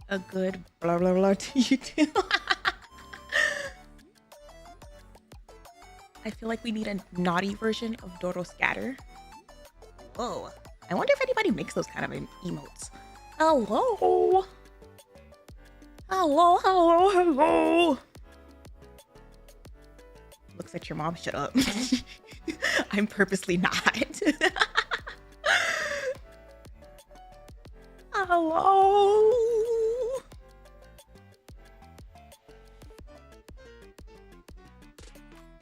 A good blah blah blah to you too. I feel like we need a naughty version of Doro Scatter. Whoa. I wonder if anybody makes those kind of emotes. Hello. Hello, hello, hello. Looks at your mom. Shut up. I'm purposely not. Hello.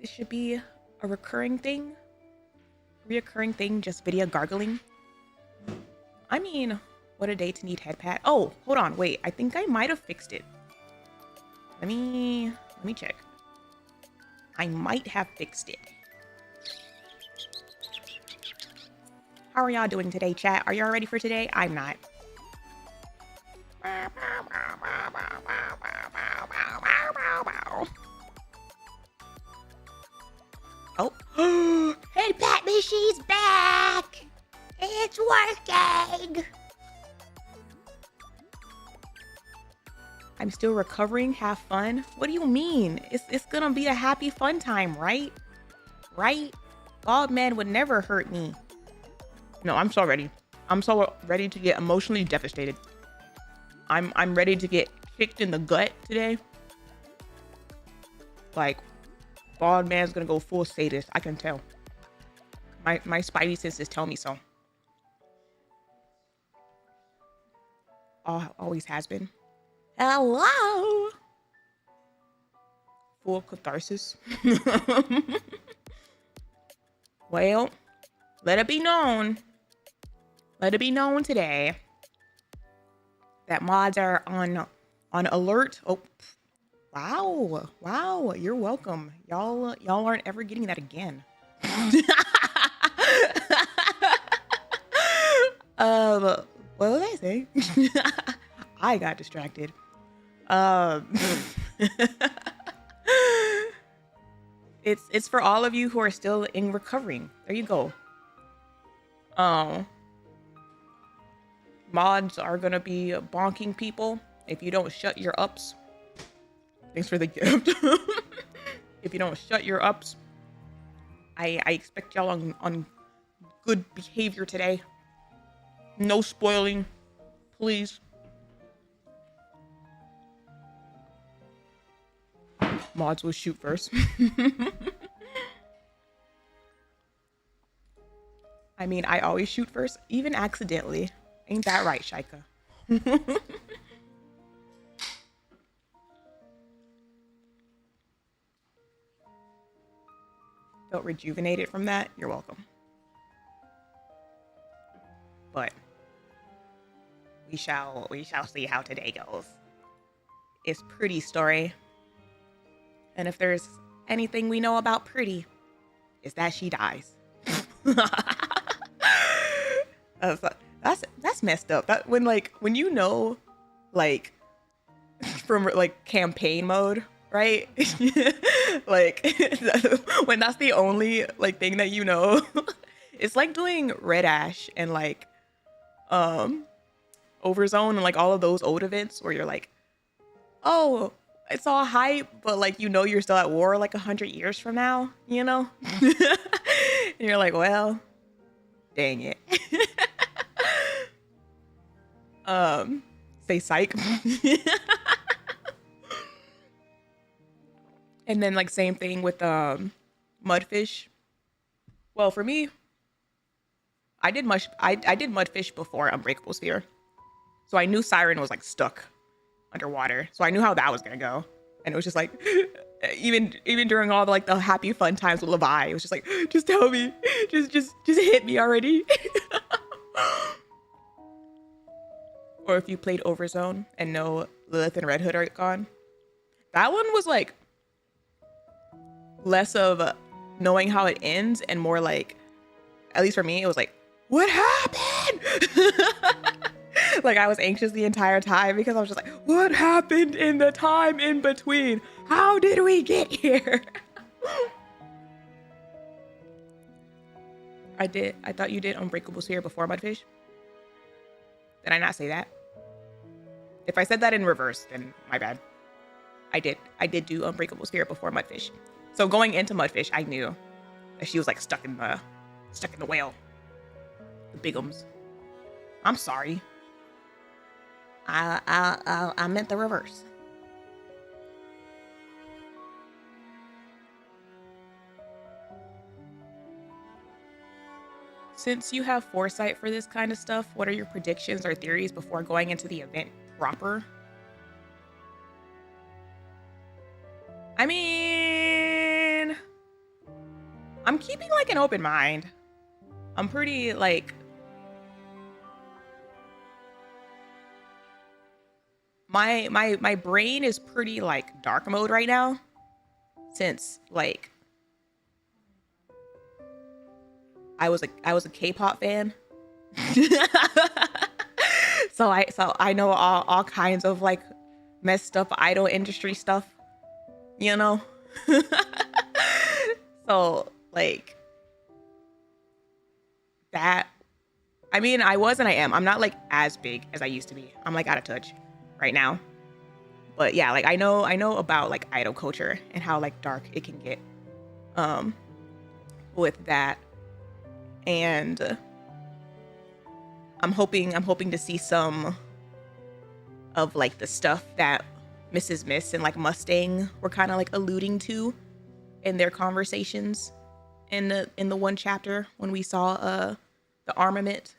This should be a recurring thing. Reoccurring thing, just video gargling. I mean, what a day to need head pat. Oh, hold on, wait. I think I might have fixed it. Let me check. I might have fixed it. How are y'all doing today, chat? Are y'all ready for today? I'm not. Oh, head pat machine's back. It's working. I'm still recovering. Have fun. What do you mean? It's gonna be a happy fun time, right? Right? God man would never hurt me. No, I'm so ready. I'm so ready to get emotionally devastated. I'm ready to get kicked in the gut today. Like, God man's gonna go full sadist. I can tell. My spidey senses tell me so. Always has been. Hello. Full catharsis. Well, let it be known. Let it be known today that mods are on alert. Oh, wow. You're welcome. Y'all aren't ever getting that again. What was I saying? I got distracted. It's for all of you who are still in recovering. There you go. Mods are gonna be bonking people if you don't shut your ups. Thanks for the gift. If you don't shut your ups, I expect y'all on good behavior today. No spoiling, please. Mods will shoot first. I mean, I always shoot first, even accidentally. Ain't that right, Shaika? Felt rejuvenated from that? You're welcome. But we shall see how today goes. It's Pretty story. And if there's anything we know about Pretty, is that she dies. That's messed up. That when you know, like, from like campaign mode, right? Like when that's the only like thing that you know. It's like doing Red Ash and like Overzone and like all of those old events where you're like, oh, it's all hype, but like you know you're still at war like 100 years from now, you know? And you're like, well, dang it. Say psych. And then like same thing with Mudfish. Well, for me, I did Mudfish before Unbreakable Sphere. So I knew Siren was like stuck underwater. So I knew how that was gonna go. And it was just like, Even during all the like the happy fun times with Levi, it was just like, just tell me, just hit me already. Or if you played Overzone and no Lilith and Red Hood are gone, that one was like less of knowing how it ends and more like, at least for me, it was like, what happened? Like I was anxious the entire time because I was just like, what happened in the time in between? How did we get here? I thought you did Unbreakable Sphere before Mudfish. Did I not say that? If I said that in reverse, then my bad. I did do Unbreakable Sphere before Mudfish. So going into Mudfish, I knew that she was like stuck in the whale. The bigums. I'm sorry. I meant the reverse. Since you have foresight for this kind of stuff, what are your predictions or theories before going into the event proper? I mean, I'm keeping like an open mind. I'm pretty like, my brain is pretty like dark mode right now, since like I was a K-pop fan. so I know all kinds of like messed up idol industry stuff, you know. So like that, I mean, I was and I am. I'm not like as big as I used to be. I'm like out of touch right now. But yeah, like I know about like idol culture and how like dark it can get with that. And I'm hoping to see some of like the stuff that Mrs. Miss and like Mustang were kind of like alluding to in their conversations in the one chapter when we saw the armament.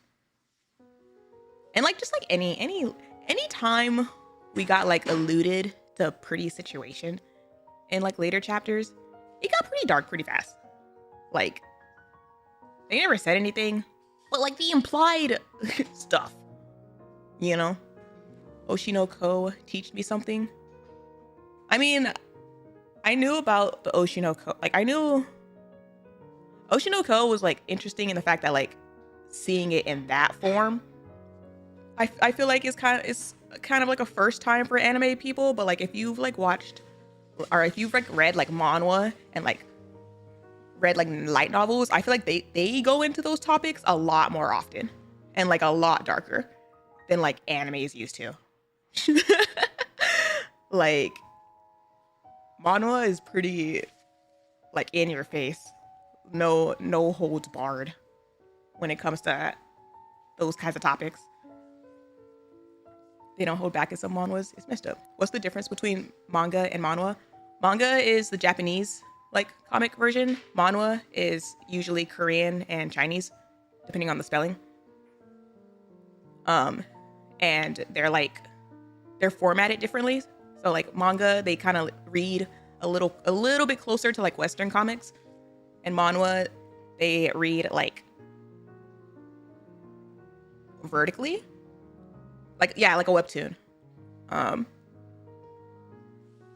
And like just like any time we got like alluded to a pretty situation in like later chapters, it got pretty dark pretty fast. Like they never said anything, but like the implied stuff, you know? Oshinoko teach me something. I mean, I knew about the Oshinoko. Like I knew Oshinoko was like interesting in the fact that like seeing it in that form, I feel like it's kind of like a first time for anime people. But like if you've like watched or if you've like read like manhwa and like read like light novels, I feel like they go into those topics a lot more often and like a lot darker than like anime is used to. Like manhwa is pretty like in your face, no holds barred when it comes to those kinds of topics. They don't hold back in some manhwas. It's messed up. What's the difference between manga and manhwa? Manga is the Japanese like comic version. Manhwa is usually Korean and Chinese, depending on the spelling. And they're formatted differently. So like manga, they kind of read a little bit closer to like Western comics, and manhwa, they read like vertically, like like a webtoon.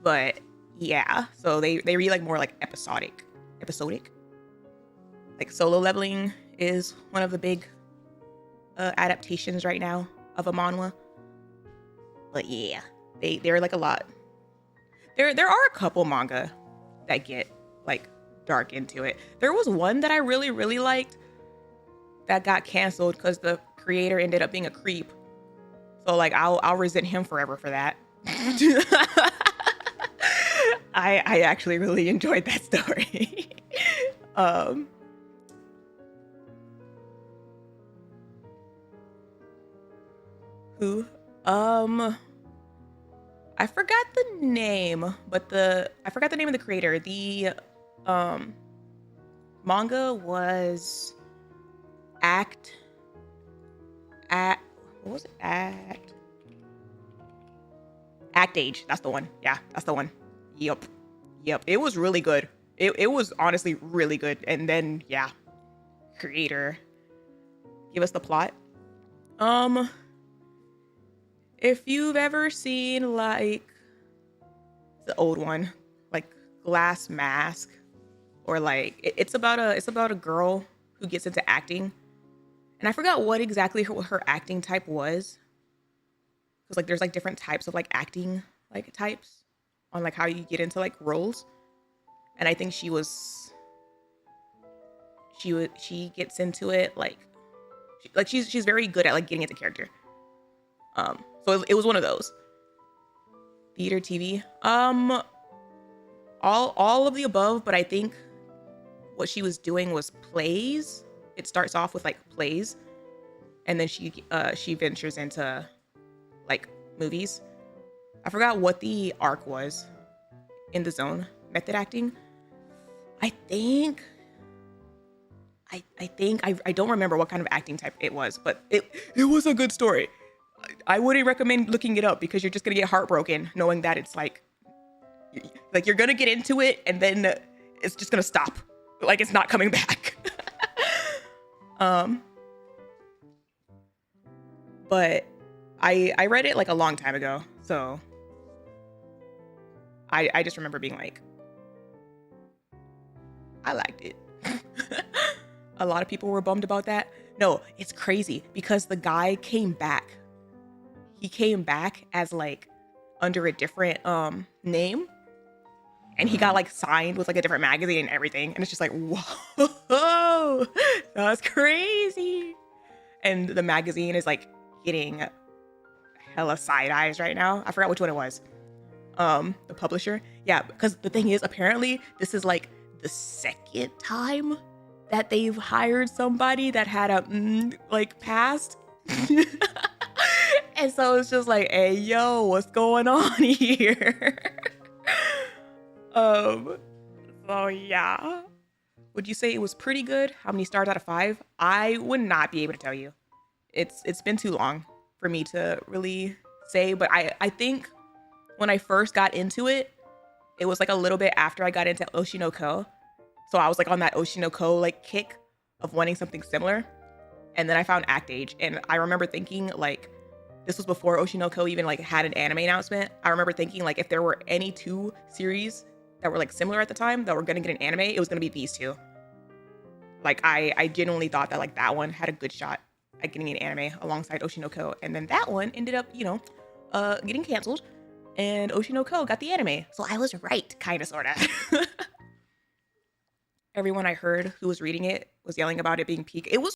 But yeah, so they read like more like episodic. Like Solo Leveling is one of the big adaptations right now of a manhwa. But yeah, they're like a lot. There are a couple manga that get like dark into it. There was one that I really liked that got canceled because the creator ended up being a creep. So like I'll resent him forever for that. I actually really enjoyed that story. Who? I forgot the name, but I forgot the name of the creator. The manga was what was it? Act Age. That's the one. Yeah, that's the one. Yup. Yep, it was really good. It was honestly really good. And then yeah, creator, give us the plot. Um, if you've ever seen like the old one, like Glass Mask, or like it's about a girl who gets into acting, and I forgot what exactly her acting type was, because like there's like different types of like acting like types on like how you get into like roles, and I think she gets into it like she's very good at like getting into character. So it was one of those. Theater, TV, all of the above, but I think what she was doing was plays. It starts off with like plays, and then she ventures into like movies. I forgot what the arc was in the zone. Method acting. I think I don't remember what kind of acting type it was, but it was a good story. I wouldn't recommend looking it up because you're just gonna get heartbroken knowing that it's like you're gonna get into it and then it's just gonna stop. Like it's not coming back. um, but I read it like a long time ago, so I just remember being like, I liked it. A lot of people were bummed about that. No, it's crazy because the guy came back. He came back as like under a different name, and he got like signed with like a different magazine and everything, and it's just like, whoa, that's crazy. And the magazine is like getting hella side eyes right now. I forgot which one it was. The publisher. Yeah, because the thing is, apparently this is like the second time that they've hired somebody that had a like past. And so it's just like, hey yo, what's going on here? So yeah. Would you say it was pretty good? How many stars out of 5? I would not be able to tell you. It's been too long for me to really say, but I think when I first got into it, it was like a little bit after I got into Oshinoko. So I was like on that Oshinoko like kick of wanting something similar. And then I found Act Age, and I remember thinking like this was before Oshinoko even like had an anime announcement. I remember thinking like if there were any two series that were like similar at the time that were gonna get an anime, it was gonna be these two. Like I genuinely thought that like that one had a good shot at getting an anime alongside Oshinoko, and then that one ended up, getting canceled, and Oshinoko got the anime. So I was right, kind of, sort of. Everyone I heard who was reading it was yelling about it being peak. It was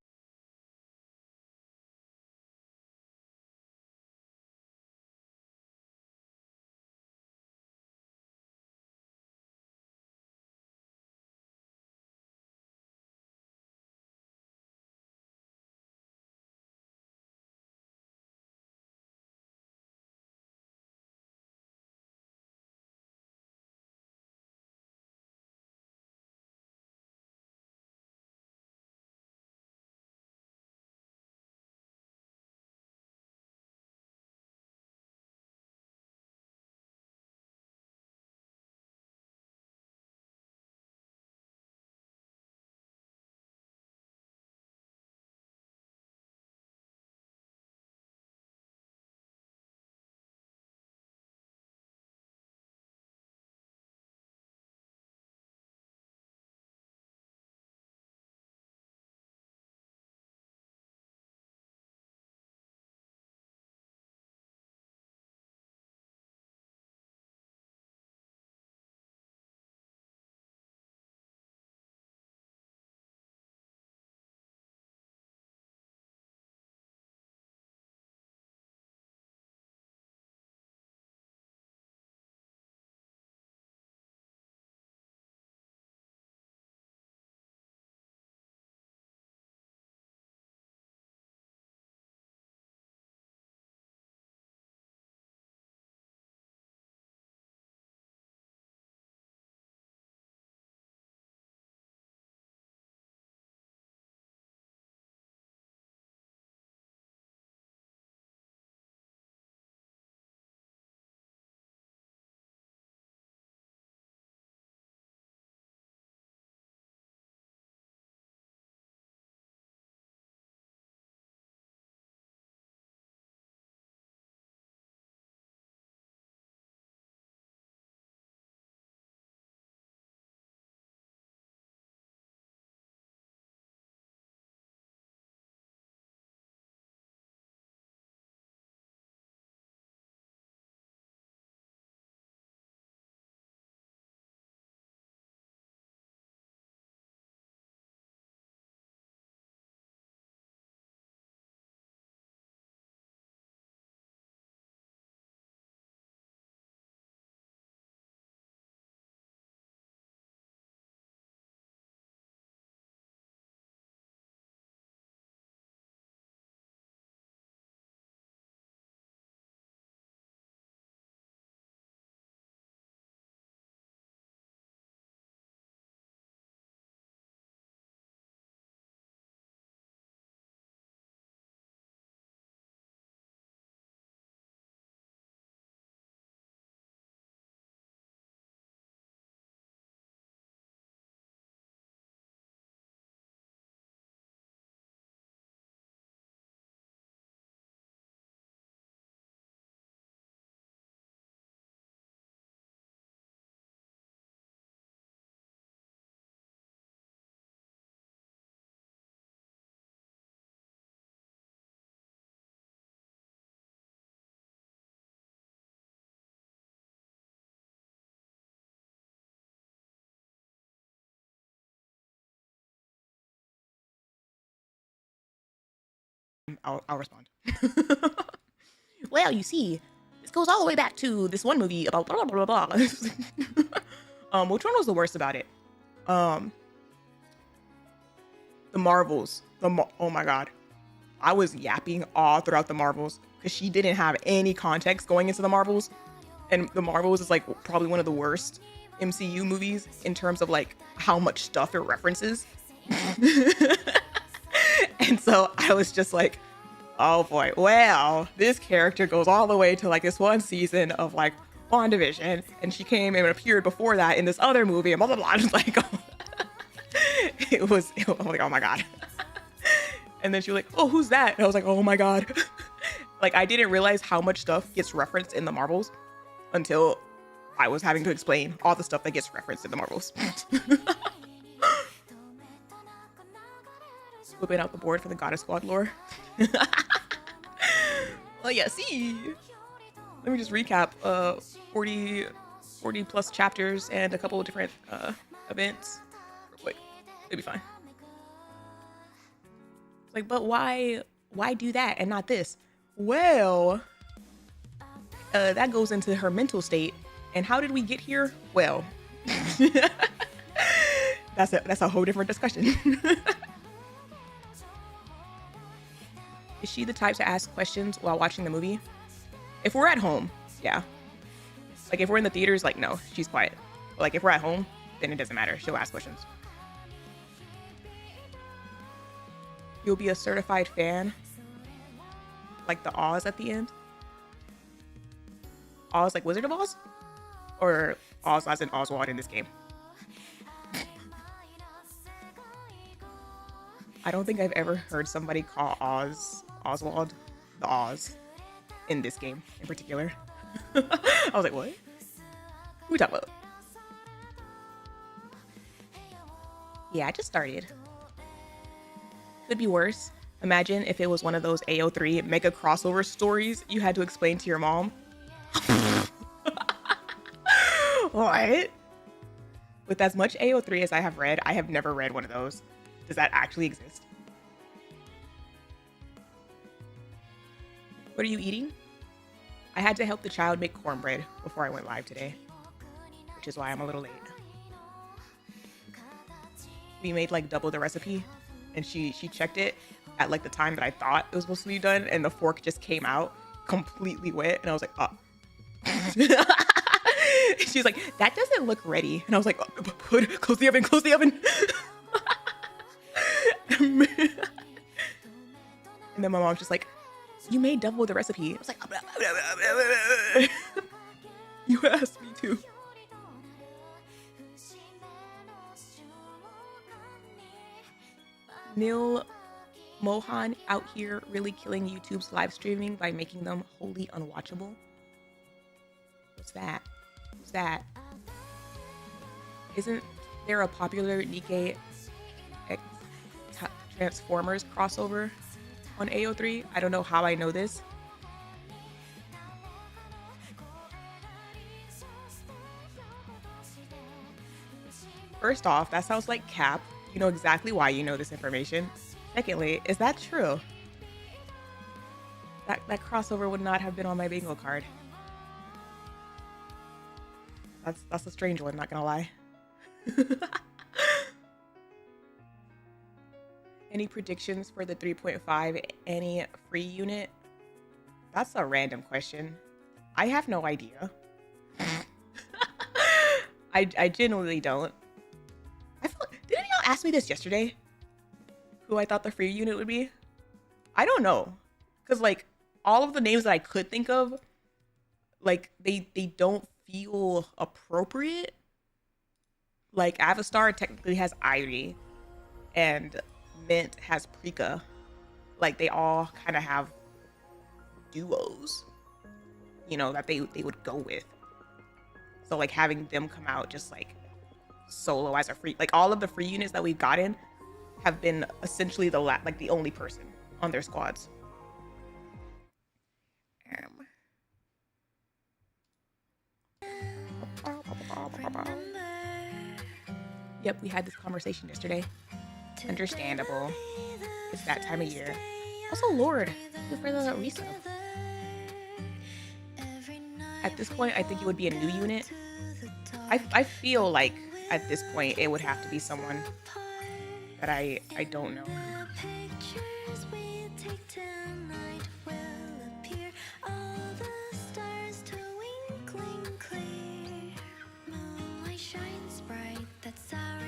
I'll respond. Well, you see, this goes all the way back to this one movie about blah blah blah blah. Which one was the worst about it? The Marvels. Oh my god, I was yapping all throughout the Marvels because she didn't have any context going into the Marvels, and the Marvels is like probably one of the worst MCU movies in terms of like how much stuff it references. And so I was just like, oh boy, well, this character goes all the way to like this one season of like WandaVision, and she came and appeared before that in this other movie, and blah blah blah. Just like, it was like, oh my god. And then she was like, oh, who's that? And I was like, oh my god. Like, I didn't realize how much stuff gets referenced in the Marvels until I was having to explain all the stuff that gets referenced in the Marvels. Whipping out the board for the Goddess Squad lore. Well, yeah, see. Let me just recap 40 plus chapters and a couple of different events real quick. It'll be fine. Like, but why do that and not this? Well, that goes into her mental state. And how did we get here? Well, that's a whole different discussion. Is she the type to ask questions while watching the movie? If we're at home, yeah. Like if we're in the theaters, like no, she's quiet. But like if we're at home, then it doesn't matter. She'll ask questions. You'll be a certified fan. Like the Oz at the end. Oz like Wizard of Oz? Or Oz as in Oswald in this game? I don't think I've ever heard somebody call Oswald the Oz in this game in particular. I was like, what? Who we talking about? Yeah, I just started. Could be worse. Imagine if it was one of those AO3 mega crossover stories you had to explain to your mom. What? With as much AO3 as I have read, I have never read one of those. Does that actually exist? What are you eating? I had to help the child make cornbread before I went live today, which is why I'm a little late. We made like double the recipe, and she checked it at like the time that I thought it was supposed to be done, and the fork just came out completely wet, and I was like, oh. She's like, that doesn't look ready. And I was like, oh, close the oven, close the oven. And then my mom's just like, you made double the recipe. I was like, you asked me to. Neil Mohan out here really killing YouTube's live streaming by making them wholly unwatchable. What's that? Who's that? Isn't there a popular Nikke Transformers crossover on AO3? I don't know how I know this. First off, that sounds like cap. You know exactly why you know this information. Secondly, is that true? That crossover would not have been on my bingo card. That's a strange one, not gonna lie. Any predictions for the 3.5 any free unit? That's a random question. I have no idea. I genuinely don't. Didn't y'all ask me this yesterday? Who I thought the free unit would be? I don't know. Cause like all of the names that I could think of, like they don't feel appropriate. Like Avastar technically has Irie and Mint has Prika. Like they all kind of have duos, you know, that they would go with. So like having them come out just like solo as a free, like all of the free units that we've gotten have been essentially the only person on their squads. Yep, we had this conversation yesterday. Understandable. It's that time of year. Also, Lord, thank you for the resub. At this point, I think it would be a new unit. I feel like at this point it would have to be someone that I don't know.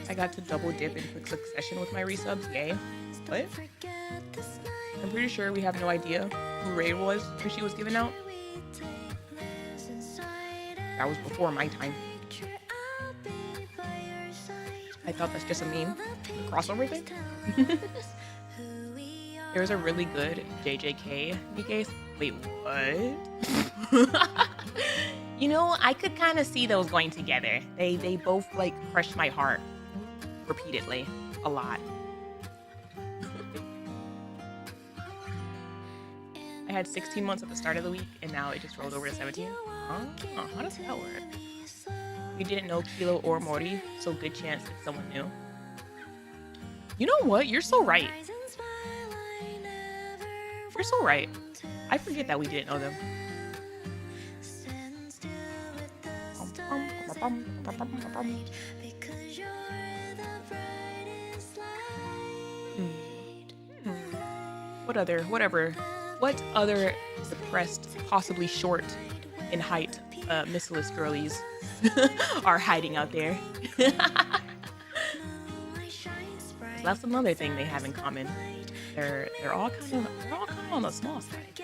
I got to double dip in quick succession with my resubs. Yay. What? I'm pretty sure we have no idea who Raid was when she was given out. That was before my time. I thought that's just a meme. The crossover thing? There's a really good JJK Nikke. Wait, what? You know, I could kind of see those going together. They both like crushed my heart repeatedly a lot. I had 16 months at the start of the week, and now it just rolled over to 17. Huh? How does that work? You didn't know Kilo or Mori, so good chance it's someone new. You know what? You're so right. You're so right. I forget that we didn't know them. What other depressed, possibly short in height, missless girlies are hiding out there? That's another thing they have in common. They're all kind of on the small side.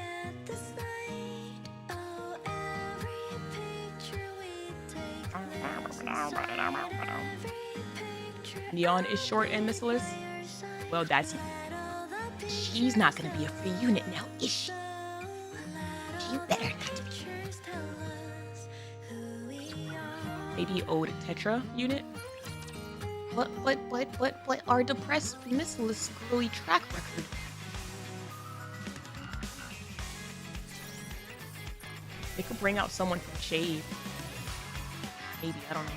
Neon is short and missless. Well, she's not gonna be a free unit now, is she? You better not be. Maybe old Tetra unit. What our depressed missless girly track record? They could bring out someone from Shade. Maybe, I don't know.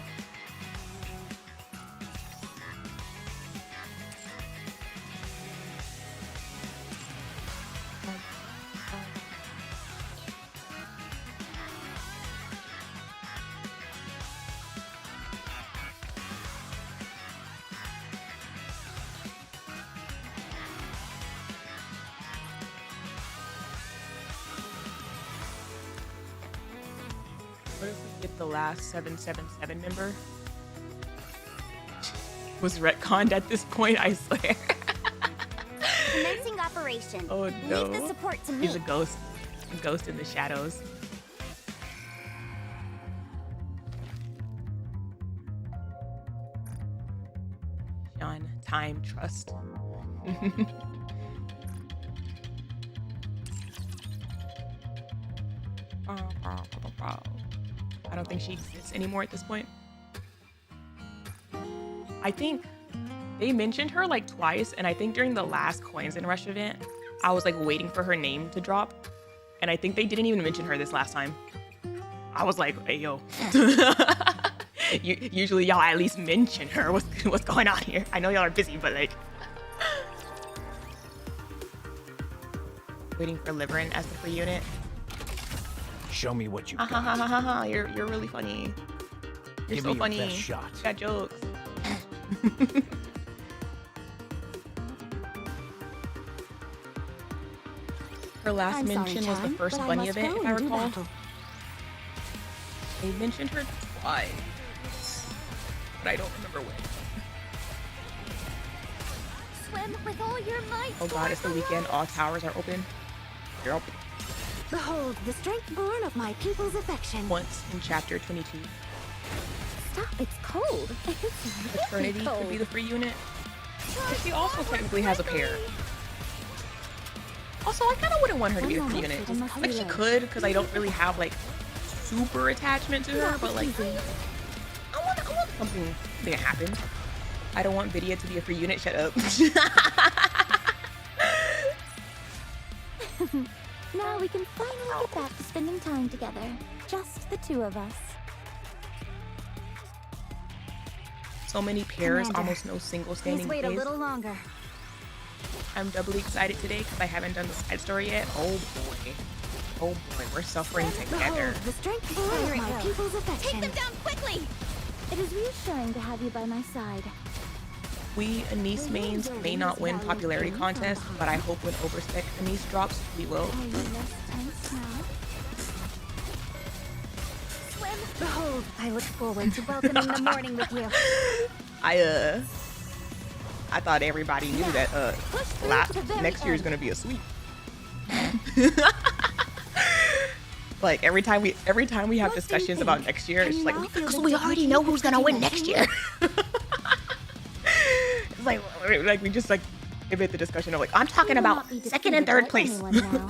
What if we get the last 777 member? Was retconned at this point, I swear. Commencing operation. Oh no. Leave the support to me. He's a ghost. A ghost in the shadows. Sean, time, trust. I don't think she exists anymore at this point. I think they mentioned her like twice, and I think during the last Coins in Rush event, I was like waiting for her name to drop, and I think they didn't even mention her this last time. I was like, hey yo. Usually y'all at least mention her. What's going on here? I know y'all are busy, but like. Waiting for Liverin as the free unit. Show me what you got. You're really funny. You're Give so me funny. your best shot. You got jokes. Her last mention was the first bunny event, if I recall. They mentioned her twice, but I don't remember when. Swim with all your might. Oh god, it's the weekend. All towers are open. They're open. Behold the strength born of my people's affection. Once in chapter 22. Stop, it's cold. It's Eternity really cold. could be the free unit. But she also technically has a pair. Also, I kind of wouldn't want her to be a free unit. Like, she could, because I don't really have, like, super attachment to her, but, like, I want something to happen. I don't want Vidya to be a free unit. Shut up. Now we can finally get back to spending time together. Just the two of us. So many pairs, Commander, almost no single Please standing wait a plays. little longer. I'm doubly excited today because I haven't done the side story yet. Oh boy. Oh boy, we're suffering together. The strength of my people's affection. Take them down quickly! It is reassuring to have you by my side. We Anise mains may not win popularity contests, but I hope when overspec Anise drops, we will. Are you less tense now? Swim! Behold, I look forward to welcoming the morning with you. I thought everybody knew that Push through to the very next year is end. gonna be a sweep. Like every time we have What do you discussions about think? next year, Can it's you like now feel because the we already know who's gonna win next year. It's like we just like give it the discussion of like I'm talking You will about not be second and defeated third by place. anyone now.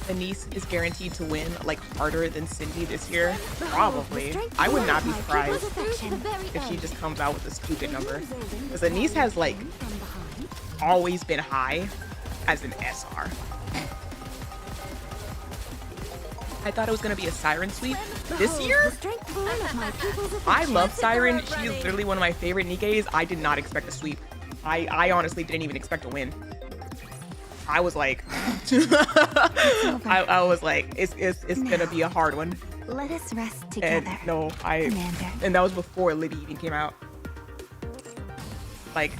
Anise is guaranteed to win like harder than Cindy this year. Behold, Probably. the strength I would not be of my people's surprised affection. if she just comes out with a stupid number. Because Anise has like always been high as an SR. I thought it was gonna be a Siren sweep this year. I love Siren. She is literally one of my favorite Nikkes. I did not expect a sweep. I honestly didn't even expect a win. I was like, I was like, it's gonna be a hard one. Let us rest And together. no, Commander. and that was before Libby even came out. Like,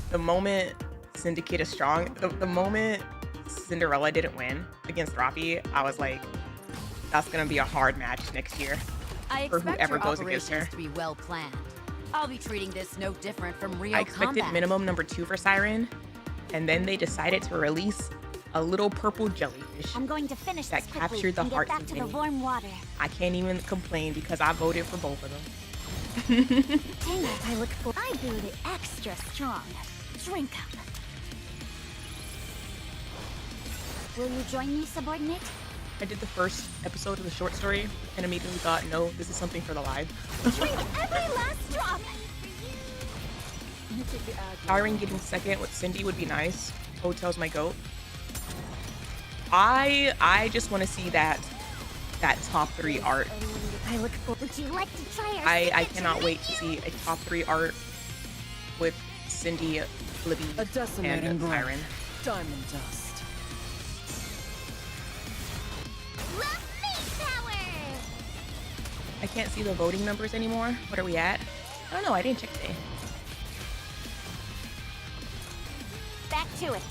the moment Syndicate is strong, the moment Cinderella didn't win against Rafi, I was like, that's gonna be a hard match next year. I For expect whoever your goes against operations her. to be well planned. I'll be treating this no different from real I expected combat. minimum number 2 for Siren, and then they decided to release a little purple jellyfish. I'm going to finish That this quickly captured the and get hearts back of to the many. warm water. I can't even complain because I voted for both of them. Dang it, I look for. I brewed it extra strong. Drink up. Will you join me, subordinate? I did the first episode of the short story and immediately thought, no, this is something for the live. Drink every last drop. Siren getting second with Cindy would be nice. Hotel's my goat. I just want to see that top 3 art. I look for. Would you like to try our I signature cannot wait to menu? see a top 3 art with Cindy, Libby, A decimating and blow. Siren. Diamond dust. Love me power. I can't see the voting numbers anymore. What are we at? I don't know. I didn't check today. Back to it.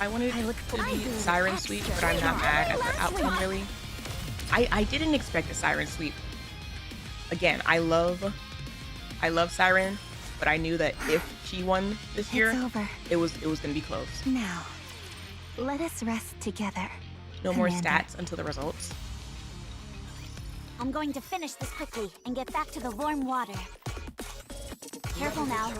I wanted I it look to for- be I do Siren extra. sweep, but I'm not mad at the Last outcome one. really. I didn't expect a Siren sweep. Again, I love Siren, but I knew that if she won this year, It's over. it was gonna be close. Now, let us rest together. No more Commander. stats until the results. I'm going to finish this quickly and get back to the warm water. Careful now.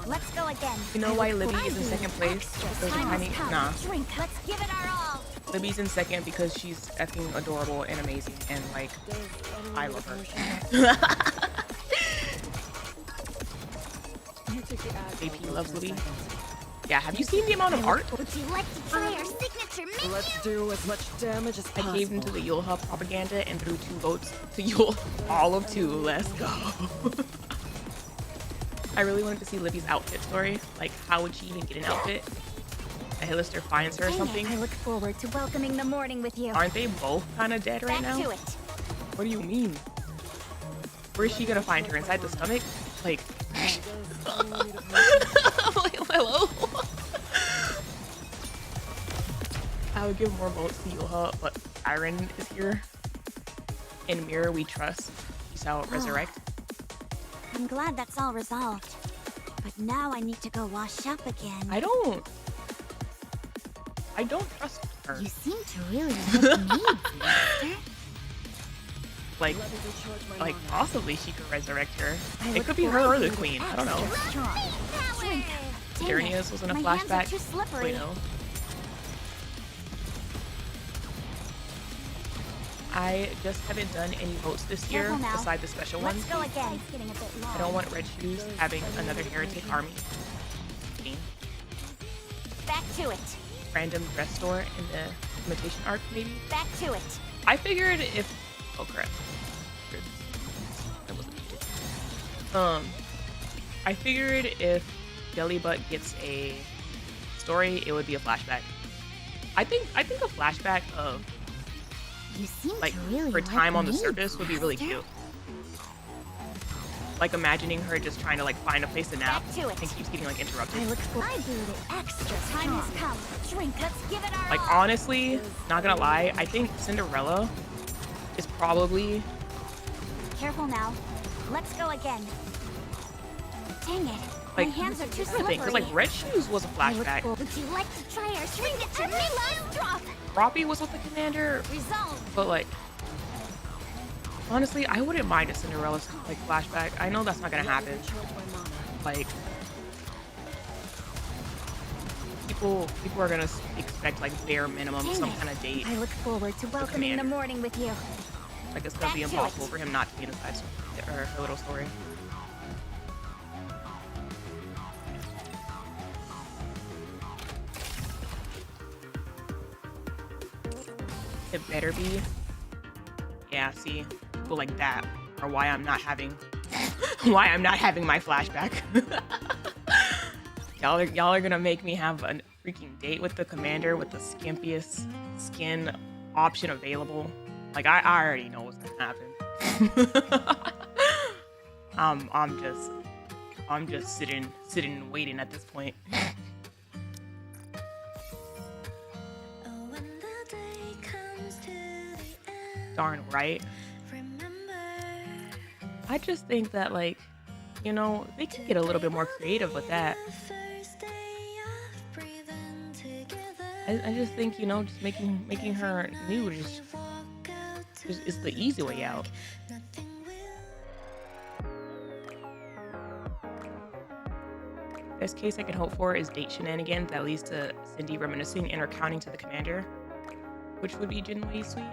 Let's go again. You know why Libby is in second place? Extra Those are time tiny. has come. Nah, Drink. Let's give it our all. Libby's in second because she's effing adorable and amazing, and like, I love her. AP loves Libby. Yeah, have you seen the amount of art? Would you like to try our signature menu? Let's do as much damage as I possible. caved into the Yule Hub propaganda and threw 2 votes to Yule. All of 2. Let's go. I really wanted to see Libby's outfit story. Like, how would she even get an outfit? A Hillister finds her or Dang it, something. I look forward to welcoming the morning with you. Aren't they both kind of dead right Back now? to it. What do you mean? Where is she gonna find her? Inside the stomach? Like, hello? I would give more votes to Yulha, but Siren is here. In Mirror, we trust. Peace out, Resurrect. I'm glad that's all resolved. But now I need to go wash up again. I don't trust her. You seem to really like me, Blaster. Like possibly she could resurrect her. I It look could be her forward or the to queen. I don't know. extra strong. Drink. Dang it, Darnius was in a my hands are flashback. too slippery. Wait, no. I just haven't done any votes this year Careful now. beside the special Let's ones. go again. Getting a bit long. I don't want Red Shoes having another heretic army. Back to it. Random dress store in the imitation arc, maybe? Back to it. I figured if... Oh, crap. That wasn't needed. I I figured if Jelly Butt gets a story, it would be a flashback. I think a flashback of You seem like to really her time on the me, surface would be really Master. cute. Like imagining her just trying to like find a place to nap Back to it. and keeps getting like interrupted. I look for. I brewed it extra. Time has come. Drink. Let's give it our Like all. honestly, not gonna lie, I think Cinderella is probably Careful now. Let's go again. Dang it. like My hands are too because slippery. like Red Shoes was a I look flashback. for. Would you like to try our signature last drop? Robbie was with the commander, Resolve. but like honestly, I wouldn't mind a Cinderella's like flashback. I know that's not gonna happen. Like people are gonna expect like bare minimum Dang some it. kind of date. I look forward to welcoming the commander. morning with you. Like it's gonna be Back to impossible it. for him not to be in a side story or a little story. It better be. Yeah, see, people like that are why I'm not having my flashback. y'all are gonna make me have a freaking date with the commander with the skimpiest skin option available. Like I already know what's gonna happen. I'm just sitting and waiting at this point. Darn right. I just think that like, you know, they can get a little bit more creative with that. I just think, you know, just making her nude is the easy way out. Best case I can hope for is date shenanigans that leads to Cindy reminiscing and recounting to the commander, which would be genuinely sweet.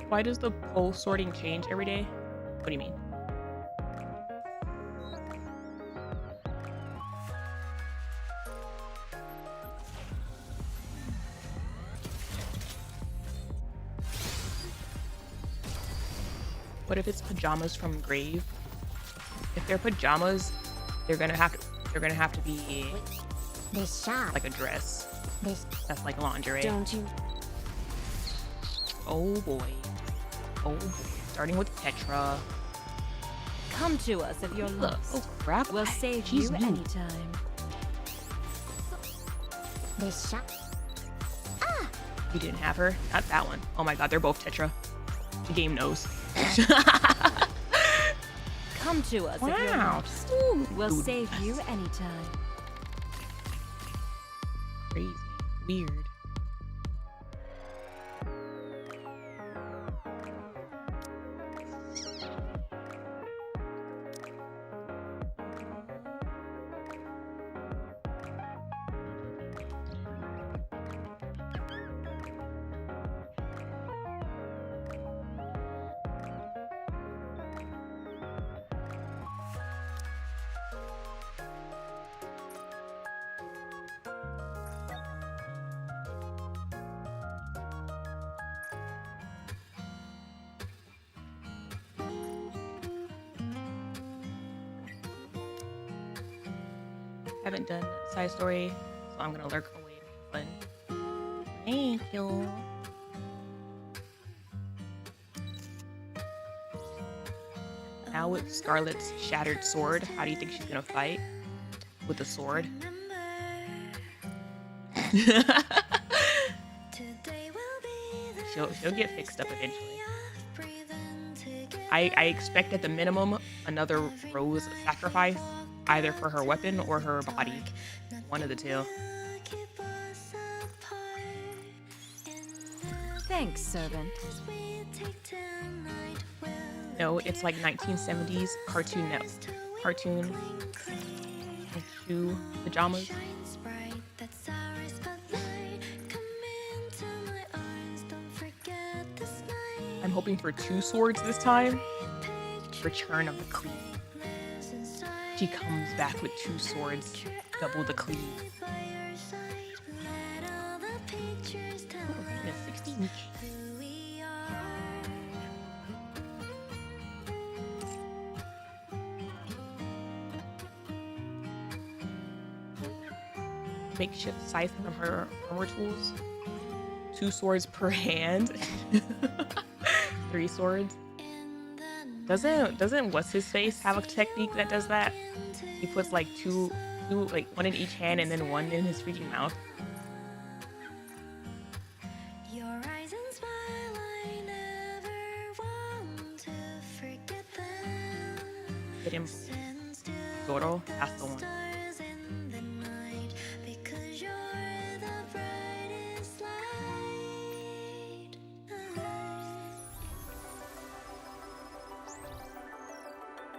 Why does the poll sorting change every day? What do you mean? What if it's pajamas from Grave? If they're pajamas, they're gonna have to be This shot. like a dress. This. That's like lingerie. Don't you? Oh boy. Oh boy. Starting with Petra. Come to us if you're lost. Oh crap. We'll save She's you new. anytime. This shot. You didn't have her? Not that one. Oh my god, they're both Tetra. The game knows. Come to us if you're Wow. lost. Ooh, We'll dude, save you anytime. crazy. Weird. Haven't done side story, so I'm gonna lurk away for fun. Thank you. Now with Scarlet's shattered sword, how do you think she's gonna fight? With the sword? She'll get fixed up eventually. I expect at the minimum another Rose sacrifice, either for her weapon or her body. One of the two. Thanks, servant. No, it's like 1970s cartoon shoe pajamas. I'm hoping for 2 swords this time. Return of the cleave. She comes back with 2 swords, double the cleave. In a 16K. makeshift scythe from her armor tools. 2 swords per hand. 3 swords. Doesn't what's his face have a technique that does that? He puts like two like one in each hand and then one in his freaking mouth. Hit him. Zoro, that's the one.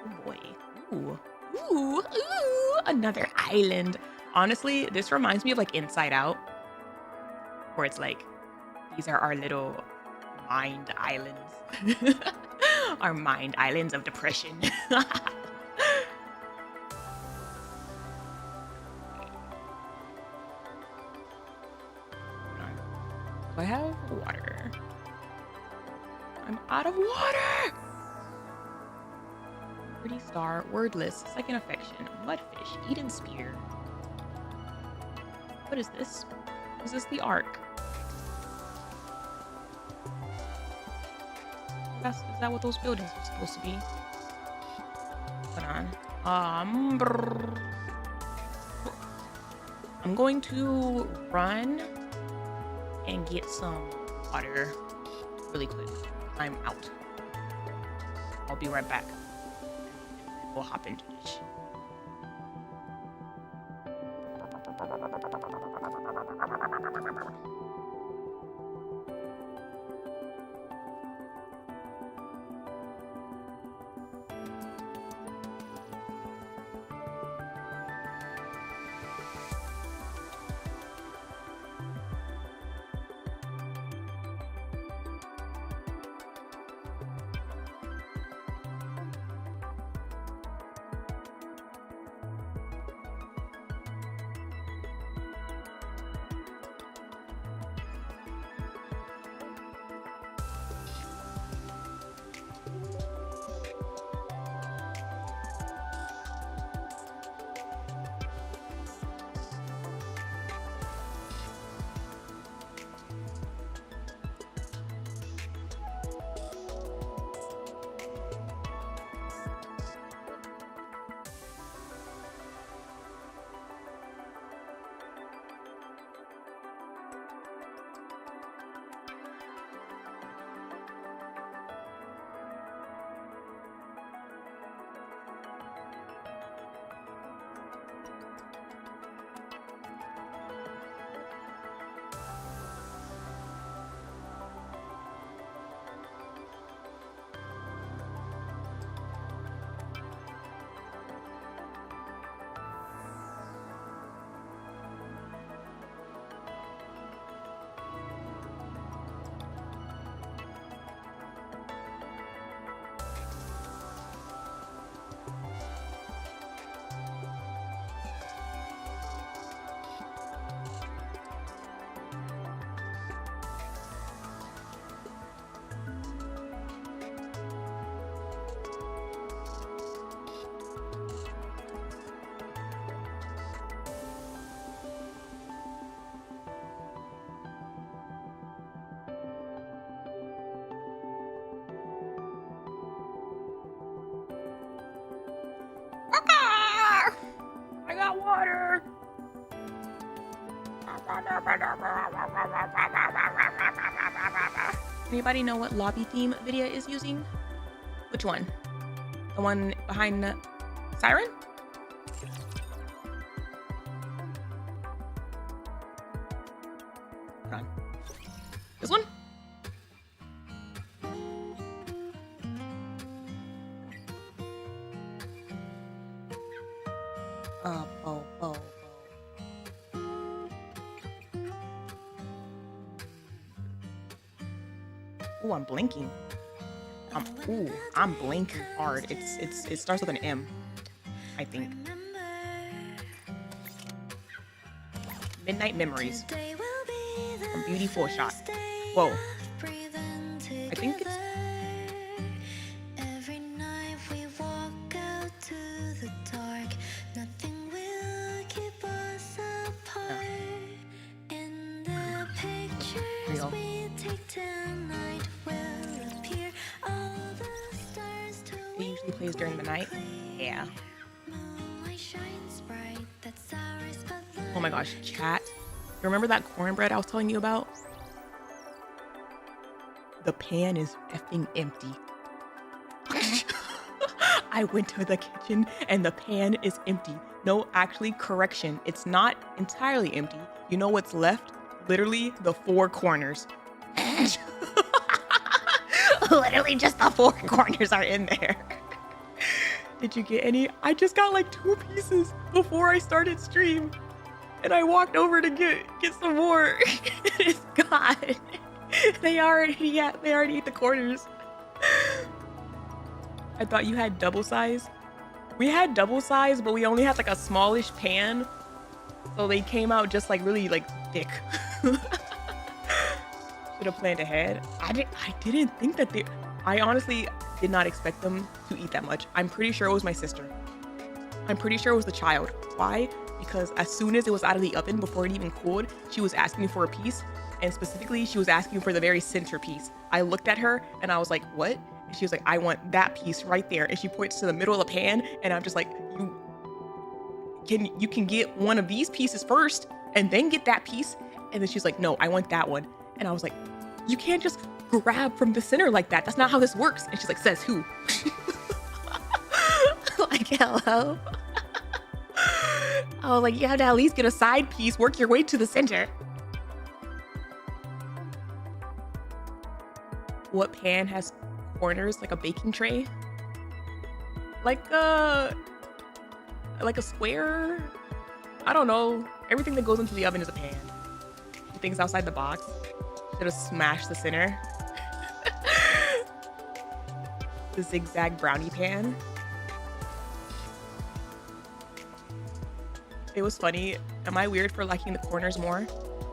Oh boy. Ooh. Ooh. Ooh. Another island. Honestly, this reminds me of like Inside Out. Where it's like, these are our little mind islands. Our mind islands of depression. Do I have water? I'm out of water! Pretty star, wordless, second affection, mudfish, Eden spear. What is this? Is this the ark? Is that what those buildings are supposed to be? Hold on. I'm going to run and get some water really quick. I'm out. I'll be right back. We'll hop into this. I got water. Anybody know what lobby theme Vidya is using? Which one? The one behind the siren? Hold on. This one? Oh. Ooh, I'm blinking. I'm blinking hard. It starts with an M, I think. Midnight Memories from Beautiful Shot. Whoa. I think it's... replays during the night. Yeah. Oh my gosh, chat. You remember that cornbread I was telling you about? The pan is effing empty. I went to the kitchen and the pan is empty. No, actually, correction. It's not entirely empty. You know what's left? Literally the 4 corners. Literally just the 4 corners are in there. Did you get any? I just got like 2 pieces before I started stream. And I walked over to get some more. It's gone. They already ate the corners. I thought you had double size. We had double size, but we only had like a smallish pan. So they came out just like really like thick. Should have planned ahead. I didn't think that I honestly did not expect them to eat that much. I'm pretty sure it was my sister. I'm pretty sure it was the child. Why? Because as soon as it was out of the oven, before it even cooled, she was asking me for a piece. And specifically, she was asking for the very center piece. I looked at her and I was like, what? And she was like, I want that piece right there. And she points to the middle of the pan. And I'm just like, you can get one of these pieces first and then get that piece. And then she's like, no, I want that one. And I was like, you can't just grab from the center like that. That's not how this works. And she's like, says who? Like, hello? I was like, you have to at least get a side piece, work your way to the center. What pan has corners like a baking tray? Like a square? I don't know. Everything that goes into the oven is a pan. Things outside the box. Should have smashed the center. The zigzag brownie pan. It was funny. Am I weird for liking the corners more?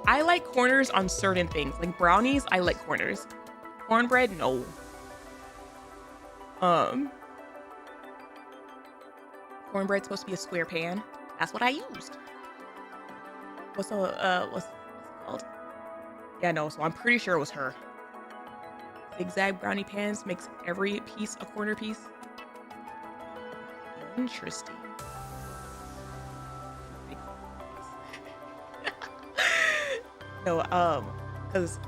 I like corners on certain things. Like brownies, I like corners. Cornbread, no. Cornbread's supposed to be a square pan. That's what I used. What's it called? Yeah, no, so I'm pretty sure it was her. Zigzag brownie pans makes every piece a corner piece. Interesting. No, because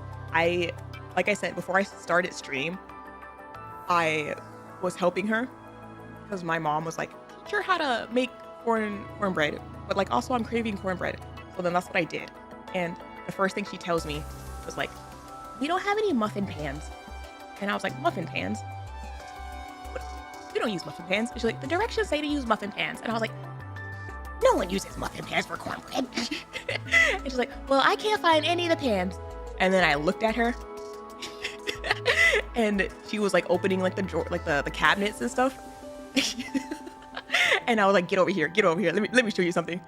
like I said, before I started stream, I was helping her because my mom was like, teach her how to make cornbread, but like also I'm craving cornbread. So then that's what I did. And the first thing she tells me was like, we don't have any muffin pans. And I was like, muffin pans? We don't use muffin pans. And she's like, the directions say to use muffin pans. And I was like, no one uses muffin pans for cornbread. And she's like, well, I can't find any of the pans. And then I looked at her and she was like opening like the drawer, like the cabinets and stuff. And I was like, get over here. Let me show you something.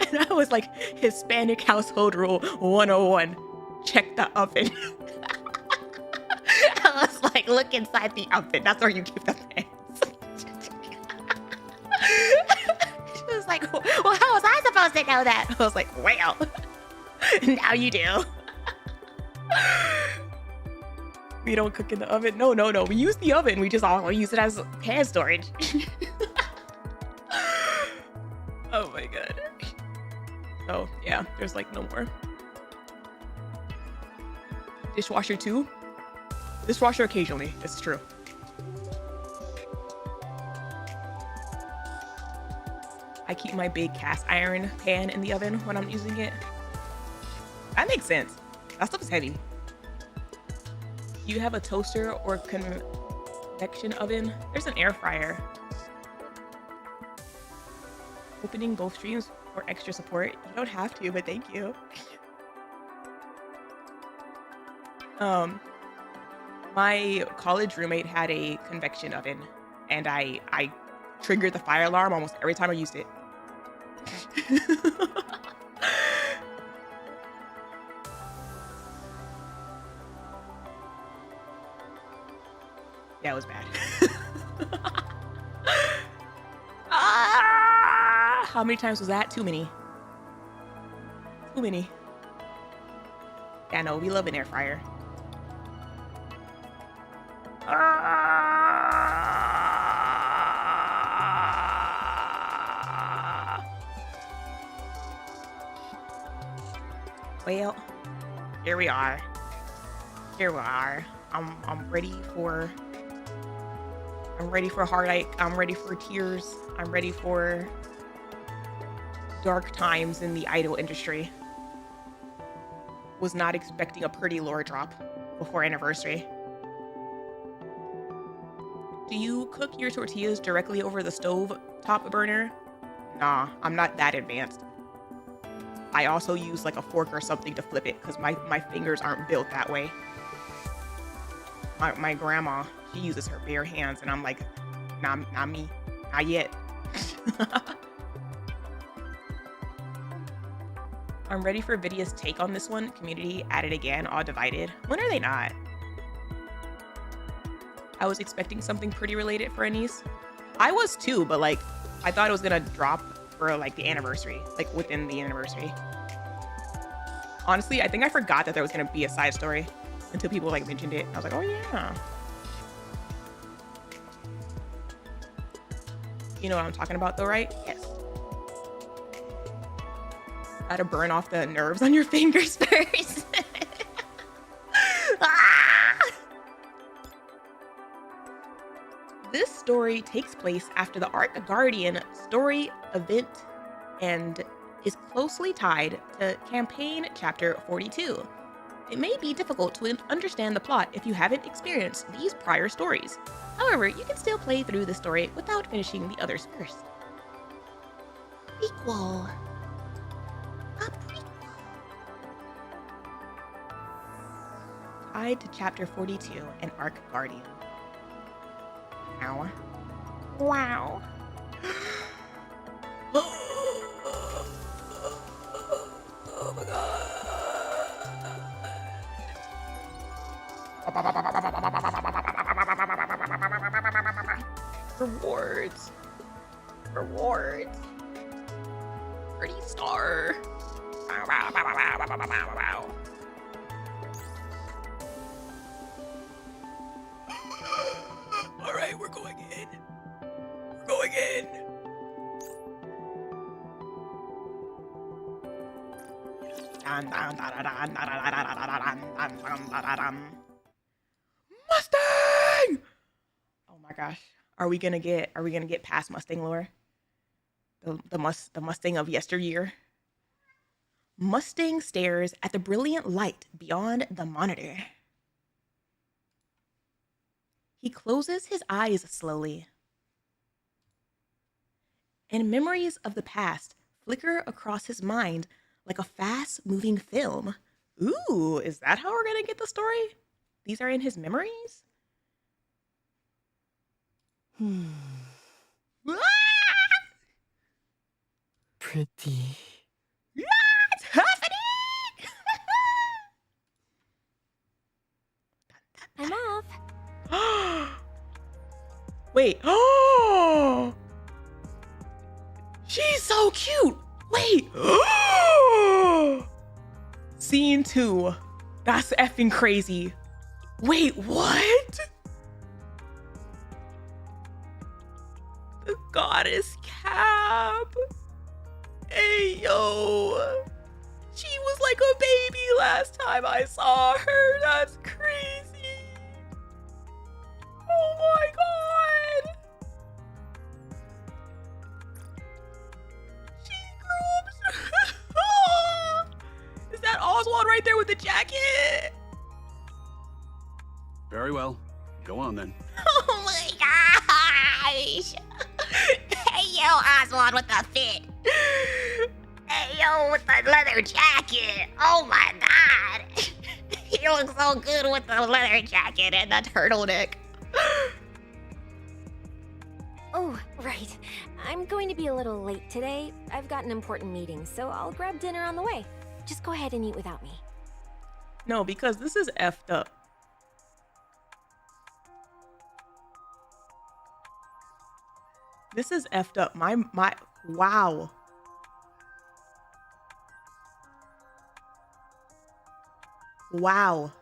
And I was like, Hispanic household rule 101. Check the oven. I was like, look inside the oven. That's where you keep the pans. She was like, well, how was I supposed to know that? I was like, well, now you do. We don't cook in the oven. No. We use the oven. We just all use it as pan storage. Oh my god. So yeah, there's like no more. Dishwasher too? Dishwasher occasionally, it's true. I keep my big cast iron pan in the oven when I'm using it. That makes sense. That stuff is heavy. You have a toaster or convection oven? There's an air fryer. Opening both streams for extra support. You don't have to, but thank you. My college roommate had a convection oven, and I triggered the fire alarm almost every time I used it. Yeah, it was bad. How many times was that? Too many. Too many. Yeah, no, we love an air fryer. Well, here we are. Here we are. I'm ready for heartache. I'm ready for tears. I'm ready for dark times in the idol industry. Was not expecting a pretty lore drop before anniversary. Do you cook your tortillas directly over the stove top burner? Nah, I'm not that advanced. I also use like a fork or something to flip it because my fingers aren't built that way. My grandma, she uses her bare hands and I'm like, nah, not me, not yet. I'm ready for Vidia's take on this one. Community at it again, all divided. When are they not? I was expecting something pretty related for Anise. I was too, but like, I thought it was gonna drop for like the anniversary, like within the anniversary. Honestly, I think I forgot that there was gonna be a side story until people like mentioned it. I was like, oh yeah. You know what I'm talking about though, right? Yes. Gotta burn off the nerves on your fingers first. Ah! This story takes place after the Arc Guardian story event and is closely tied to campaign chapter 42. It may be difficult to understand the plot if you haven't experienced these prior stories. However, you can still play through the story without finishing the others first. Prequel. A prequel. Tied to chapter 42 and Arc Guardian. Wow. Wow. Oh my god. Rewards. Rewards. Pretty star. All right, we're going in. We're going in. Mustang! Oh my gosh. Are we gonna get past Mustang lore? The Mustang of yesteryear. Mustang stares at the brilliant light beyond the monitor. He closes his eyes slowly, and memories of the past flicker across his mind like a fast-moving film. Ooh, is that how we're gonna get the story? These are in his memories? Ah! Pretty. What's happening? I'm off. Wait. Oh! She's so cute. Wait. Scene 2. That's effing crazy. Wait, what? The goddess Cap. Hey, yo. She was like a baby last time I saw her. That's crazy. Oh my god. She grew up. Is that Oswald right there with the jacket? Very well. Go on then. Oh my gosh! Hey yo, Oswald with the fit. Hey yo, with the leather jacket. Oh my god. He looks so good with the leather jacket and the turtleneck. Oh, right. I'm going to be a little late today. I've got an important meeting, so I'll grab dinner on the way. Just go ahead and eat without me. No, because this is effed up. This is effed up. My, wow. Wow.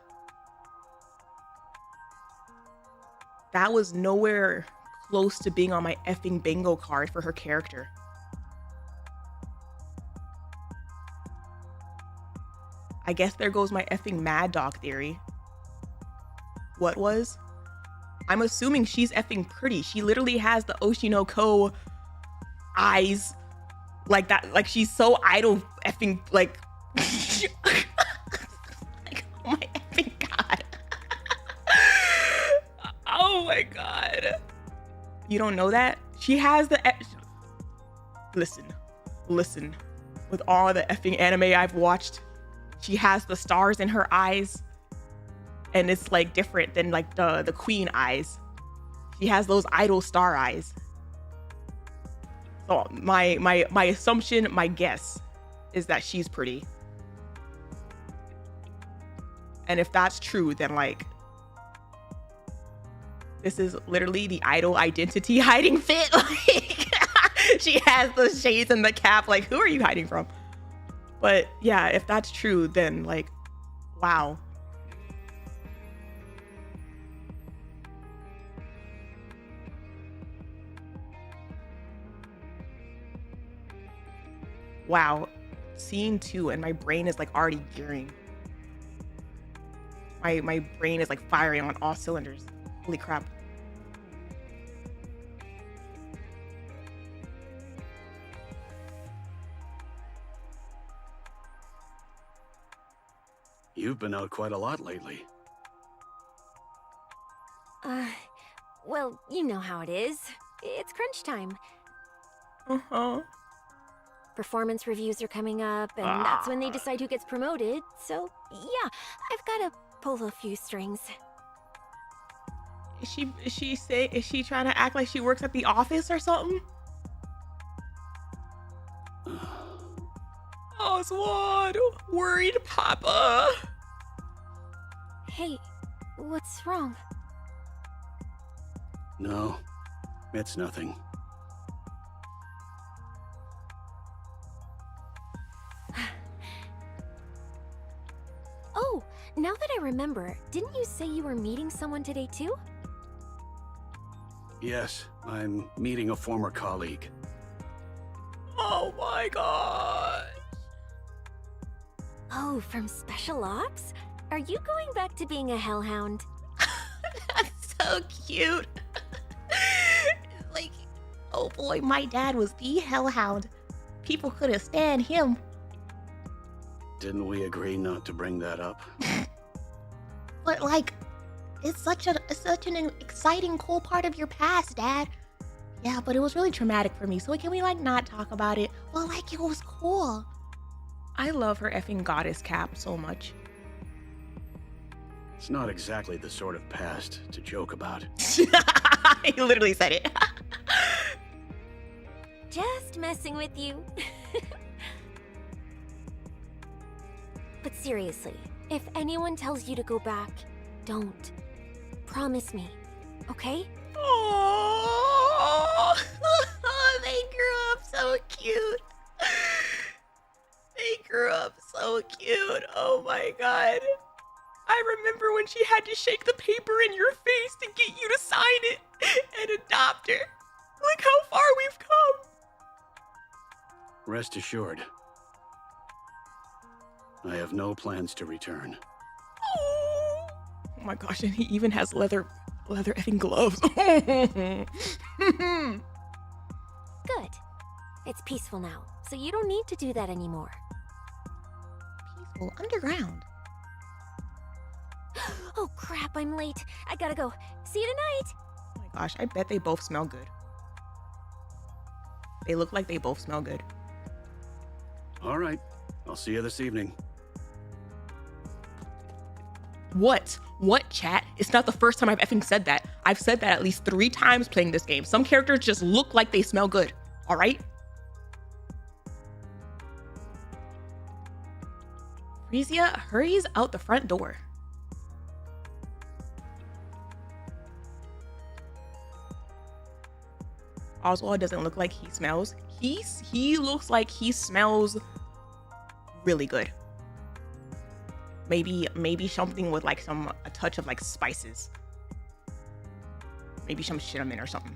That was nowhere close to being on my effing bingo card for her character. I guess there goes my effing Mad Dog theory. What was? I'm assuming she's effing pretty. She literally has the Oshinoko eyes like that. Like she's so idol effing like, like oh my effing god. Oh my god. You don't know that? She has the listen. With all the effing anime I've watched, she has the stars in her eyes. And it's like different than like the queen eyes. She has those idol star eyes. So my assumption, my guess is that she's pretty. And if that's true, then like this is literally the idol identity hiding fit. Like she has the shades and the cap. Like who are you hiding from? But yeah, if that's true, then like wow. Wow, scene 2 and my brain is like already gearing. My brain is like firing on all cylinders. Holy crap. You've been out quite a lot lately. Well, you know how it is. It's crunch time. Uh-huh. Performance reviews are coming up, and that's when they decide who gets promoted. So, yeah, I've got to pull a few strings. Is she trying to act like she works at the office or something? Oswald, worried papa. Hey, what's wrong? No, it's nothing. Oh, now that I remember, didn't you say you were meeting someone today too? Yes, I'm meeting a former colleague. Oh my god. Oh, from Special Ops? Are you going back to being a hellhound? That's so cute. Like, oh boy, my dad was the hellhound. People couldn't stand him. Didn't we agree not to bring that up? But like, it's such an exciting, cool part of your past, Dad. Yeah, but it was really traumatic for me. So can we like not talk about it? Well, like it was cool. I love her effing goddess cap so much. It's not exactly the sort of past to joke about. He literally said it. Just messing with you. But seriously, if anyone tells you to go back, don't. Promise me, okay? Oh, they grew up so cute. They grew up so cute. Oh my god. I remember when she had to shake the paper in your face to get you to sign it and adopt her. Look how far we've come. Rest assured, I have no plans to return. Oh my gosh, and he even has leather effing gloves. Good. It's peaceful now, so you don't need to do that anymore. Peaceful underground. Oh crap, I'm late. I gotta go. See you tonight. Oh my gosh, I bet they both smell good. They look like they both smell good. All right, I'll see you this evening. What? What, chat? It's not the first time I've effing said that. I've said that at least 3 times playing this game. Some characters just look like they smell good. All right? Frisia hurries out the front door. Oswald doesn't look like he smells. He looks like he smells really good. Maybe something with like a touch of like spices. Maybe some cinnamon or something.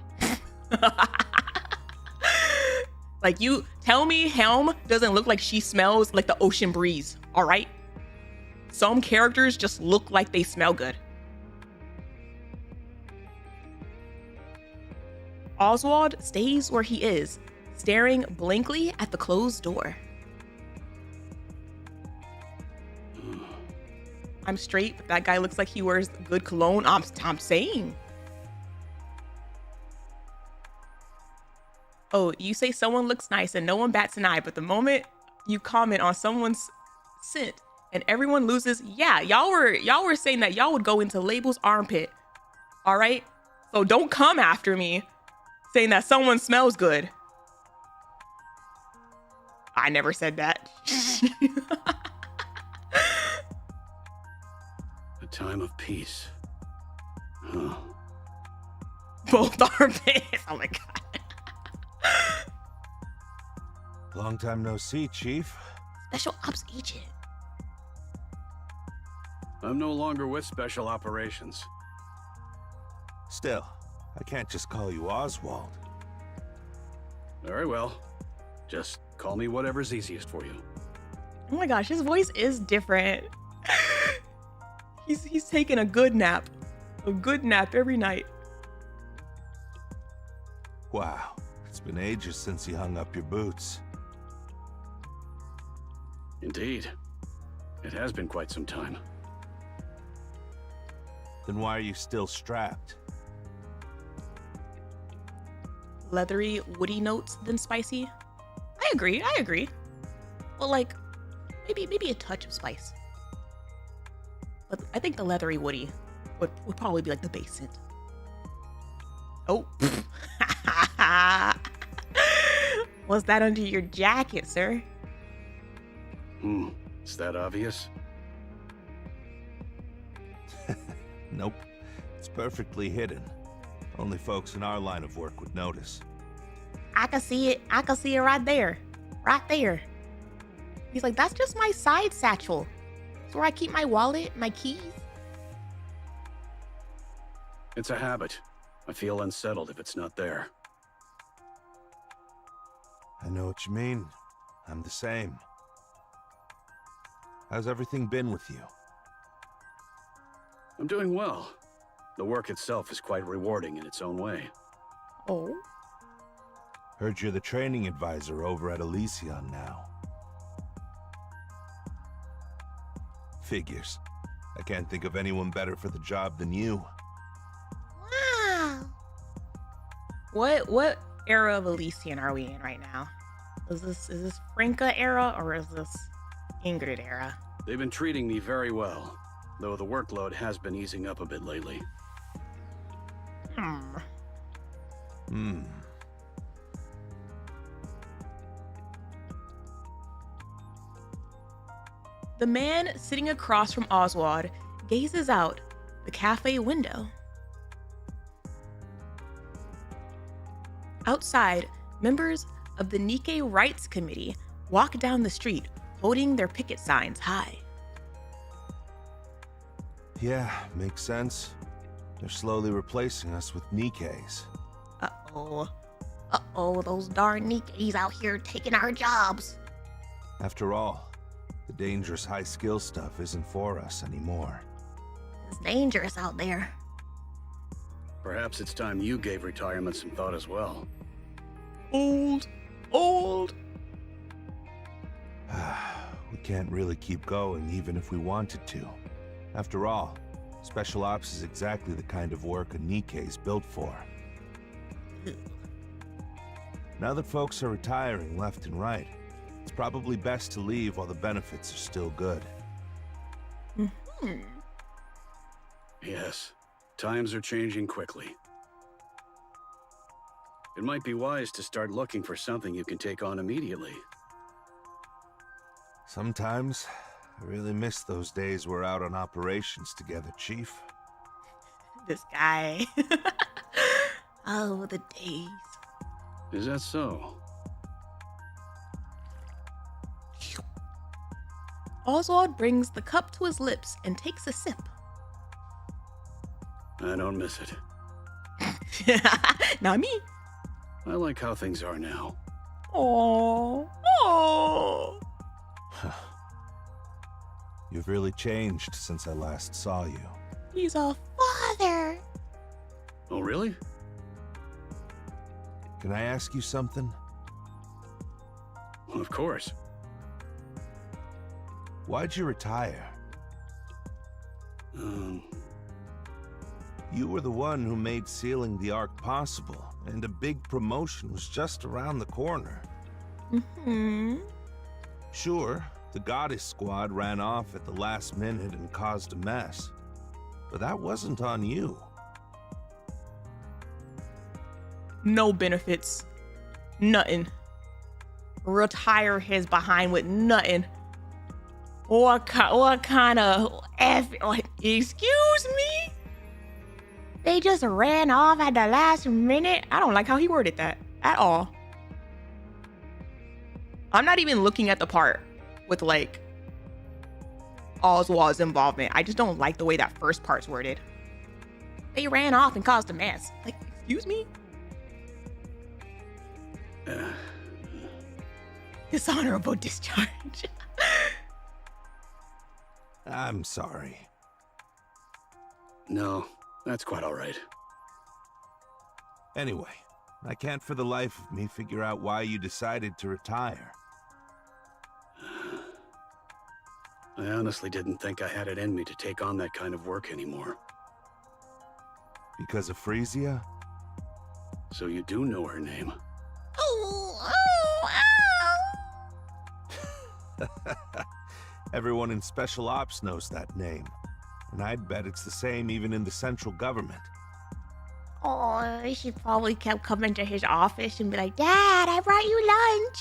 Like you tell me Helm doesn't look like she smells like the ocean breeze, all right? some characters just look like they smell good. Oswald stays where he is, staring blankly at the closed door. I'm straight, but that guy looks like he wears good cologne. I'm saying. Oh, you say someone looks nice and no one bats an eye, but the moment you comment on someone's scent and everyone loses, yeah, y'all were saying that y'all would go into Label's armpit. All right? So don't come after me saying that someone smells good. I never said that. A time of peace. Huh. Both armpits. Oh my god. Long time no see, Chief. Special Ops Agent. I'm no longer with Special Operations. Still, I can't just call you Oswald. Very well. Just call me whatever's easiest for you. Oh my gosh, his voice is different. He's taking a good nap. A good nap every night. Wow, it's been ages since you hung up your boots. Indeed. It has been quite some time. Then why are you still strapped? Leathery, woody notes than spicy. I agree. Well, like, maybe a touch of spice. But I think the leathery woody would probably be like the base scent. Oh. Was that under your jacket, sir? Is that obvious? Nope. It's perfectly hidden. Only folks in our line of work would notice. I can see it. I can see it right there. Right there. He's like, that's just my side satchel. It's where I keep my wallet, my keys. It's a habit. I feel unsettled if it's not there. I know what you mean. I'm the same. How's everything been with you? I'm doing well. The work itself is quite rewarding in its own way. Oh. Heard you're the training advisor over at Elysion now. Figures. I can't think of anyone better for the job than you. Wow. What era of Elysian are we in right now? Is this Franca era or is this Ingrid era? They've been treating me very well, though the workload has been easing up a bit lately. The man sitting across from Oswald gazes out the cafe window. Outside, members of the Nikke Rights Committee walk down the street holding their picket signs high. Yeah, makes sense. They're slowly replacing us with Nikkes. Uh-oh, those darn Nikkes out here taking our jobs. After all, the dangerous high-skill stuff isn't for us anymore. It's dangerous out there. Perhaps it's time you gave retirement some thought as well. Old. We can't really keep going even if we wanted to. After all, Special Ops is exactly the kind of work a Nikke is built for. Now that folks are retiring left and right, it's probably best to leave while the benefits are still good. Yes, times are changing quickly. It might be wise to start looking for something you can take on immediately. Sometimes, I really miss those days we're out on operations together, Chief. This guy. Oh, the days. Is that so? Oswald brings the cup to his lips and takes a sip. I don't miss it. Not me. I like how things are now. Oh. You've really changed since I last saw you. He's a father. Oh, really? Can I ask you something? Of course. Why'd you retire? You were the one who made sealing the Ark possible, and a big promotion was just around the corner. Sure, the Goddess Squad ran off at the last minute and caused a mess. But that wasn't on you. No benefits. Nothing. Retire his behind with nothing. What kind of like, excuse me? They just ran off at the last minute? I don't like how he worded that at all. I'm not even looking at the part with like Oswald's involvement. I just don't like the way that first part's worded. They ran off and caused a mess. Like, excuse me? Dishonorable discharge. I'm sorry. No, that's quite all right. Anyway, I can't for the life of me figure out why you decided to retire. I honestly didn't think I had it in me to take on that kind of work anymore. Because of Frisia? So you do know her name? Everyone in Special Ops knows that name. And I'd bet it's the same even in the central government. Oh, she probably kept coming to his office and be like, Dad, I brought you lunch.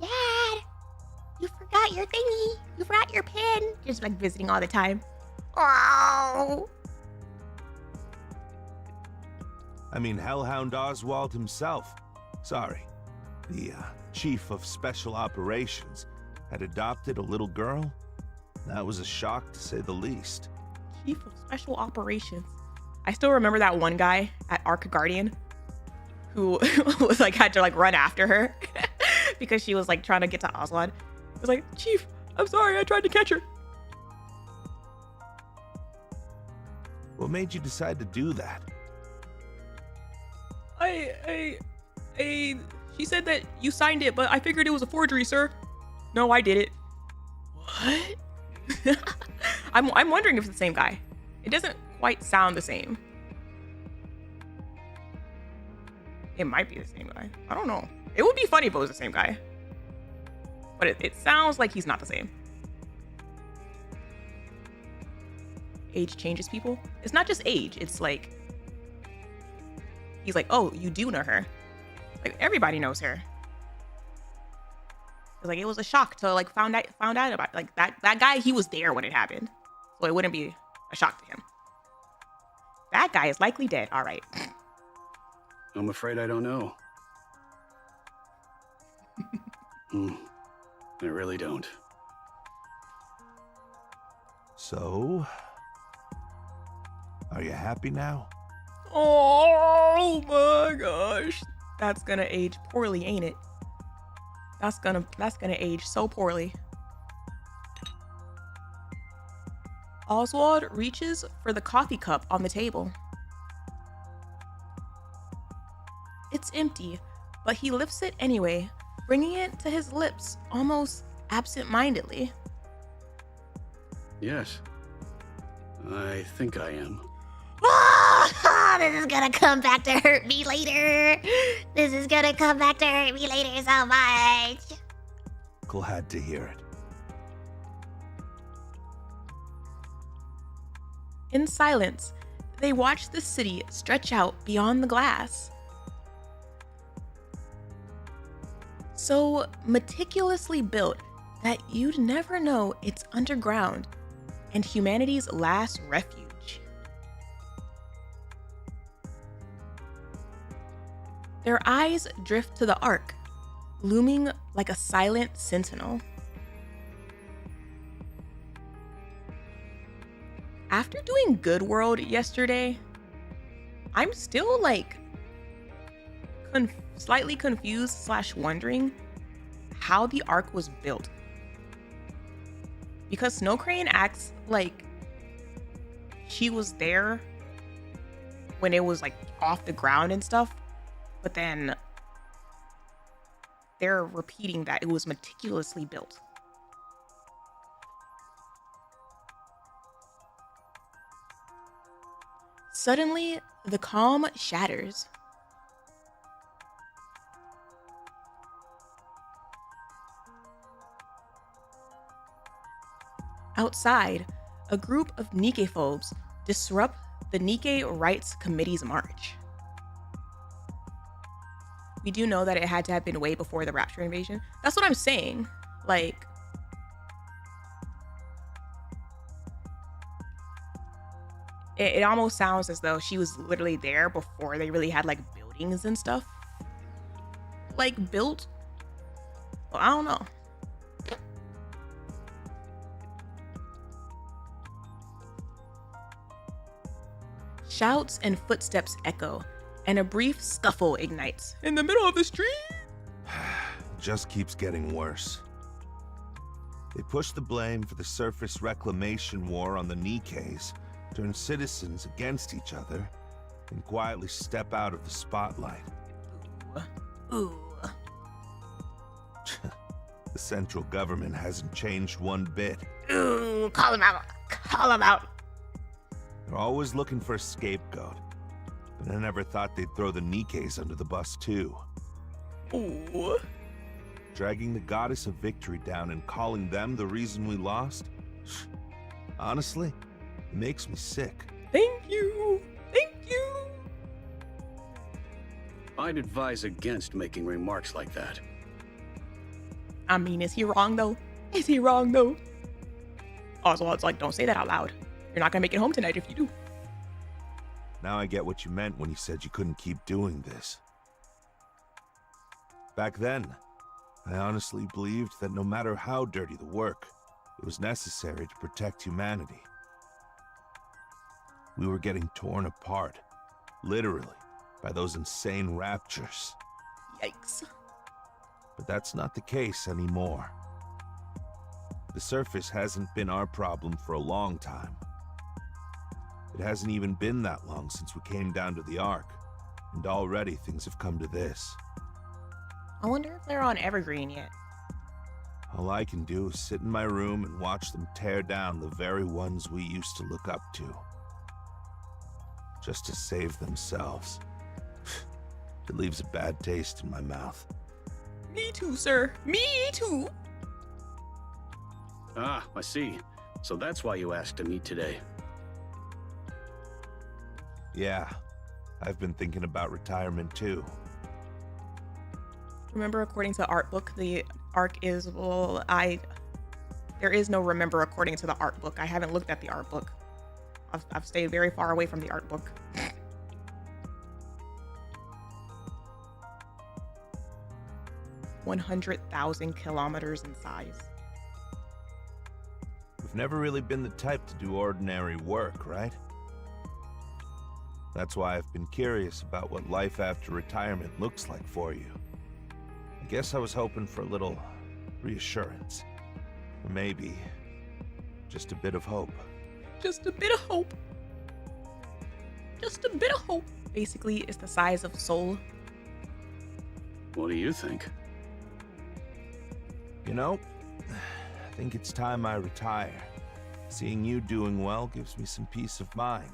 Dad, you forgot your thingy. You forgot your pen. Just like visiting all the time. Oh. I mean, Hellhound Oswald himself. Sorry. The chief of special operations had adopted a little girl. That was a shock to say the least. Chief of special operations. I still remember that one guy at Ark Guardian who was like had to like run after her because she was like trying to get to Oswald. It was like, Chief, I'm sorry, I tried to catch her. What made you decide to do that? She said that you signed it, but I figured it was a forgery, sir. No, I did it. What? I'm wondering if it's the same guy. It doesn't quite sound the same. It might be the same guy. I don't know. It would be funny if it was the same guy. But it sounds like he's not the same. Age changes people. It's not just age. It's like, he's like, oh, you do know her. Like, everybody knows her. It's like, it was a shock to like found out about like that guy. He was there when it happened, so it wouldn't be a shock to him. That guy is likely dead. All right. I'm afraid I don't know. I really don't. So, are you happy now? Oh my gosh. That's gonna age poorly, ain't it? That's gonna age so poorly. Oswald reaches for the coffee cup on the table. It's empty, but he lifts it anyway, bringing it to his lips almost absent-mindedly. Yes. I think I am. This is gonna come back to hurt me later. This is gonna come back to hurt me later so much. Glad to hear it. In silence, they watch the city stretch out beyond the glass. So meticulously built that you'd never know it's underground and humanity's last refuge. Their eyes drift to the Ark, looming like a silent sentinel. After doing Good World yesterday, I'm still like slightly confused / wondering how the Ark was built. Because Snow Crane acts like she was there when it was like off the ground and stuff, but then they're repeating that it was meticulously built. Suddenly, the calm shatters. Outside, a group of Nikke-phobes disrupt the Nikke Rights Committee's march. We do know that it had to have been way before the Rapture invasion. That's what I'm saying. Like, it almost sounds as though she was literally there before they really had like buildings and stuff like built. Well, I don't know. Shouts and footsteps echo, and a brief scuffle ignites in the middle of the street. Just keeps getting worse. They push the blame for the surface reclamation war on the Nikkes, turn citizens against each other, and quietly step out of the spotlight. Ooh. The central government hasn't changed one bit. Ooh, call him out. Call him out. They're always looking for a scapegoat, but I never thought they'd throw the Nikkes under the bus too. Ooh. Dragging the goddess of victory down and calling them the reason we lost? Honestly, it makes me sick. Thank you. Thank you. I'd advise against making remarks like that. I mean, is he wrong though? Is he wrong though? Oswald's like, don't say that out loud. You're not gonna make it home tonight if you do. Now I get what you meant when you said you couldn't keep doing this. Back then, I honestly believed that no matter how dirty the work, it was necessary to protect humanity. We were getting torn apart, literally, by those insane raptures. Yikes. But that's not the case anymore. The surface hasn't been our problem for a long time. It hasn't even been that long since we came down to the Ark, and already things have come to this. I wonder if they're on Evergreen yet. All I can do is sit in my room and watch them tear down the very ones we used to look up to. Just to save themselves. It leaves a bad taste in my mouth. Me too, sir. Me too. Ah, I see. So that's why you asked to meet today. Yeah, I've been thinking about retirement too. Remember, according to the art book, the Ark is, well, there is no remember according to the art book. I haven't looked at the art book. I've stayed very far away from the art book. 100,000 kilometers in size. We've never really been the type to do ordinary work, right? That's why I've been curious about what life after retirement looks like for you. I guess I was hoping for a little reassurance. Or maybe just a bit of hope. Just a bit of hope. Just a bit of hope. Basically, it's the size of Soul. What do you think? You know, I think it's time I retire. Seeing you doing well gives me some peace of mind.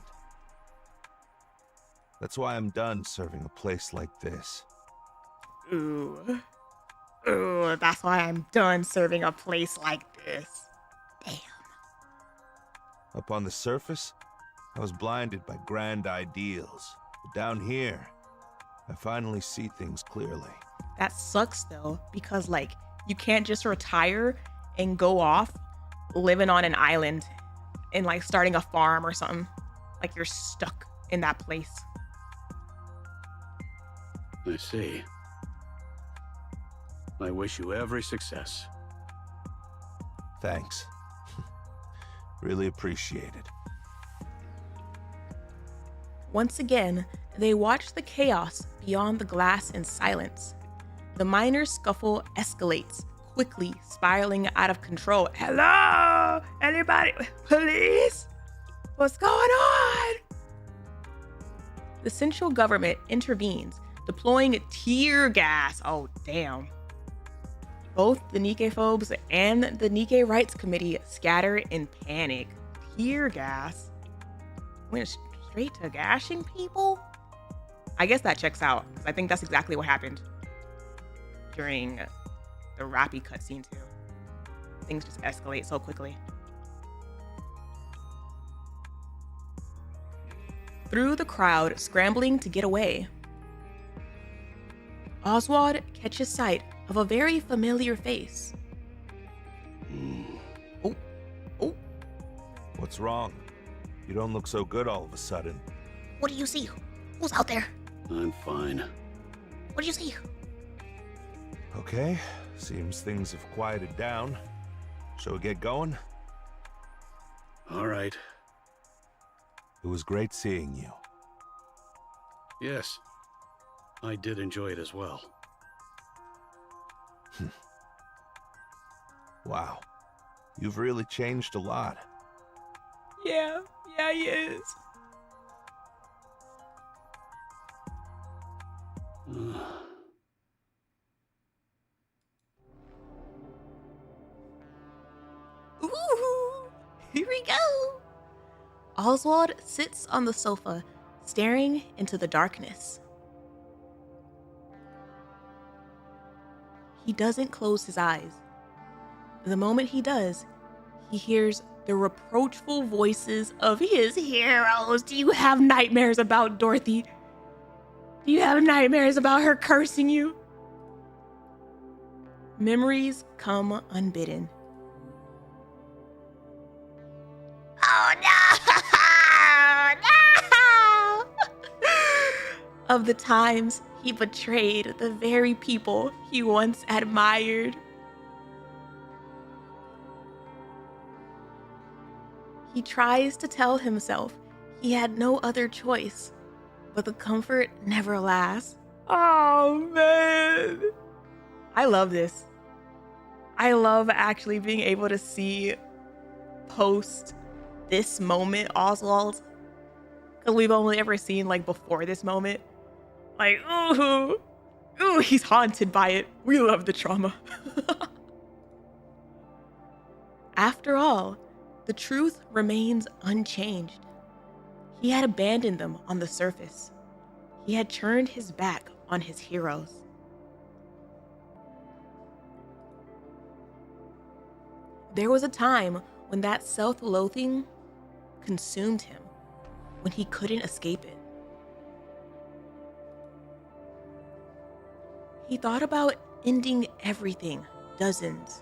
That's why I'm done serving a place like this. Ooh. Ooh, that's why I'm done serving a place like this. Damn. Up on the surface, I was blinded by grand ideals. But down here, I finally see things clearly. That sucks though, because like, you can't just retire and go off living on an island and like starting a farm or something. Like you're stuck in that place. I see. I wish you every success. Thanks. Really appreciate it. Once again, they watch the chaos beyond the glass in silence. The minor scuffle escalates, quickly spiraling out of control. Hello! Anybody? Police? What's going on? The central government intervenes, deploying tear gas. Oh, damn. Both the Nikke phobes and the Nikke Rights Committee scatter in panic. Tear gas? Went straight to gashing people? I guess that checks out. I think that's exactly what happened during the rappy cutscene too. Things just escalate so quickly. Through the crowd scrambling to get away, Oswald catches sight of a very familiar face. Oh. What's wrong? You don't look so good all of a sudden. What do you see? Who's out there? I'm fine. What do you see? Okay, seems things have quieted down. Shall we get going? All right. It was great seeing you. Yes. I did enjoy it as well. Wow. You've really changed a lot. Yeah, he is. Ooh, here we go. Oswald sits on the sofa, staring into the darkness. He doesn't close his eyes. The moment he does, he hears the reproachful voices of his heroes. Do you have nightmares about Dorothy? Do you have nightmares about her cursing you? Memories come unbidden. Oh no! No! Of the times he betrayed the very people he once admired. He tries to tell himself he had no other choice, but the comfort never lasts. Oh man. I love this. I love actually being able to see post this moment Oswald, because we've only ever seen like before this moment. Like, ooh, he's haunted by it. We love the trauma. After all, the truth remains unchanged. He had abandoned them on the surface. He had turned his back on his heroes. There was a time when that self-loathing consumed him, when he couldn't escape it. He thought about ending everything dozens,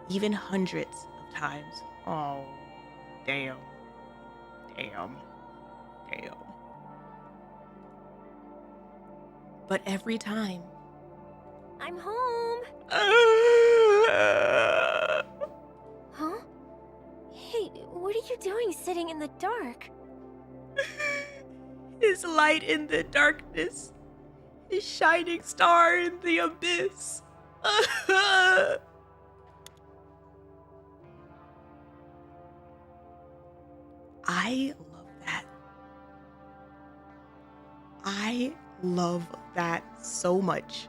even hundreds of times. Oh, damn. But every time, I'm home. Huh? Hey, what are you doing sitting in the dark? his light in the darkness, his shining star in the abyss. I love that. I love that so much.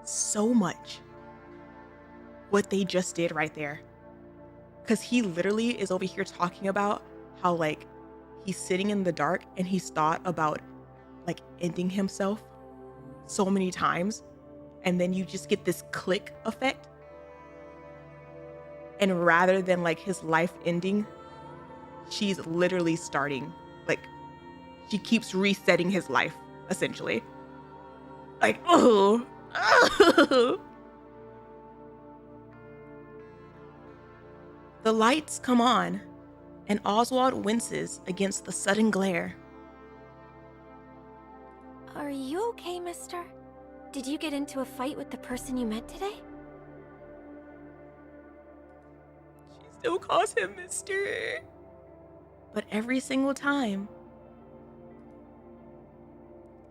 So much. What they just did right there. Because he literally is over here talking about how, like, he's sitting in the dark and he's thought about, like, ending himself so many times. And then you just get this click effect. And rather than, like, his life ending, she's literally starting, like, she keeps resetting his life, essentially. Like, oh. The lights come on, and Oswald winces against the sudden glare. Are you okay, mister? Did you get into a fight with the person you met today? She still calls him Mister. But every single time,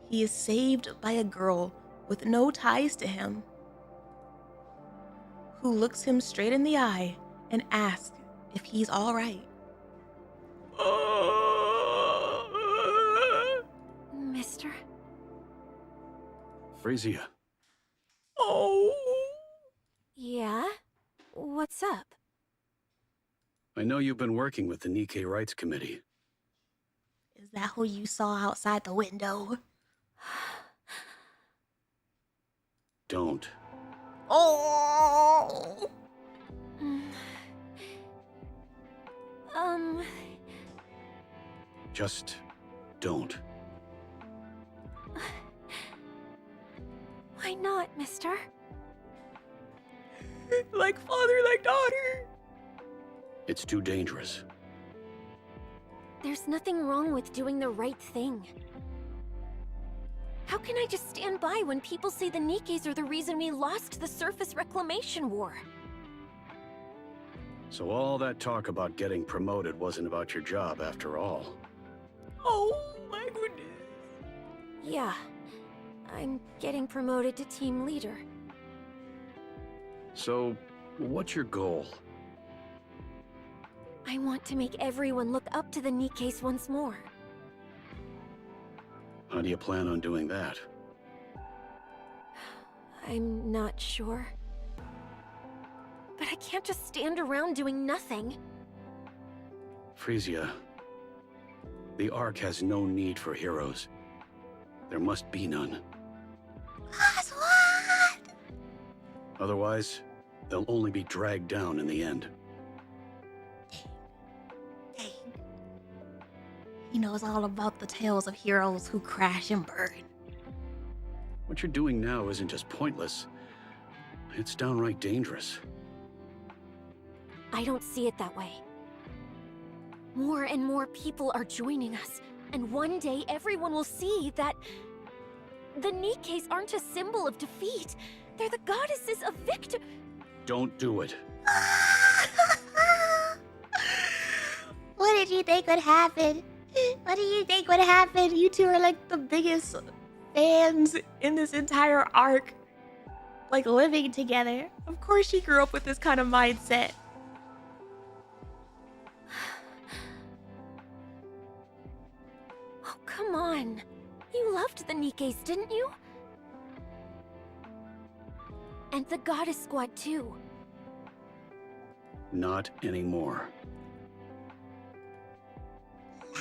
he is saved by a girl with no ties to him, who looks him straight in the eye and asks if he's all right. Mister? Frisia, Oh. Yeah? What's up? I know you've been working with the Nikke Rights Committee. Is that who you saw outside the window? Don't. Oh! Just don't. Why not, mister? Like father, like daughter. It's too dangerous. There's nothing wrong with doing the right thing. How can I just stand by when people say the Nikkes are the reason we lost the surface reclamation war? So all that talk about getting promoted wasn't about your job after all. Oh my goodness. Yeah, I'm getting promoted to team leader. So, what's your goal? I want to make everyone look up to the Nikkes once more. How do you plan on doing that? I'm not sure. But I can't just stand around doing nothing. Frisia, the Ark has no need for heroes. There must be none. Oswald! Otherwise, they'll only be dragged down in the end. Dang. He knows all about the tales of heroes who crash and burn. What you're doing now isn't just pointless. It's downright dangerous. I don't see it that way. More and more people are joining us, and one day everyone will see that the Nikkes aren't a symbol of defeat. They're the goddesses of victory. Don't do it. What did you think would happen? What do you think would happen? You two are like the biggest Fans in this entire arc, like living together. Of course she grew up with this kind of mindset. Oh, come on. You loved the Nikkes, didn't you? And the goddess squad too. Not anymore.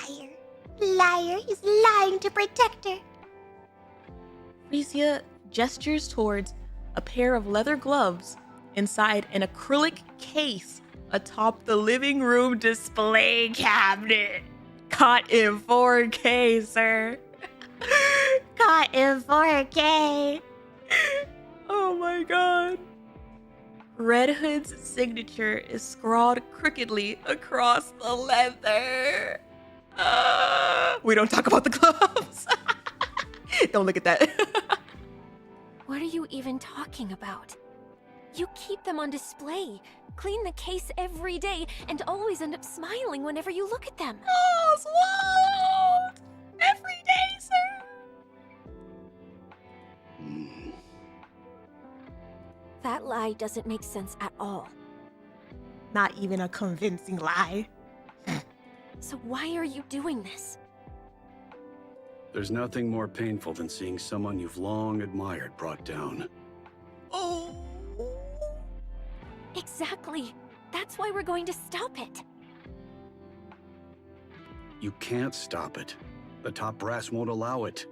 liar. Liar, he's lying to protect her. Frisia gestures towards a pair of leather gloves inside an acrylic case atop the living room display cabinet. Caught in 4K, sir. Caught in 4K. Oh my god. Red Hood's signature is scrawled crookedly across the leather. We don't talk about the gloves. Don't look at that. What are you even talking about? You keep them on display, clean the case every day, and always end up smiling whenever you look at them. Oswald! Every day, sir. That lie doesn't make sense at all. Not even a convincing lie. So why are you doing this? There's nothing more painful than seeing someone you've long admired brought down. Oh. Exactly. That's why we're going to stop it. You can't stop it. The top brass won't allow it.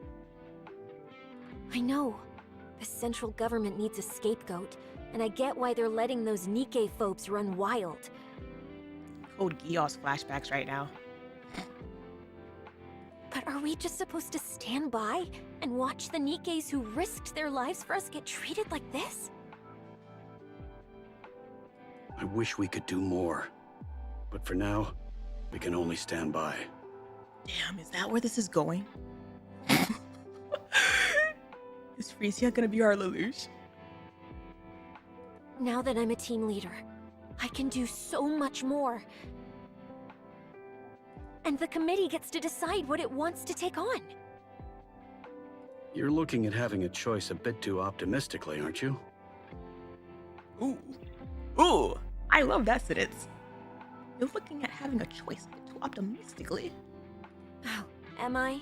I know. The central government needs a scapegoat, and I get why they're letting those Nikke phobes run wild. Code Geass flashbacks right now. But are we just supposed to stand by and watch the Nikkes who risked their lives for us get treated like this? I wish we could do more. But for now, we can only stand by. Damn, is that where this is going? Is Frisia gonna be our Lelouch? Now that I'm a team leader, I can do so much more. And the committee gets to decide what it wants to take on. You're looking at having a choice a bit too optimistically, aren't you? Ooh. Ooh. I love that sentence. You're looking at having a choice a bit too optimistically. Oh, am I?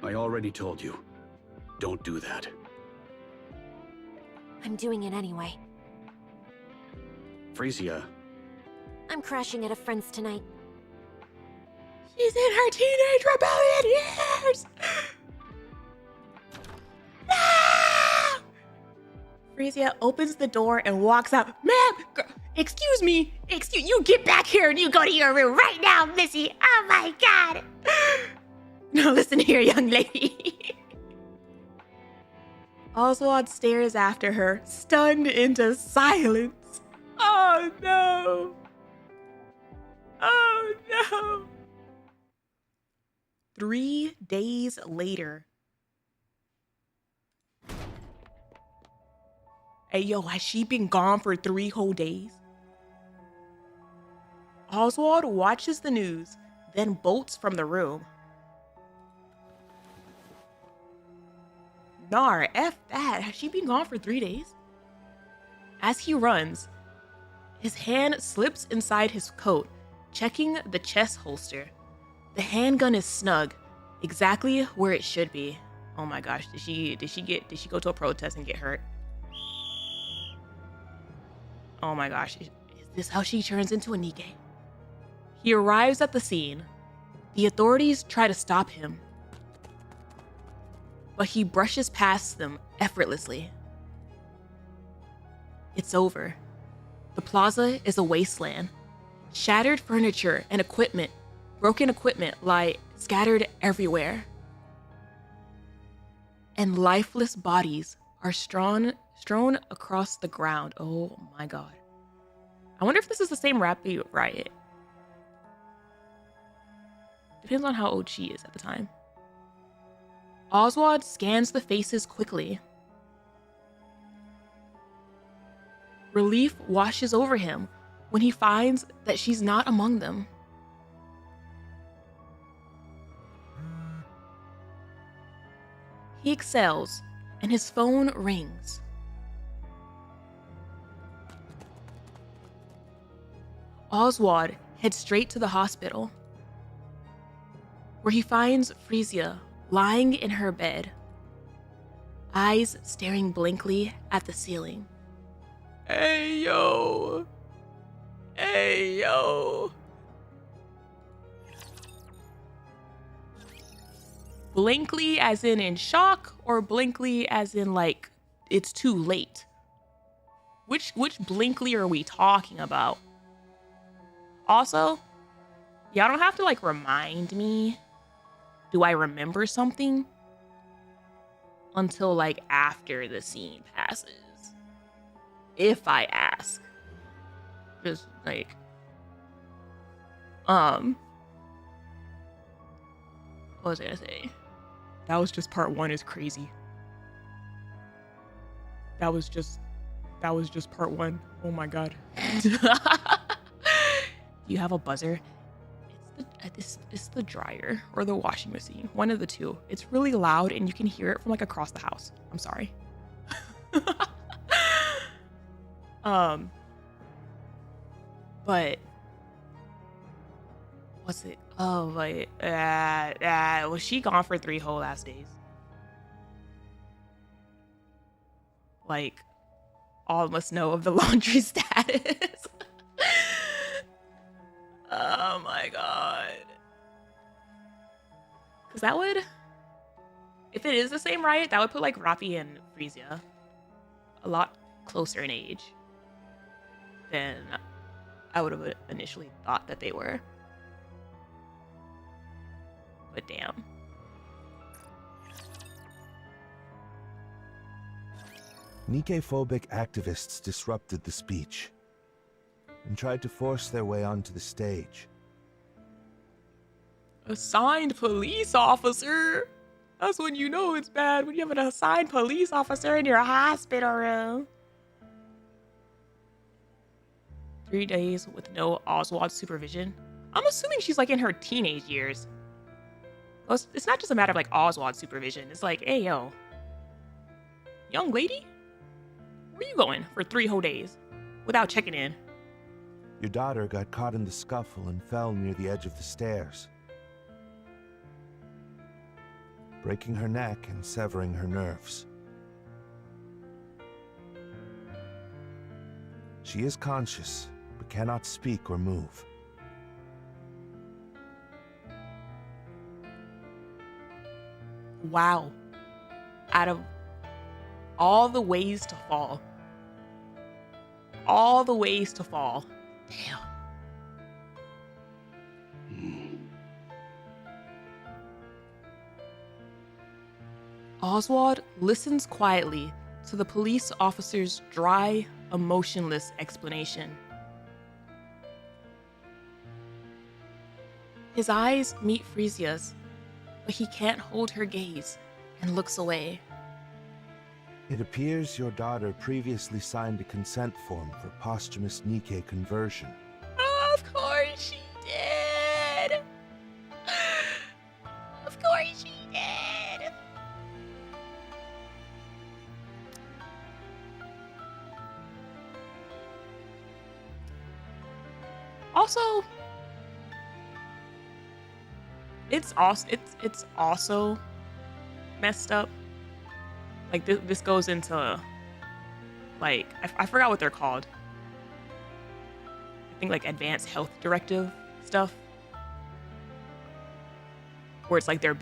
I already told you. Don't do that. I'm doing it anyway. Frisia, I'm crashing at a friend's tonight. She's in her teenage rebellion years! No! Frisia opens the door and walks out. Ma'am! Excuse me! You get back here and you go to your room right now, Missy! Oh my god! Now listen here, young lady. Oswald stares after her, stunned into silence. Oh no! Oh no! 3 days later. Hey yo, has she been gone for 3 whole days? Oswald watches the news, then bolts from the room. Nar, F that. Has she been gone for 3 days? As he runs, his hand slips inside his coat, checking the chest holster. The handgun is snug, exactly where it should be. Oh my gosh, did she go to a protest and get hurt? Oh my gosh, is this how she turns into a Nikke? He arrives at the scene. The authorities try to stop him, but he brushes past them effortlessly. It's over. The plaza is a wasteland. Shattered furniture and equipment, broken equipment lie scattered everywhere. And lifeless bodies are strewn across the ground. Oh my god. I wonder if this is the same Rappy riot. Depends on how old she is at the time. Oswald scans the faces quickly. Relief washes over him when he finds that she's not among them. He exhales, and his phone rings. Oswald heads straight to the hospital, where he finds Frisia lying in her bed, eyes staring blankly at the ceiling. Hey yo! Hey yo! Blankly as in shock, or blankly as in like it's too late? Which blankly are we talking about? Also, y'all don't have to like remind me. Do I remember something? Until like after the scene passes. If I ask. Just like what was I gonna say? That was just part 1 is crazy. That was just part 1. Oh my god. Do you have a buzzer? It's the dryer or the washing machine. One of the two. It's really loud and you can hear it from like across the house. I'm sorry. But what's it? Oh, like, was she gone for 3 whole ass days? Like, all must know of the laundry status. Oh my god. Because that would, if it is the same riot, that would put like Rafi and Frisia a lot closer in age than I would have initially thought that they were. But damn. Nikke-phobic activists disrupted the speech and tried to force their way onto the stage. Assigned police officer? That's when you know it's bad, when you have an assigned police officer in your hospital room. 3 days with no Oswald supervision. I'm assuming she's like in her teenage years. It's not just a matter of like Oswald supervision. It's like, hey yo, young lady, Where you going for 3 whole days without checking in? Your daughter got caught in the scuffle and fell near the edge of the stairs, breaking her neck and severing her nerves. She is conscious, but cannot speak or move. Wow. Out of all the ways to fall. All the ways to fall. Damn. Oswald listens quietly to the police officer's dry, emotionless explanation. His eyes meet Frisia's, but he can't hold her gaze and looks away. It appears your daughter previously signed a consent form for posthumous Nikke conversion. Of course she did. Of course she did. Also, it's also messed up. Like this goes into like I forgot what they're called. I think like advanced health directive stuff, where it's like they're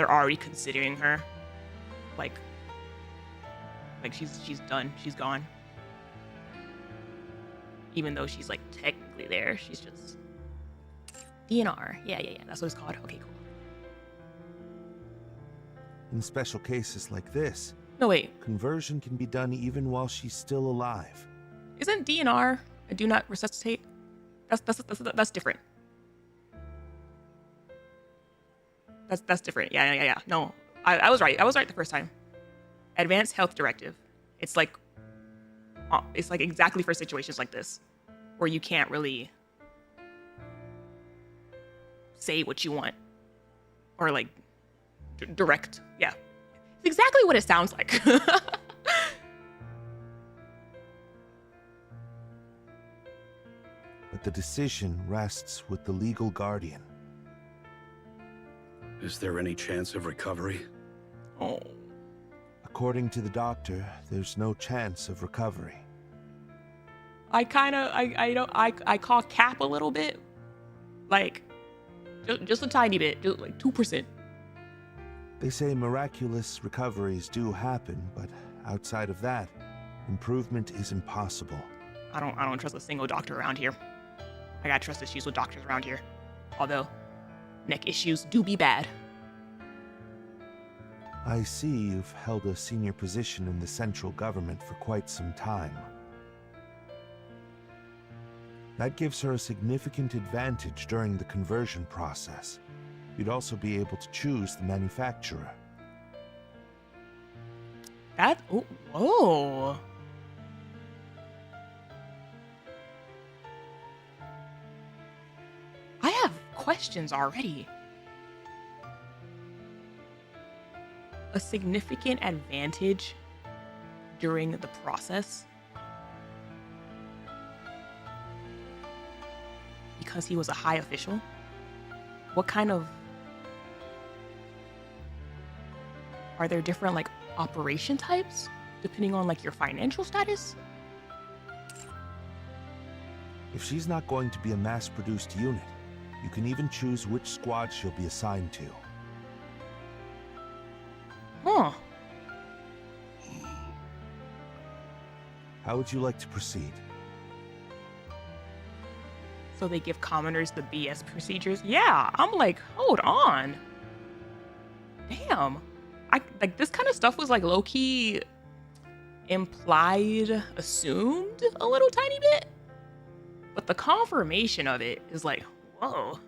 already considering her like she's done, she's gone, even though she's like technically there. She's just DNR. Yeah, that's what it's called. Okay, cool. In special cases like this, No, wait. conversion can be done even while she's still alive. Isn't DNR a do not resuscitate? That's different. That's different. Yeah. No, I was right. I was right the first time. Advanced Health Directive. It's like exactly for situations like this, where you can't really say what you want, or like direct. Yeah, it's exactly what it sounds like. But the decision rests with the legal guardian. Is there any chance of recovery? Oh. According to the doctor, there's no chance of recovery. I call cap a little bit, like just a tiny bit, just like 2%. They say miraculous recoveries do happen, but outside of that, improvement is impossible. I don't trust a single doctor around here. I got trust issues with doctors around here, although neck issues do be bad. I see you've held a senior position in the central government for quite some time. That gives her a significant advantage during the conversion process. You'd also be able to choose the manufacturer. Whoa. I have questions already. A significant advantage during the process? Because he was a high official? What kind of... Are there different, like, operation types? Depending on, like, your financial status? If she's not going to be a mass-produced unit, you can even choose which squad she'll be assigned to. Huh. How would you like to proceed? So they give commoners the BS procedures? Yeah, I'm like, hold on. Damn. This kind of stuff was like low-key implied, assumed a little tiny bit. But the confirmation of it is like, whoa.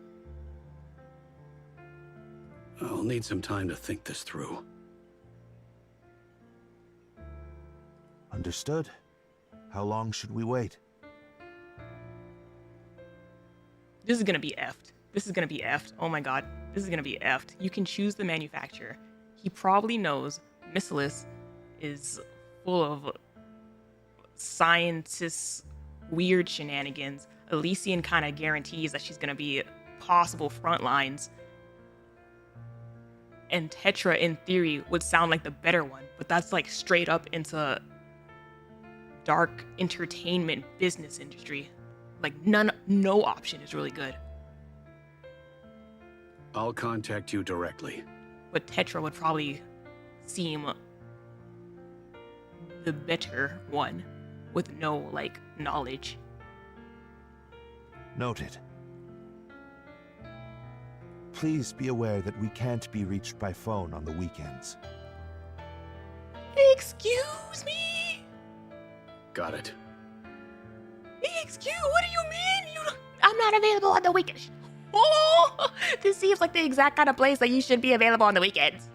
I'll need some time to think this through. Understood. How long should we wait? This is gonna be effed. This is gonna be effed. Oh my god. This is gonna be effed. You can choose the manufacturer. He probably knows Missilis is full of scientists' weird shenanigans, Elysian kind of guarantees that she's going to be possible front lines. And Tetra, in theory, would sound like the better one, but that's like straight up into dark entertainment business industry. Like no option is really good. I'll contact you directly. But Tetra would probably seem the better one with no, like, knowledge. Noted. Please be aware that we can't be reached by phone on the weekends. Excuse me? Got it. What do you mean? I'm not available on the weekends. Oh, this seems like the exact kind of place that you should be available on the weekends.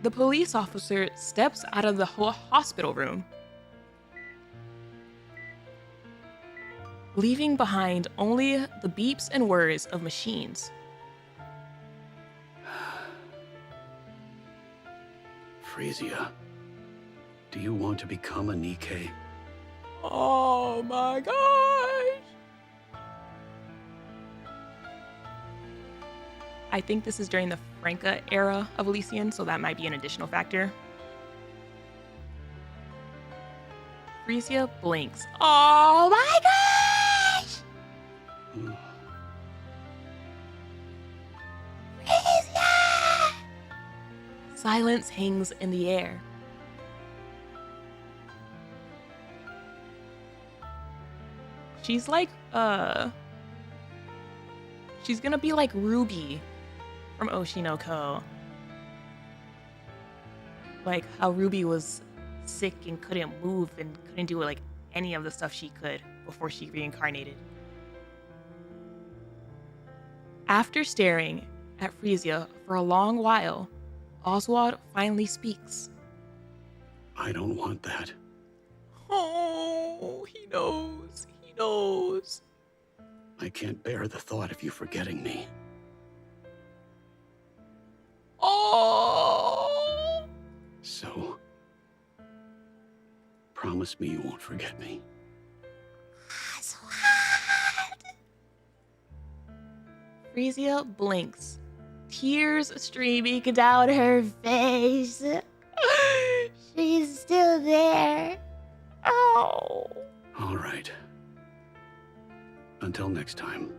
The police officer steps out of the hospital room, leaving behind only the beeps and whirs of machines. Frisia, do you want to become a Nikke? Oh my gosh! I think this is during the Franca era of Elysian, so that might be an additional factor. Frisia blinks. Oh my gosh! Frisia! Silence hangs in the air. She's like, she's gonna be like Ruby from Oshinoko. Like how Ruby was sick and couldn't move and couldn't do like any of the stuff she could before she reincarnated. After staring at Frisia for a long while, Oswald finally speaks. I don't want that. Oh, he knows. He knows. I can't bear the thought of you forgetting me. Oh. So, promise me you won't forget me. Frisia blinks, tears streaming down her face. She's still there. Oh. All right. Until next time.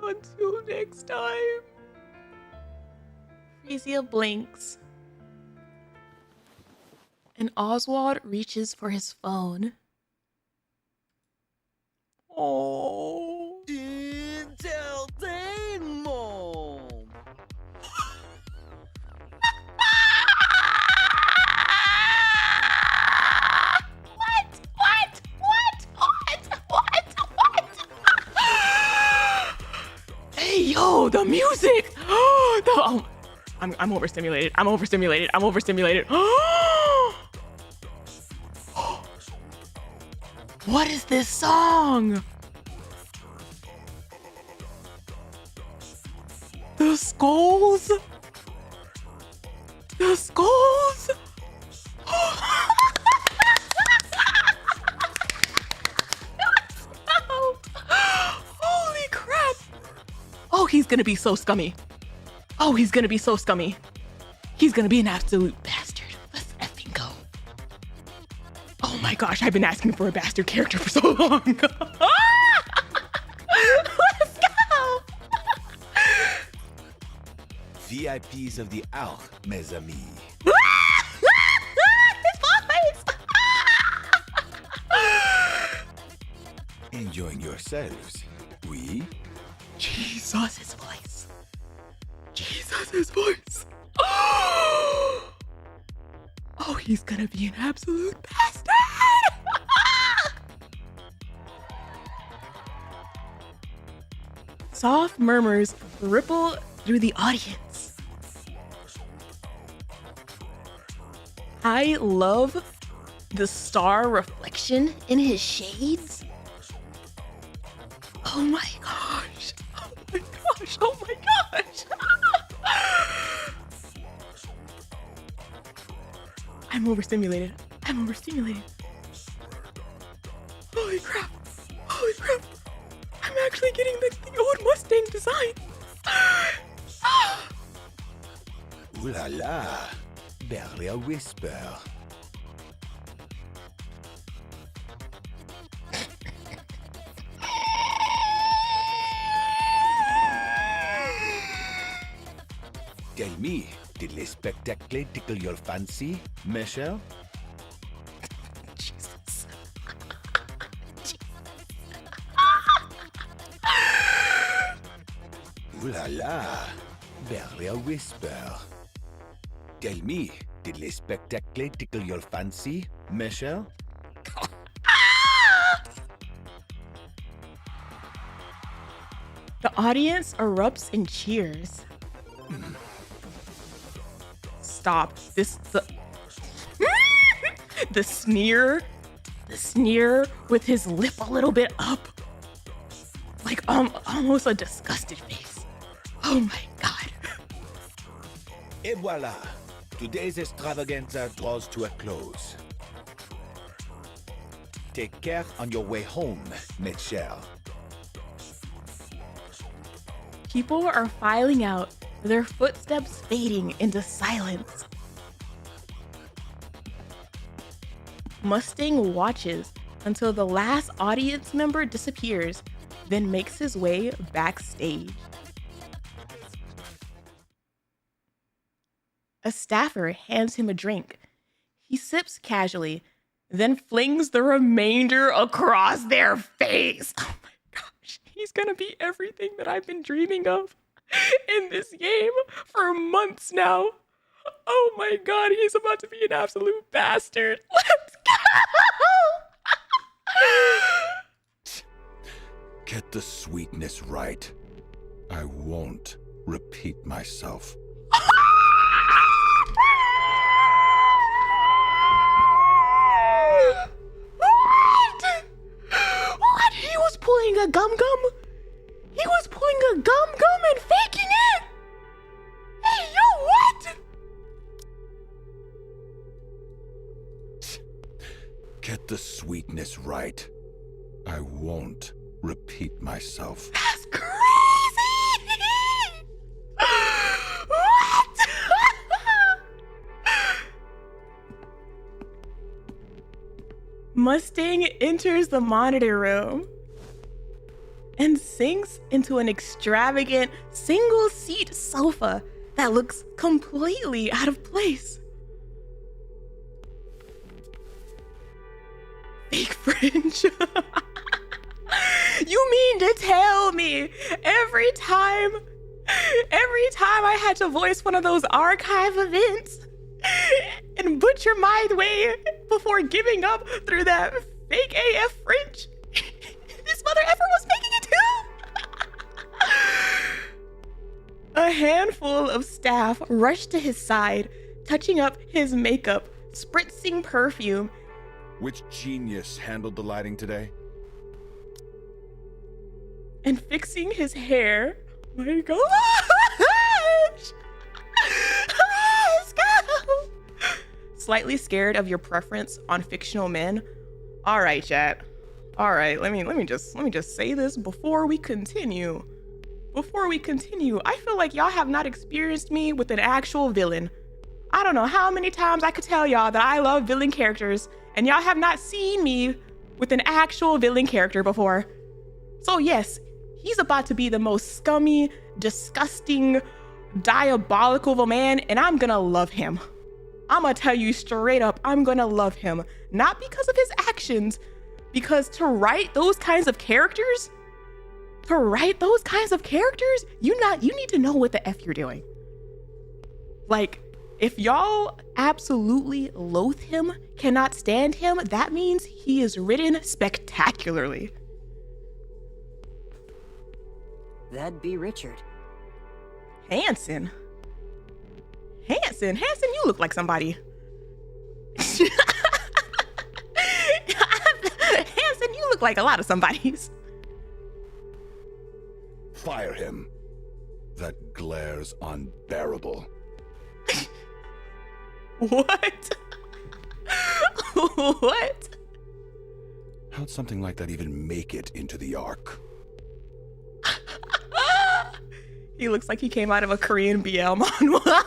Until next time. Frisia blinks. And Oswald reaches for his phone. Oh. Hey, yo, the music! Oh, I'm overstimulated. I'm overstimulated. I'm overstimulated. What is this song? The skulls? The skulls? Holy crap! Oh, he's gonna be so scummy. Oh, he's gonna be so scummy. He's gonna be an absolute bastard. Let's effing go. Oh my gosh, I've been asking for a bastard character for so long. Let's go! VIPs of the hour, mes amis. His voice! Enjoying yourselves, oui? Jesus, his voice. Jesus, his voice. Oh, he's gonna be an absolute bastard. Soft murmurs ripple through the audience. I love the star reflection in his shades. Oh my gosh. Oh my gosh. Oh my gosh. I'm overstimulated. I'm overstimulated. Holy crap. Holy crap. I'm actually getting the old Mustang design. Ooh la la. Barely a whisper. Tell me, did les spectacles tickle your fancy, Michelle? Jesus. Ooh la la. Barely a whisper. Tell me, did les spectacles tickle your fancy, Michelle? The audience erupts in cheers. Stop. The sneer with his lip a little bit up. Like almost a disgusted face. Oh my god. Et voila. Today's extravaganza draws to a close. Take care on your way home, Michelle. People are filing out, their footsteps fading into silence. Mustang watches until the last audience member disappears, then makes his way backstage. A staffer hands him a drink. He sips casually, then flings the remainder across their face. Oh my gosh, he's gonna be everything that I've been dreaming of in this game for months now. Oh my god, he's about to be an absolute bastard. Let's go! Get the sweetness right. I won't repeat myself. What? He was pulling a gum-gum? He was pulling a gum-gum and faking it? Hey, yo, what? Get the sweetness right. I won't repeat myself. That's crazy! What? Mustang enters the monitor room and sinks into an extravagant single-seat sofa that looks completely out of place. Fake fringe. You mean to tell me every time I had to voice one of those archive events and butcher my way before giving up through that fake AF fringe, this mother effer was making it too? A handful of staff rushed to his side, touching up his makeup, spritzing perfume. Which genius handled the lighting today? And fixing his hair. Oh my gosh! Let's go! Slightly scared of your preference on fictional men? All right, chat. All right, let me just say this before we continue. Before we continue, I feel like y'all have not experienced me with an actual villain. I don't know how many times I could tell y'all that I love villain characters, and y'all have not seen me with an actual villain character before. So yes, he's about to be the most scummy, disgusting, diabolical of a man, and I'm gonna love him. I'm gonna tell you straight up, I'm gonna love him. Not because of his actions, because to write those kinds of characters, you need to know what the F you're doing. Like, if y'all absolutely loathe him, cannot stand him, that means he is written spectacularly. That'd be Richard. Hanson, you look like somebody. Hanson, you look like a lot of somebodies. Fire him. That glare's unbearable. What? What? How'd something like that even make it into the Ark? He looks like he came out of a Korean BL manhwa.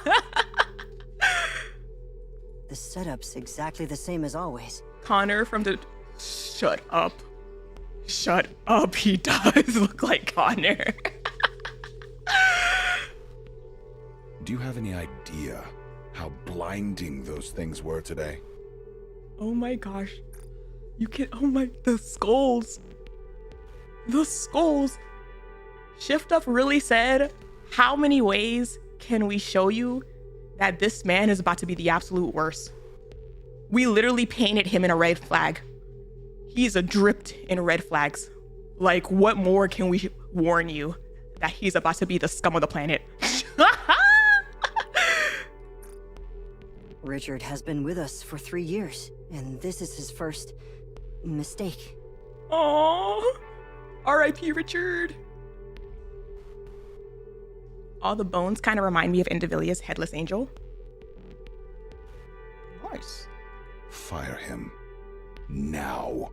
The setup's exactly the same as always. Connor from the... Shut up. Shut up. He does look like Connor. Do you have any idea how blinding those things were today? Oh my gosh. You can... Oh my... The skulls. The skulls. Shift Up really said, how many ways can we show you that this man is about to be the absolute worst? We literally painted him in a red flag. He's dripped in red flags. Like, what more can we warn you that he's about to be the scum of the planet? Richard has been with us for 3 years, and this is his first mistake. Aww. R.I.P. Richard. All the bones kind of remind me of Indivilia's Headless Angel. Nice. Fire him. Now.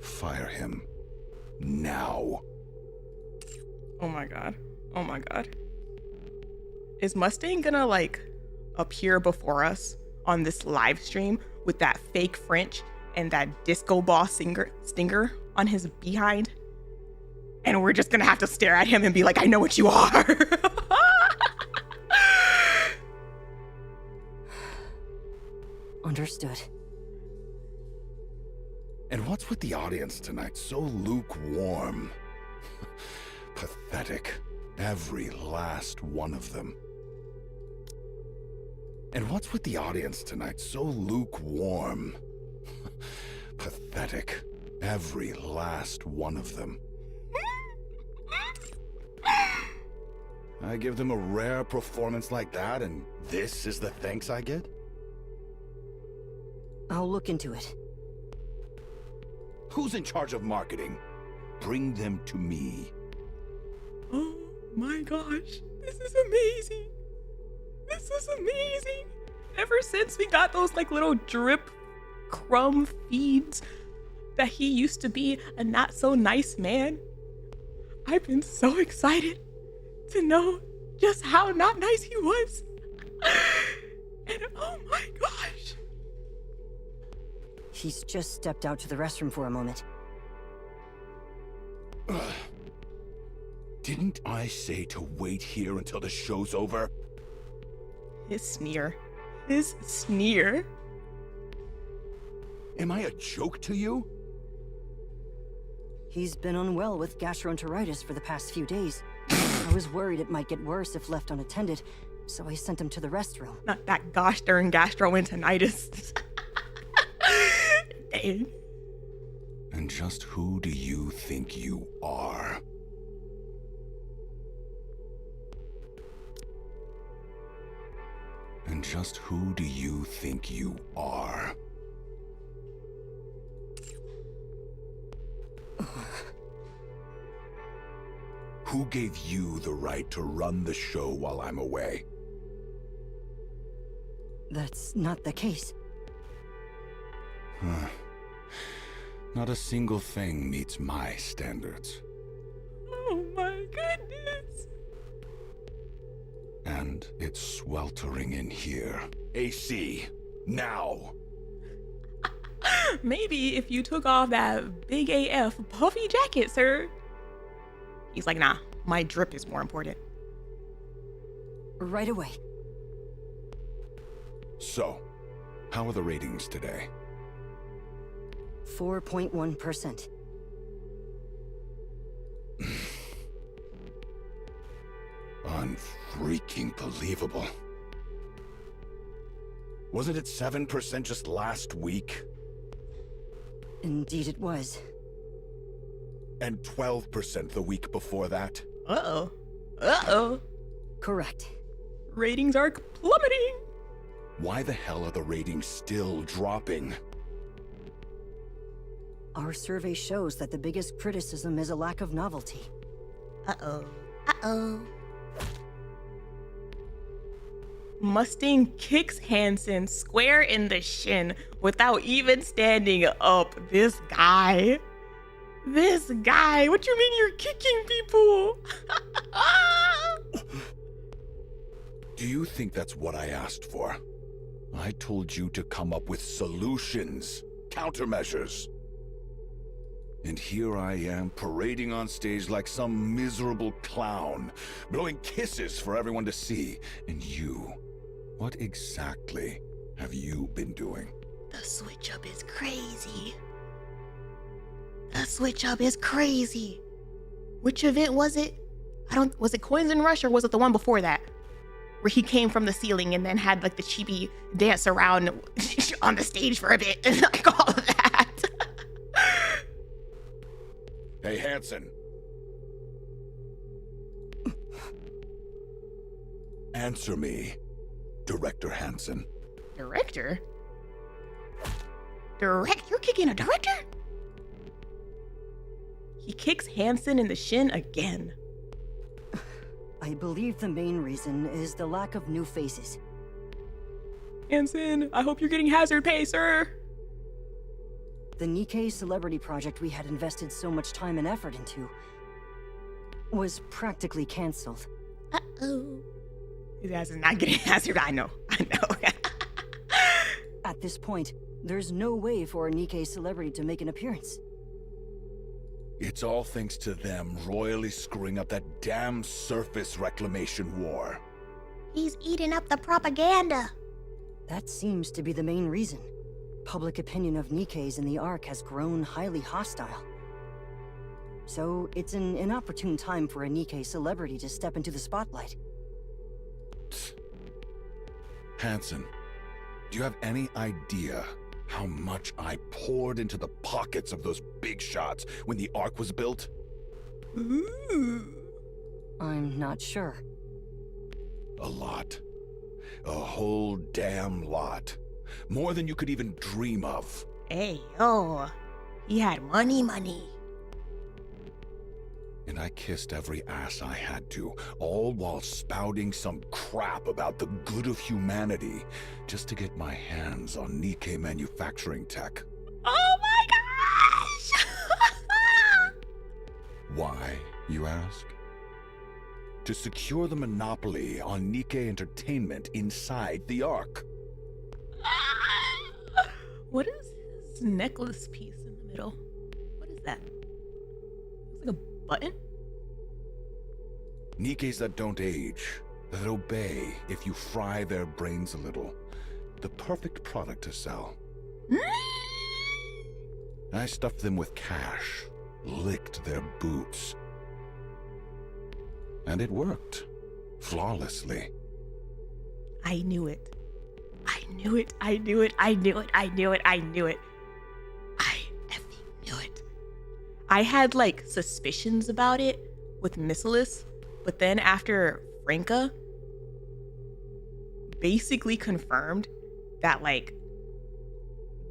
Fire him. Now. Oh my god. Oh my god. Is Mustang gonna, like, appear before us on this live stream with that fake French and that disco ball stinger on his behind? And we're just gonna have to stare at him and be like, I know what you are. Understood. And what's with the audience tonight? So lukewarm. Pathetic. Every last one of them. And what's with the audience tonight? So lukewarm. Pathetic. Every last one of them. I give them a rare performance like that, and this is the thanks I get? I'll look into it. Who's in charge of marketing? Bring them to me. Oh my gosh. This is amazing. This is amazing. Ever since we got those like little drip crumb feeds that he used to be a not so nice man, I've been so excited to know just how not nice he was. And oh my gosh. He's just stepped out to the restroom for a moment. Didn't I say to wait here until the show's over? His sneer. His sneer. Am I a joke to you? He's been unwell with gastroenteritis for the past few days. I was worried it might get worse if left unattended, so I sent him to the restroom. Not that gosh darn gastroenteritis. Dang. And just who do you think you are? And just who do you think you are? Who gave you the right to run the show while I'm away? That's not the case. Huh. Not a single thing meets my standards. Oh my goodness. And it's sweltering in here. AC, now! Maybe if you took off that big AF puffy jacket, sir. He's like, nah, my drip is more important. Right away. So, how are the ratings today? 4.1%. Unfreaking believable. Wasn't it 7% just last week? Indeed it was. And 12% the week before that? Uh-oh. Uh-oh. Correct. Ratings are plummeting. Why the hell are the ratings still dropping? Our survey shows that the biggest criticism is a lack of novelty. Uh-oh. Uh-oh. Mustang kicks Hansen square in the shin without even standing up. This guy. What you mean you're kicking people? Do you think that's what I asked for? I told you to come up with solutions, countermeasures. And here I am parading on stage like some miserable clown, blowing kisses for everyone to see. And you, what exactly have you been doing? The switch up is crazy. The switch up is crazy. Which event was it? Was it Coins in Rush or was it the one before that? Where he came from the ceiling and then had like the chibi dance around on the stage for a bit and like all of that. Hey, Hansen. Answer me, Director Hansen. Director? You're kicking a director? He kicks Hansen in the shin again. I believe the main reason is the lack of new faces. Hansen, I hope you're getting hazard pay, sir. The Nikke celebrity project we had invested so much time and effort into was practically cancelled. Uh-oh. His ass is not getting hazard, I know. At this point, there's no way for a Nikke celebrity to make an appearance. It's all thanks to them royally screwing up that damn surface reclamation war. He's eating up the propaganda. That seems to be the main reason. Public opinion of Nikkes in the Ark has grown highly hostile. So it's an inopportune time for a Nikke celebrity to step into the spotlight. Hansen, do you have any idea how much I poured into the pockets of those big shots when the Ark was built? Ooh. I'm not sure. A lot. A whole damn lot. More than you could even dream of. Hey, yo. He had money. And I kissed every ass I had to, all while spouting some crap about the good of humanity, just to get my hands on Nikke manufacturing tech. Oh my gosh! Why, you ask? To secure the monopoly on Nikke entertainment inside the Ark. What is his necklace piece in the middle? What is that? Looks like a button? Nikkes that don't age, that obey if you fry their brains a little. The perfect product to sell. I stuffed them with cash, licked their boots. And it worked. Flawlessly. I knew it. I knew it. I knew it. I knew it. I knew it. I knew it. I effing knew it. I had like suspicions about it with Missilis, but then after Franca basically confirmed that like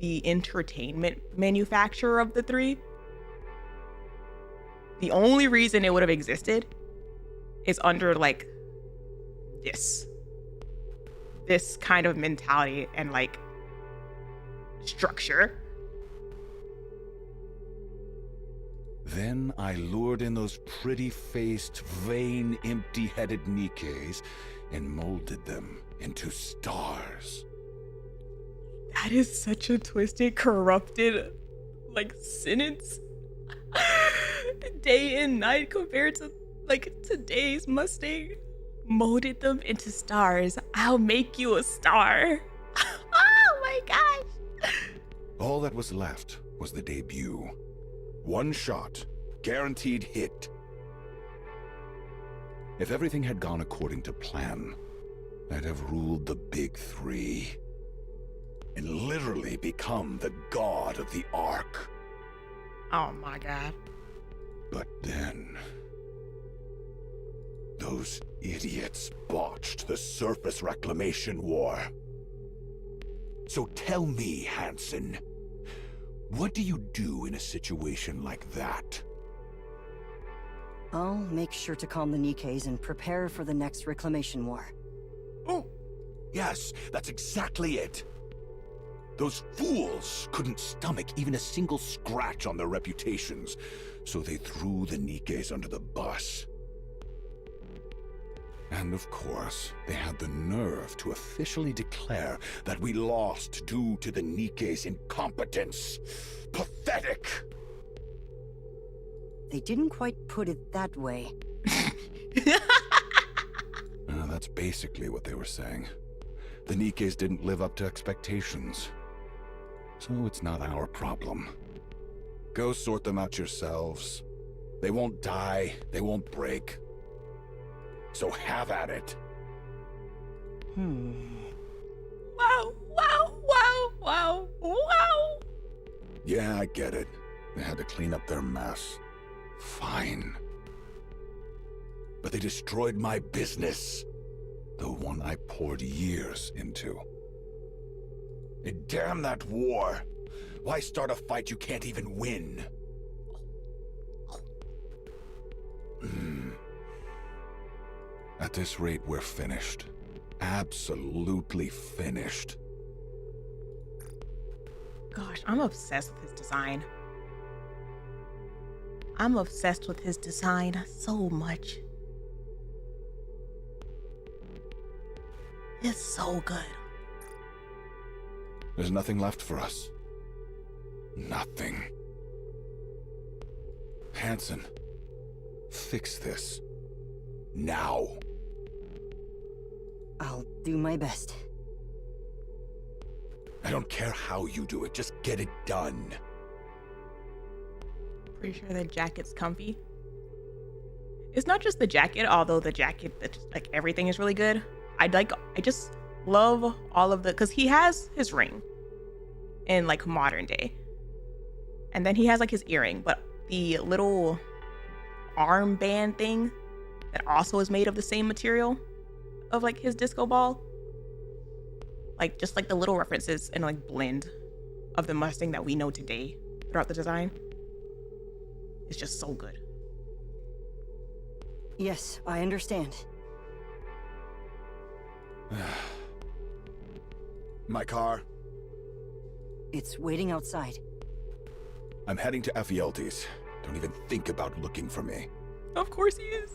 the entertainment manufacturer of the three, the only reason it would have existed is under like this kind of mentality and like structure. Then I lured in those pretty-faced, vain, empty-headed Nikkes and molded them into stars. That is such a twisted, corrupted, like, sentence. Day and night compared to, like, today's Mustang. Molded them into stars. I'll make you a star. Oh my gosh! All that was left was the debut. One shot, guaranteed hit. If everything had gone according to plan, I'd have ruled the big three and literally become the god of the Ark. Oh my god. But then, those idiots botched the surface reclamation war. So tell me, Hansen, what do you do in a situation like that? I'll make sure to calm the Nikkes and prepare for the next reclamation war. Oh, Yes, that's exactly it. Those fools couldn't stomach even a single scratch on their reputations, so they threw the Nikkes under the bus. And of course, they had the nerve to officially declare that we lost due to the Nikke's incompetence. Pathetic! They didn't quite put it that way. That's basically what they were saying. The Nikkes didn't live up to expectations. So it's not our problem. Go sort them out yourselves. They won't die, they won't break. So have at it. Wow, wow, wow, wow, wow. Yeah, I get it. They had to clean up their mess. Fine. But they destroyed my business. The one I poured years into. And damn that war! Why start a fight you can't even win? At this rate, we're finished. Absolutely finished. Gosh, I'm obsessed with his design. I'm obsessed with his design so much. It's so good. There's nothing left for us. Nothing. Hansen, fix this. Now. I'll do my best. I don't care how you do it, just get it done. Pretty sure the jacket's comfy. It's not just the jacket, although the jacket, like everything is really good. I just love all of the, because he has his ring in like modern day. And then he has like his earring, but the little armband thing that also is made of the same material of like his disco ball. Like just like the little references and like blend of the Mustang that we know today throughout the design. It's just so good. Yes, I understand. My car? It's waiting outside. I'm heading to Ephialtes. Don't even think about looking for me. Of course he is.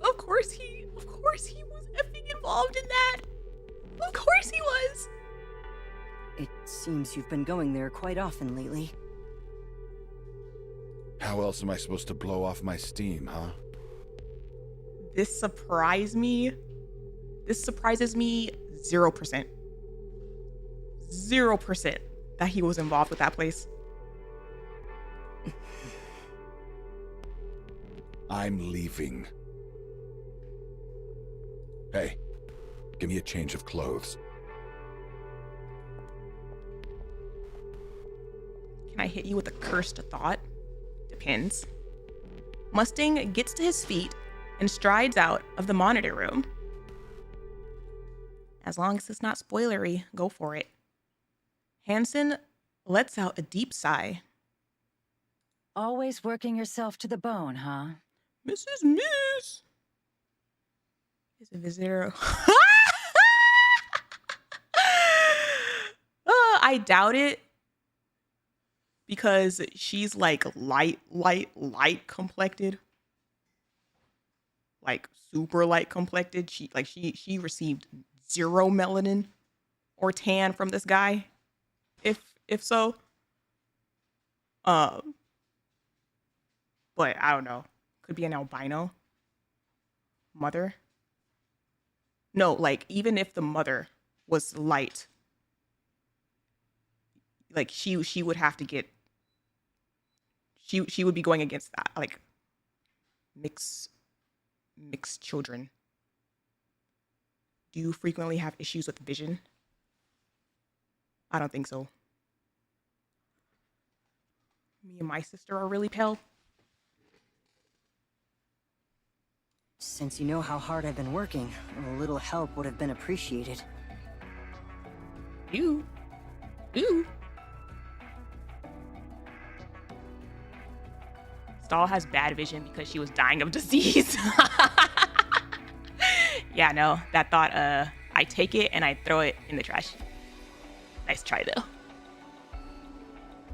Of course he was effing involved in that. Of course he was. It seems you've been going there quite often lately. How else am I supposed to blow off my steam, huh? This surprised me. This surprises me 0%. 0% that he was involved with that place. I'm leaving. Hey, give me a change of clothes. Can I hit you with a cursed thought? Depends. Mustang gets to his feet and strides out of the monitor room. As long as it's not spoilery, go for it. Hansen lets out a deep sigh. Always working yourself to the bone, huh? Mrs. Miss is a visitor. I doubt it. Because she's like light complected. Like super light complected. She received 0 melanin or tan from this guy. If so. But I don't know. Could be an albino mother. No, like even if the mother was light, like she would have to get. She would be going against that, like mixed children. Do you frequently have issues with vision? I don't think so. Me and my sister are really pale. Since you know how hard I've been working, a little help would have been appreciated. Ooh. Stahl has bad vision because she was dying of disease. Yeah, no, that thought, I I take it and I throw it in the trash. Nice try, though.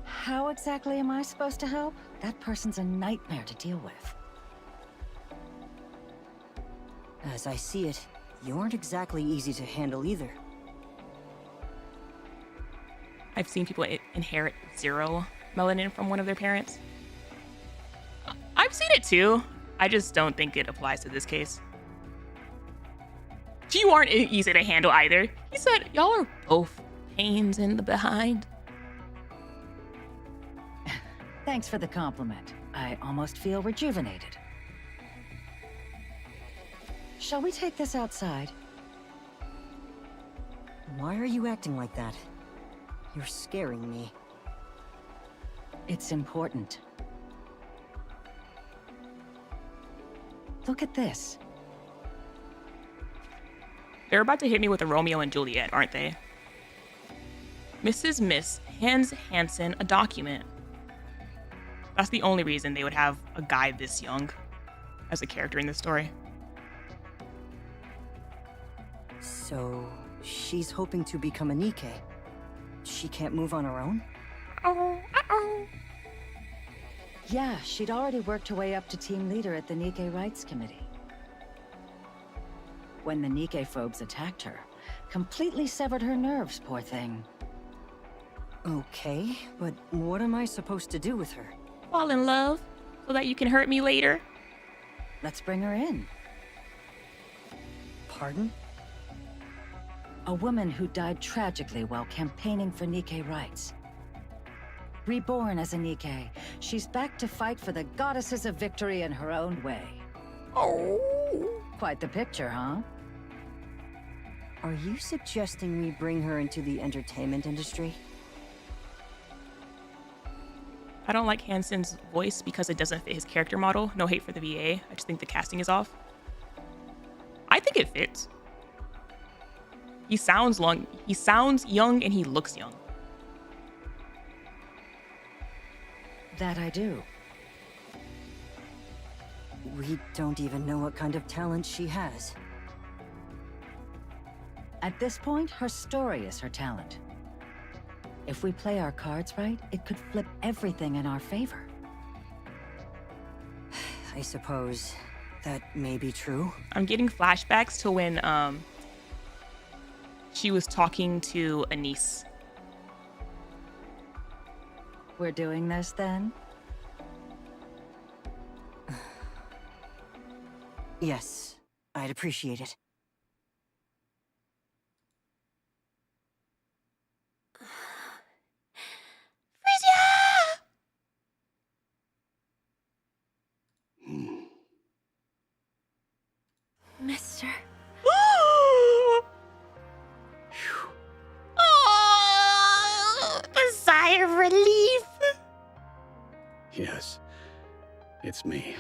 How exactly am I supposed to help? That person's a nightmare to deal with. As I see it, you aren't exactly easy to handle either. I've seen people inherit 0 melanin from one of their parents. I've seen it too. I just don't think it applies to this case. You aren't easy to handle either. He said, y'all are both pains in the behind. Thanks for the compliment. I almost feel rejuvenated. Shall we take this outside? Why are you acting like that? You're scaring me. It's important. Look at this. They're about to hit me with a Romeo and Juliet, aren't they? Mrs. Miss hands Hansen a document. That's the only reason they would have a guy this young as a character in this story. So, she's hoping to become a Nikke. She can't move on her own? Yeah, she'd already worked her way up to team leader at the Nikke Rights Committee. When the Nikke-phobes attacked her, completely severed her nerves, poor thing. Okay, but what am I supposed to do with her? Fall in love so that you can hurt me later. Let's bring her in. Pardon? A woman who died tragically while campaigning for Nikke rights. Reborn as a Nikke, she's back to fight for the goddesses of victory in her own way. Oh. Quite the picture, huh? Are you suggesting we bring her into the entertainment industry? I don't like Hansen's voice because it doesn't fit his character model. No hate for the VA. I just think the casting is off. I think it fits. He sounds young and he looks young. That I do. We don't even know what kind of talent she has. At this point, her story is her talent. If we play our cards right, it could flip everything in our favor. I suppose that may be true. I'm getting flashbacks to when she was talking to Anise. We're doing this then? Yes, I'd appreciate it. Mister. Oh, a sigh of relief. Yes, it's me.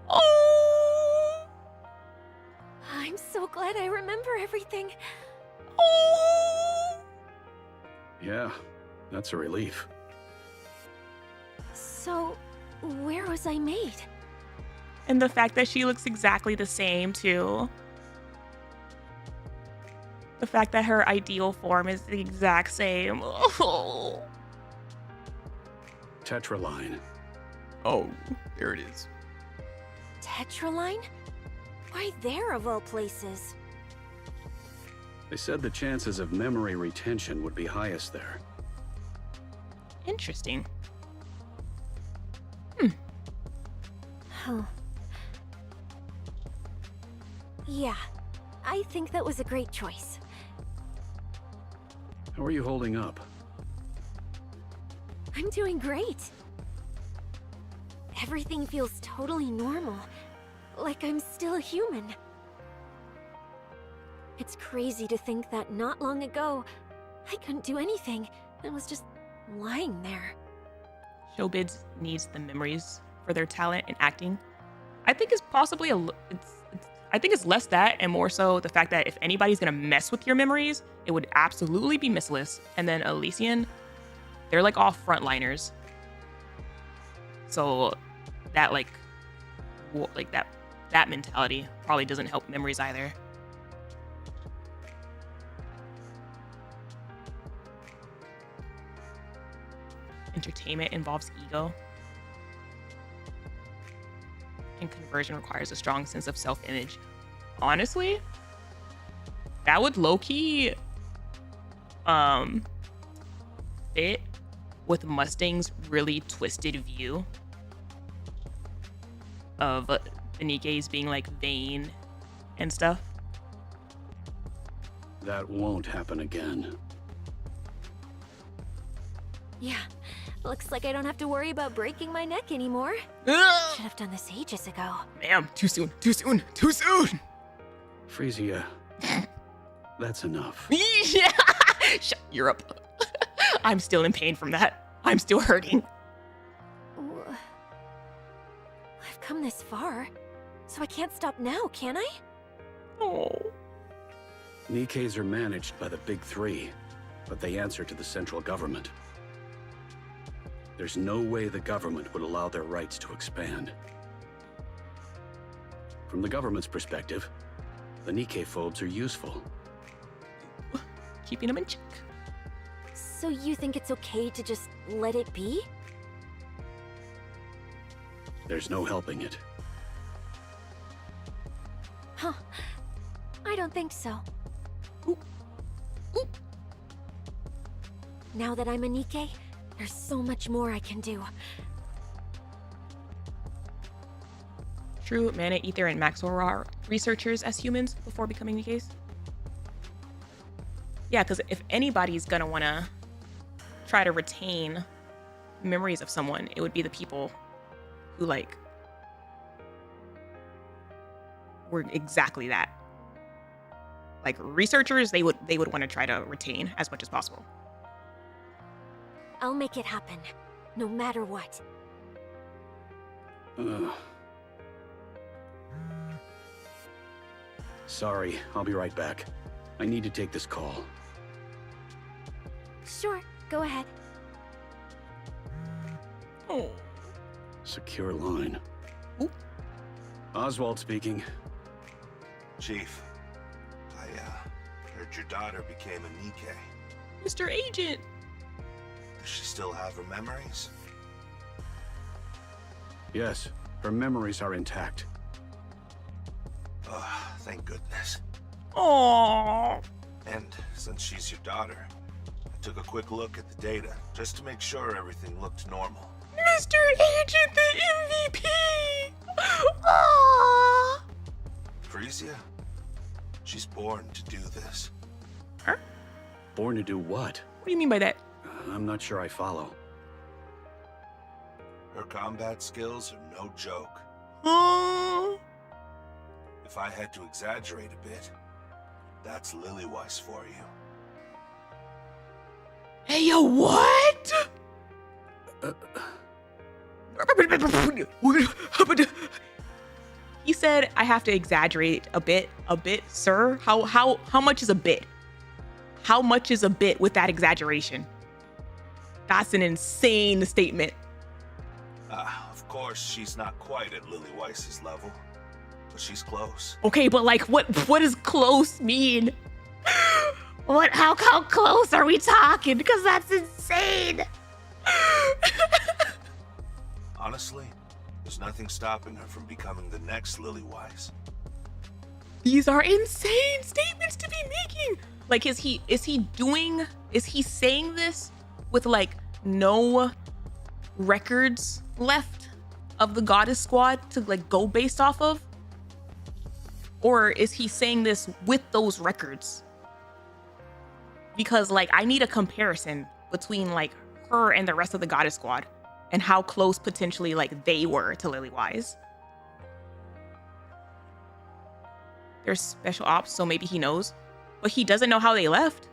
Oh. I'm so glad I remember everything. Oh. Yeah, that's a relief. So, where was I made? And the fact that she looks exactly the same, too. The fact that her ideal form is the exact same. Oh, Tetraline. oh, there it is. Tetraline? Why there of all places? They said the chances of memory retention would be highest there. Interesting. Huh. Yeah, I think that was a great choice. How are you holding up? I'm doing great. Everything feels totally normal, like I'm still a human. It's crazy to think that not long ago, I couldn't do anything and was just lying there. Showbiz needs the memories for their talent in acting. I think it's possibly I think it's less that and more so the fact that if anybody's gonna mess with your memories, it would absolutely be Missless. And then Elysian, they're like all frontliners. So that that mentality probably doesn't help memories either. entertainment involves ego. And conversion requires a strong sense of self-image. Honestly, that would low-key fit with Mustang's really twisted view of the Nikke's being like vain and stuff. That won't happen again. Yeah, looks like I don't have to worry about breaking my neck anymore. Ugh! Should have done this ages ago. Damn, too soon, too soon, too soon. Frisia, that's enough. Yeah. Shut Europe. I'm still in pain from that. I'm still hurting. Ooh. I've come this far, so I can't stop now, can I? Oh. Nikke's are managed by the Big Three, but they answer to the central government. There's no way the government would allow their rights to expand. From the government's perspective, the Nikke-phobes are useful. Keeping them in check. So you think it's okay to just let it be? There's no helping it. Huh. I don't think so. Ooh. Ooh. Now that I'm a Nikke, there's so much more I can do. True, Mana, Ether, and Maxwell are researchers as humans before becoming Nikkes. Yeah, because if anybody's gonna wanna try to retain memories of someone, it would be the people who like were exactly that. Like researchers, they would want to try to retain as much as possible. I'll make it happen, no matter what. Sorry, I'll be right back. I need to take this call. Sure, go ahead. Oh. Secure line. Ooh. Oswald speaking. Chief, I heard your daughter became a Nikke. Mr. Agent! Does she still have her memories? Yes, her memories are intact. Oh, thank goodness. Aww. And since she's your daughter, I took a quick look at the data just to make sure everything looked normal. Mr. Agent, the MVP! Aww. Frisia? She's born to do this. Huh? Born to do what? What do you mean by that? I'm not sure I follow. Her combat skills are no joke. If I had to exaggerate a bit, that's Lily-wise for you. Hey, yo, what? He said I have to exaggerate a bit, sir. How much is a bit? How much is a bit with that exaggeration? That's an insane statement. Of course, she's not quite at Lily Weiss's level, but she's close. Okay, but like, what does close mean? How close are we talking? Because that's insane. Honestly, there's nothing stopping her from becoming the next Lily Weiss. These are insane statements to be making. Like, is he saying this with like no records left of the Goddess Squad to like go based off of? Or is he saying this with those records? Because like I need a comparison between like her and the rest of the Goddess Squad and how close potentially like they were to Lily Wise. There's special ops, so maybe he knows, but he doesn't know how they left.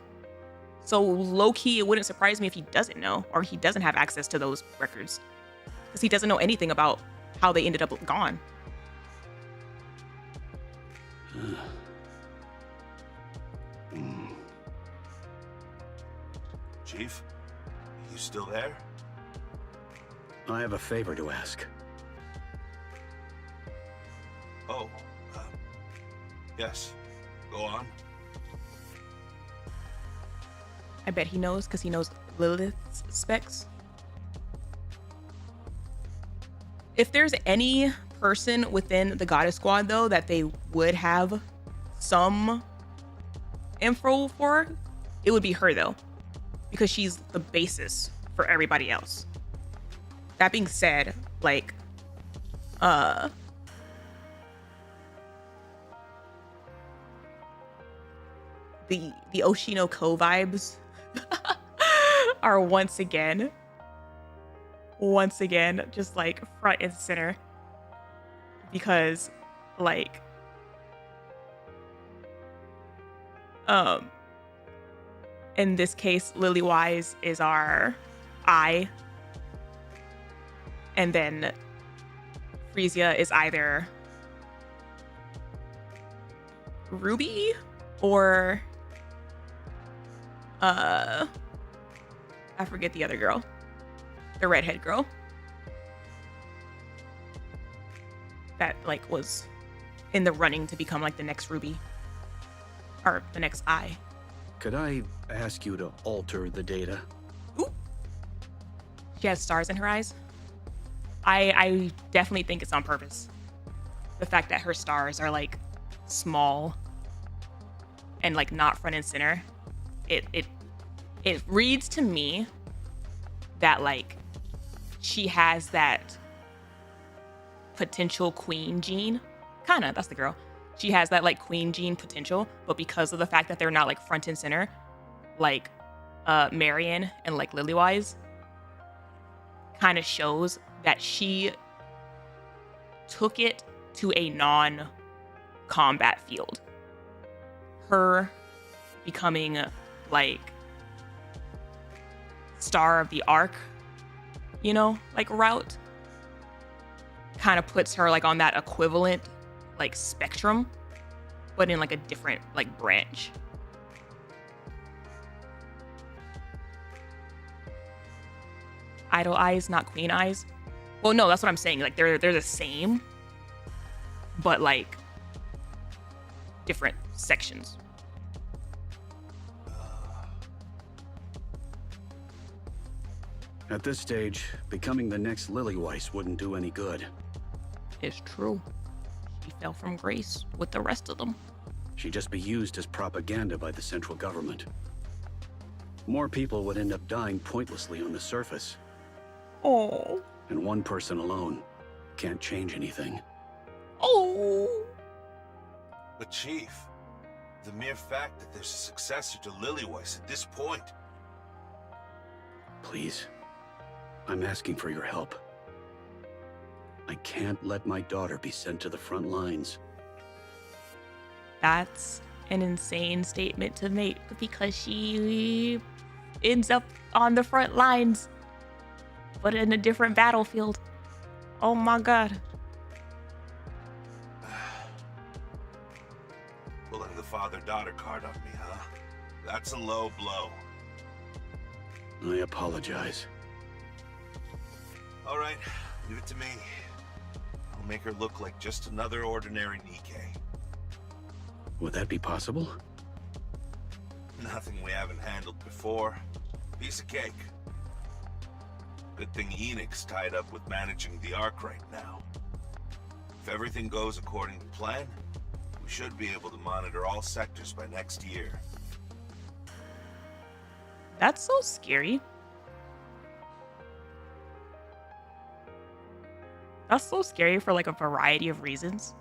So low-key, it wouldn't surprise me if he doesn't know, or he doesn't have access to those records, because he doesn't know anything about how they ended up gone. Chief, you still there? I have a favor to ask. Oh, yes. Go on. I bet he knows, because he knows Lilith's specs. If there's any person within the Goddess Squad, though, that they would have some info for, it would be her, though, because she's the basis for everybody else. That being said, like, the Oshino Ko vibes are once again just like front and center, because like in this case, Lilywise is our eye, and then Frisia is either Ruby or I forget the other girl, the redhead girl that like was in the running to become like the next Ruby or the next eye. Could I ask you to alter the data? Ooh. She has stars in her eyes. I definitely think it's on purpose. The fact that her stars are like small and like not front and center, it reads to me that like she has that potential queen gene. Kinda, that's the girl. She has that like queen gene potential, but because of the fact that they're not like front and center, like Marion and like Lilywise, kind of shows that she took it to a non-combat field. Her becoming like star of the arc, you know, like route, kind of puts her like on that equivalent like spectrum, but in like a different like branch. Idol eyes, not queen eyes. Well, no, that's what I'm saying. Like they're the same, but like different sections. At this stage, becoming the next Lilywise wouldn't do any good. It's true. She fell from grace with the rest of them. She'd just be used as propaganda by the central government. More people would end up dying pointlessly on the surface. Oh. And one person alone can't change anything. Oh. But Chief, the mere fact that there's a successor to Lilywise at this point. Please, I'm asking for your help. I can't let my daughter be sent to the front lines. That's an insane statement to make, because she ends up on the front lines, but in a different battlefield. Oh my god. Pulling the father-daughter card on me, huh? That's a low blow. I apologize. All right, leave it to me. I'll make her look like just another ordinary Nikke. Would that be possible? Nothing we haven't handled before. Piece of cake. Good thing Enix's tied up with managing the Ark right now. If everything goes according to plan, we should be able to monitor all sectors by next year. That's so scary. That's so scary for like a variety of reasons.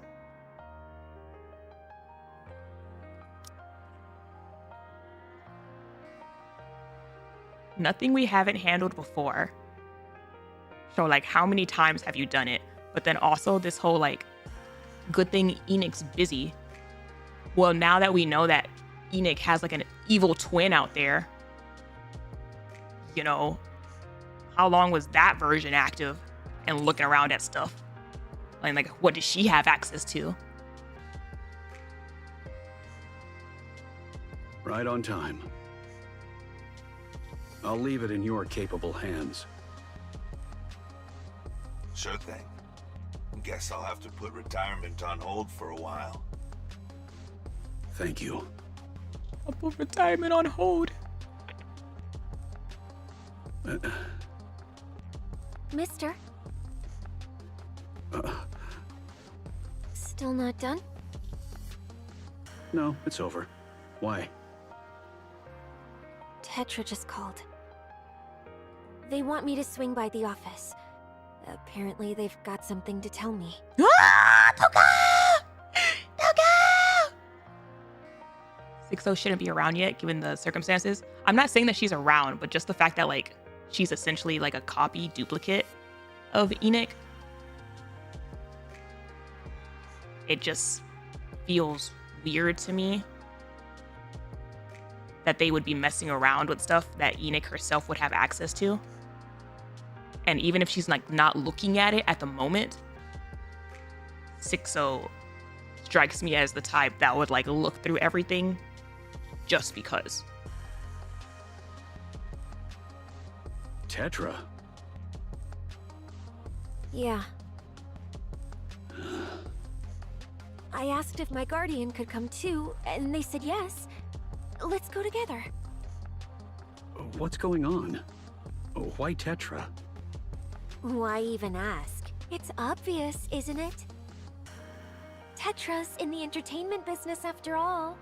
Nothing we haven't handled before. So like, how many times have you done it? But then also this whole like, good thing Enix's busy. Well, now that we know that Enix has like an evil twin out there, you know, how long was that version active and looking around at stuff? Like what does she have access to? Right on time. I'll leave it in your capable hands. Sure thing. Guess I'll have to put retirement on hold for a while. Thank you. I'll put retirement on hold. Mister? Still not done? No, it's over. Why? Tetra just called. They want me to swing by the office. Apparently, they've got something to tell me. Ah, Toka! Toka! 6-0 shouldn't be around yet, given the circumstances. I'm not saying that she's around, but just the fact that, like, she's essentially like a copy duplicate of Enoch. It just feels weird to me that they would be messing around with stuff that Enoch herself would have access to. And even if she's like not looking at it at the moment, 6-0 strikes me as the type that would like look through everything just because. Tetra? Yeah. I asked if my guardian could come too, and they said yes. Let's go together. What's going on? Why Tetra? Why even ask? It's obvious, isn't it? Tetra's in the entertainment business after all.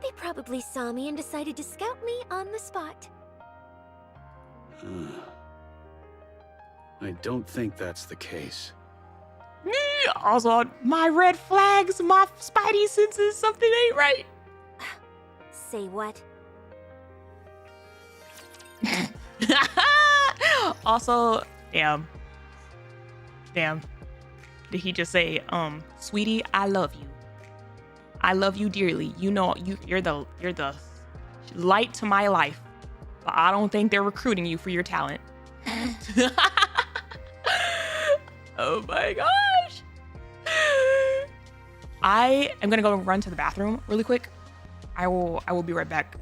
They probably saw me and decided to scout me on the spot. I don't think that's the case. Also, my red flags, my spidey senses, something ain't right. Say what? Also, damn. Did he just say, sweetie, I love you. I love you dearly. You know, you're the light to my life. But I don't think they're recruiting you for your talent. Oh my gosh. I am gonna go run to the bathroom really quick. I will be right back.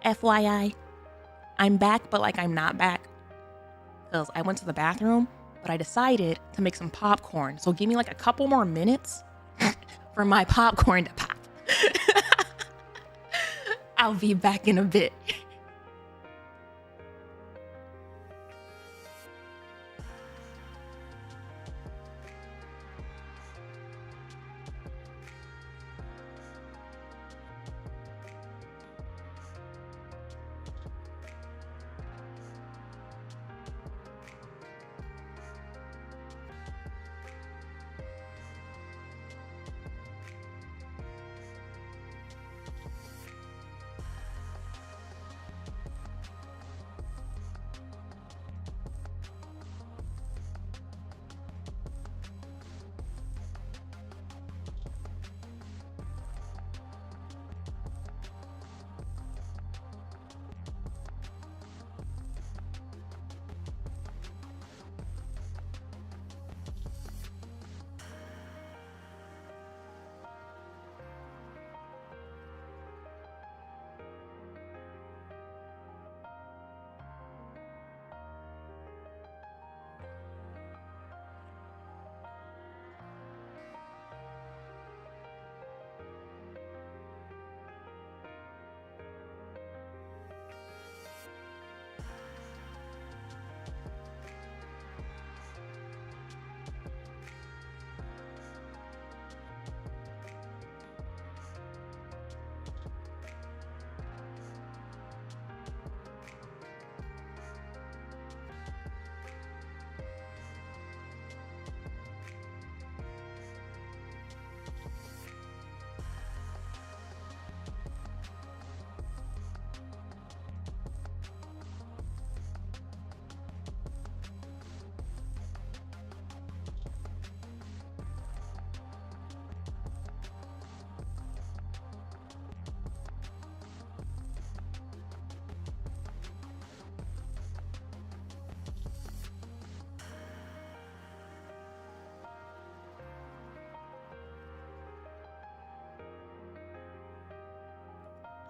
FYI, I'm back, but like I'm not back. Because I went to the bathroom, but I decided to make some popcorn. So give me like a couple more minutes for my popcorn to pop. I'll be back in a bit.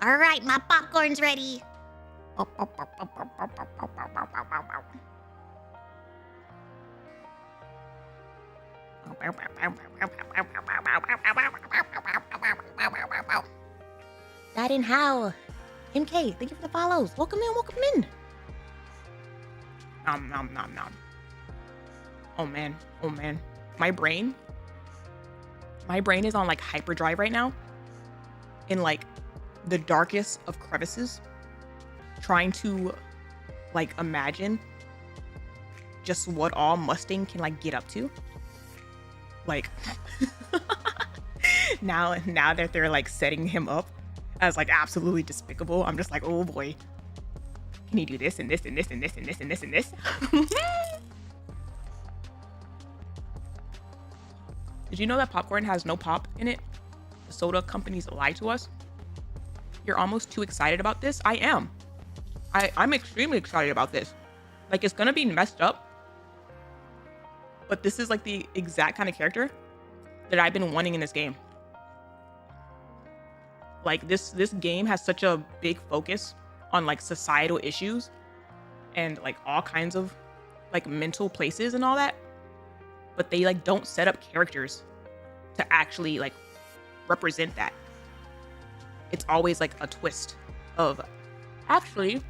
All right, my popcorn's ready. That and how. MK, thank you for the follows. Welcome in, welcome in. Nom nom nom nom. Oh man, oh man. My brain is on like hyperdrive right now. In like the darkest of crevices, trying to like imagine just what all Mustang can like get up to. Like now that they're like setting him up as like absolutely despicable, I'm just like, oh boy, can he do this and this and this and this and this and this and this? Did you know that popcorn has no pop in it? The soda companies lie to us. You're almost too excited about this? I am. I'm extremely excited about this. Like, it's gonna be messed up, but this is like the exact kind of character that I've been wanting in this game. Like, this game has such a big focus on like societal issues and like all kinds of like mental places and all that, but they like don't set up characters to actually like represent that. It's always like a twist of, actually,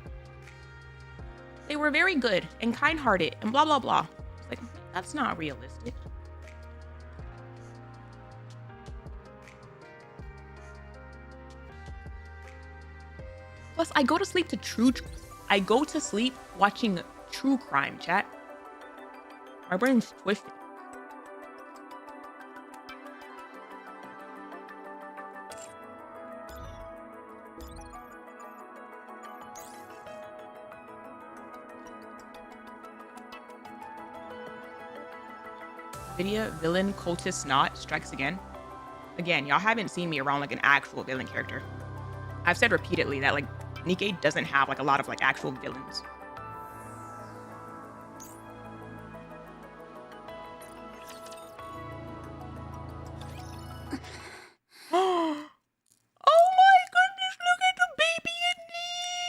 they were very good and kind-hearted and blah, blah, blah. It's like, that's not realistic. Plus, I go to sleep watching true crime, chat. My brain's twisted. Villain cultist snot strikes again. Again, y'all haven't seen me around like an actual villain character. I've said repeatedly that like Nikke doesn't have like a lot of like actual villains. Oh my goodness, look at the baby Anise!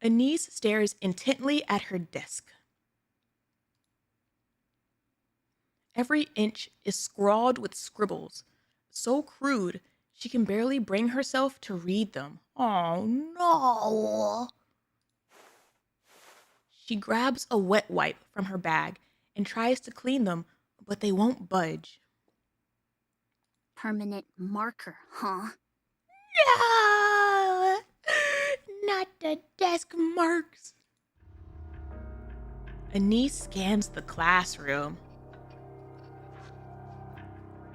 Anise stares intently at her desk. Every inch is scrawled with scribbles, so crude she can barely bring herself to read them. Oh no! She grabs a wet wipe from her bag and tries to clean them, but they won't budge. Permanent marker, huh? No! Not the desk marks. Anise scans the classroom.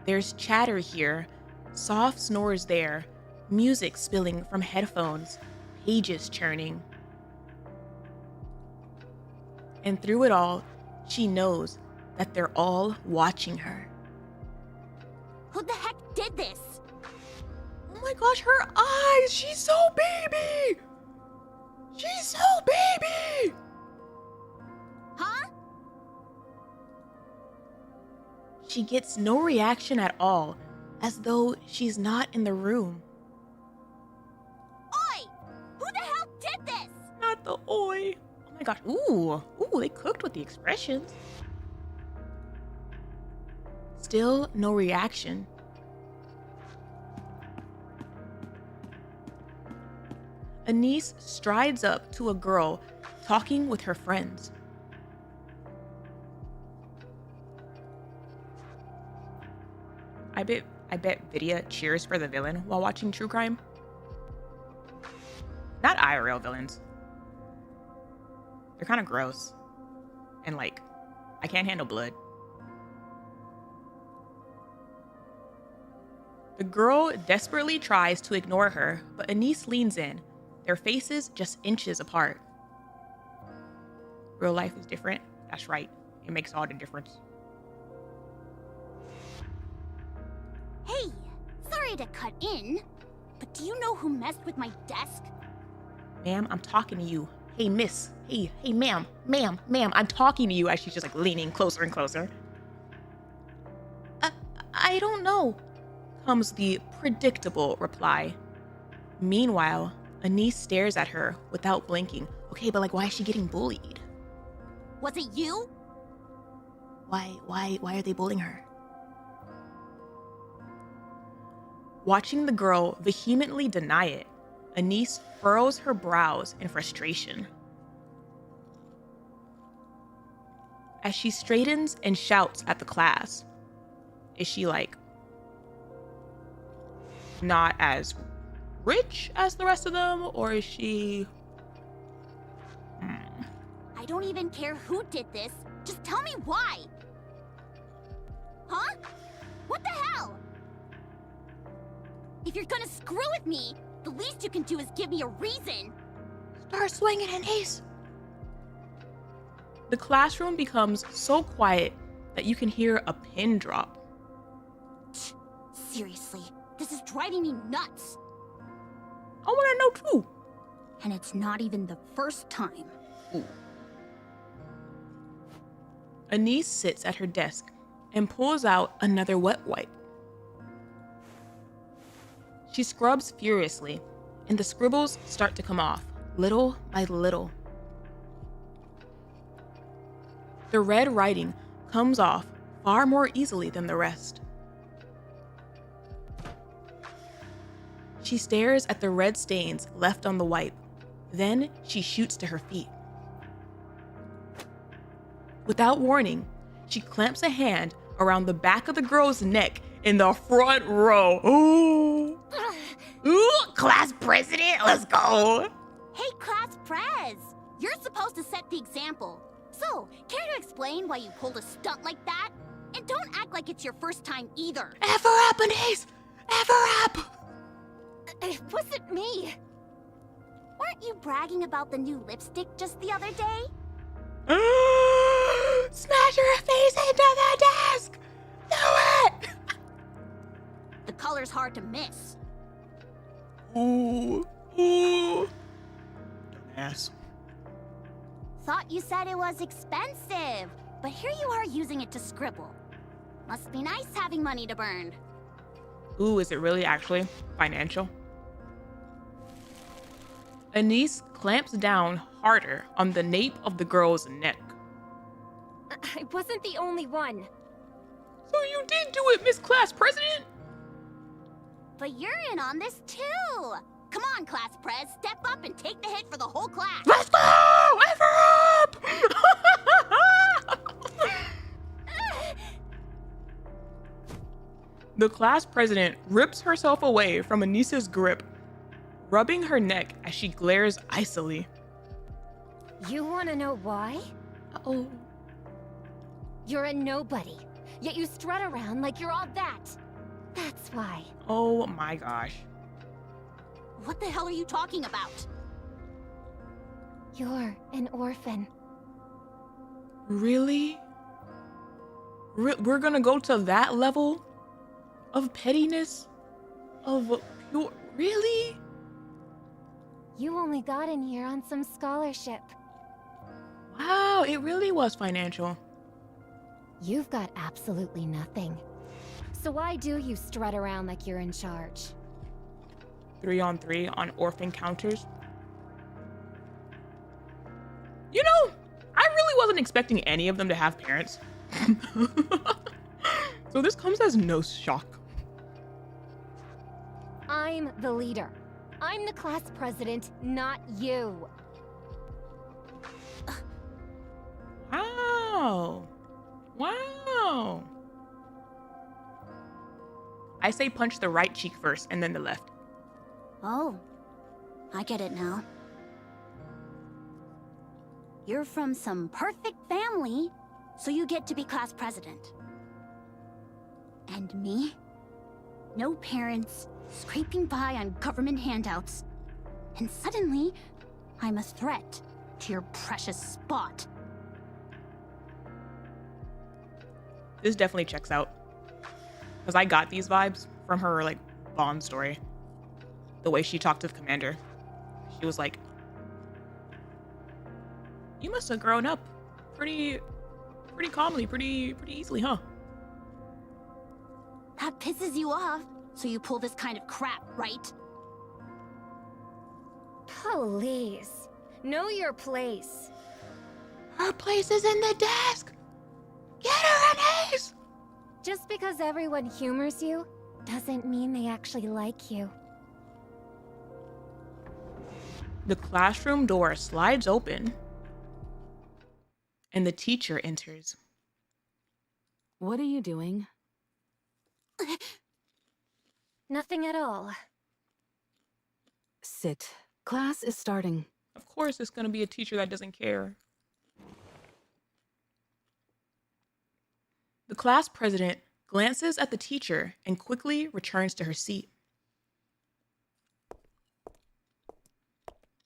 There's chatter here, soft snores there, music spilling from headphones, pages churning. And through it all, she knows that they're all watching her. Who the heck did this? Oh my gosh, her eyes! She's so baby! She's so baby! Huh? She gets no reaction at all, as though she's not in the room. Oi! Who the hell did this? Not the oi. Oh my gosh, ooh, they cooked with the expressions. Still no reaction. Anise strides up to a girl talking with her friends. I bet Vidya cheers for the villain while watching true crime. Not IRL villains. They're kind of gross. And like, I can't handle blood. The girl desperately tries to ignore her, but Anise leans in, their faces just inches apart. Real life is different. That's right. It makes all the difference. Hey, sorry to cut in, but do you know who messed with my desk? Ma'am, I'm talking to you. Hey, miss. Hey, ma'am, I'm talking to you, as she's just like leaning closer and closer. I don't know, comes the predictable reply. Meanwhile, Anise stares at her without blinking. Okay, but like, why is she getting bullied? Was it you? Why are they bullying her? Watching the girl vehemently deny it, Anise furrows her brows in frustration. As she straightens and shouts at the class, is she like not as rich as the rest of them, or is she... I don't even care who did this. Just tell me why. Huh? What the hell? If you're gonna screw with me, the least you can do is give me a reason. Start swinging, Anise. The classroom becomes so quiet that you can hear a pin drop. Seriously, this is driving me nuts. I want to know too. And it's not even the first time. Ooh. Anise sits at her desk and pulls out another wet wipe. She scrubs furiously, and the scribbles start to come off, little by little. The red writing comes off far more easily than the rest. She stares at the red stains left on the wipe. Then she shoots to her feet. Without warning, she clamps a hand around the back of the girl's neck in the front row. Ooh! Ooh, class president, let's go! Hey, class prez! You're supposed to set the example. So, care to explain why you pulled a stunt like that? And don't act like it's your first time either. F her up, Anise! F her up! It wasn't me. Weren't you bragging about the new lipstick just the other day? Smash her face into the desk! Do it! The color's hard to miss. Ooh. Ooh. Dumbass. Thought you said it was expensive, but here you are using it to scribble. Must be nice having money to burn. Ooh, is it really actually financial? Anise clamps down harder on the nape of the girl's neck. I wasn't the only one. So you did do it, Miss Class President? But you're in on this too. Come on, class pres, step up and take the hit for the whole class. Let's go! Ever up! The class president rips herself away from Anise's grip, rubbing her neck as she glares icily. You wanna know why? Uh-oh. You're a nobody, yet you strut around like you're all that. That's why. Oh my gosh. What the hell are you talking about? You're an orphan. Really? We're gonna go to that level of pettiness? Of pure... Really? You only got in here on some scholarship. Wow, it really was financial. You've got absolutely nothing. So why do you strut around like you're in charge? 3-on-3 on orphan counters. You know, I really wasn't expecting any of them to have parents. So this comes as no shock. I'm the leader. I'm the class president, not you. Wow. Wow. I say punch the right cheek first and then the left. Oh, I get it now. You're from some perfect family, so you get to be class president. And me? No parents, scraping by on government handouts. And suddenly, I'm a threat to your precious spot. This definitely checks out. Because I got these vibes from her, like, Bond story. The way she talked to the commander. She was like, you must have grown up pretty calmly, pretty easily, huh? That pisses you off, so you pull this kind of crap, right? Please, know your place. Her place is in the desk. Get her, Anise! Just because everyone humors you, doesn't mean they actually like you. The classroom door slides open, and the teacher enters. What are you doing? Nothing at all. Sit. Class is starting. Of course, it's going to be a teacher that doesn't care. The class president glances at the teacher and quickly returns to her seat.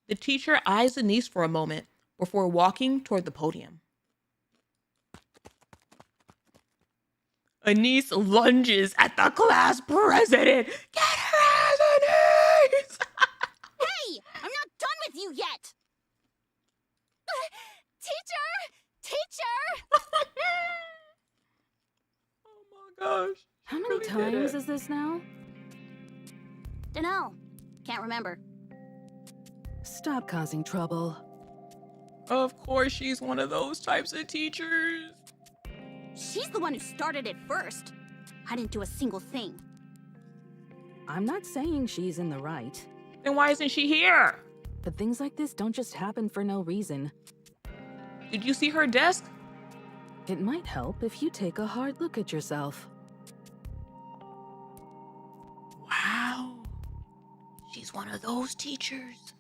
The teacher eyes Anise for a moment before walking toward the podium. Anise lunges at the class president. Get her ass, Anise! Hey! I'm not done with you yet! Teacher! Teacher! Oh my gosh. How many times is this now? Dunno. Can't remember. Stop causing trouble. Of course, she's one of those types of teachers. She's the one who started it first. I didn't do a single thing. I'm not saying she's in the right, Then why isn't she here? but things like this don't just happen for no reason. Did you see her desk? It might help if you take a hard look at yourself. Wow. She's one of those teachers.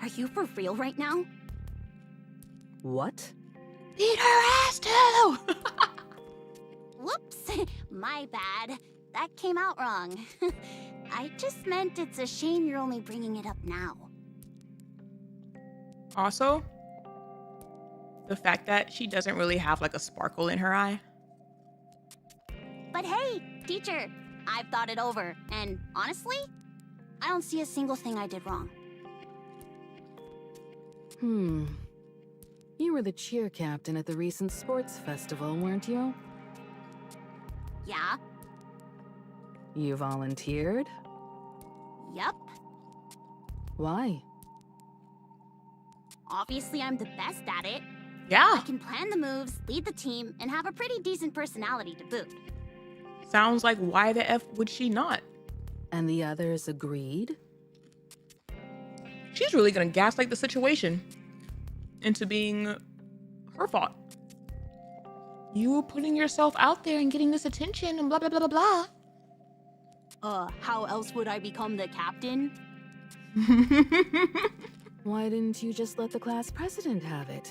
Are you for real right now? What? Beat her ass too! Whoops, my bad. That came out wrong. I just meant it's a shame you're only bringing it up now. Also, the fact that she doesn't really have like a sparkle in her eye. But hey, teacher, I've thought it over, and honestly, I don't see a single thing I did wrong. You were the cheer captain at the recent sports festival, weren't you? Yeah? You volunteered? Yup. Why? Obviously, I'm the best at it. Yeah. I can plan the moves, lead the team, and have a pretty decent personality to boot. Sounds like why the F would she not? And the others agreed? She's really gonna gaslight the situation into being her fault. You were putting yourself out there and getting this attention and blah, blah, blah, blah, blah. How else would I become the captain? Why didn't you just let the class president have it?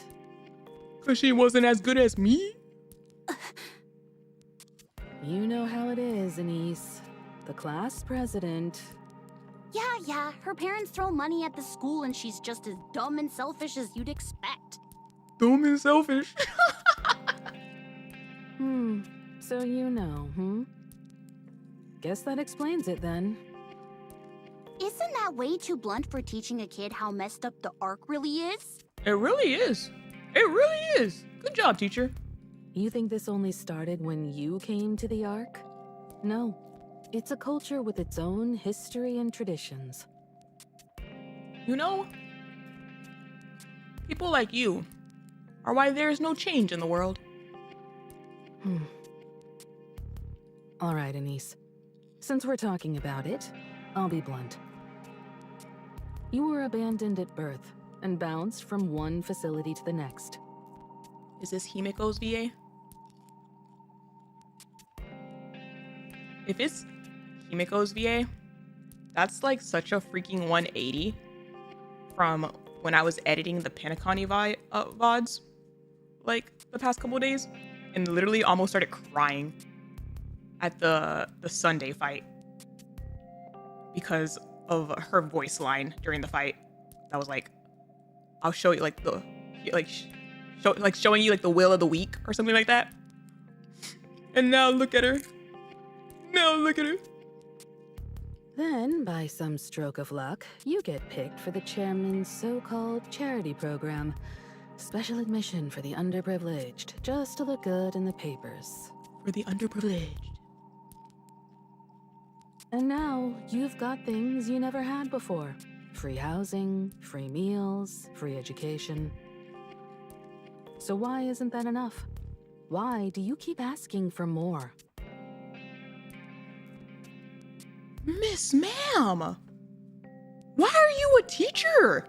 Because she wasn't as good as me? You know how it is, Anise. The class president. Yeah, her parents throw money at the school and she's just as dumb and selfish as you'd expect. Dumb and selfish. So you know, Guess that explains it then. Isn't that way too blunt for teaching a kid how messed up the Ark really is? It really is. It really is. Good job, teacher. You think this only started when you came to the Ark? No. It's a culture with its own history and traditions. You know, people like you are why there is no change in the world. All right, Anise. Since we're talking about it, I'll be blunt. You were abandoned at birth and bounced from one facility to the next. Is this Himiko's VA? If it's Himiko's VA, that's like such a freaking 180 from when I was editing the Penacony VODs like the past couple of days and literally almost started crying at the Sunday fight because of her voice line during the fight. That was like, I'll show you like the showing you like the will of the weak or something like that. And now look at her. Now look at her. Then, by some stroke of luck, you get picked for the chairman's so-called charity program. Special admission for the underprivileged, just to look good in the papers. For the underprivileged. And now, you've got things you never had before. Free housing, free meals, free education. So why isn't that enough? Why do you keep asking for more? Miss Ma'am, why are you a teacher?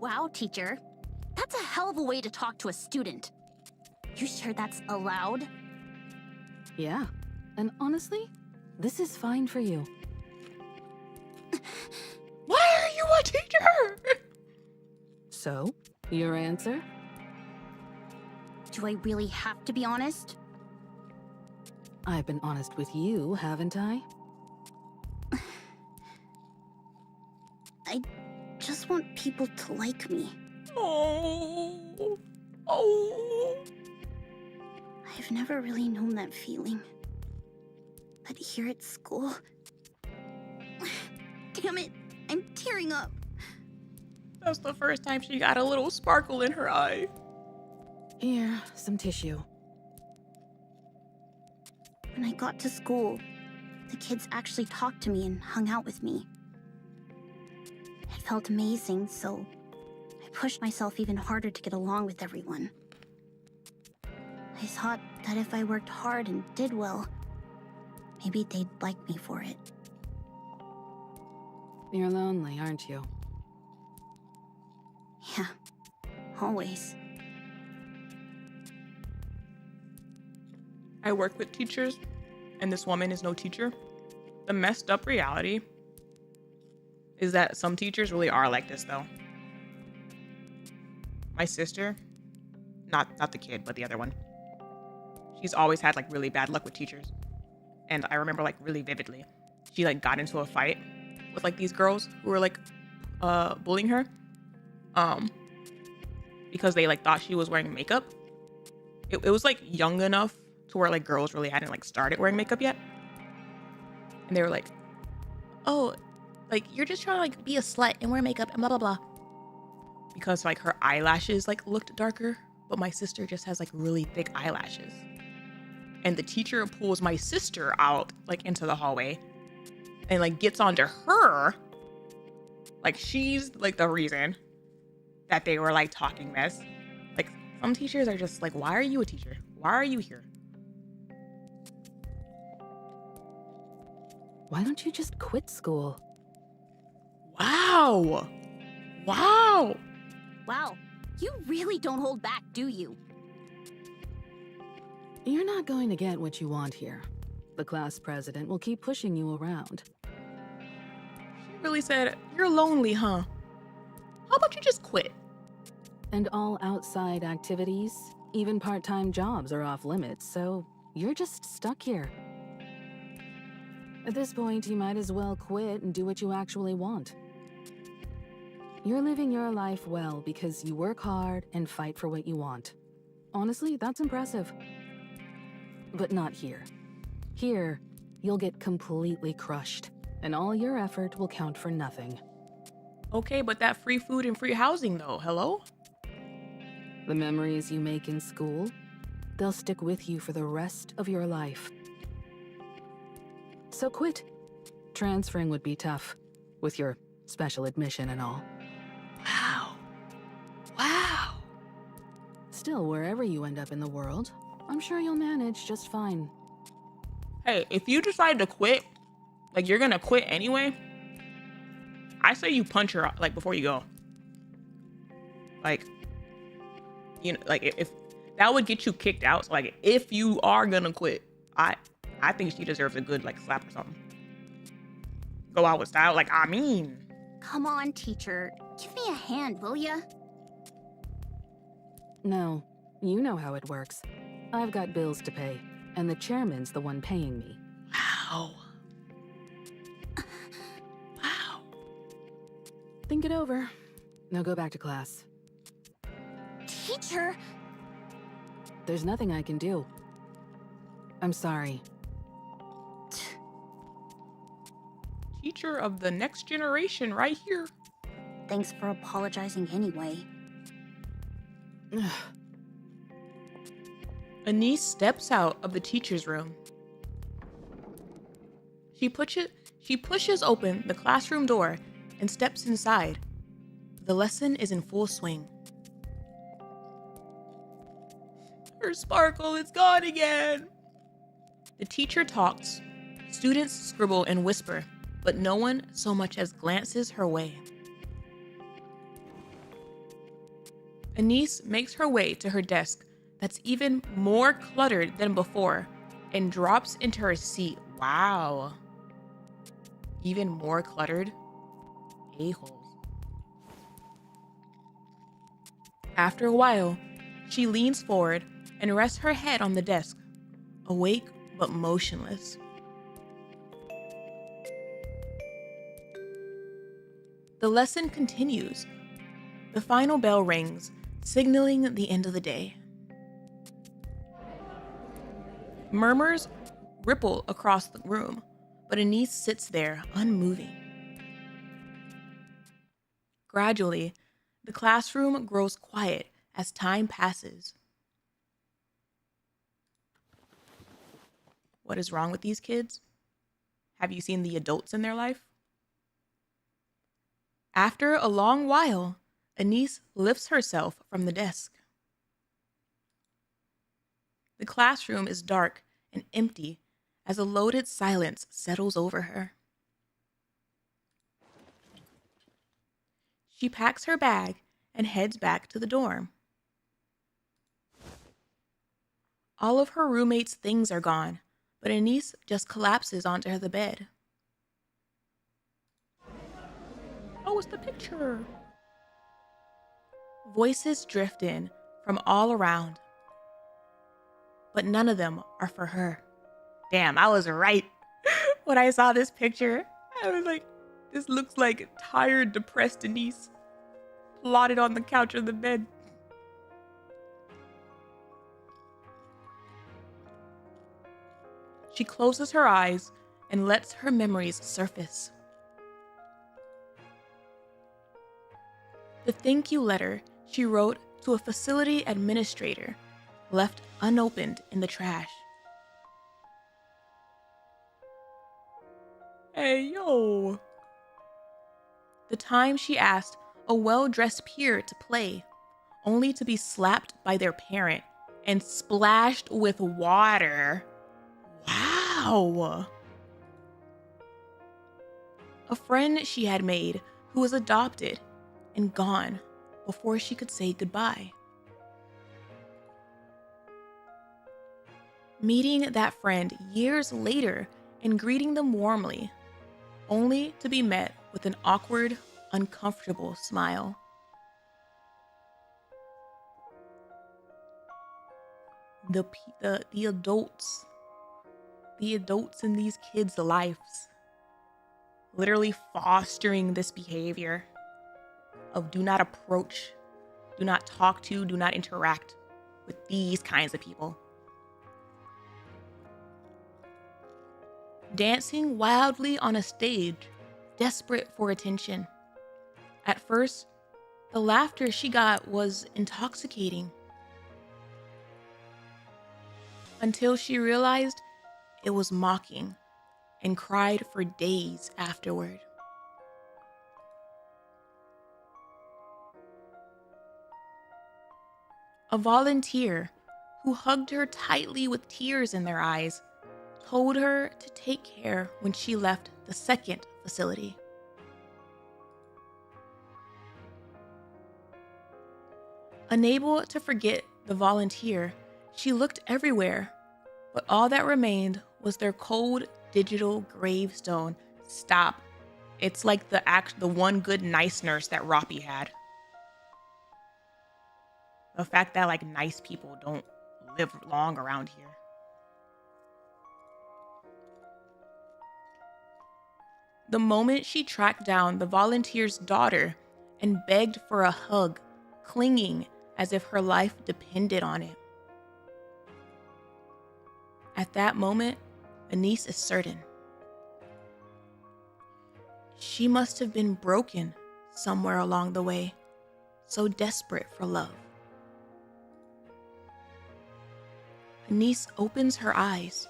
Wow, teacher. That's a hell of a way to talk to a student. You sure that's allowed? Yeah, and honestly, this is fine for you. Why are you a teacher? So, your answer? Do I really have to be honest? I've been honest with you, haven't I? I just want people to like me. Oh. I've never really known that feeling. But here at school... Damn it, I'm tearing up. That's the first time she got a little sparkle in her eye. Here, some tissue. When I got to school, the kids actually talked to me and hung out with me. It felt amazing, so I pushed myself even harder to get along with everyone. I thought that if I worked hard and did well, maybe they'd like me for it. You're lonely, aren't you? Yeah, always. I work with teachers, and this woman is no teacher. The messed up reality is that some teachers really are like this, though. My sister, not the kid, but the other one, she's always had like really bad luck with teachers. And I remember like really vividly, she like got into a fight with like these girls who were like bullying her because they like thought she was wearing makeup. It was like young enough to where like girls really hadn't like started wearing makeup yet. And they were like, oh, like you're just trying to like be a slut and wear makeup and blah blah blah. Because like her eyelashes like looked darker, but my sister just has like really thick eyelashes. And the teacher pulls my sister out like into the hallway and like gets onto her. Like she's like the reason that they were like talking mess. Like some teachers are just like, why are you a teacher? Why are you here? Why don't you just quit school? Wow. Wow. Wow, you really don't hold back, do you? You're not going to get what you want here. The class president will keep pushing you around. She really said, you're lonely, huh? How about you just quit? And all outside activities, even part-time jobs are off limits, so you're just stuck here. At this point, you might as well quit and do what you actually want. You're living your life well because you work hard and fight for what you want. Honestly, that's impressive. But not here. Here, you'll get completely crushed, and all your effort will count for nothing. Okay, but that free food and free housing though, hello? The memories you make in school, they'll stick with you for the rest of your life. So quit. Transferring would be tough, with your special admission and all. Wow. Wow. Still, wherever you end up in the world, I'm sure you'll manage just fine. Hey, if you decide to quit, like you're gonna quit anyway, I say you punch her like before you go. Like, you know, like if that would get you kicked out. So like if you are gonna quit, I think she deserves a good like slap or something. Go out with style, like I mean. Come on, teacher. Give me a hand, will ya? No, you know how it works. I've got bills to pay, and the chairman's the one paying me. Wow. Wow. Think it over. Now go back to class. Teacher! There's nothing I can do. I'm sorry. Teacher of the next generation right here. Thanks for apologizing anyway. Anise steps out of the teacher's room. She pushes open the classroom door and steps inside. The lesson is in full swing. Her sparkle is gone again. The teacher talks. Students scribble and whisper, but no one so much as glances her way. Anise makes her way to her desk that's even more cluttered than before and drops into her seat. Wow. Even more cluttered? A-holes. After a while, she leans forward and rests her head on the desk, awake but motionless. The lesson continues. The final bell rings, signaling the end of the day. Murmurs ripple across the room, but Anise sits there, unmoving. Gradually, the classroom grows quiet as time passes. What is wrong with these kids? Have you seen the adults in their life? After a long while, Anise lifts herself from the desk. The classroom is dark and empty as a loaded silence settles over her. She packs her bag and heads back to the dorm. All of her roommate's things are gone, but Anise just collapses onto the bed. Oh, it's the picture. Voices drift in from all around, but none of them are for her. Damn, I was right. When I saw this picture, I was like, this looks like tired, depressed Anise, plotted on the couch of the bed. She closes her eyes and lets her memories surface. The thank you letter she wrote to a facility administrator left unopened in the trash. Hey, yo. The time she asked a well-dressed peer to play, only to be slapped by their parent and splashed with water. Wow. A friend she had made who was adopted and gone before she could say goodbye. Meeting that friend years later and greeting them warmly, only to be met with an awkward, uncomfortable smile. The adults in these kids' lives, literally fostering this behavior of do not approach, do not talk to, do not interact with these kinds of people. Dancing wildly on a stage, desperate for attention. At first, the laughter she got was intoxicating. Until she realized it was mocking and cried for days afterward. A volunteer who hugged her tightly with tears in their eyes told her to take care when she left the second facility. Unable to forget the volunteer, she looked everywhere, but all that remained was their cold digital gravestone. Stop. It's like the one good nice nurse that Roppy had. The fact that like nice people don't live long around here. The moment she tracked down the volunteer's daughter and begged for a hug, clinging as if her life depended on it. At that moment, Anise is certain. She must have been broken somewhere along the way, so desperate for love. Anise opens her eyes.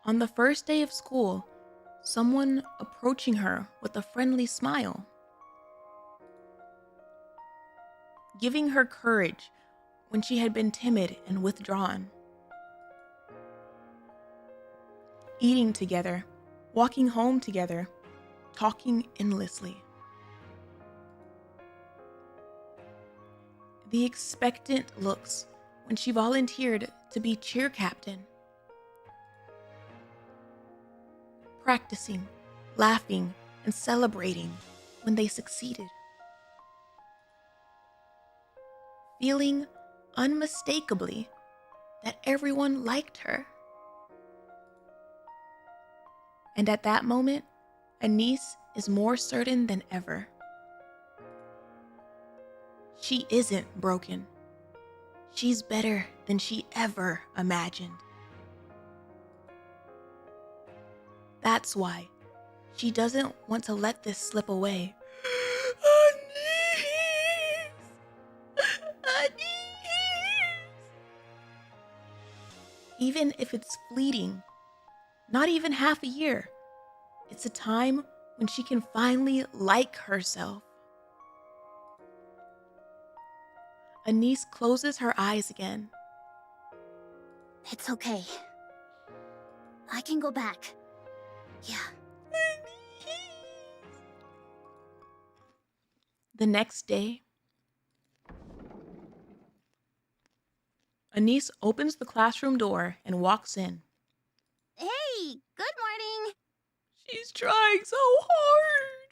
On the first day of school, someone approaching her with a friendly smile, giving her courage when she had been timid and withdrawn. Eating together, walking home together, talking endlessly. The expectant looks when she volunteered to be cheer captain. Practicing, laughing, and celebrating when they succeeded. Feeling unmistakably that everyone liked her. And at that moment, Anise is more certain than ever. She isn't broken. She's better than she ever imagined. That's why she doesn't want to let this slip away. Even if it's fleeting, not even half a year, it's a time when she can finally like herself. Anise closes her eyes again. It's okay. I can go back. Yeah. The next day, Anise opens the classroom door and walks in. Hey, good morning. She's trying so hard.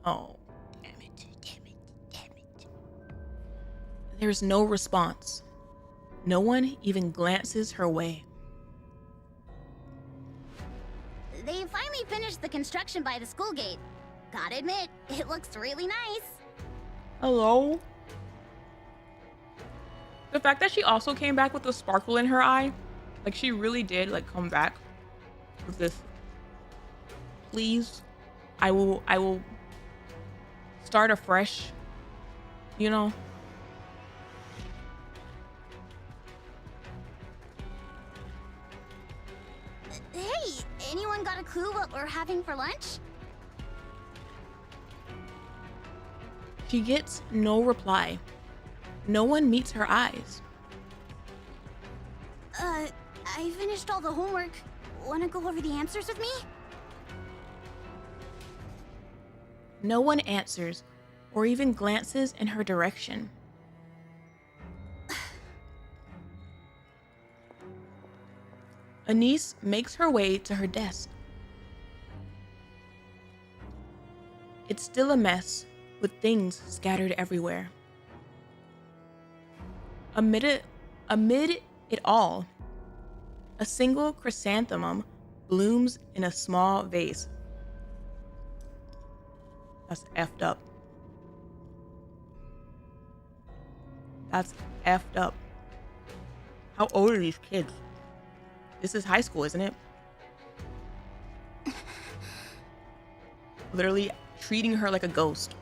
Oh, damn it. There's no response. No one even glances her way. They finally finished the construction by the school gate. Gotta admit, it looks really nice. Hello? The fact that she also came back with a sparkle in her eye, like she really did like come back with this. Please, I will start afresh, you know? Hey, anyone got a clue what we're having for lunch? She gets no reply. No one meets her eyes. I finished all the homework. Wanna go over the answers with me? No one answers or even glances in her direction. Anise makes her way to her desk. It's still a mess, with things scattered everywhere. Amid it all, a single chrysanthemum blooms in a small vase. That's effed up. That's effed up. How old are these kids? This is high school, isn't it? Literally treating her like a ghost.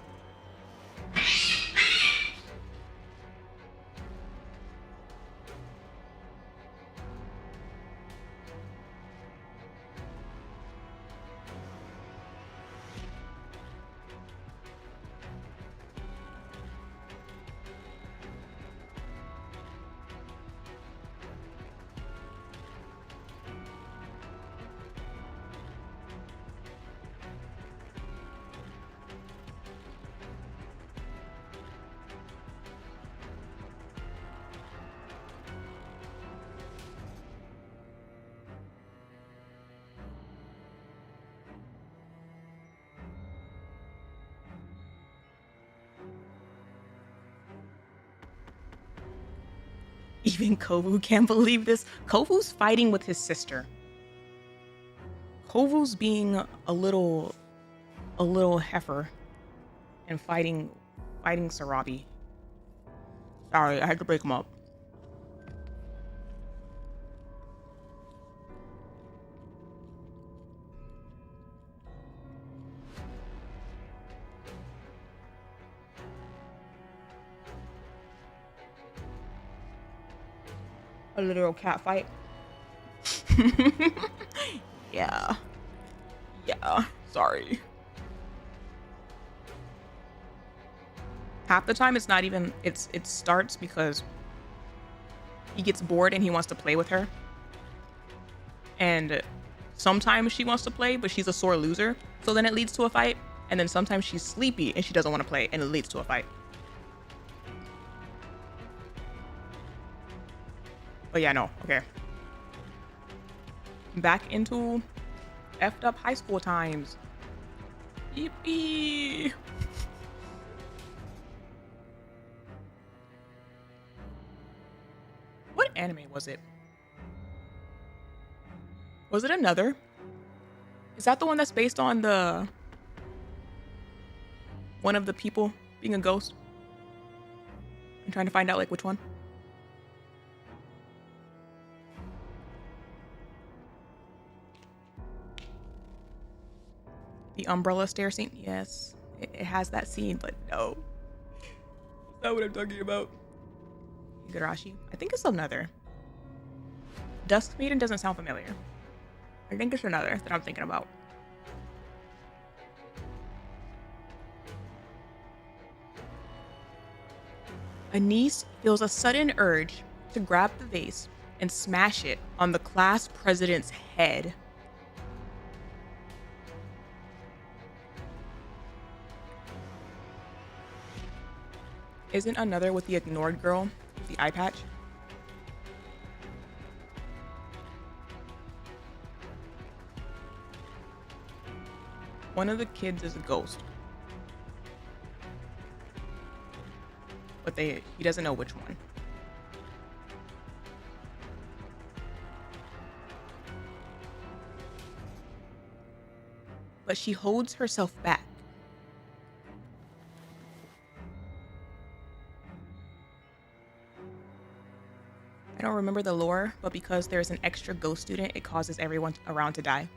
Even Kovu can't believe this. Kovu's fighting with his sister. Kovu's being a little heifer and fighting Sarabi. Sorry, I had to break him up. A literal cat fight. Yeah. Sorry. Half the time it's not even, it starts because he gets bored and he wants to play with her. And sometimes she wants to play, but she's a sore loser. So then it leads to a fight. And then sometimes she's sleepy and she doesn't want to play and it leads to a fight. But yeah, no, okay. Back into effed up high school times. Yippee! What anime was it? Was it another? Is that the one that's based on one of the people being a ghost? I'm trying to find out like which one. The umbrella stair scene? Yes. It has that scene, but no. That's not what I'm talking about. Higurashi? I think it's another. Dusk Maiden doesn't sound familiar. I think it's another that I'm thinking about. Anise feels a sudden urge to grab the vase and smash it on the class president's head. Isn't another with the ignored girl with the eye patch? One of the kids is a ghost. But he doesn't know which one. But she holds herself back. I don't remember the lore, but because there's an extra ghost student, it causes everyone around to die.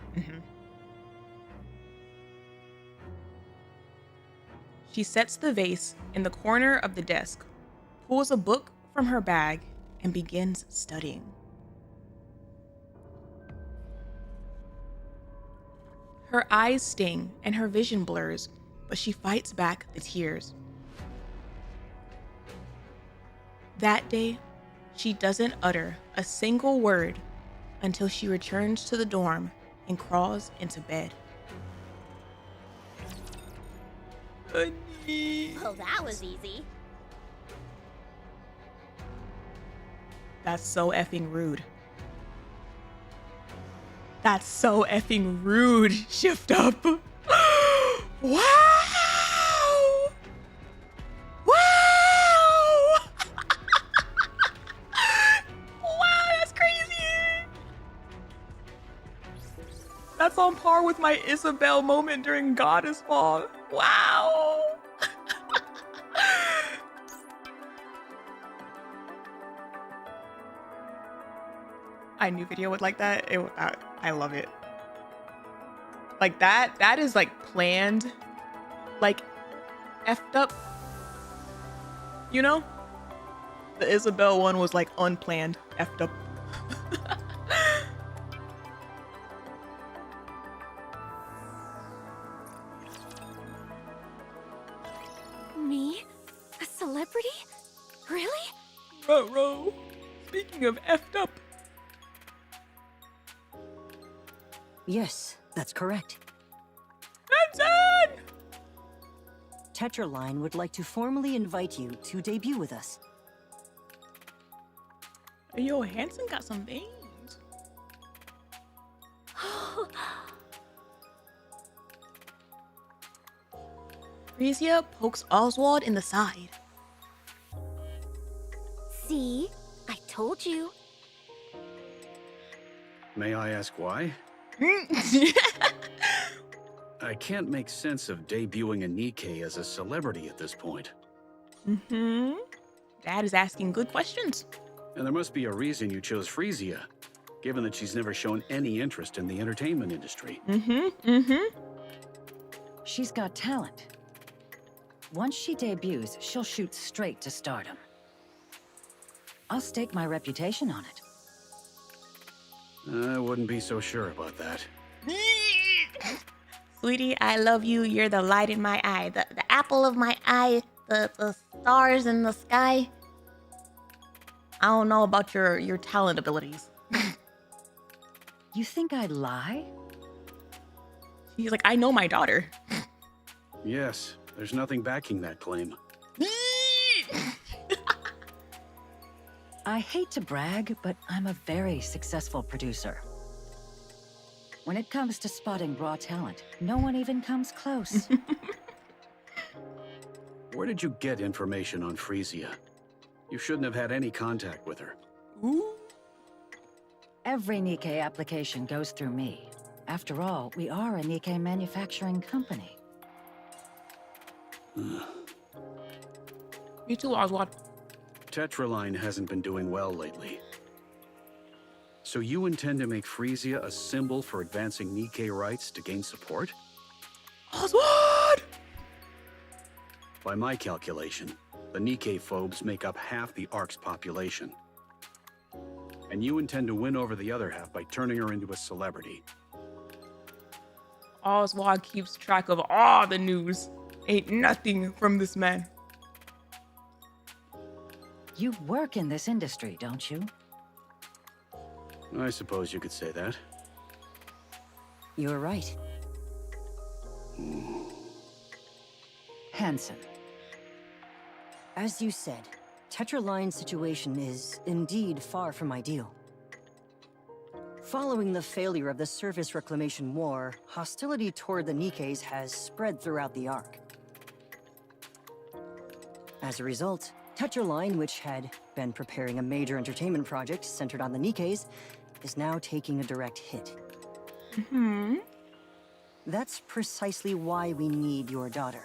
She sets the vase in the corner of the desk, pulls a book from her bag, and begins studying. Her eyes sting and her vision blurs, but she fights back the tears. That day, she doesn't utter a single word until she returns to the dorm and crawls into bed. Anise. Well, that was easy. That's so effing rude. That's so effing rude. Shift up. Wow. Wow. Wow, that's crazy. That's on par with my Isabel moment during Goddess Ball. Wow. I knew video would like that. I love it. Like that is like planned, like effed up. You know? The Isabel one was like unplanned, effed up. Me? A celebrity? Really? Ruh-roh. Speaking of effed up. Yes, that's correct. Benson! Tetraline would like to formally invite you to debut with us. Yo, Hanson got some veins. Frisia pokes Oswald in the side. See? I told you. May I ask why? I can't make sense of debuting a Nikke as a celebrity at this point. Mm-hmm. Dad is asking good questions. And there must be a reason you chose Frisia, given that she's never shown any interest in the entertainment industry. She's got talent. Once she debuts, she'll shoot straight to stardom. I'll stake my reputation on it. I wouldn't be so sure about that. Sweetie, I love you. You're the light in my eye. The apple of my eye. The stars in the sky. I don't know about your talent abilities. You think I'd lie? He's like, I know my daughter. Yes, there's nothing backing that claim. I hate to brag, but I'm a very successful producer. When it comes to spotting raw talent, no one even comes close. Where did you get information on Frisia? You shouldn't have had any contact with her. Ooh. Every Nikke application goes through me. After all, we are a Nikke manufacturing company. Me too, Oswald. Tetraline hasn't been doing well lately. So you intend to make Frisia a symbol for advancing Nikke rights to gain support? Oswald! By my calculation, the Nikke phobes make up half the Ark's population. And you intend to win over the other half by turning her into a celebrity. Oswald keeps track of all the news. Ain't nothing from this man. You work in this industry, don't you? I suppose you could say that. You're right. Hanson. As you said, Tetraline's situation is indeed far from ideal. Following the failure of the Surface Reclamation War, hostility toward the Nikkes has spread throughout the Ark. As a result, Tetraline, which had been preparing a major entertainment project centered on the Nikkes, is now taking a direct hit. That's precisely why we need your daughter.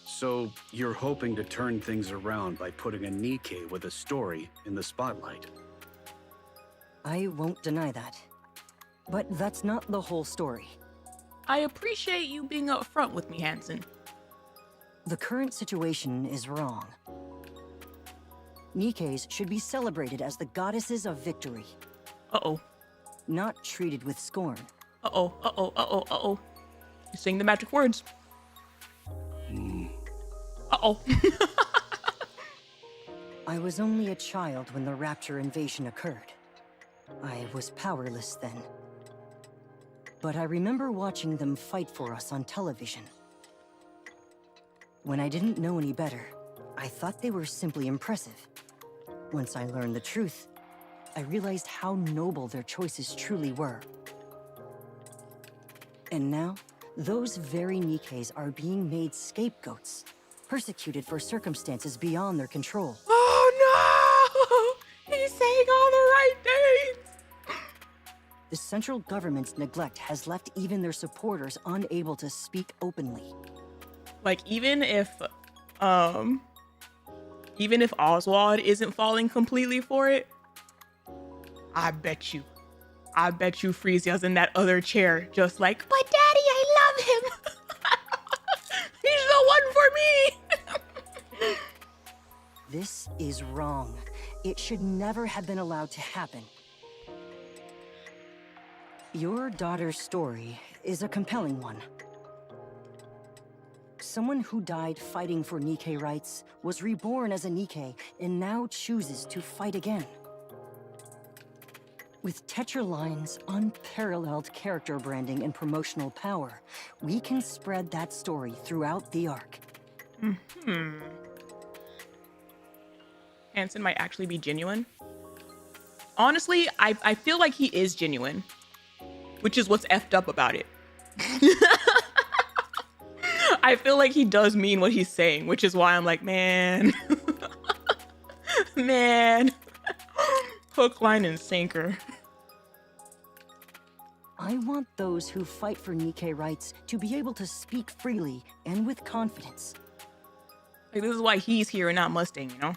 So you're hoping to turn things around by putting a Nikke with a story in the spotlight? I won't deny that. But that's not the whole story. I appreciate you being upfront with me, Hanson. The current situation is wrong. Nikkes should be celebrated as the goddesses of victory. Uh-oh. Not treated with scorn. Uh-oh, uh-oh, uh-oh, uh-oh. You're saying the magic words. Uh-oh. I was only a child when the Rapture invasion occurred. I was powerless then. But I remember watching them fight for us on television. When I didn't know any better, I thought they were simply impressive. Once I learned the truth, I realized how noble their choices truly were. And now, those very Nikkes are being made scapegoats, persecuted for circumstances beyond their control. Oh no! He's saying all the right things! The central government's neglect has left even their supporters unable to speak openly. Like, even if Oswald isn't falling completely for it, I bet you Frieza's in that other chair just like, but Daddy, I love him! He's the one for me! This is wrong. It should never have been allowed to happen. Your daughter's story is a compelling one. Someone who died fighting for Nikke rights was reborn as a Nikke and now chooses to fight again. With Tetraline's unparalleled character branding and promotional power, we can spread that story throughout the arc. Hansen might actually be genuine. Honestly, I feel like he is genuine, which is what's effed up about it. I feel like he does mean what he's saying, which is why I'm like, man. Man. Hook, line, and sinker. I want those who fight for Nikke rights to be able to speak freely and with confidence. Like, this is why he's here and not Mustang, you know?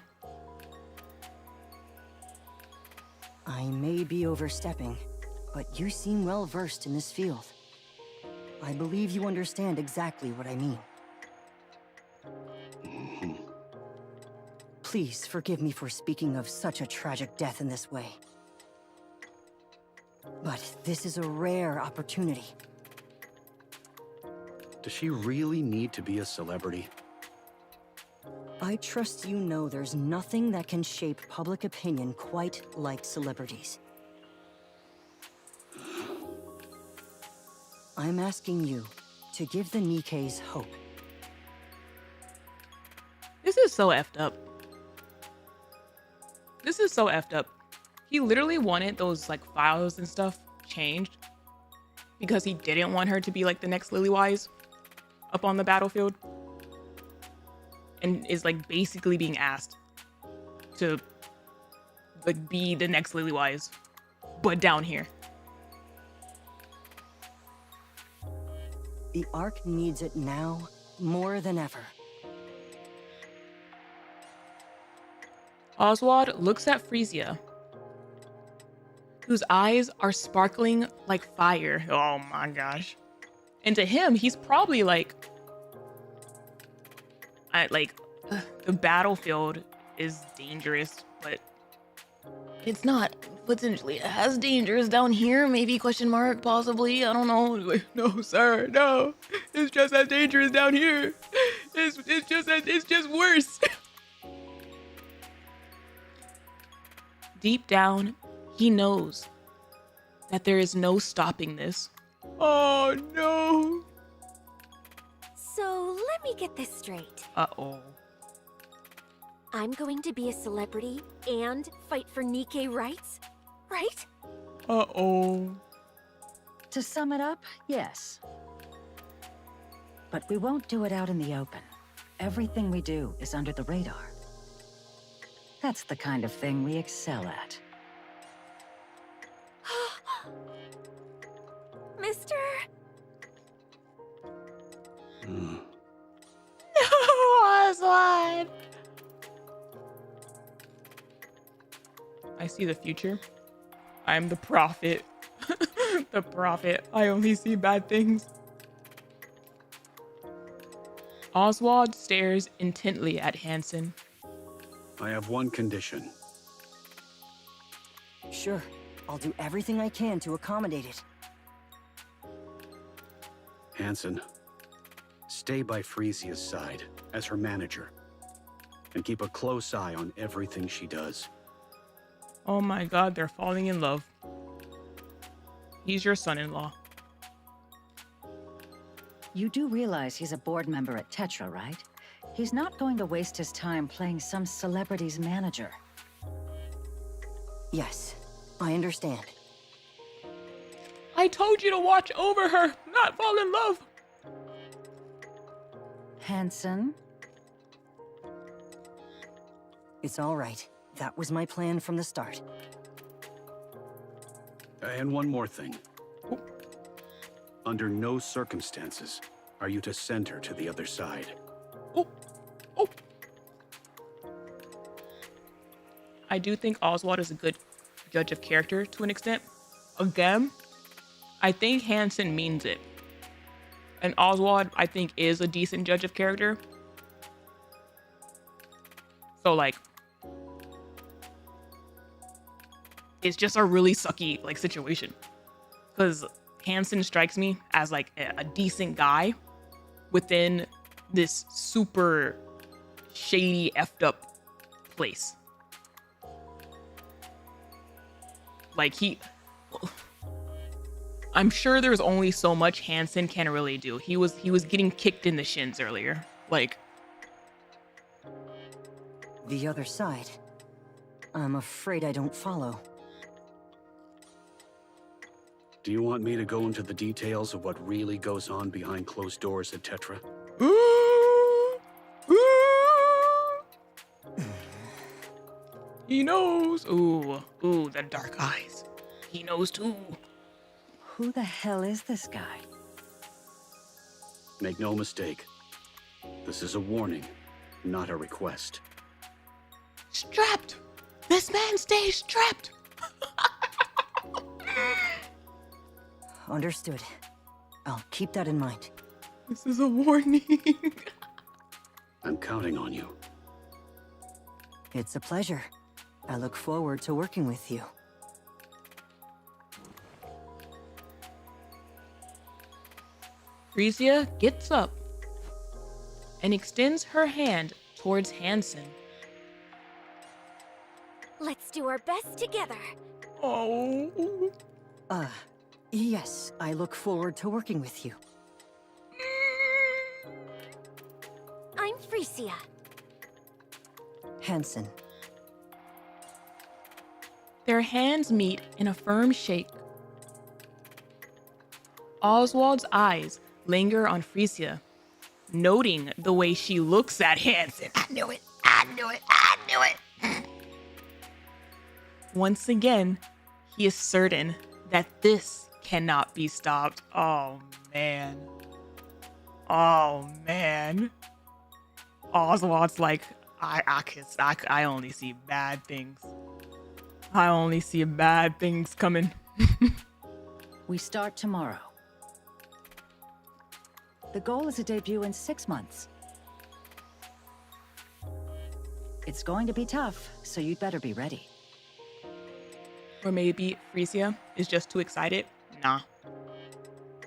I may be overstepping, but you seem well versed in this field. I believe you understand exactly what I mean. Please forgive me for speaking of such a tragic death in this way. But this is a rare opportunity. Does she really need to be a celebrity? I trust you know there's nothing that can shape public opinion quite like celebrities. I'm asking you to give the Nikkes hope. This is so effed up. This is so effed up. He literally wanted those like files and stuff changed because he didn't want her to be like the next Lilywise up on the battlefield, and is like basically being asked to like be the next Lilywise, but down here. The Ark needs it now more than ever. Oswald looks at Frisia, whose eyes are sparkling like fire. Oh my gosh. And to him, he's probably like, the battlefield is dangerous, but it's not potentially as dangerous down here. Maybe, question mark, possibly. I don't know. Like, no, sir, no. It's just as dangerous down here. It's just worse. Deep down, he knows that there is no stopping this. Oh no. So let me get this straight. Uh-oh. I'm going to be a celebrity and fight for Nikke rights, right? Uh-oh. To sum it up, yes. But we won't do it out in the open. Everything we do is under the radar. That's the kind of thing we excel at. Mister? No, Oswald. I see the future. I'm the prophet. The prophet. I only see bad things. Oswald stares intently at Hansen. I have one condition. Sure, I'll do everything I can to accommodate it. Hansen, stay by Frisia's side as her manager. and keep a close eye on everything she does. Oh my god, they're falling in love. He's your son-in-law. You do realize he's a board member at Tetra, right? He's not going to waste his time playing some celebrity's manager. Yes, I understand. I told you to watch over her, not fall in love. Hanson? It's all right. That was my plan from the start. And one more thing. Under no circumstances are you to send her to the other side. Oh. I do think Oswald is a good judge of character to an extent. Again, I think Hanson means it. And Oswald, I think, is a decent judge of character. So, like, it's just a really sucky, like, situation. Because Hanson strikes me as, like, a decent guy within this super shady, effed up place. Like, I'm sure there's only so much Hanson can really do. He was getting kicked in the shins earlier. Like, The other side? I'm afraid I don't follow. Do you want me to go into the details of what really goes on behind closed doors at Tetra? He knows. Ooh, the dark eyes. He knows too. Who the hell is this guy? Make no mistake. This is a warning, not a request. Strapped. This man stays strapped. Understood. I'll keep that in mind. This is a warning. I'm counting on you. It's a pleasure. I look forward to working with you. Frisia gets up and extends her hand towards Hanson. Let's do our best together. Oh. Yes, I look forward to working with you. I'm Frisia. Hanson. Their hands meet in a firm shake. Oswald's eyes linger on Frisia, noting the way she looks at Hanson. I knew it. I knew it. I knew it. Once again, he is certain that this cannot be stopped. Oh, man. Oh, man. Oswald's like, I only see bad things. I only see bad things coming. We start tomorrow. The goal is a debut in 6 months. It's going to be tough, so you'd better be ready. Or maybe Frisia is just too excited.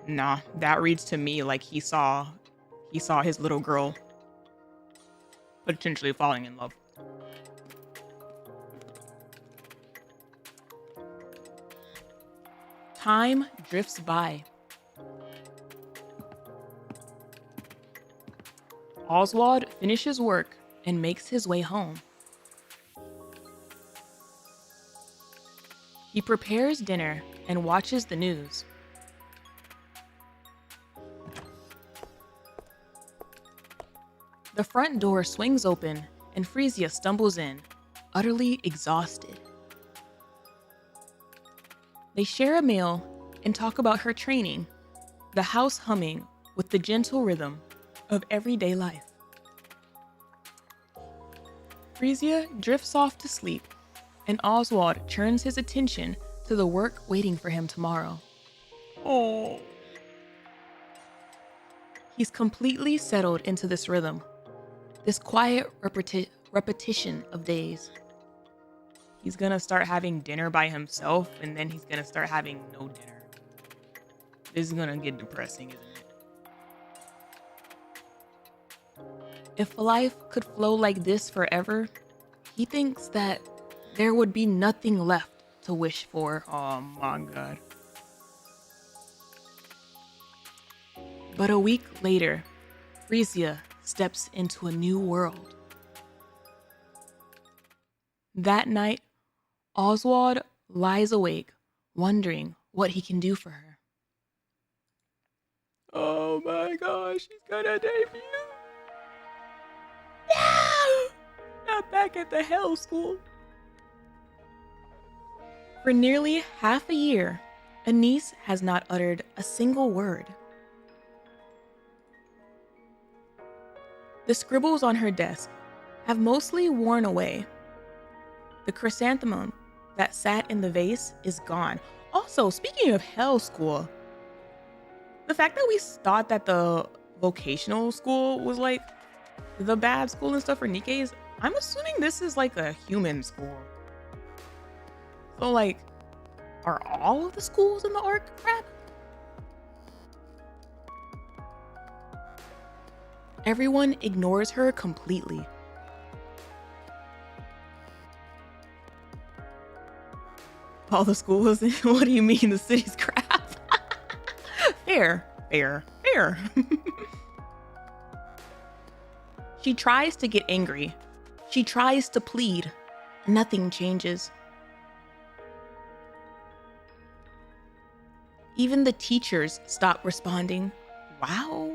Nah, that reads to me like he saw his little girl potentially falling in love. Time drifts by. Oswald finishes work and makes his way home. He prepares dinner and watches the news. The front door swings open and Frisia stumbles in, utterly exhausted. They share a meal and talk about her training, the house humming with the gentle rhythm of everyday life. Frisia drifts off to sleep, and Oswald turns his attention to the work waiting for him tomorrow. Oh. He's completely settled into this rhythm, this quiet repetition of days. He's gonna start having dinner by himself, and then he's gonna start having no dinner. This is gonna get depressing, isn't it? if life could flow like this forever, he thinks that there would be nothing left to wish for. Oh my god. But a week later, Frisia steps into a new world. That night, Oswald lies awake, wondering what he can do for her. Oh my gosh, she's gonna debut! No! Not back at the hell school. For nearly half a year, Anise has not uttered a single word. The scribbles on her desk have mostly worn away. The chrysanthemum that sat in the vase is gone. Also, speaking of hell school, the fact that we thought that the vocational school was like the bad school and stuff for Nikke's, I'm assuming this is like a human school. So like, are all of the schools in the arc crap? Everyone ignores her completely. All the schools? What do you mean the city's crap? Fair. She tries to get angry. She tries to plead. Nothing changes. Even the teachers stop responding. Wow.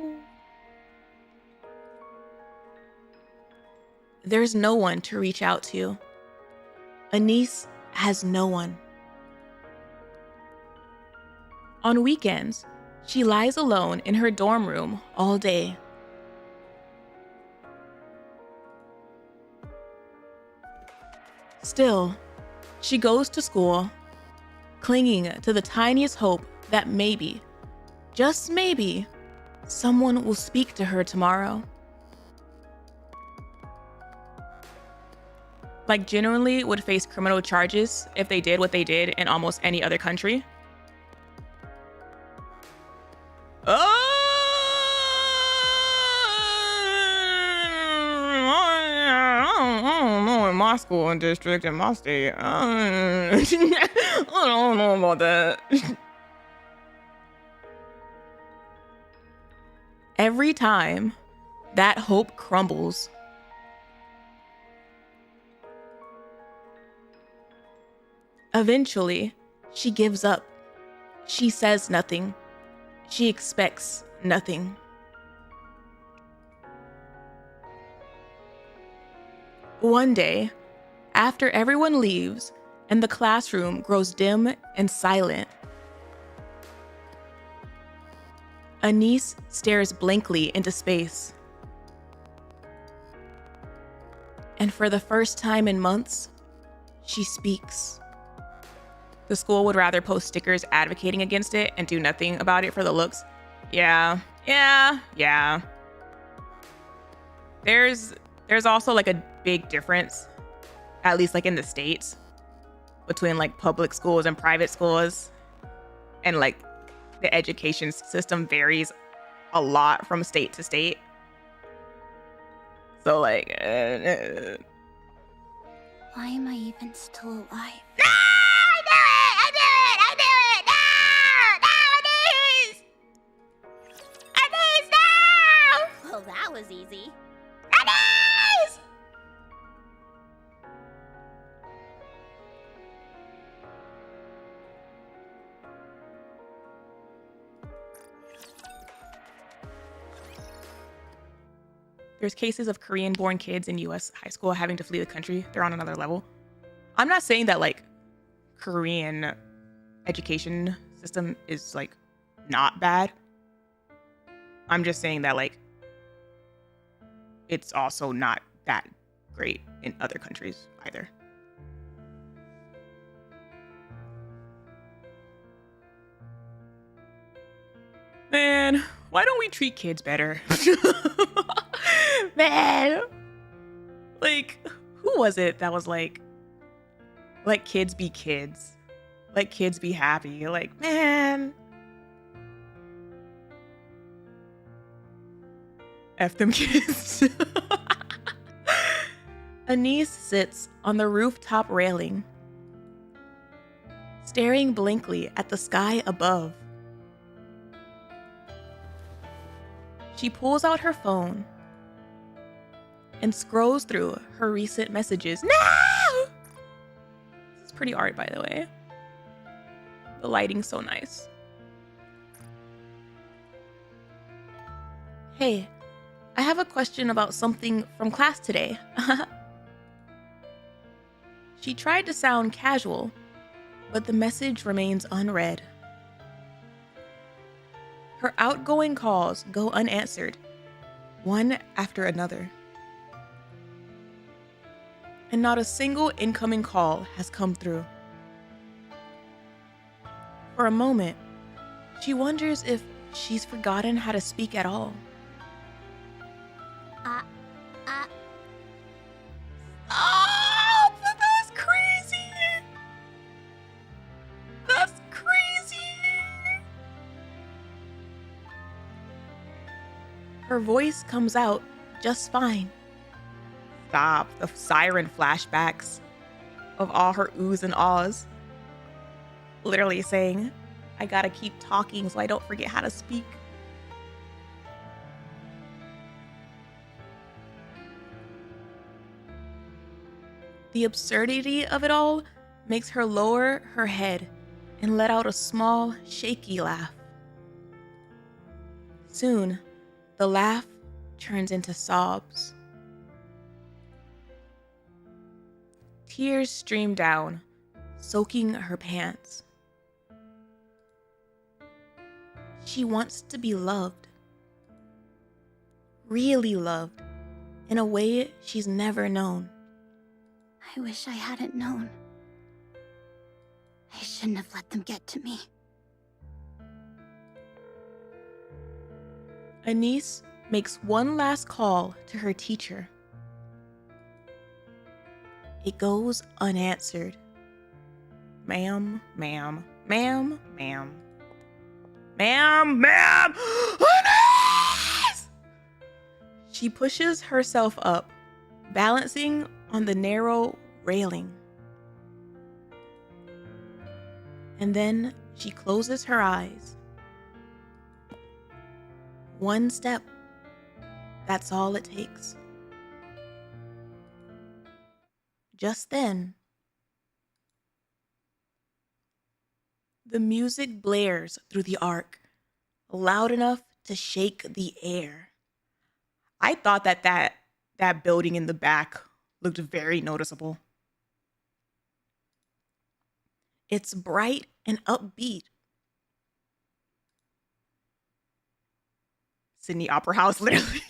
There's no one to reach out to. Anise has no one. On weekends, she lies alone in her dorm room all day. Still, she goes to school, clinging to the tiniest hope that maybe, just maybe, someone will speak to her tomorrow. Like, genuinely would face criminal charges if they did what they did in almost any other country. I don't know in my school and district in my state. I don't know about that. Every time, that hope crumbles. Eventually, she gives up. She says nothing. She expects nothing. One day, after everyone leaves and the classroom grows dim and silent, Anise stares blankly into space. And for the first time in months, she speaks. The school would rather post stickers advocating against it and do nothing about it for the looks. Yeah. There's also like a big difference, at least like in the States, between like public schools and private schools. And like the education system varies a lot from state to state. So like, why am I even still alive? Well, that was easy. Anise! There's cases of Korean-born kids in U.S. high school having to flee the country. They're on another level. I'm not saying that like Korean education system is like not bad. I'm just saying that like it's also not that great in other countries either. Man, why don't we treat kids better? Man, like, who was it that was like, let kids be kids, let kids be happy? Like, man, F them kids. Anise sits on the rooftop railing, staring blankly at the sky above. She pulls out her phone and scrolls through her recent messages. No! This is pretty art, by the way. The lighting's so nice. Hey, I have a question about something from class today. She tried to sound casual, but the message remains unread. Her outgoing calls go unanswered, one after another. And not a single incoming call has come through. For a moment, she wonders if she's forgotten how to speak at all. Oh, that's crazy! That's crazy! Her voice comes out just fine. Stop the siren flashbacks of all her oohs and ahs. Literally saying, I gotta keep talking so I don't forget how to speak. The absurdity of it all makes her lower her head and let out a small, shaky laugh. Soon, the laugh turns into sobs. Tears stream down, soaking her pants. She wants to be loved. Really loved, in a way she's never known. I wish I hadn't known. I shouldn't have let them get to me. Anise makes one last call to her teacher. It goes unanswered. Ma'am, ma'am, ma'am, ma'am. Ma'am, ma'am! Anise! She pushes herself up, balancing on the narrow railing. And then she closes her eyes. One step. That's all it takes. Just then, the music blares through the arc, loud enough to shake the air. I thought that building in the back looked very noticeable. It's bright and upbeat. Sydney Opera House, literally.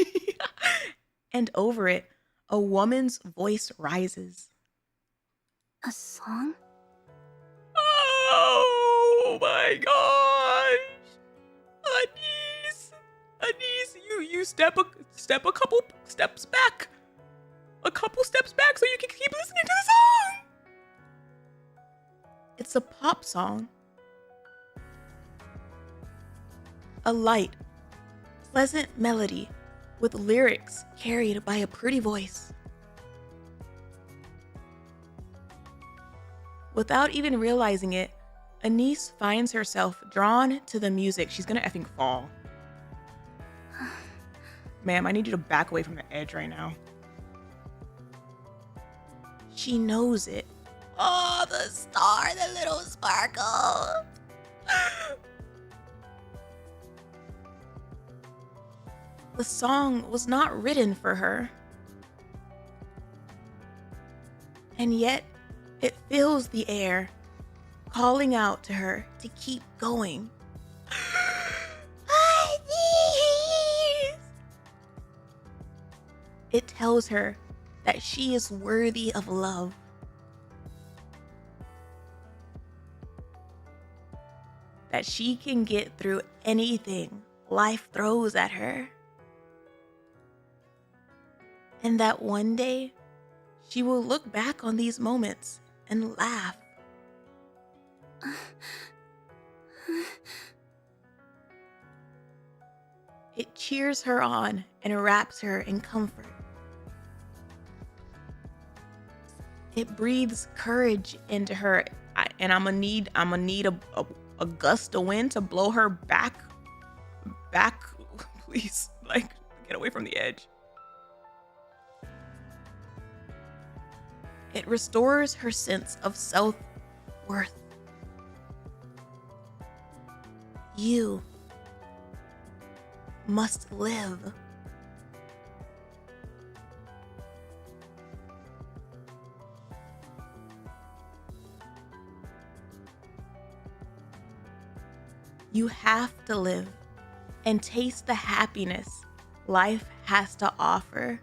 And over it, a woman's voice rises. A song? Oh my gosh! Anise, you step a couple steps back. A couple steps back so you can keep listening to the song. It's a pop song. A light, pleasant melody with lyrics carried by a pretty voice. Without even realizing it, Anise finds herself drawn to the music. She's gonna effing fall. Ma'am, I need you to back away from the edge right now. She knows it. Oh, the star, the little sparkle. The song was not written for her. And yet, it fills the air, calling out to her to keep going. Anise! It tells her that she is worthy of love. That she can get through anything life throws at her. And that one day, she will look back on these moments and laugh. It cheers her on and wraps her in comfort. It breathes courage into her, and I'm gonna need a gust of wind to blow her back, please, like, get away from the edge. It restores her sense of self-worth. You must live. You have to live and taste the happiness life has to offer.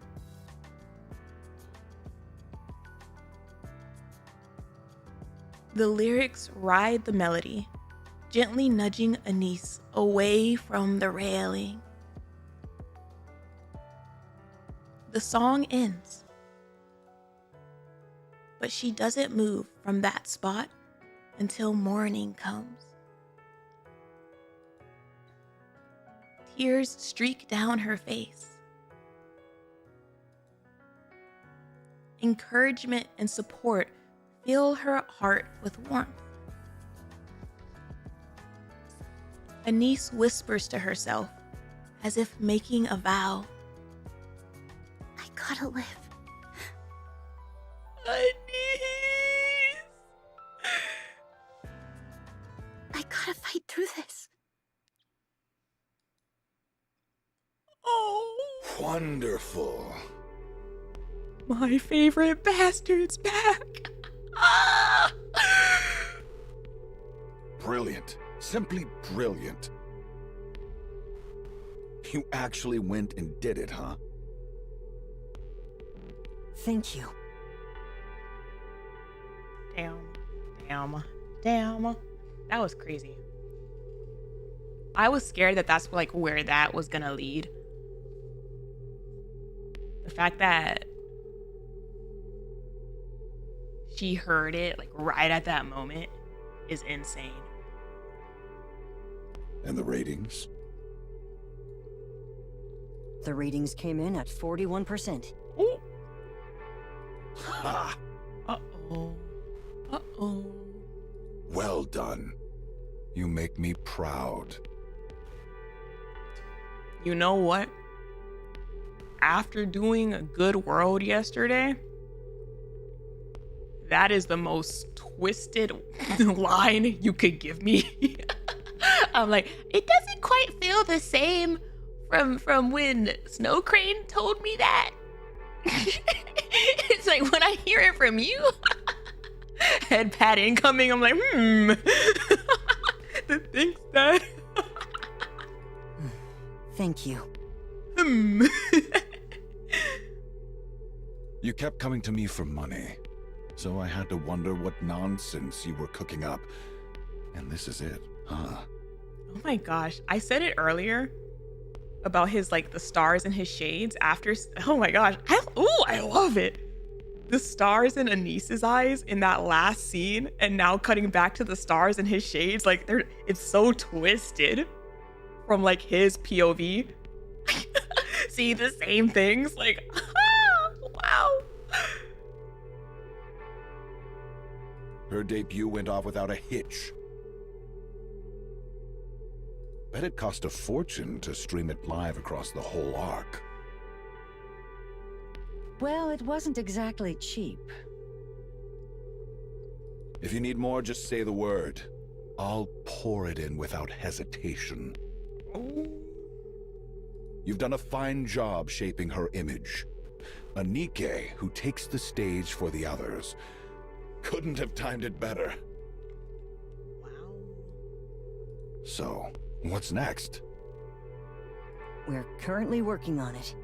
The lyrics ride the melody, gently nudging Anise away from the railing. The song ends, but she doesn't move from that spot until morning comes. Tears streak down her face. Encouragement and support fill her heart with warmth. Anise whispers to herself, as if making a vow. I gotta live. Anise! I gotta fight through this. Oh, Wonderful. my favorite bastard's back. Brilliant. Simply brilliant. You actually went and did it, huh? Thank you. Damn. That was crazy. I was scared that that's like where that was gonna lead. The fact that she heard it like right at that moment is insane. And the ratings? The ratings came in at 41%. Ooh. Ha! Uh-oh. Well done. You make me proud. You know what? After doing a good world yesterday, that is the most twisted line you could give me. I'm like, it doesn't quite feel the same from when Snow Crane told me that. It's like when I hear it from you, head pat incoming, I'm like, the things that. Thank you. You kept coming to me for money, so I had to wonder what nonsense you were cooking up. And this is it, huh? Oh my gosh, I said it earlier about his like the stars in his shades after. Oh my gosh, I love it. The stars in Anise's eyes in that last scene, and now cutting back to the stars in his shades, like it's so twisted from like his POV. See the same things, like wow. Her debut went off without a hitch. Bet it cost a fortune to stream it live across the whole arc. Well, it wasn't exactly cheap. If you need more, just say the word. I'll pour it in without hesitation. You've done a fine job shaping her image. A Nikke who takes the stage for the others. Couldn't have timed it better. Wow. So, what's next? We're currently working on it.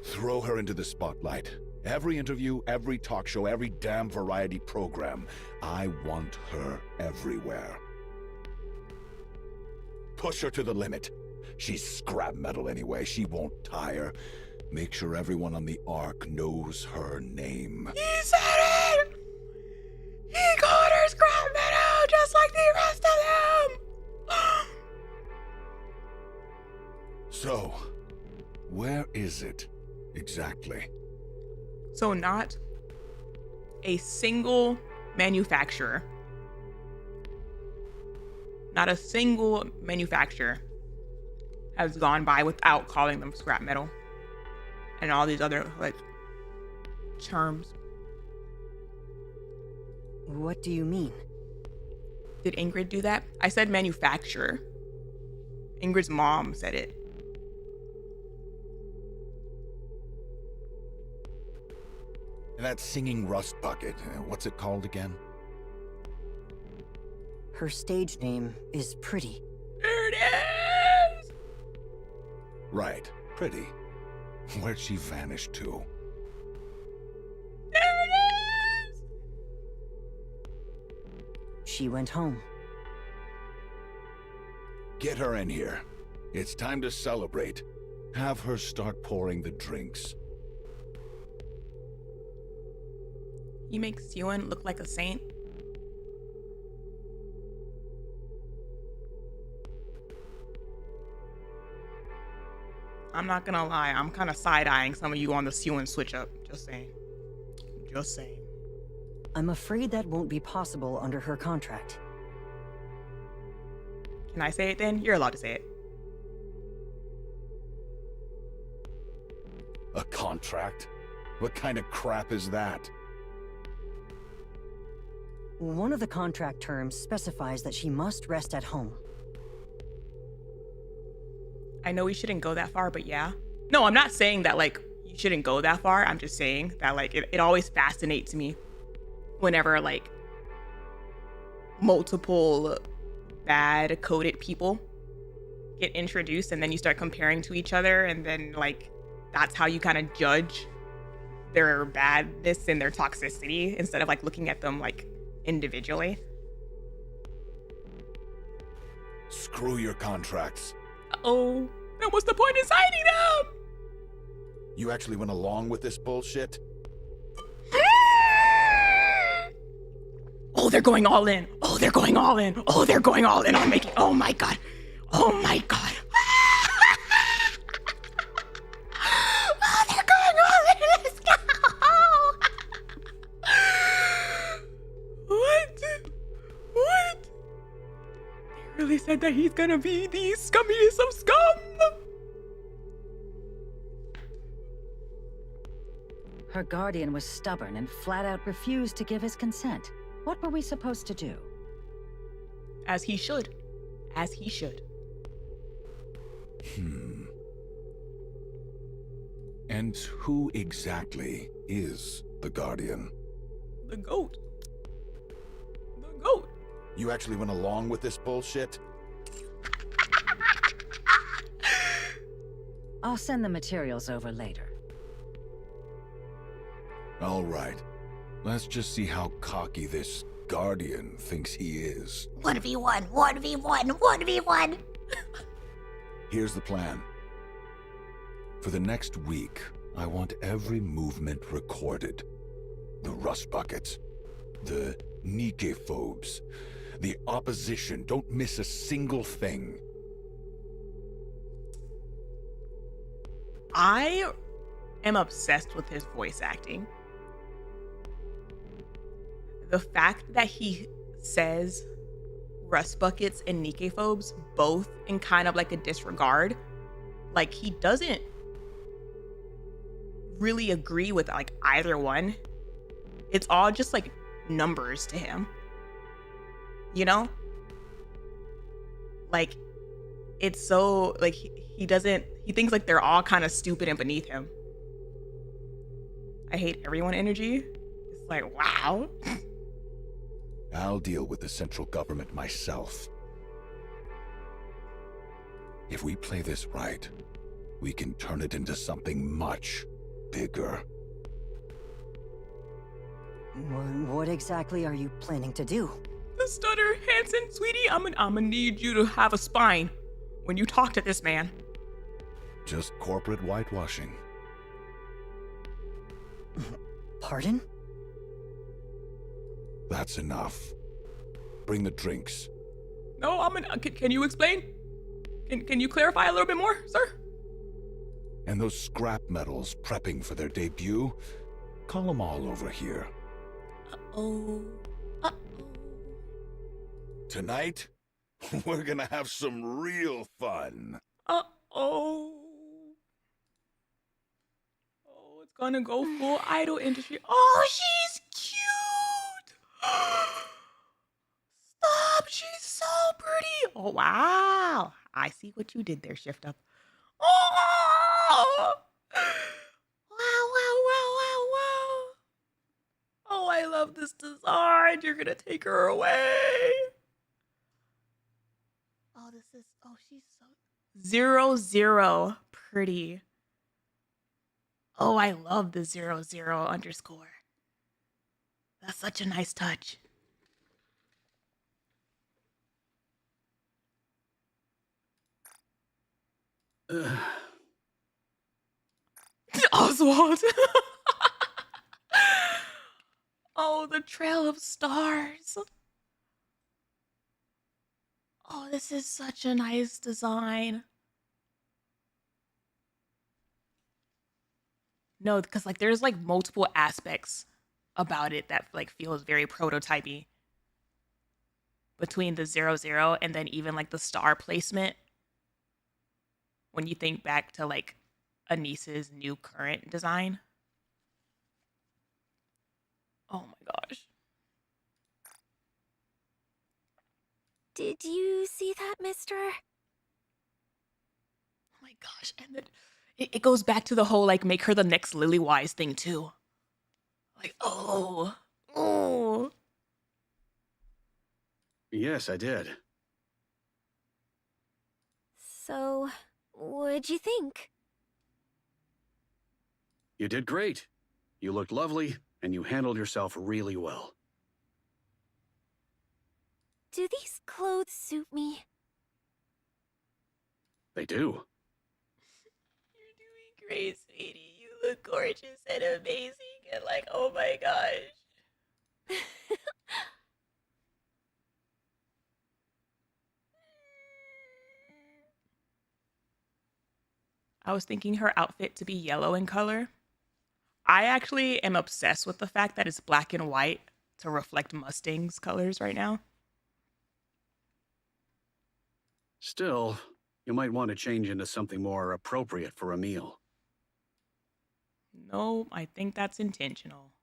Throw her into the spotlight. Every interview, every talk show, every damn variety program. I want her everywhere. Push her to the limit. She's scrap metal anyway. She won't tire. Make sure everyone on the Ark knows her name. He said it! He called her scrap metal just like the rest of them! So, where is it exactly? So not a single manufacturer. Not a single manufacturer has gone by without calling them scrap metal and all these other like terms. What do you mean? Did Ingrid do that? I said manufacturer. Ingrid's mom said it. And that singing rust bucket, what's it called again? Her stage name is Pretty. There it is! Right, Pretty. Where'd she vanish to? There it is! She went home. Get her in here. It's time to celebrate. Have her start pouring the drinks. He makes Ewan look like a saint. I'm not gonna lie, I'm kind of side-eyeing some of you on the Ewan switch up. Just saying. Just saying. I'm afraid that won't be possible under her contract. Can I say it then? You're allowed to say it. A contract? What kind of crap is that? One of the contract terms specifies that she must rest at home. I know we shouldn't go that far, but yeah. No, I'm not saying that, like, you shouldn't go that far. I'm just saying that, like, it always fascinates me whenever, like, multiple bad coded people get introduced and then you start comparing to each other, and then, like, that's how you kind of judge their badness and their toxicity instead of, like, looking at them, like, individually. Screw your contracts. Oh, then what's the point in signing them? You actually went along with this bullshit? Oh, they're going all in. Oh, they're going all in. Oh, they're going all in on making. Oh my god. Oh my god. Oh, they're going all in. Let's go. What? What? They really said that he's gonna be the scummiest of scum. Her guardian was stubborn and flat out refused to give his consent. What were we supposed to do? As he should. As he should. And who exactly is the Guardian? The goat. The goat. You actually went along with this bullshit? I'll send the materials over later. All right. Let's just see how cocky this Guardian thinks he is. 1v1, 1v1, 1v1. Here's the plan. For the next week, I want every movement recorded. The rust buckets, the Nikke phobes, the opposition. Don't miss a single thing. I am obsessed with his voice acting. The fact that he says rust buckets and Nikke phobes both in kind of like a disregard, like he doesn't really agree with like either one. It's all just like numbers to him, you know? Like it's so like he thinks like they're all kind of stupid and beneath him. I hate everyone energy. It's like, wow. I'll deal with the central government myself. If we play this right, we can turn it into something much bigger. What exactly are you planning to do? The stutter, Hanson, sweetie, I'm gonna need you to have a spine when you talk to this man. Just corporate whitewashing. Pardon? That's enough. Bring the drinks. No, can you explain? Can you clarify a little bit more, sir? And those scrap metals prepping for their debut, call them all over here. Uh-oh. Uh-oh. Tonight, we're gonna have some real fun. Uh-oh. Oh, it's gonna go full idol industry. Oh, she's cute. Stop, she's so pretty. Oh, wow. I see what you did there, Shift Up. Oh! Wow, wow, wow, wow, wow. Oh, I love this design. You're gonna take her away. Oh, she's so 00 pretty. Oh, I love the 00 underscore. That's such a nice touch. Oswald. Oh, the Trail of Stars. Oh, this is such a nice design. No, because like there's like multiple aspects about it that like feels very prototypey. Between the 00 and then even like the star placement. When you think back to like Anise's new current design. Oh my gosh. Did you see that, mister? Oh my gosh. And then it goes back to the whole like make her the next Lily Wise thing too. Like, oh. Yes, I did. So, what'd you think? You did great. You looked lovely, and you handled yourself really well. Do these clothes suit me? They do. You're doing great, sweetie. You look gorgeous and amazing and like, oh my gosh. I was thinking her outfit to be yellow in color. I actually am obsessed with the fact that it's black and white to reflect Mustang's colors right now. Still, you might want to change into something more appropriate for a meal. No, I think that's intentional.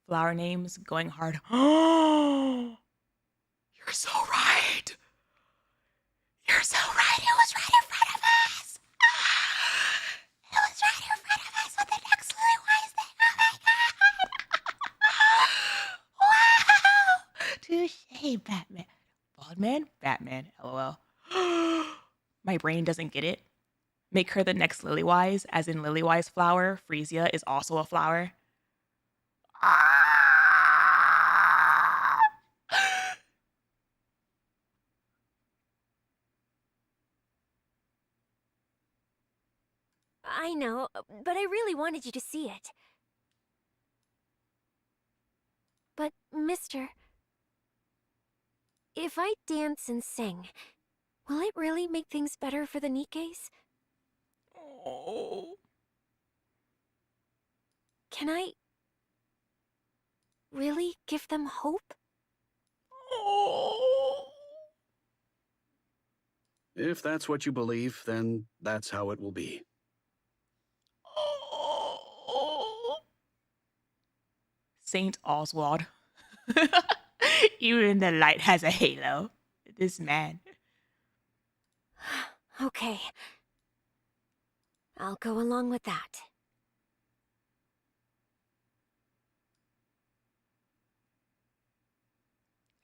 Flower names going hard. Oh, you're so right. You're so right. It was right in front of us. It was right in front of us with the next Lily Wise thing. Oh my god. Wow. Touche, Batman. Baldman? Batman. LOL. My brain doesn't get it. Make her the next Lily Wise, as in Lily Wise flower. Frisia is also a flower. I know, but I really wanted you to see it. But, mister, if I dance and sing, will it really make things better for the Nikkes? Oh. Can I really give them hope? Oh. If that's what you believe, then that's how it will be. Oh. Saint Oswald. Even the light has a halo. This man. Okay. I'll go along with that.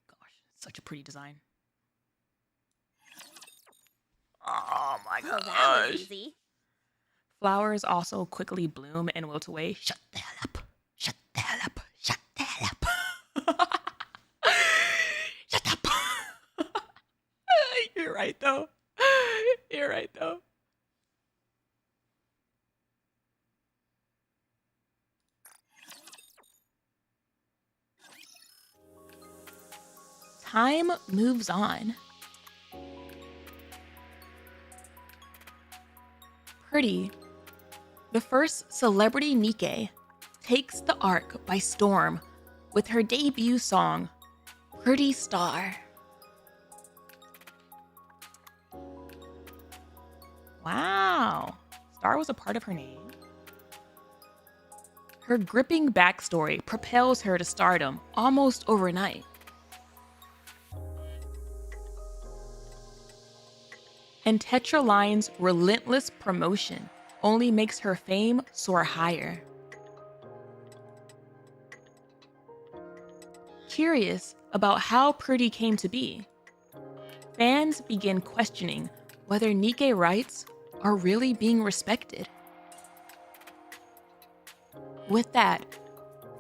Gosh, such a pretty design. Oh my Well, gosh. that was easy. Flowers also quickly bloom and wilt away. Shut the hell up. Shut the hell up. Shut the hell up. Shut up. You're right, though. You're right, though. Time moves on. Pretty, The first celebrity Nikke takes the arc by storm with her debut song, Pretty Star. Wow, Star was a part of her name. Her gripping backstory propels her to stardom almost overnight. And Tetraline's relentless promotion only makes her fame soar higher. Curious about how Pretty came to be, fans begin questioning whether Nikke rights are really being respected. With that,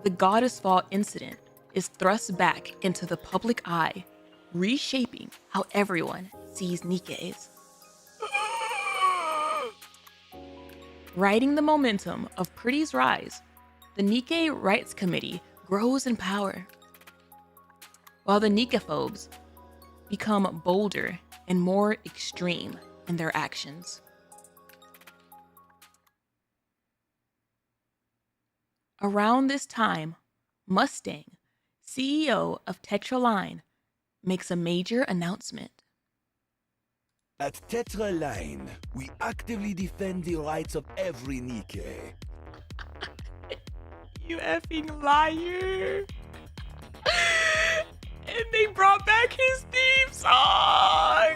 the Goddess Fall incident is thrust back into the public eye, reshaping how everyone sees Nikkes. Riding the momentum of Pretty's rise, the Nikke Rights Committee grows in power, while the Nikkephobes become bolder and more extreme in their actions. Around this time, Mustang, CEO of Tetraline, makes a major announcement. At Tetraline, we actively defend the rights of every Nikke. You effing liar. And they brought back his theme song.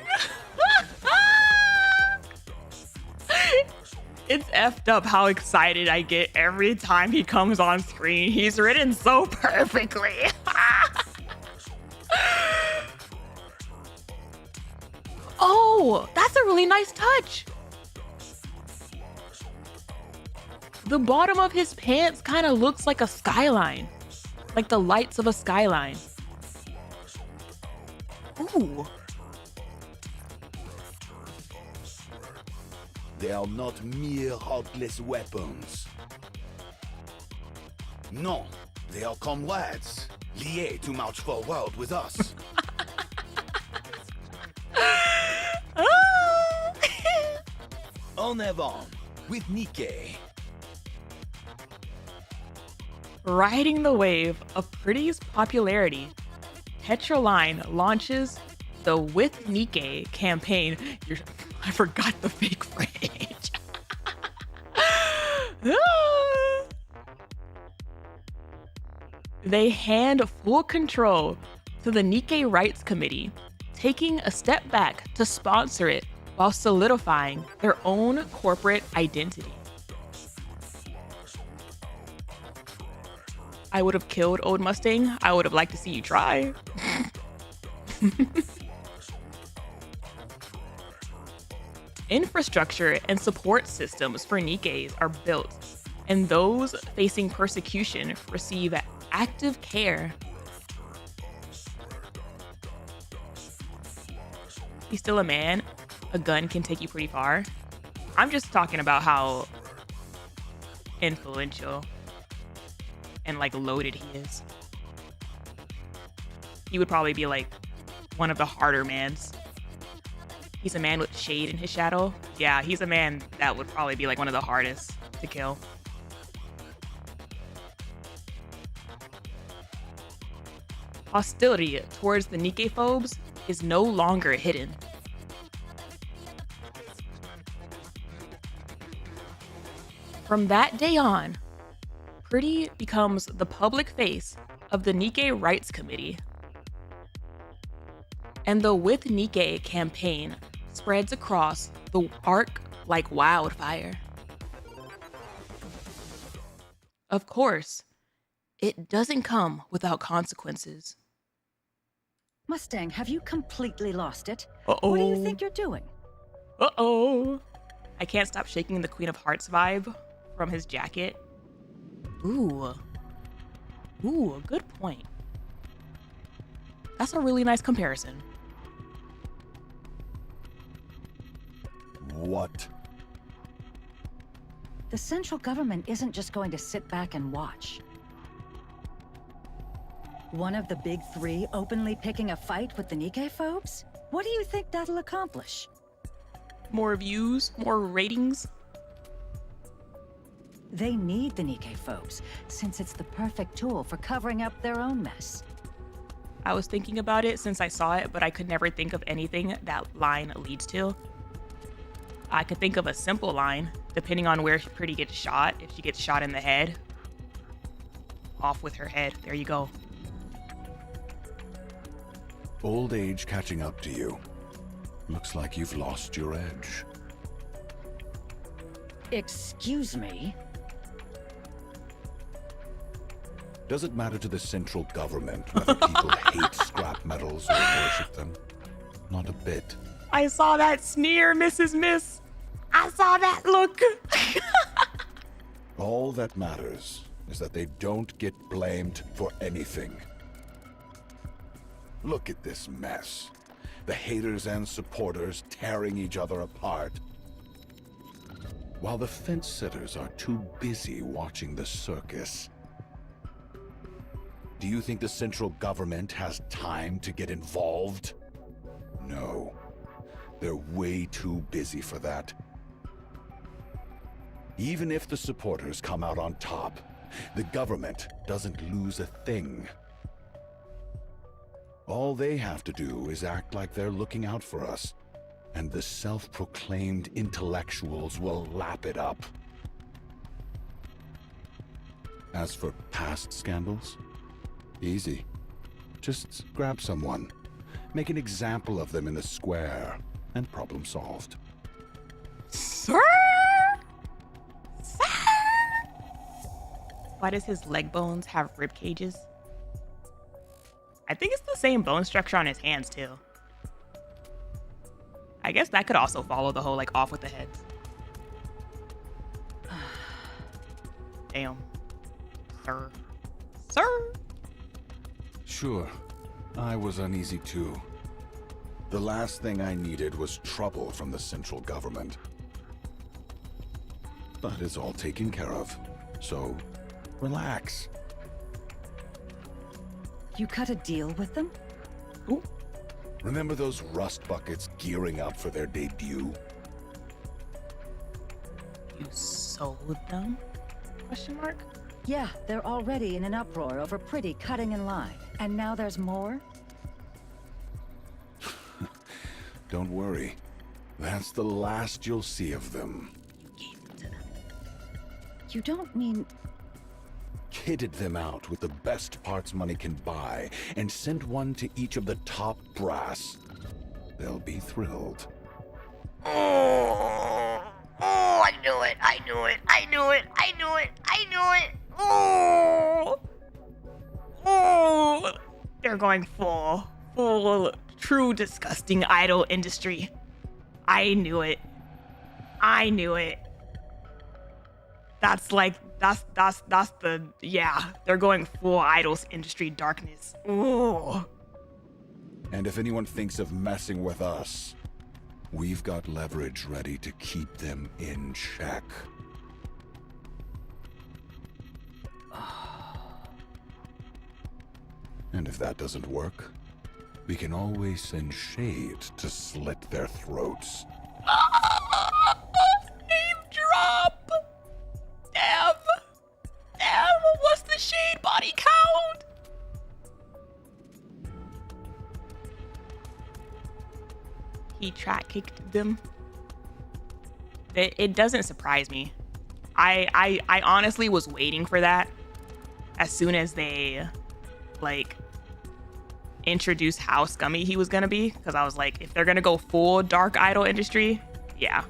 It's effed up how excited I get every time he comes on screen. He's written so perfectly. Oh, that's a really nice touch. The bottom of his pants kind of looks like a skyline, like the lights of a skyline. Ooh. They are not mere heartless weapons. No, they are comrades, liés to march forward with us. En avant, with Nikke. Riding the wave of Pretty's popularity, Tetraline launches the With Nikke campaign. I forgot the fake fridge. They hand full control to the Nikke Rights Committee, taking a step back to sponsor it while solidifying their own corporate identity. I would have killed Old Mustang. I would have liked to see you try. Infrastructure and support systems for Nikkes are built, and those facing persecution receive active care. He's still a man. A gun can take you pretty far. I'm just talking about how influential and like loaded he is. He would probably be like one of the harder mans. He's a man with shade in his shadow. Yeah, he's a man that would probably be like one of the hardest to kill. Hostility towards the Nikkephobes is no longer hidden. From that day on, Pretty becomes the public face of the Nikke Rights Committee. And the With Nikke campaign spreads across the arc like wildfire. Of course, it doesn't come without consequences. Mustang, have you completely lost it? Uh-oh. What do you think you're doing? Uh-oh. I can't stop shaking the Queen of Hearts vibe from his jacket. Ooh. Ooh, a good point. That's a really nice comparison. What? The central government isn't just going to sit back and watch. One of the big three openly picking a fight with the Nikkephobes? What do you think that'll accomplish? More views, more ratings. They need the Nikke folks, since it's the perfect tool for covering up their own mess. I was thinking about it since I saw it, but I could never think of anything that line leads to. I could think of a simple line, depending on where Pretty gets shot. If she gets shot in the head, off with her head. There you go. Old age catching up to you. Looks like you've lost your edge. Excuse me? Does it matter to the central government whether people hate scrap metals or worship them? Not a bit. I saw that sneer, Mrs. Miss. I saw that look. All that matters is that they don't get blamed for anything. Look at this mess. The haters and supporters tearing each other apart. While the fence sitters are too busy watching the circus. Do you think the central government has time to get involved? No. They're way too busy for that. Even if the supporters come out on top, the government doesn't lose a thing. All they have to do is act like they're looking out for us, and the self-proclaimed intellectuals will lap it up. As for past scandals, easy. Just grab someone, make an example of them in the square, and problem solved. Sir? Sir? Why does his leg bones have rib cages? I think it's the same bone structure on his hands too. I guess that could also follow the whole like off with the heads. Damn. Sir. Sir? Sure, I was uneasy too. The last thing I needed was trouble from the central government. But it's all taken care of, so relax. You cut a deal with them? Ooh. Remember those rust buckets gearing up for their debut? You sold them? Question mark? Yeah, they're already in an uproar over Pretty cutting in line. And now there's more? Don't worry. That's the last you'll see of them. You don't mean... Kitted them out with the best parts money can buy and sent one to each of the top brass. They'll be thrilled. Oh, I knew it. I knew it. I knew it. I knew it. I knew it. Oh. Oh, they're going full true disgusting idol industry. I knew it. I knew it. That's the, yeah, they're going full idols industry darkness. Ooh. And if anyone thinks of messing with us, we've got leverage ready to keep them in check. And if that doesn't work, we can always send Shade to slit their throats. Name drop! Damn! Damn! What's the Shade body count? He track kicked them. It doesn't surprise me. I honestly was waiting for that. As soon as they like introduce how scummy he was gonna be, because I was like, if they're gonna go full dark idol industry, yeah.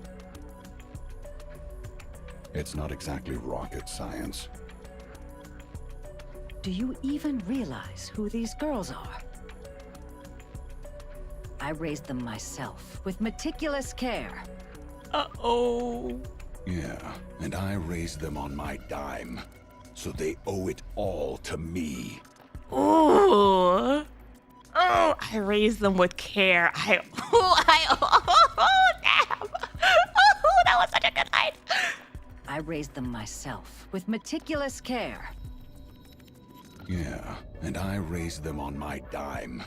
It's not exactly rocket science. Do you even realize who these girls are? I raised them myself, with meticulous care. Uh-oh. Yeah, and I raised them on my dime, so they owe it all to me. Ooh. Oh, I raised them with care. Damn. Oh, that was such a good line. I raised them myself, with meticulous care. Yeah, and I raised them on my dime,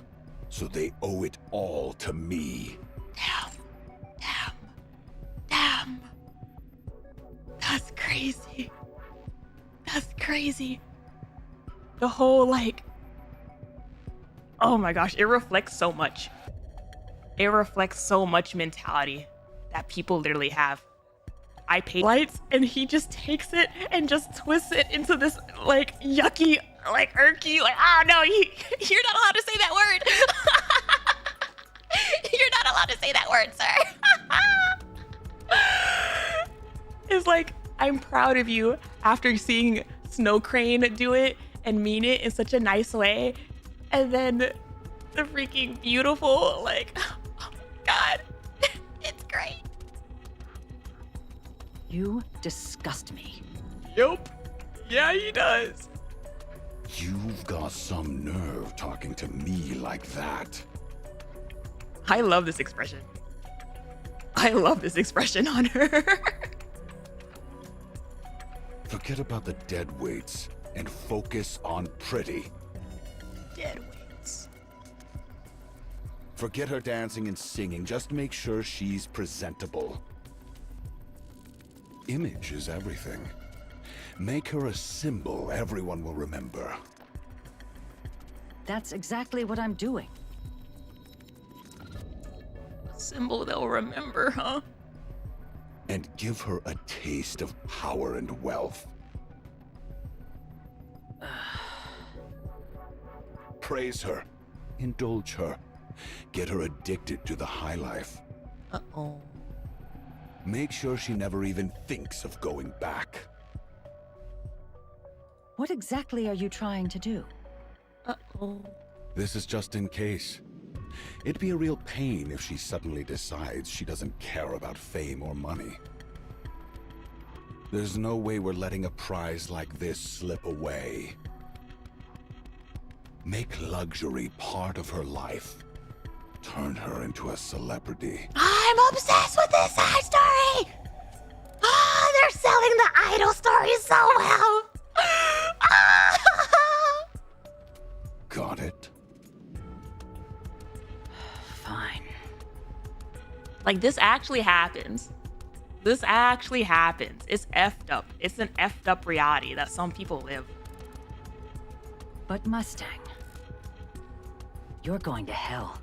so they owe it all to me. Damn. That's crazy. crazy. The whole like, oh my gosh, it reflects so much. It reflects so much mentality that people literally have. I pay lights and he just takes it and just twists it into this like yucky, like irky, like, oh no, you're not allowed to say that word. You're not allowed to say that word, sir. It's like, I'm proud of you after seeing Snow Crane do it and mean it in such a nice way. And then the freaking beautiful, like, oh my God, It's great. You disgust me. yup. Yeah, he does. You've got some nerve talking to me like that. I love this expression. I love this expression on her. Forget about the dead weights and focus on Pretty. Dead weights. Forget her dancing and singing, just make sure she's presentable. Image is everything. Make her a symbol everyone will remember. That's exactly what I'm doing. A symbol they'll remember, huh? And give her a taste of power and wealth. Praise her. Indulge her. Get her addicted to the high life. Uh-oh. Make sure she never even thinks of going back. What exactly are you trying to do? Uh-oh. This is just in case. It'd be a real pain if she suddenly decides she doesn't care about fame or money. There's no way we're letting a prize like this slip away. Make luxury part of her life. Turn her into a celebrity. I'm obsessed with this side story. Oh, they're selling the idol story so well. Got it? Fine. Like, this actually happens. This actually happens. It's effed up. It's an effed up reality that some people live. But Mustang, you're going to hell.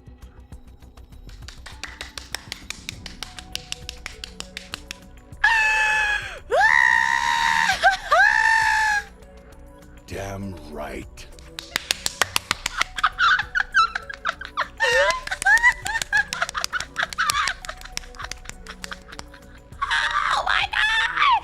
Damn right. Oh my God.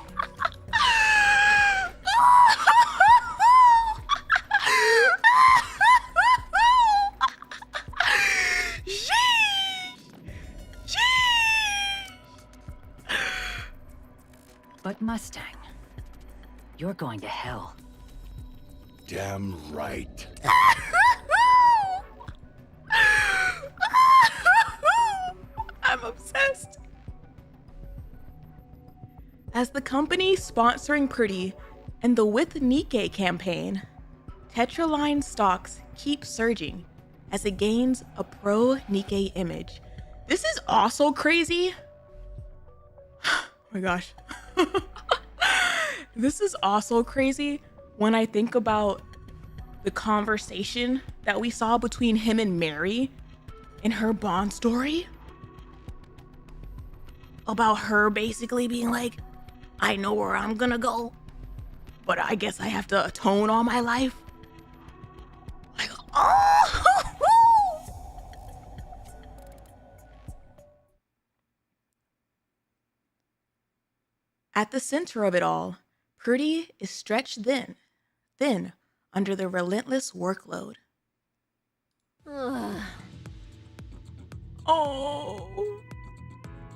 But Mustang, you're going to hell. Damn right. I'm obsessed. As the company sponsoring Pretty and the With Nikke campaign, Tetraline stocks keep surging as it gains a pro-Nikke image. This is also crazy. Oh my gosh. This is also crazy when I think about the conversation that we saw between him and Mary in her Bond story. About her basically being like, I know where I'm gonna go, but I guess I have to atone all my life. Like, oh! At the center of it all, Pretty is stretched thin under the relentless workload. Ugh. Oh.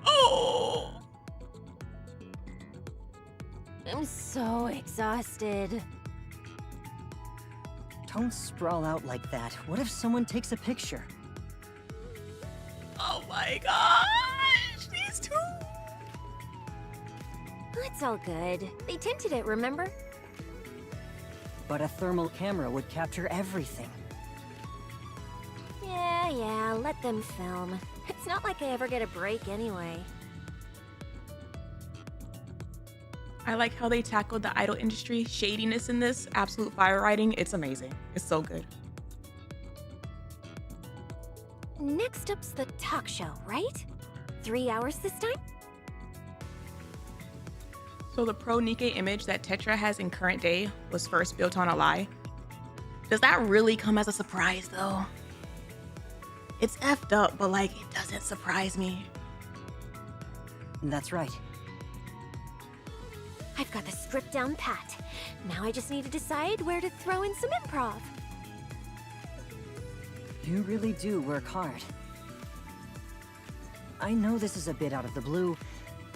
Oh. I'm so exhausted. Don't sprawl out like that. What if someone takes a picture? Oh my gosh, these two. It's all good. They tinted it, remember? But a thermal camera would capture everything. Yeah, let them film. It's not like I ever get a break anyway. I like how they tackled the idol industry shadiness in this. Absolute fire writing. It's amazing. It's so good. Next up's the talk show, right? 3 hours this time? So the pro Nikke image that Tetra has in current day was first built on a lie. Does that really come as a surprise though? It's effed up, but like it doesn't surprise me. That's right. I've got the script down pat. Now I just need to decide where to throw in some improv. You really do work hard. I know this is a bit out of the blue,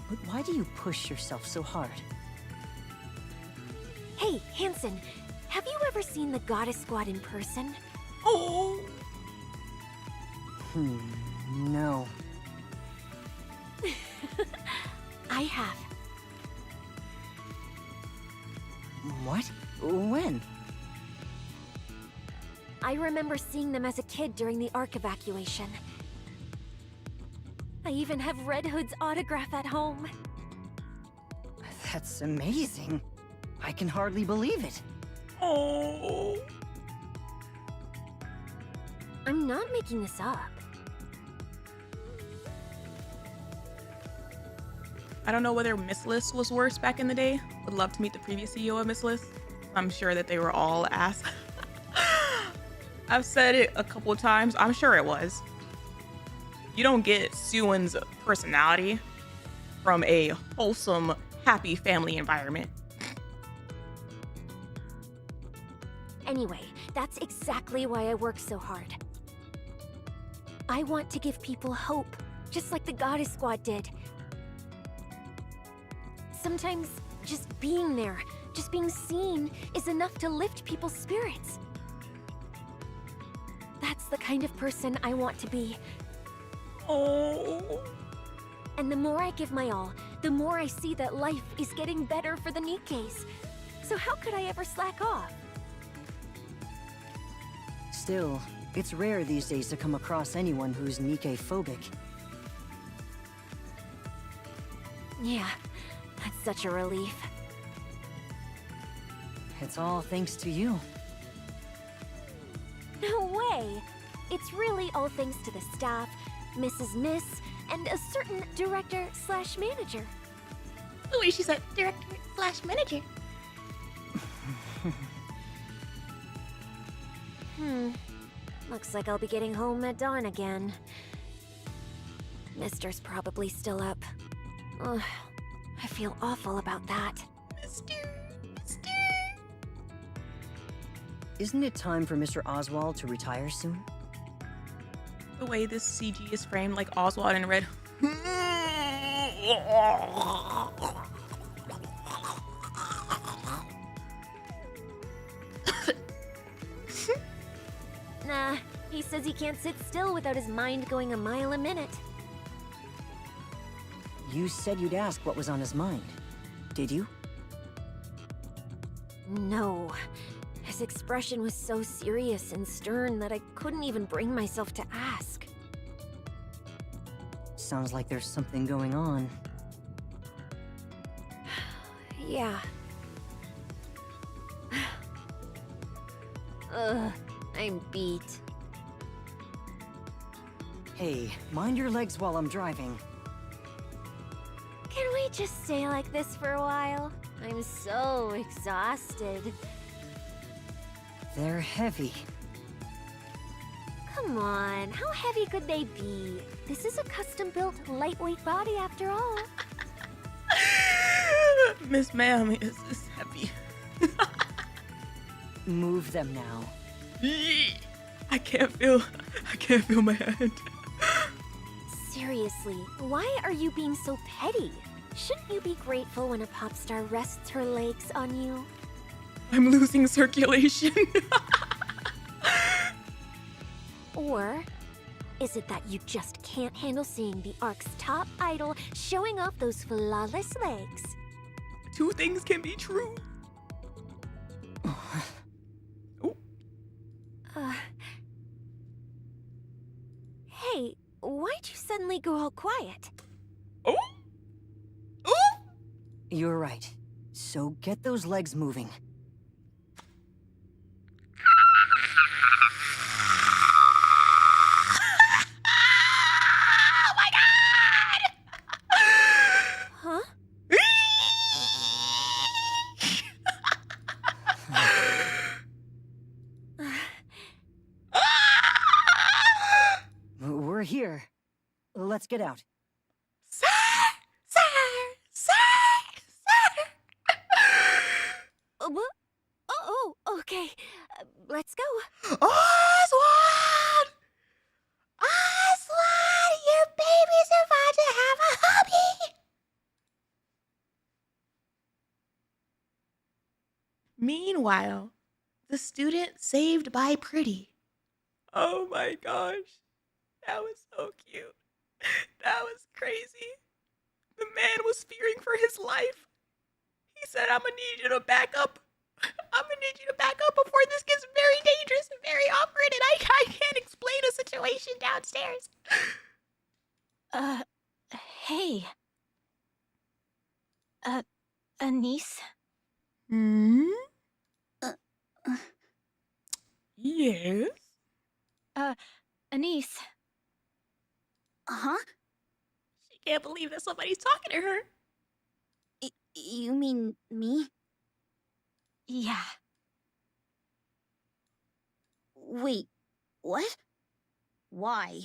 but why do you push yourself so hard? Hey, Hanson, have you ever seen the Goddess Squad in person? Oh. No. I have. What? When? I remember seeing them as a kid during the Ark evacuation. I even have Red Hood's autograph at home. That's amazing. I can hardly believe it. Oh. I'm not making this up. I don't know whether Missless was worse back in the day. Would love to meet the previous CEO of Missless. I'm sure that they were all ass. I've said it a couple of times. I'm sure it was. You don't get Suwon's personality from a wholesome, happy family environment. Anyway, that's exactly why I work so hard. I want to give people hope, just like the Goddess Squad did. Sometimes just being there, just being seen, is enough to lift people's spirits. That's the kind of person I want to be. Oh. And the more I give my all, the more I see that life is getting better for the Nikkes. So how could I ever slack off? Still, it's rare these days to come across anyone who's Nikke-phobic. Yeah, that's such a relief. It's all thanks to you. No way! It's really all thanks to the staff, Mrs. Miss, and a certain director/manager. Ooh, she said director/manager. Looks like I'll be getting home at dawn again. Mister's probably still up. Ugh, I feel awful about that. Mister. Isn't it time for Mr. Oswald to retire soon? The way this CG is framed, like Oswald in red. Nah, he says he can't sit still without his mind going a mile a minute. You said you'd ask what was on his mind. Did you? No. His expression was so serious and stern that I couldn't even bring myself to ask. Sounds like there's something going on. Yeah. Ugh, I'm beat. Hey, mind your legs while I'm driving. Can we just stay like this for a while? I'm so exhausted. They're heavy. Come on, how heavy could they be? This is a custom-built, lightweight body after all. Miss Ma'am is heavy. Move them now. I can't feel my hand. Seriously, why are you being so petty? Shouldn't you be grateful when a pop star rests her legs on you? I'm losing circulation. Or is it that you just can't handle seeing the Ark's top idol showing off those flawless legs? Two things can be true. Hey, why'd you suddenly go all quiet? Oh? You're right. So get those legs moving. Oh my god! Huh? We're here. Let's get out. Sir! Sir! Sir! Sir! What? Oh, okay. Let's go. Oswald! Oswald! Your baby's about to have a hubby! Meanwhile, the student saved by Pretty. Oh my gosh. That was so cute. That was crazy. The man was fearing for his life. He said, I'm gonna need you to back up. I'm gonna need you to back up before this gets very dangerous and very awkward and I can't explain a situation downstairs. Hey. Anise? Hmm? Yes? Anise. Huh? She can't believe that somebody's talking to her. You mean me? Yeah. Wait, what? Why?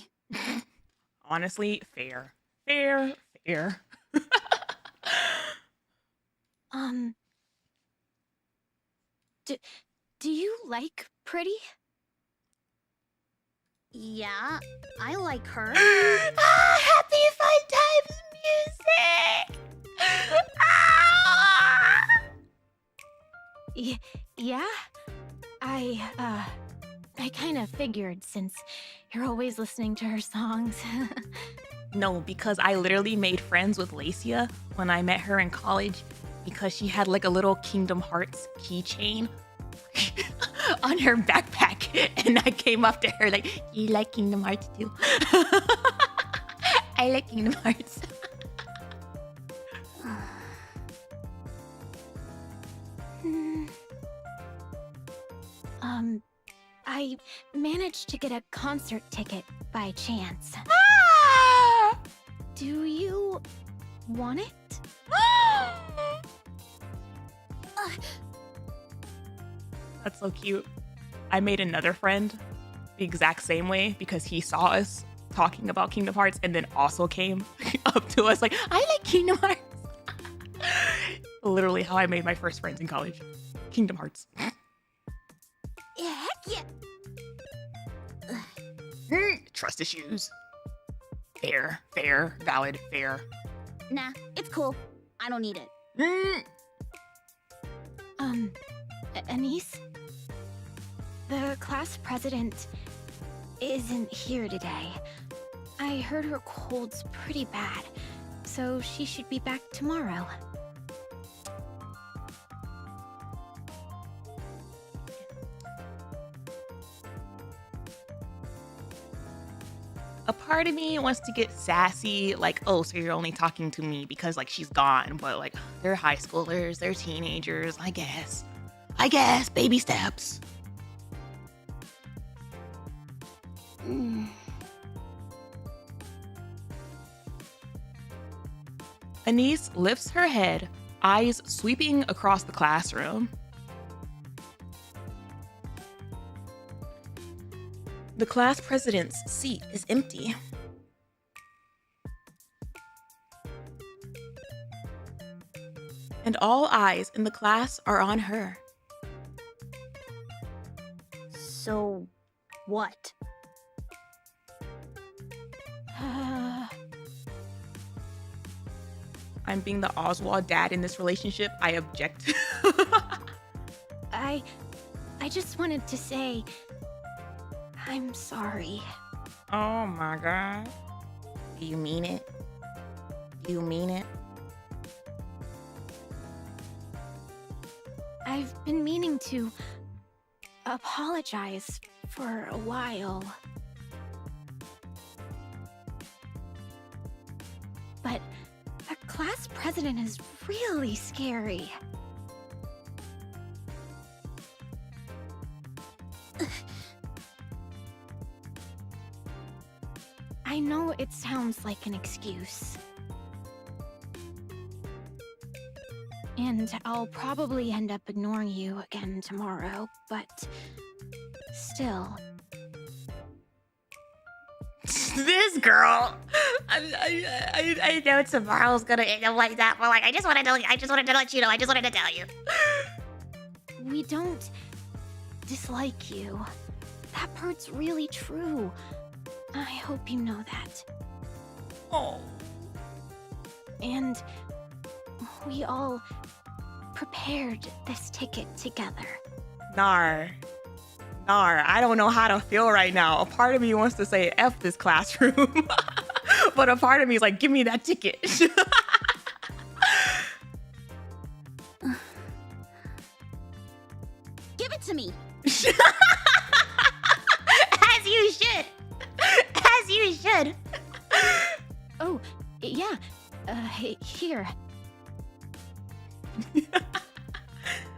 Honestly, fair. Fair. Do you like Pretty? Yeah, I like her. Happy Fun Times music! Yeah? I kind of figured since you're always listening to her songs. No, because I literally made friends with Lacia when I met her in college because she had like a little Kingdom Hearts keychain on her backpack. And I came up to her like, you like Kingdom Hearts too? I like Kingdom Hearts. I managed to get a concert ticket by chance. Do you want it? That's so cute. I made another friend the exact same way because he saw us talking about Kingdom Hearts and then also came up to us like, I like Kingdom Hearts. Literally how I made my first friends in college. Kingdom Hearts. Yeah, heck yeah. Trust issues. Fair, valid, fair. Nah, it's cool. I don't need it. Anise? The class president isn't here today. I heard her cold's pretty bad, so she should be back tomorrow. A part of me wants to get sassy, like, oh, so you're only talking to me because, like, she's gone. But, like, they're high schoolers, they're teenagers, I guess, baby steps. Anise lifts her head, eyes sweeping across the classroom. The class president's seat is empty. And all eyes in the class are on her. So, what? I'm being the Oswald dad in this relationship. I object. I just wanted to say, I'm sorry. Oh my God. Do you mean it? You mean it? I've been meaning to apologize for a while. But a class president is really scary. I know it sounds like an excuse. And I'll probably end up ignoring you again tomorrow, but still. This girl. I know tomorrow's gonna end up like that, but like I just wanted to let you know. I just wanted to tell you. We don't dislike you. That part's really true. I hope you know that. Oh. And we all prepared this ticket together. Nar, I don't know how to feel right now. A part of me wants to say F this classroom. But a part of me is like, give me that ticket. Give it to me. As you should. As you should. Oh, yeah. Here.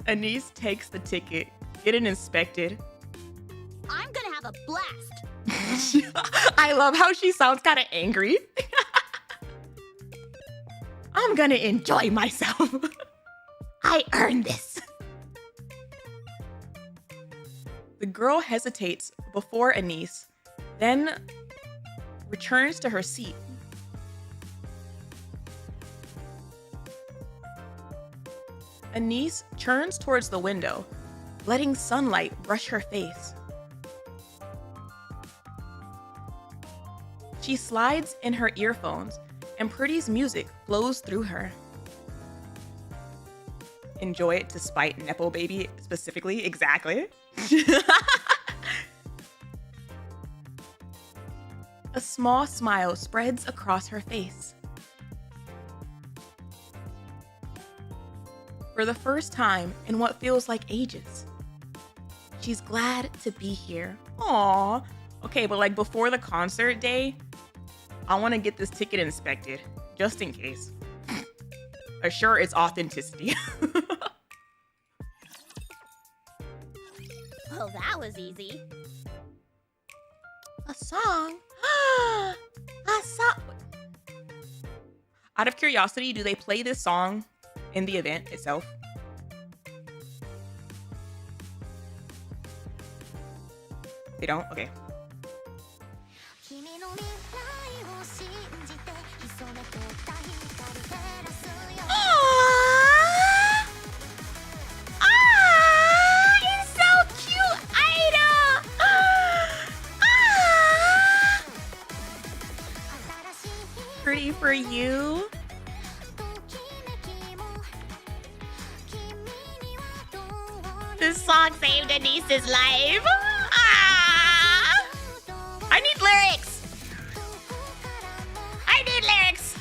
Anise takes the ticket, get it inspected. I'm gonna have a blast. I love how she sounds kind of angry. I'm gonna enjoy myself. I earned this. The girl hesitates before Anise, then returns to her seat. Anise turns towards the window, letting sunlight brush her face. She slides in her earphones, and Pretty's music flows through her. Enjoy it to spite Nepo Baby specifically? Exactly. A small smile spreads across her face. For the first time in what feels like ages, she's glad to be here. Aww. Okay, but like before the concert day, I want to get this ticket inspected, just in case. Assure its authenticity. Well, that was easy. A song? A song? Out of curiosity, do they play this song in the event itself? They don't? Okay. It's so cute, Ida. Pretty for you. This song saved Anise's life. I need lyrics. I need lyrics.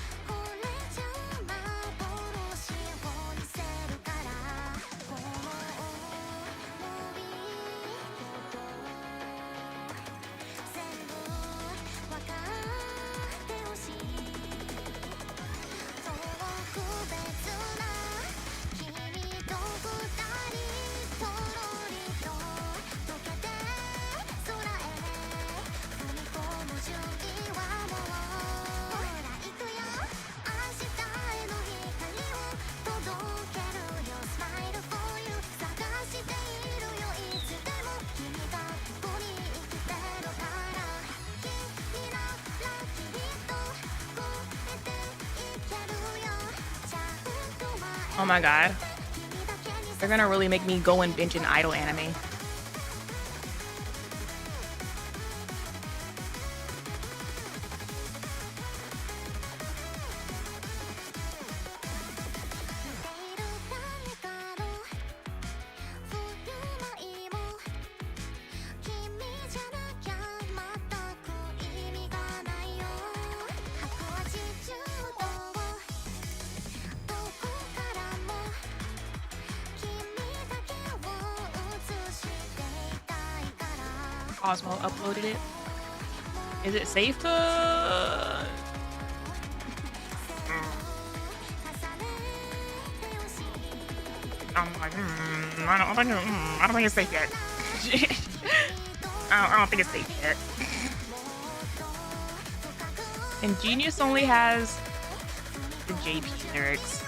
Oh my god. They're gonna really make me go and binge an idol anime. Osmo uploaded it. Is it safe to? I'm like, I don't think it's safe yet. I don't think it's safe yet. And Genius only has the JP lyrics.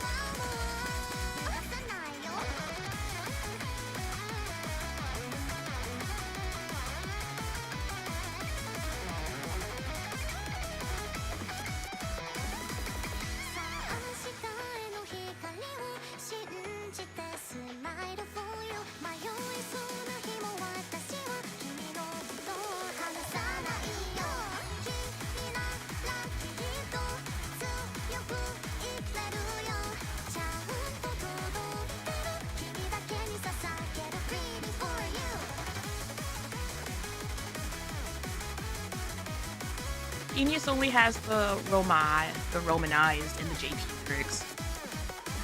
Genius only has the romanized in the JP lyrics.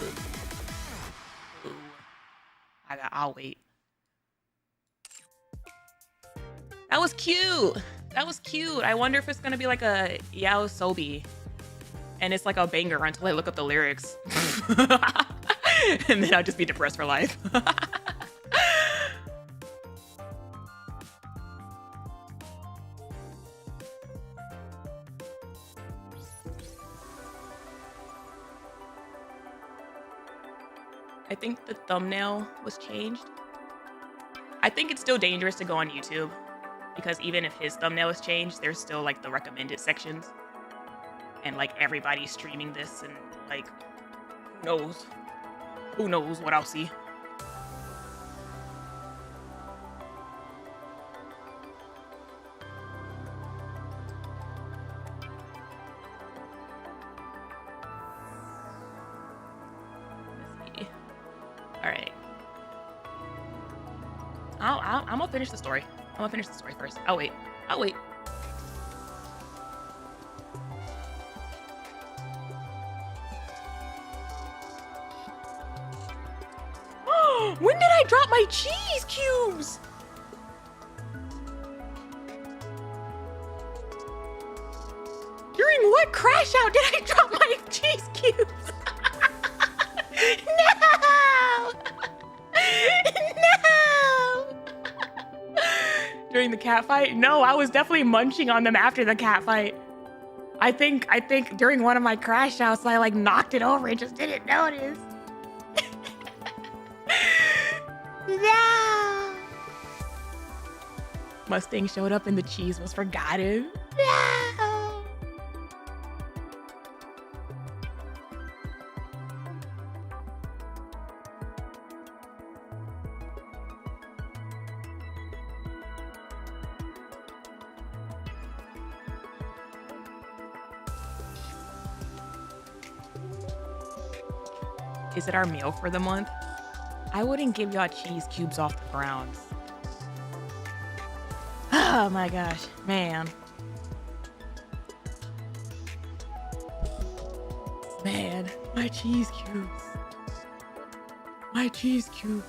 Ooh. I'll wait. That was cute. That was cute. I wonder if it's gonna be like a Yaosobi. And it's like a banger until I look up the lyrics. And then I'll just be depressed for life. I think the thumbnail was changed. I think it's still dangerous to go on YouTube because even if his thumbnail is changed, there's still like the recommended sections. And like everybody's streaming this and like, who knows what I'll see. Alright. I'm gonna finish the story. I'm gonna finish the story first. I'll wait. When did I drop my cheese cubes? During what crash out did I drop my cheese cubes? No! No! During the cat fight? No, I was definitely munching on them after the cat fight. I think during one of my crash outs, I like knocked it over and just didn't notice. No! Mustang showed up and the cheese was forgotten. No! Is it our meal for the month? I wouldn't give y'all cheese cubes off the ground. Oh my gosh, man. Man, my cheese cubes. My cheese cubes.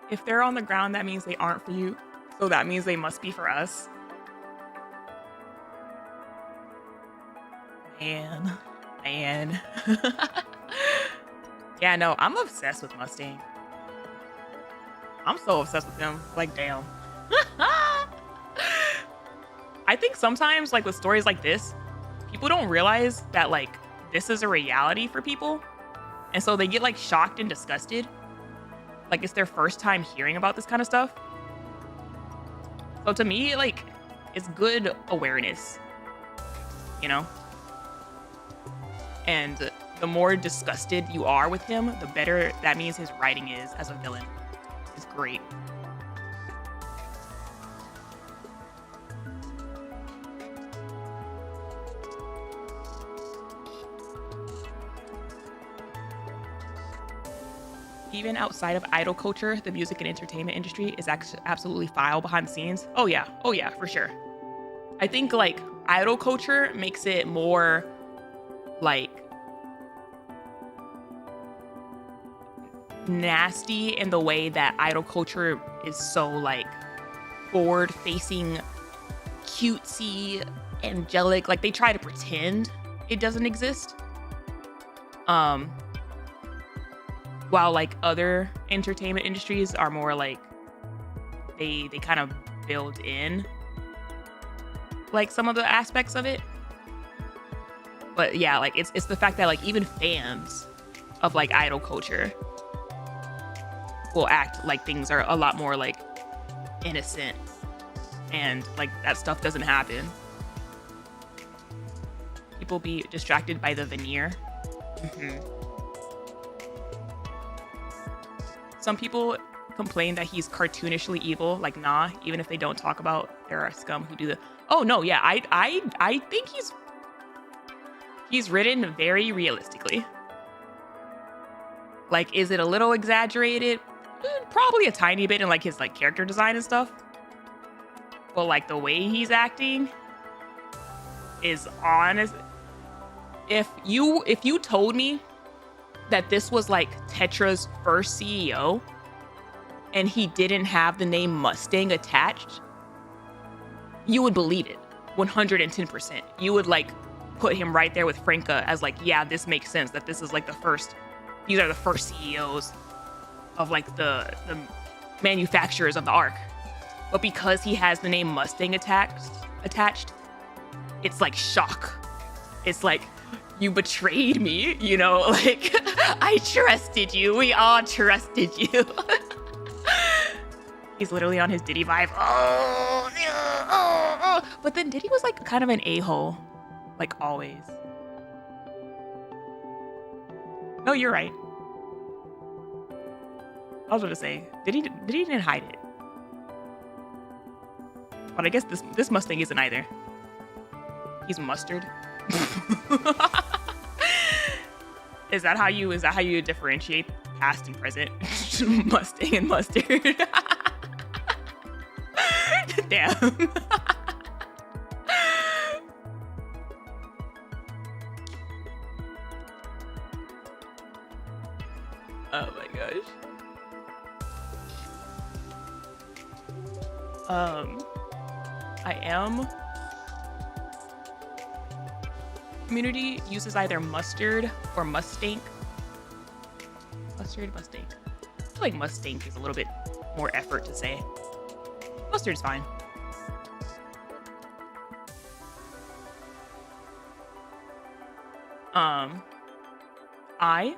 If they're on the ground, that means they aren't for you. So that means they must be for us. Man. Yeah, no, I'm obsessed with Mustang. I'm so obsessed with him. Like, damn. I think sometimes, like, with stories like this, people don't realize that, like, this is a reality for people. And so they get, like, shocked and disgusted. Like, it's their first time hearing about this kind of stuff. So to me, like, it's good awareness. You know? And the more disgusted you are with him, the better that means his writing is as a villain. It's great. Even outside of idol culture, the music and entertainment industry is absolutely foul behind the scenes. Oh yeah, for sure. I think like idol culture makes it more like nasty in the way that idol culture is so like forward facing, cutesy, angelic. Like they try to pretend it doesn't exist. While like other entertainment industries are more like they kind of build in like some of the aspects of it. But yeah, like it's the fact that like even fans of like idol culture will act like things are a lot more like innocent and like that stuff doesn't happen. People be distracted by the veneer. Some people complain that he's cartoonishly evil. Like, nah, even if they don't talk about there are scum who do the. Oh no, yeah, I think he's written very realistically. Like, is it a little exaggerated? Probably a tiny bit in like his like character design and stuff. But like the way he's acting is honest. If you told me that this was like Tetra's first CEO and he didn't have the name Mustang attached, you would believe it 110%. You would like put him right there with Franca as like, yeah, this makes sense that this is like these are the first CEOs of like the manufacturers of the Ark. But because he has the name Mustang attached, it's like shock. It's like, you betrayed me, you know, like I trusted you. We all trusted you. He's literally on his Diddy vibe. But then Diddy was like kind of an a-hole, like always. No, you're right. I was going to say, Diddy didn't hide it. But I guess this Mustang isn't either. He's mustard. Is that how you differentiate past and present? Mustang and mustard. Damn. Oh my gosh. Community uses either mustard or Mustang. Mustard. I feel like Mustang is a little bit more effort to say. Mustard's fine. I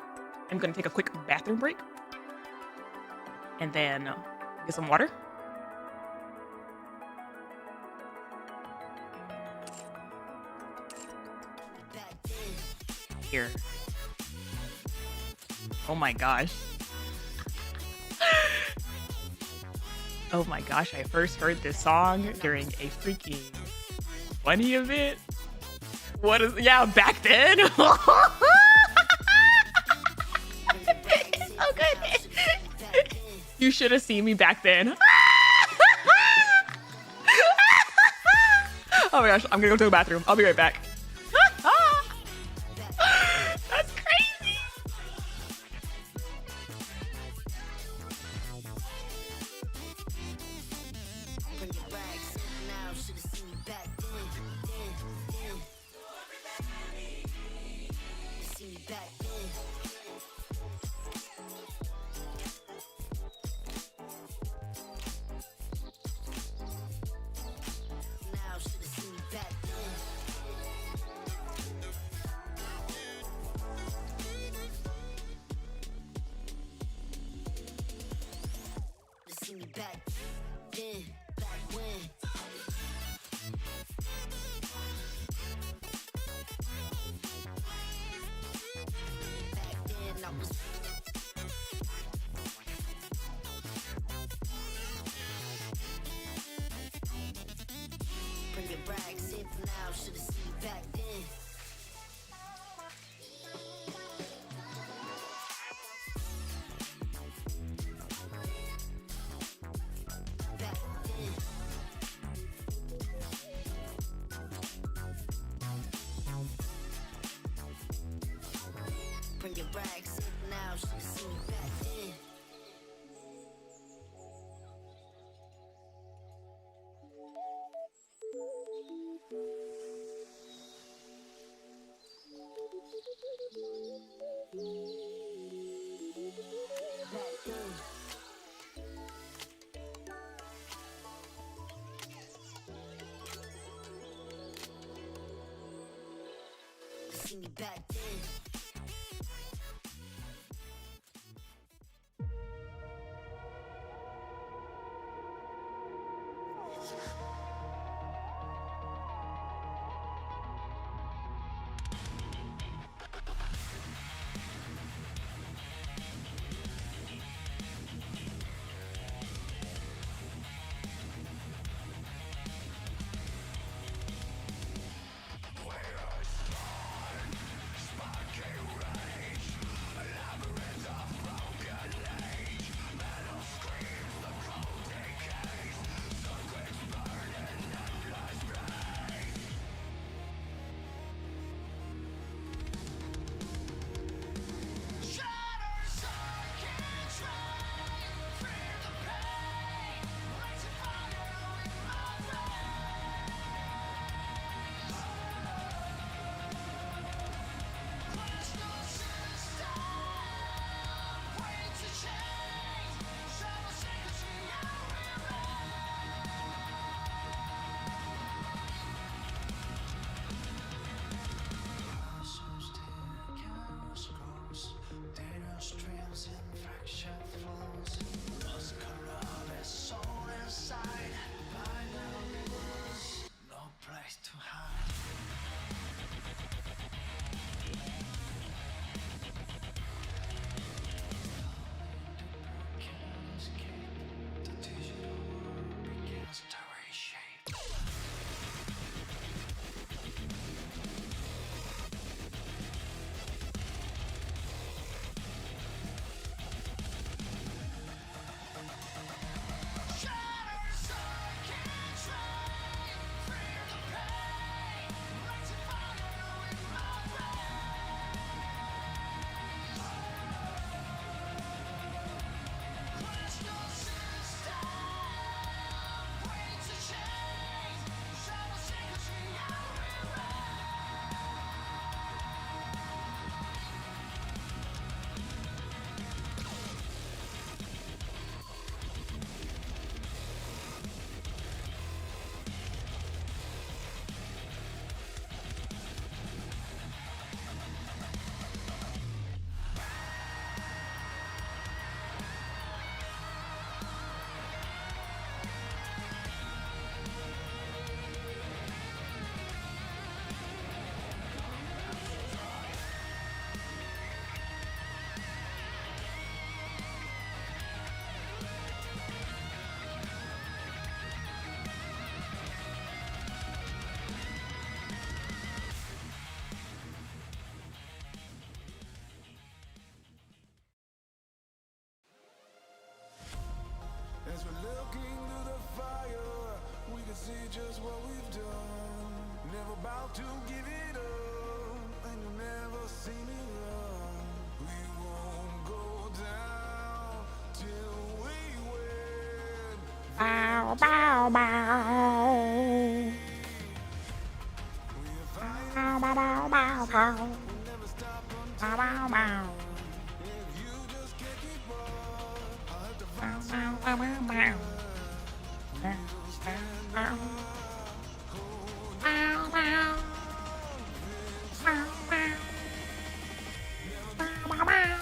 am gonna take a quick bathroom break and then get some water. Here. Oh my gosh. Oh my gosh, I first heard this song during a freaking funny event. What is, yeah, back then? Oh, good. You should have seen me back then. Oh my gosh, I'm gonna go to the bathroom. I'll be right back. That's crazy. me back then. As we're looking through the fire, we can see just what we've done. Never about to give it up, and you'll never see me run. We won't go down till we win. Bow, bow, bow. Bow, bow, bow, bow, bow. Bow, bow, bow. Bow, bow, bow, bow, bow. Bow, bow, bow. Bow, bow. Bow, bow. Bow, bow, bow.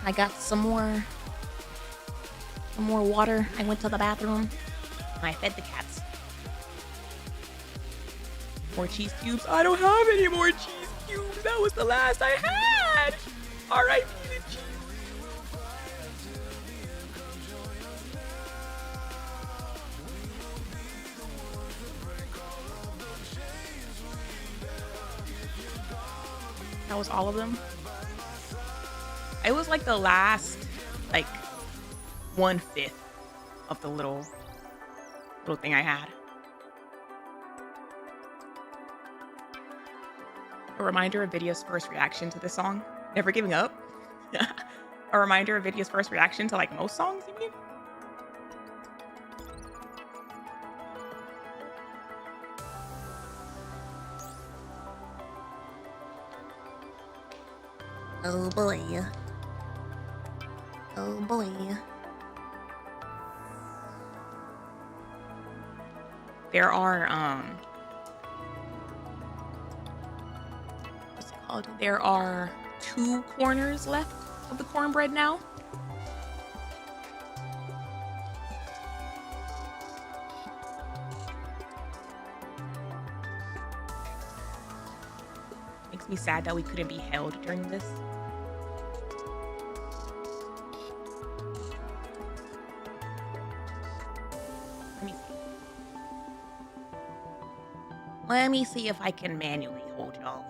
I got some more water. I went to the bathroom and I fed the cats. More cheese cubes. I don't have any more cheese cubes. That was the last I had. All right, cheese. That was all of them. It was like the last, like 1/5 of the little thing I had. A reminder of Vidya's first reaction to this song. Never giving up. A reminder of Vidya's first reaction to like most songs, you mean? Oh boy. Oh boy. there are what's it called? There are 2 corners left of the cornbread now. Makes me sad that we couldn't be held during this. Let me see if I can manually hold y'all.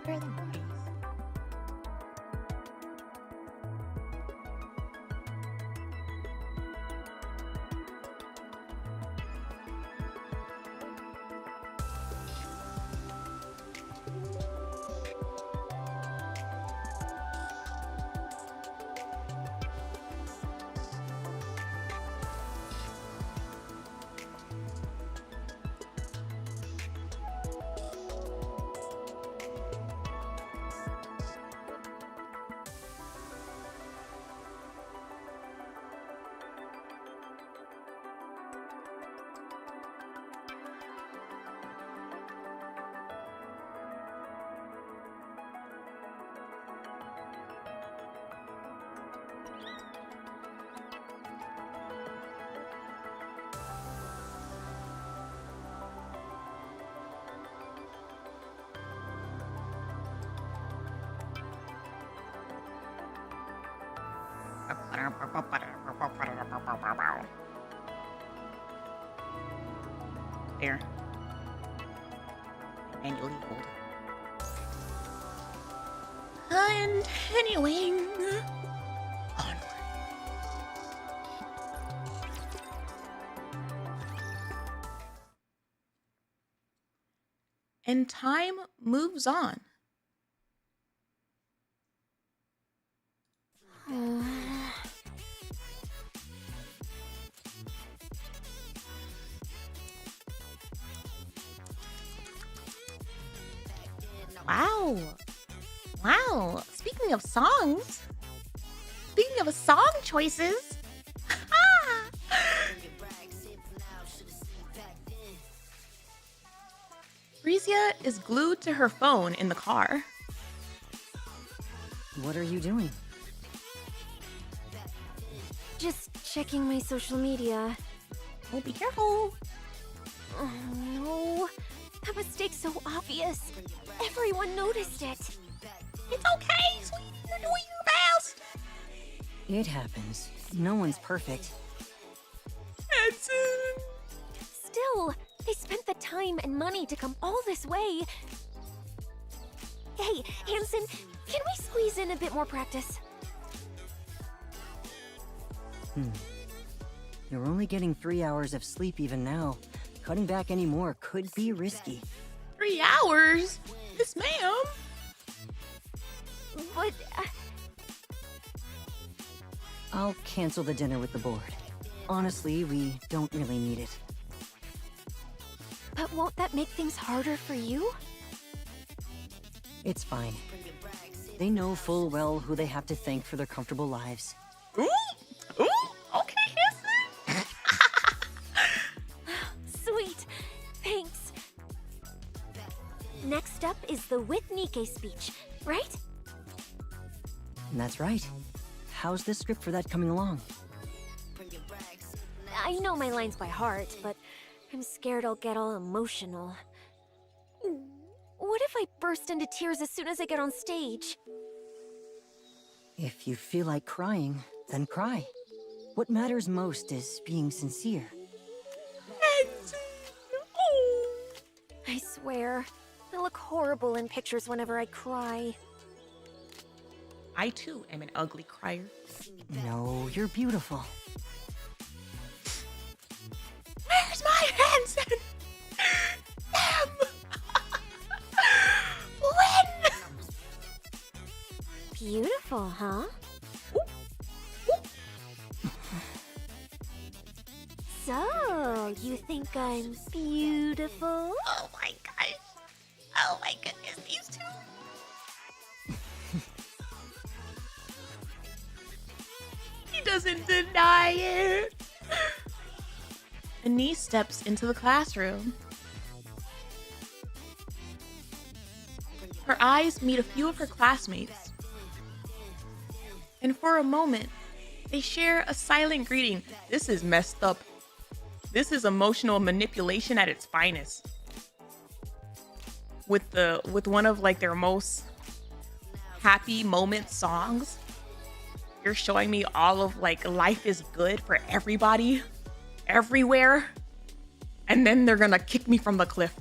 Where are the boys? There. Manually hold. Continuing onward. And time moves on. Wow. Wow. Speaking of songs. Speaking of song choices. Frisia is glued to her phone in the car. What are you doing? Just checking my social media. Oh, be careful. Oh no. That mistake's so obvious. Everyone noticed it. It's okay, sweetie. You're doing your best. It happens. No one's perfect. Still, they spent the time and money to come all this way. Hey, Hanson, can we squeeze in a bit more practice? You're only getting 3 hours of sleep even now. Cutting back any more could be risky. 3 hours? Yes, ma'am. But, I'll cancel the dinner with the board. Honestly, we don't really need it. but won't that make things harder for you? It's fine. They know full well who they have to thank for their comfortable lives. Ooh, okay, Hanson. Sweet. Thanks. Next up is the With Nikke speech, right? That's right. How's the script for that coming along? I know my lines by heart, but I'm scared I'll get all emotional. What if I burst into tears as soon as I get on stage? If you feel like crying, then cry. What matters most is being sincere. I swear, I look horrible in pictures whenever I cry. I too am an ugly crier. No, you're beautiful. Where's my Hanson? Damn! When? Beautiful, huh? So, you think I'm beautiful? Oh my gosh. Oh my goodness, these two. He doesn't deny it. Anise steps into the classroom. Her eyes meet a few of her classmates. And for a moment, they share a silent greeting. This is messed up. This is emotional manipulation at its finest. With one of like their most happy moment songs, you're showing me all of like life is good for everybody, everywhere, and then they're gonna kick me from the cliff.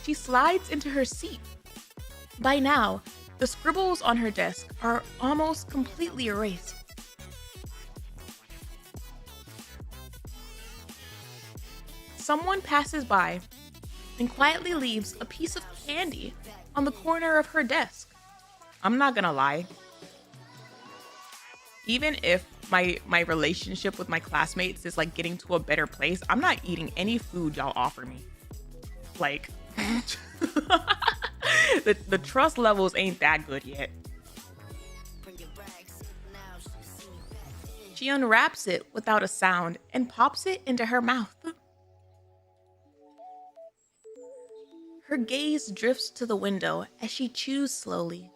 She slides into her seat. By now, the scribbles on her desk are almost completely erased. Someone passes by and quietly leaves a piece of candy on the corner of her desk. I'm not gonna lie. Even if my relationship with my classmates is like getting to a better place, I'm not eating any food y'all offer me. Like, the trust levels ain't that good yet. She unwraps it without a sound and pops it into her mouth. Her gaze drifts to the window as she chews slowly.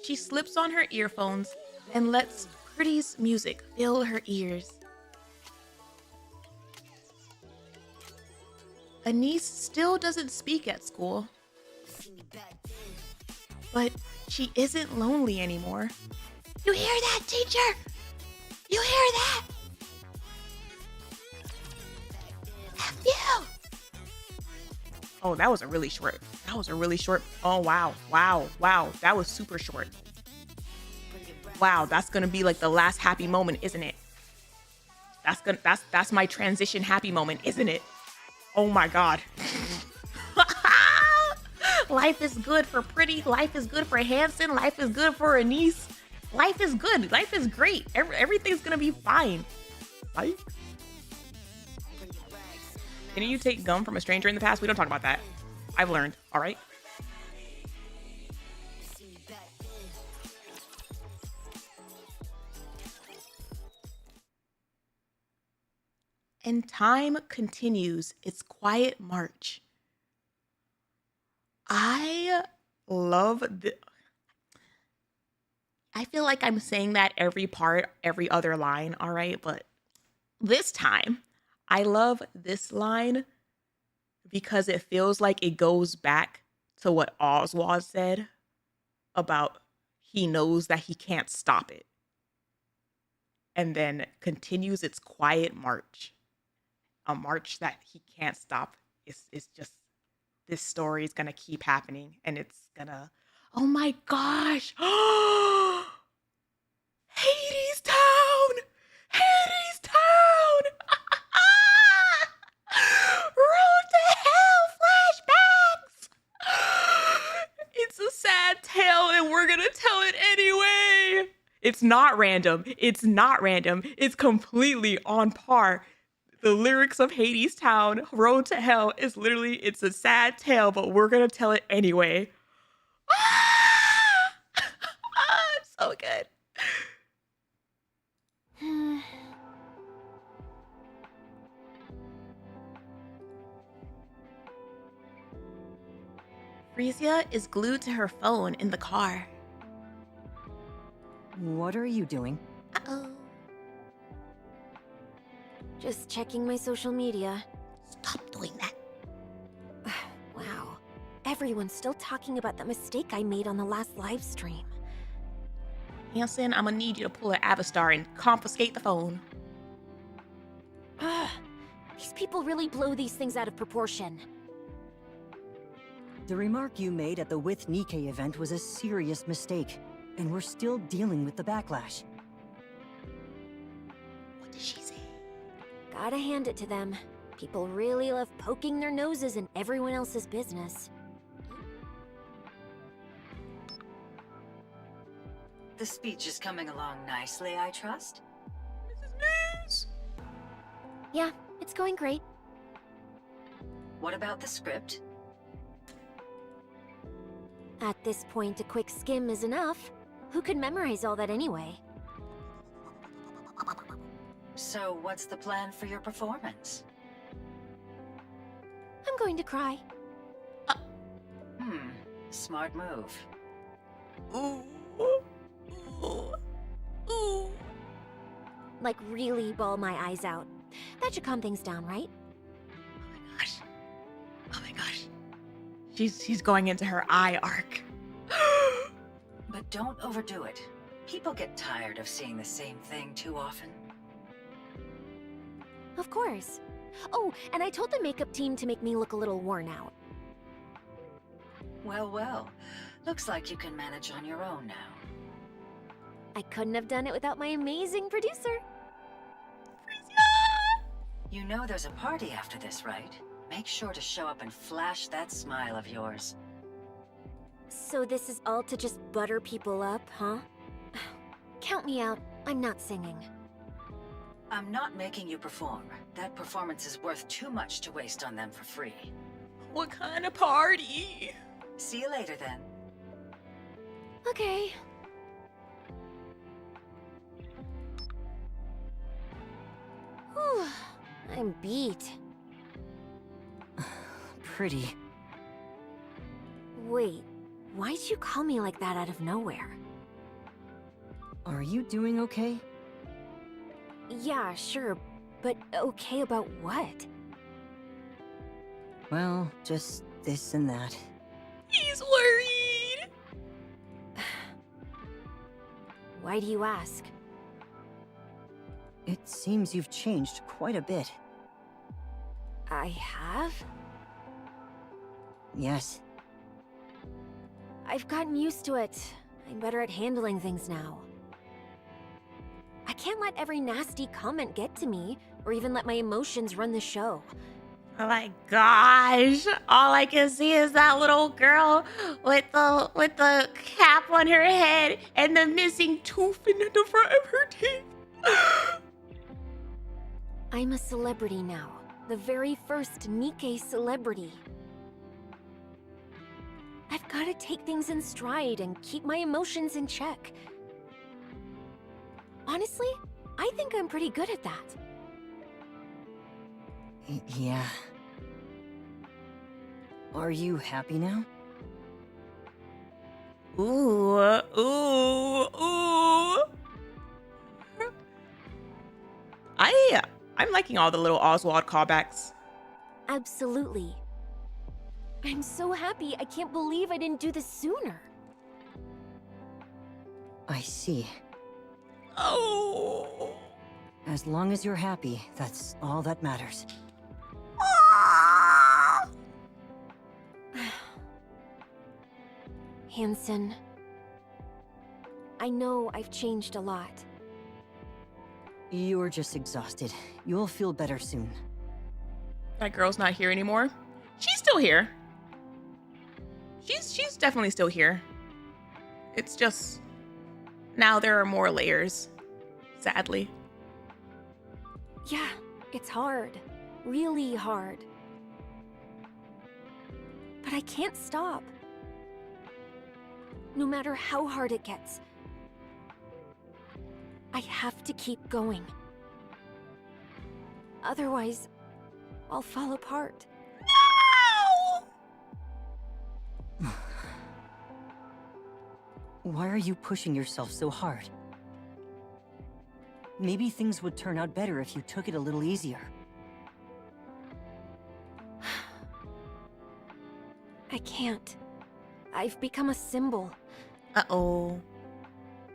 She slips on her earphones and lets Pretty's music fill her ears. Anise still doesn't speak at school, but she isn't lonely anymore. You hear that, teacher? You hear that? F you! Oh, that was a really short. Oh, wow. That was super short. Wow, that's gonna be like the last happy moment, isn't it? That's my transition happy moment, isn't it? Oh my God. Life is good for Pretty. Life is good for Hanson. Life is good for Anise. Life is good. Life is great. Everything's gonna be fine. Right? Didn't you take gum from a stranger in the past? We don't talk about that. I've learned, all right? And time continues its quiet march. I love the... I feel like I'm saying that every part, every other line, all right? But this time, I love this line because it feels like it goes back to what Oswald said about he knows that he can't stop it. And then continues its quiet march. A march that he can't stop. It's just, this story is gonna keep happening and it's gonna, oh my gosh. Hades Town! Hades Town! Road to Hell flashbacks! It's a sad tale and we're gonna tell it anyway. It's not random. It's not random. It's completely on par. The lyrics of Hades Town, Road to Hell, is literally, it's a sad tale, but we're gonna tell it anyway. It's so good. Frisia is glued to her phone in the car. What are you doing? Uh-oh. Just checking my social media. Stop doing that. Wow. Everyone's still talking about that mistake I made on the last live stream. Hanson, I'm gonna need you to pull an Avastar and confiscate the phone. These people really blow these things out of proportion. The remark you made at the With Nikke event was a serious mistake, and we're still dealing with the backlash. What did she say? Gotta hand it to them. People really love poking their noses in everyone else's business. The speech is coming along nicely, I trust? Yeah, it's going great. What about the script? At this point, a quick skim is enough. Who could memorize all that anyway? So what's the plan for your performance? I'm going to cry. Smart move. Ooh. Ooh. Ooh. Like really bawl my eyes out. That should calm things down, right? Oh my gosh. Oh my gosh. She's going into her eye arc. But don't overdo it. People get tired of seeing the same thing too often. Of course. Oh, and I told the makeup team to make me look a little worn out. Well, well. Looks like you can manage on your own now. I couldn't have done it without my amazing producer. You know there's a party after this, right? Make sure to show up and flash that smile of yours. So this is all to just butter people up, huh? Count me out. I'm not singing. I'm not making you perform. That performance is worth too much to waste on them for free. What kind of party? See you later, then. Okay. Whew, I'm beat. Pretty. Wait, why'd you call me like that out of nowhere? Are you doing okay? Yeah, sure, but okay about what? Well, just this and that. He's worried. Why do you ask? It seems you've changed quite a bit. I have? Yes. I've gotten used to it. I'm better at handling things now. I can't let every nasty comment get to me, or even let my emotions run the show. Oh my gosh. All I can see is that little girl with the cap on her head and the missing tooth in the front of her teeth. I'm a celebrity now. The very first Nikke celebrity. I've got to take things in stride and keep my emotions in check. Honestly, I think I'm pretty good at that. Yeah. Are you happy now? Ooh, ooh, ooh. I'm liking all the little Oswald callbacks. Absolutely. I'm so happy. I can't believe I didn't do this sooner. I see. Oh. As long as you're happy, that's all that matters. Hansen, I know I've changed a lot. You're just exhausted. You'll feel better soon. That girl's not here anymore. She's still here. She's definitely still here. It's just now there are more layers, sadly. Yeah, it's hard. Really hard. But I can't stop. No matter how hard it gets, I have to keep going. Otherwise, I'll fall apart. No! Why are you pushing yourself so hard? Maybe things would turn out better if you took it a little easier. I can't. I've become a symbol. Uh-oh.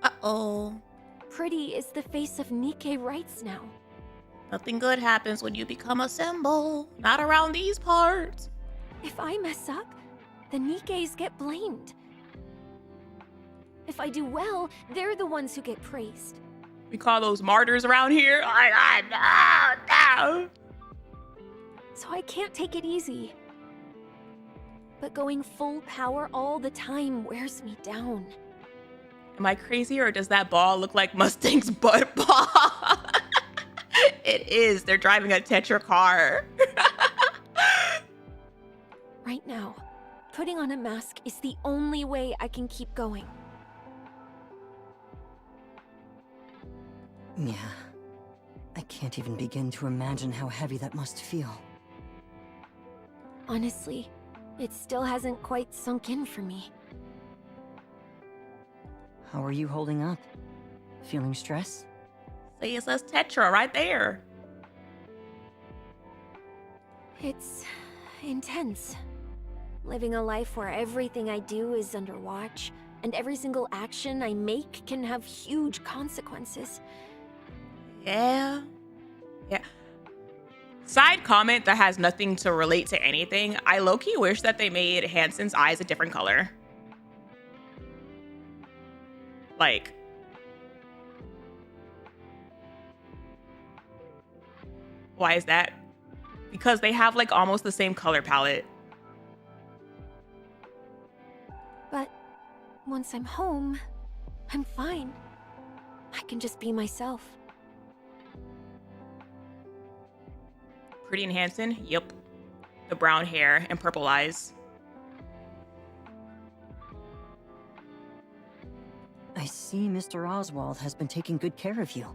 Uh-oh. Pretty is the face of Nikke rights now. Nothing good happens when you become a symbol. Not around these parts. If I mess up, the Nikkes get blamed. If I do well, they're the ones who get praised. We call those martyrs around here. Oh my God, no, no. so I can't take it easy. But going full power all the time wears me down. Am I crazy, or does that ball look like Mustang's butt ball? It is. They're driving a Tetra car. Right now, putting on a mask is the only way I can keep going. Yeah. I can't even begin to imagine how heavy that must feel. Honestly, it still hasn't quite sunk in for me. How are you holding up? Feeling stress? See, it says Tetra right there. It's intense. Living a life where everything I do is under watch, and every single action I make can have huge consequences. Yeah. Yeah. Side comment that has nothing to relate to anything. I low-key wish that they made Hansen's eyes a different color. Like, why is that? Because they have like almost the same color palette. But once I'm home, I'm fine. I can just be myself. Pretty in Hansen? Yep. The brown hair and purple eyes. I see Mr. Oswald has been taking good care of you.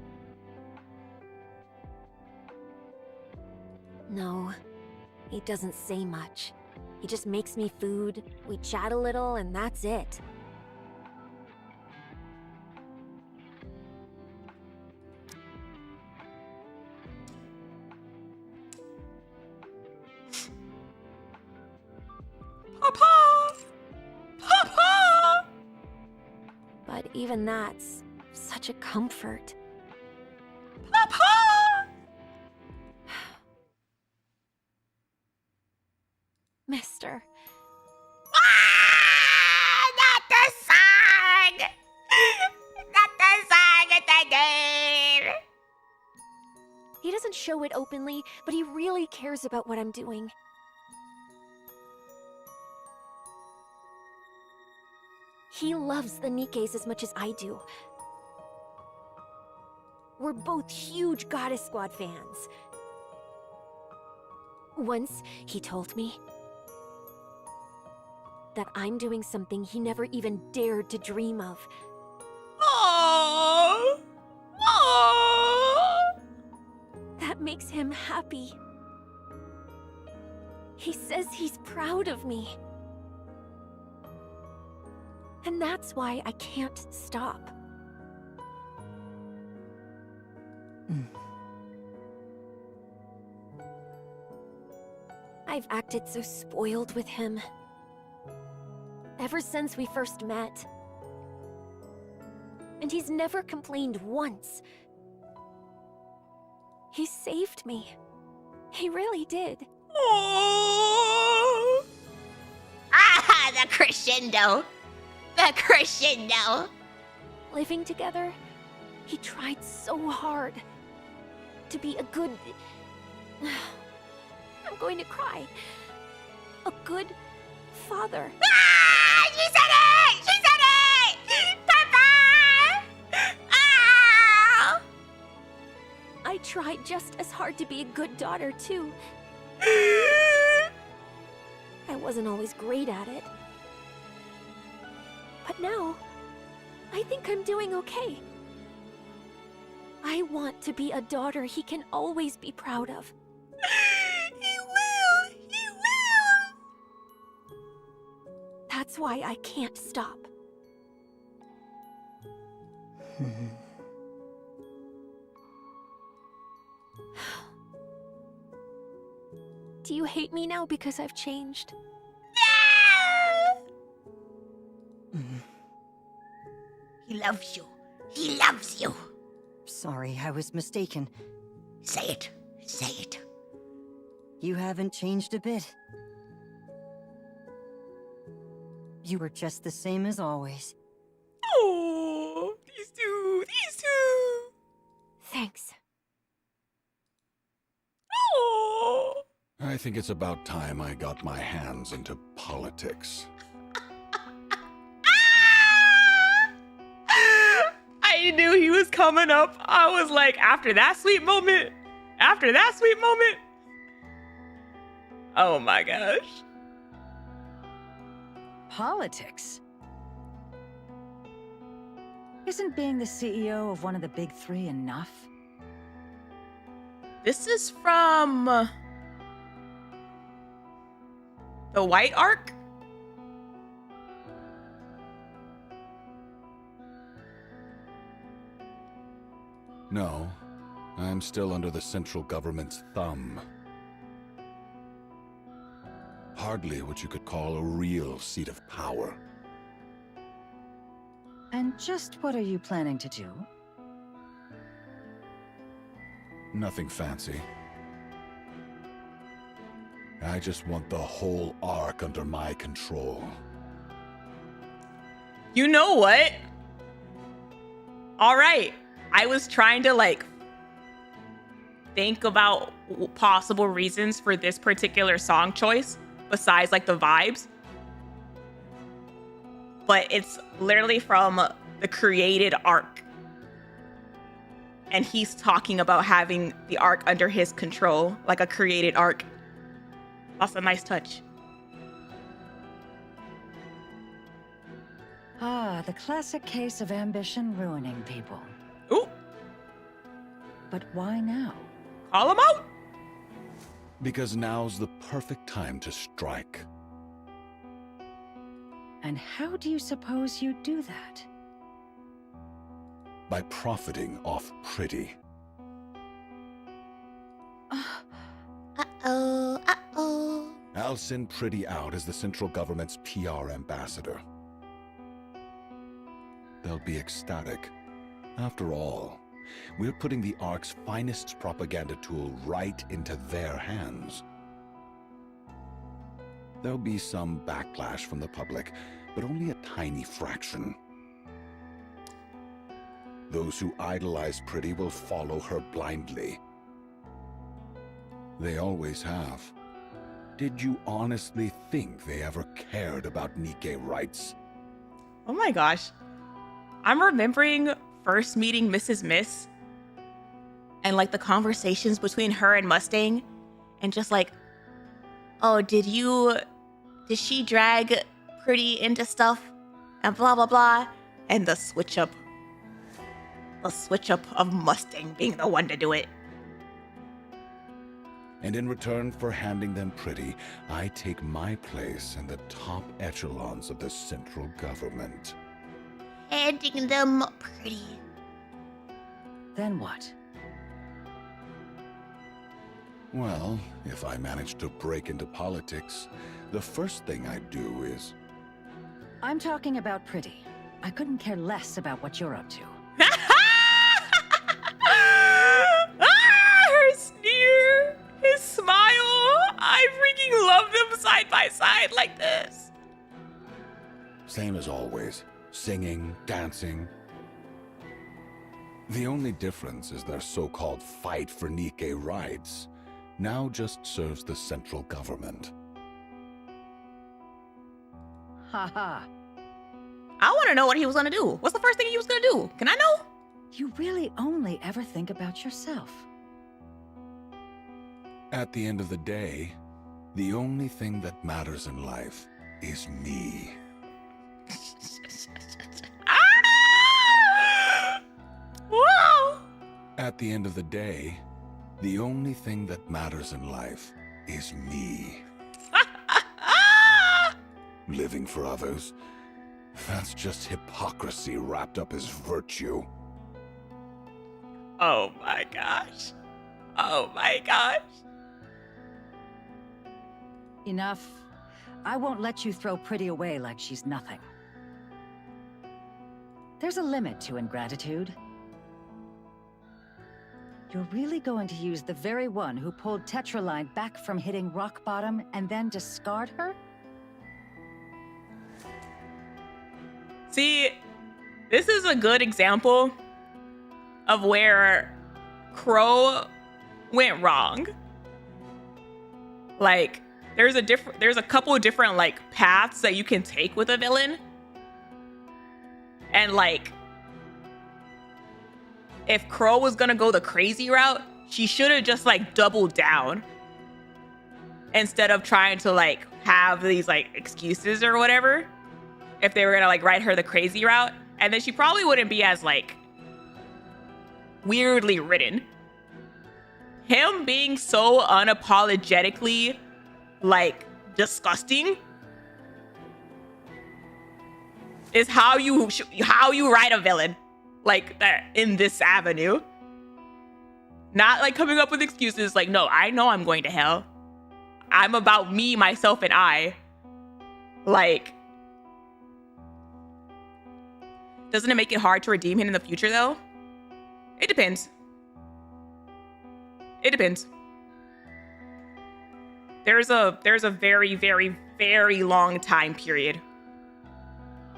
No, he doesn't say much. He just makes me food, we chat a little, and that's it. Papa! Papa! But even that's such a comfort. Papa! Mister. Not the song! Not the song at the game! He doesn't show it openly, but he really cares about what I'm doing. He loves the Nikkes as much as I do. We're both huge Goddess Squad fans. Once, he told me that I'm doing something he never even dared to dream of. Aww. Aww. That makes him happy. He says he's proud of me. And that's why I can't stop. I've acted so spoiled with him. Ever since we first met. And he's never complained once. He saved me. He really did. Aww. Ah, the crescendo! The crescendo! Living together, he tried so hard to be a good... I'm going to cry. A good father. Ah! She said it! She said it! Papa! Ah! I tried just as hard to be a good daughter, too. I wasn't always great at it. But now, I think I'm doing okay. I want to be a daughter he can always be proud of. He will. He will. That's why I can't stop. Do you hate me now because I've changed? He loves you. He loves you. Sorry, I was mistaken. Say it. Say it. You haven't changed a bit. You were just the same as always. Oh, these two. These two. Thanks. Oh. I think it's about time I got my hands into politics. I knew he was coming up. I was like, after that sweet moment, oh my gosh. Politics? Isn't being the CEO of one of the big three enough? This is from the White Ark? No, I'm still under the central government's thumb. Hardly what you could call a real seat of power. And just what are you planning to do? Nothing fancy. I just want the whole Ark under my control. You know what? All right. I was trying to like think about possible reasons for this particular song choice besides like the vibes. But it's literally from the created Ark. And he's talking about having the Ark under his control, like a created Ark. That's a nice touch. Ah, the classic case of ambition ruining people. Ooh. But why now? Call him out. Because now's the perfect time to strike. And how do you suppose you do that? By profiting off Pretty. Uh-oh, uh-oh. I'll send Pretty out as the central government's PR ambassador. They'll be ecstatic. After all, we're putting the Ark's finest propaganda tool right into their hands. There'll be some backlash from the public, but only a tiny fraction. Those who idolize Pretty will follow her blindly. They always have. Did you honestly think they ever cared about Nikke rights? Oh my gosh. I'm remembering first meeting Mrs. Miss and like the conversations between her and Mustang and just like, oh, did she drag Pretty into stuff and blah, blah, blah. And the switch up of Mustang being the one to do it. And in return for handing them Pretty, I take my place in the top echelons of the central government. Handing them Pretty. Then what? Well, if I manage to break into politics, the first thing I'd do is... I'm talking about Pretty. I couldn't care less about what you're up to. Her sneer, his smile. I freaking love them side by side like this. Same as always. Singing, dancing. The only difference is their so-called fight for Nikke rights now just serves the central government. Haha. I want to know what he was going to do. What's the first thing he was going to do? Can I know? You really only ever think about yourself. At the end of the day, the only thing that matters in life is me. Whoa! At the end of the day, the only thing that matters in life is me. Living for others, that's just hypocrisy wrapped up as virtue. Oh my gosh. Oh my gosh. Enough. I won't let you throw Pretty away like she's nothing. There's a limit to ingratitude. You're really going to use the very one who pulled Tetraline back from hitting rock bottom and then discard her? See, this is a good example of where Crow went wrong. Like, there's a couple of different like paths that you can take with a villain. And like, if Crow was gonna go the crazy route, she should have just like doubled down instead of trying to like have these like excuses or whatever. If they were gonna like write her the crazy route, and then she probably wouldn't be as like weirdly written. Him being so unapologetically like disgusting is how you write a villain like that in this avenue. Not like coming up with excuses like, no, I know I'm going to hell. I'm about me, myself, and I. Like, doesn't it make it hard to redeem him in the future though? It depends. It depends. There's a very, very, very long time period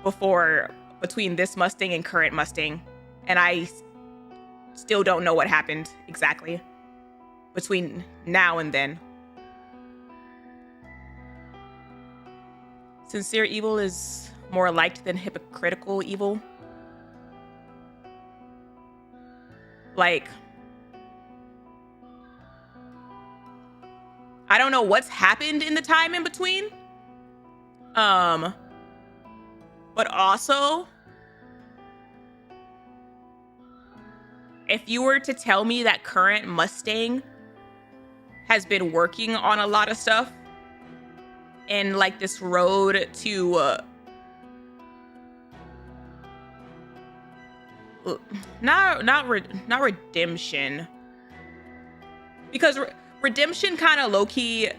between this Mustang and current Mustang. And I still don't know what happened exactly between now and then. Sincere evil is more liked than hypocritical evil. Like, I don't know what's happened in the time in between. But also, if you were to tell me that current Mustang has been working on a lot of stuff and like this road to not redemption, because redemption kind of low-key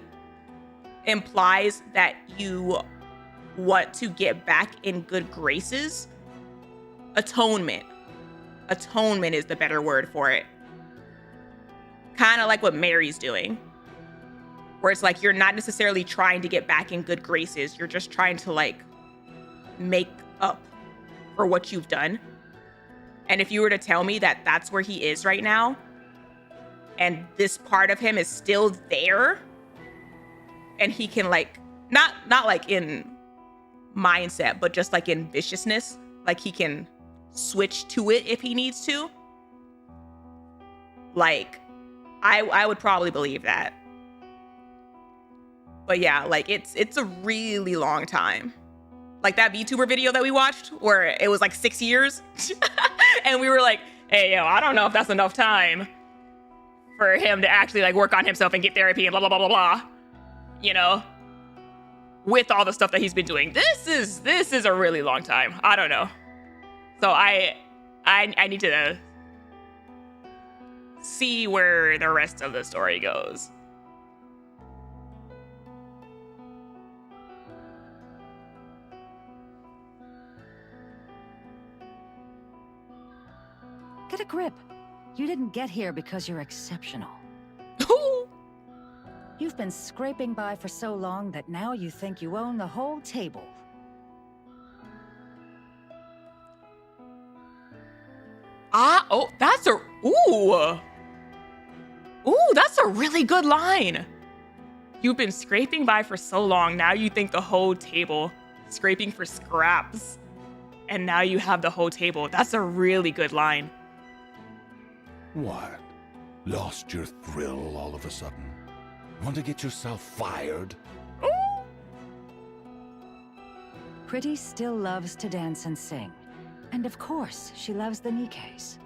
implies that you want to get back in good graces. Atonement is the better word for it. Kind of like what Mary's doing, where it's like you're not necessarily trying to get back in good graces, you're just trying to like make up for what you've done. And if you were to tell me that that's where he is right now, and this part of him is still there, and he can like, not like in mindset, but just like in viciousness, like he can switch to it if he needs to, like, I would probably believe that. But yeah, like it's a really long time. Like that VTuber video that we watched where it was like 6 years and we were like, hey, yo, I don't know if that's enough time for him to actually like work on himself and get therapy and blah, blah, blah, blah, blah. You know, with all the stuff that he's been doing. This is a really long time. I don't know. So I need to see where the rest of the story goes. Get a grip. You didn't get here because you're exceptional. You've been scraping by for so long that now you think you own the whole table. Oh, that's a really good line. You've been scraping by for so long, now you think the whole table, scraping for scraps, and now you have the whole table. That's a really good line. What? Lost your thrill all of a sudden? Want to get yourself fired? Pretty still loves to dance and sing. And of course, she loves the Nikkes.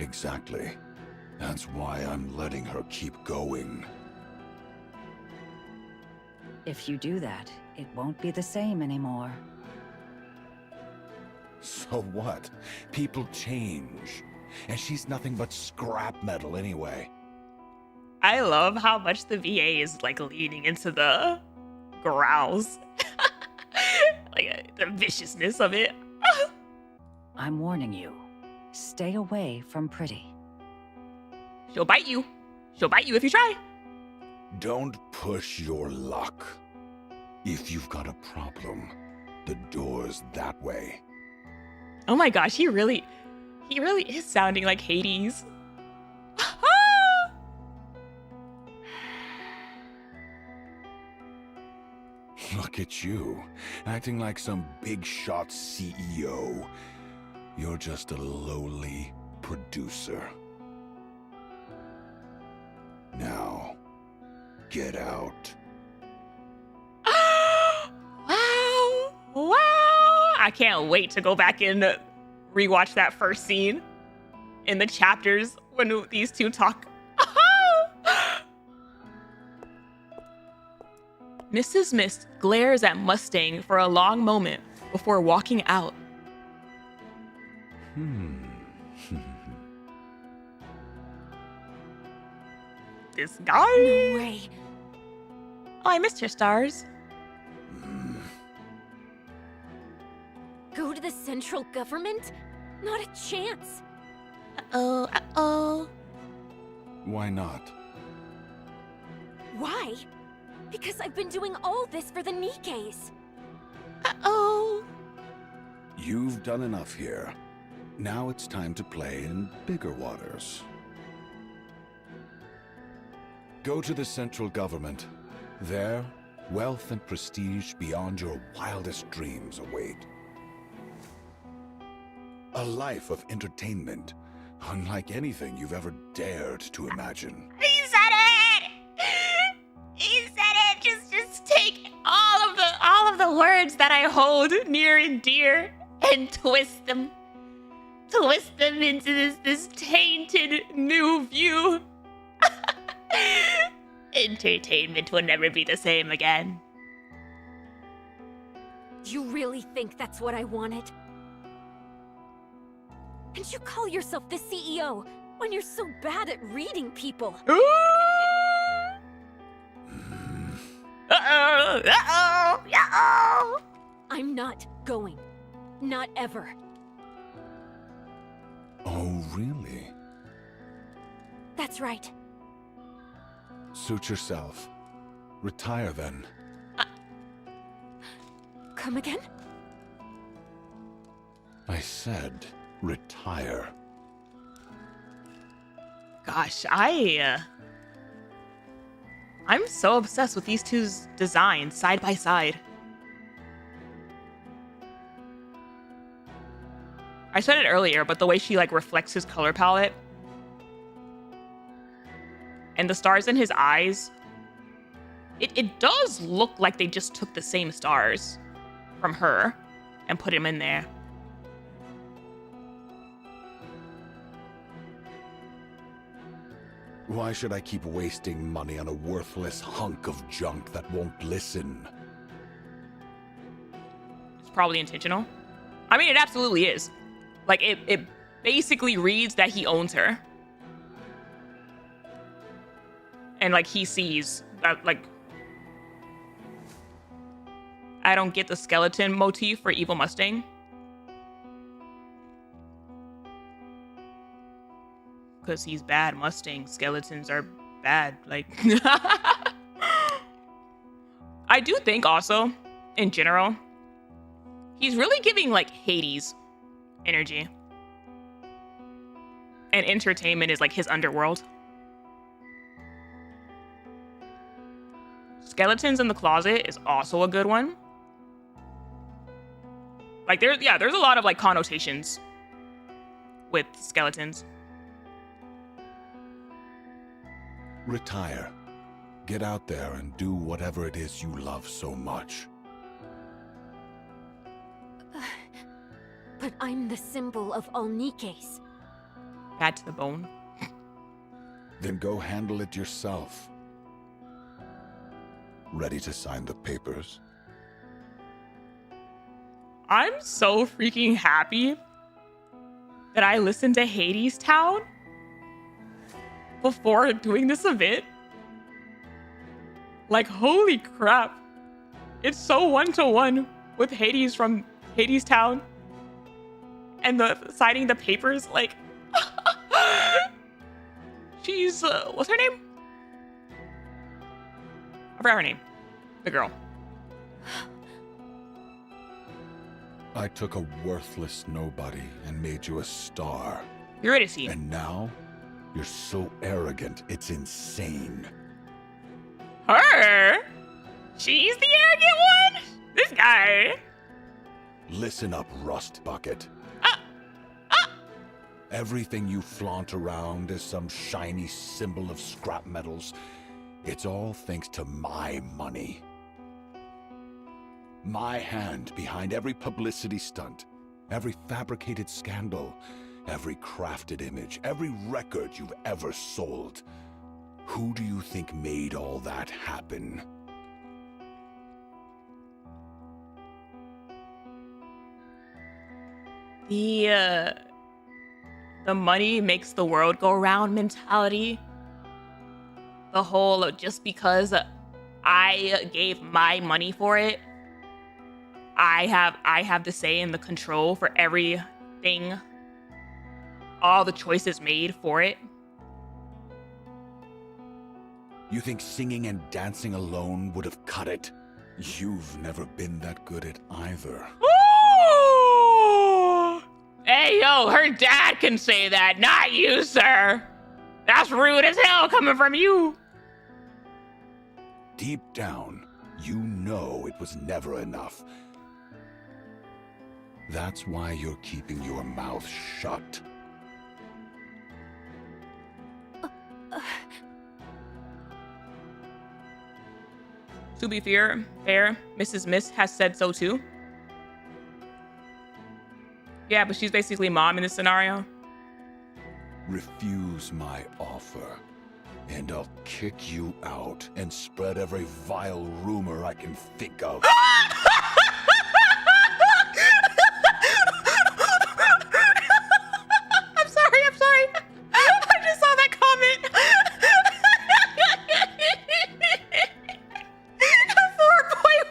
Exactly. That's why I'm letting her keep going. If you do that, it won't be the same anymore. So what? People change. And she's nothing but scrap metal anyway. I love how much the VA is like leaning into the growls. Like the viciousness of it. I'm warning you. Stay away from Pretty. She'll bite you. She'll bite you if you try. Don't push your luck. If you've got a problem, the door's that way. Oh my gosh, he really is sounding like Hades. Look at you, acting like some big shot CEO. You're just a lowly producer. Now, get out. Wow. Wow. I can't wait to go back and rewatch that first scene in the chapters when these two talk. Mrs. Mist glares at Mustang for a long moment before walking out. This guy? No way. Oh, I missed your stars. Go to the central government? Not a chance. Uh-oh, uh-oh. Why not? Why? Because I've been doing all this for the Nikkes. Uh-oh. You've done enough here. Now it's time to play in bigger waters. Go to the central government. There, wealth and prestige beyond your wildest dreams await. A life of entertainment, unlike anything you've ever dared to imagine. He said it! He said it! Just take All of the words that I hold near and dear and twist them. Twist them into this tainted new view. Entertainment will never be the same again. You really think that's what I wanted? And you call yourself the CEO when you're so bad at reading people. Uh-oh! Uh-oh! Uh-oh! I'm not going. Not ever. Oh, really? That's right. Suit yourself. Retire then. Come again? I said retire. Gosh, I'm so obsessed with these two's designs side by side. I said it earlier, but the way she like reflects his color palette and the stars in his eyes, it does look like they just took the same stars from her and put him in there. Why should I keep wasting money on a worthless hunk of junk that won't listen? It's probably intentional. I mean, it absolutely is. Like, it basically reads that he owns her. And, like, he sees that, like... I don't get the skeleton motif for Evil Mustang. Because he's bad Mustang. Skeletons are bad. Like... I do think, also, in general, he's really giving, like, Hades energy. And entertainment is like his underworld. Skeletons in the Closet is also a good one. Like there's a lot of like connotations with skeletons. Retire. Get out there and do whatever it is you love so much. But I'm the symbol of all Nikkes. Bad to the bone. Then go handle it yourself. Ready to sign the papers? I'm so freaking happy that I listened to Hades Town before doing this event. Like, holy crap. It's so one-to-one with Hades from Hades Town. And signing the papers, like... She's, what's her name? I forgot her name. The girl. I took a worthless nobody and made you a star. Eurydice. And now, you're so arrogant, it's insane. Her? She's the arrogant one? This guy. Listen up, Rust Bucket. Everything you flaunt around is some shiny symbol of scrap metals. It's all thanks to my money. My hand behind every publicity stunt, every fabricated scandal, every crafted image, every record you've ever sold. Who do you think made all that happen? The money makes the world go round mentality. The whole just because I gave my money for it, I have the say and the control for everything, all the choices made for it. You think singing and dancing alone would have cut it? You've never been that good at either. Ooh! Hey, yo, her dad can say that, not you, sir. That's rude as hell coming from you. Deep down, you know it was never enough. That's why you're keeping your mouth shut. To be fair, Mrs. Miss has said so too. Yeah, but she's basically mom in this scenario. Refuse my offer, and I'll kick you out and spread every vile rumor I can think of. I'm sorry. I just saw that comment.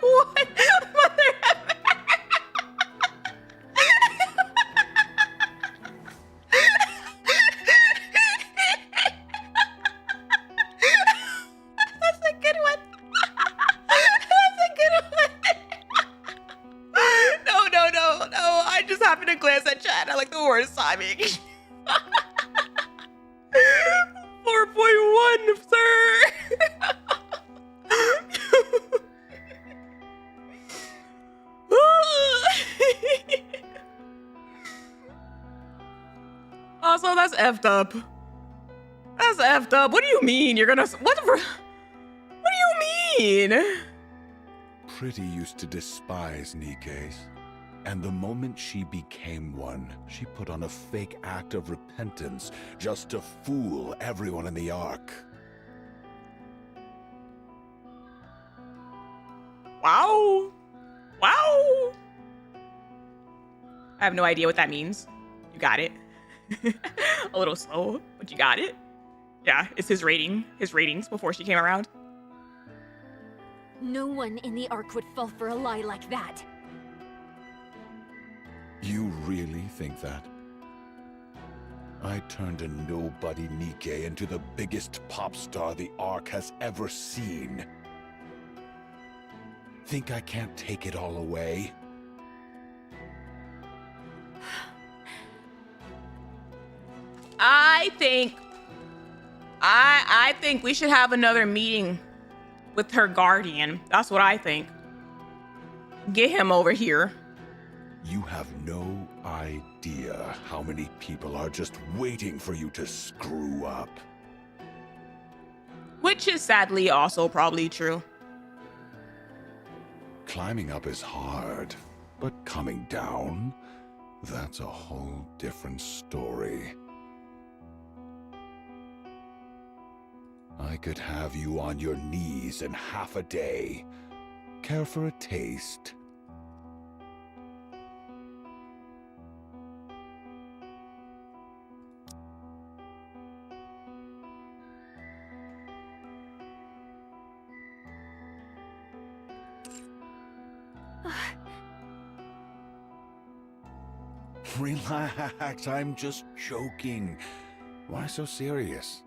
4.1. Mother. That's a good one. That's a good one. No. I just happened to glance at chat. I like the worst timing. 4.1, sir. Also, that's effed up. That's effed up. What do you mean? You're gonna... What do you mean? Pretty used to despise Nikke's. And the moment she became one, she put on a fake act of repentance just to fool everyone in the Ark. Wow. I have no idea what that means. You got it. A little slow, but you got it. Yeah, it's his ratings before she came around. No one in the Ark would fall for a lie like that. You really think that? I turned a nobody Nikke into the biggest pop star the Ark has ever seen. Think I can't take it all away? I think we should have another meeting with her guardian. That's what I think. Get him over here. You have no idea how many people are just waiting for you to screw up. Which is sadly also probably true. Climbing up is hard, but coming down, that's a whole different story. I could have you on your knees in half a day. Care for a taste? Relax, I'm just joking. Why so serious?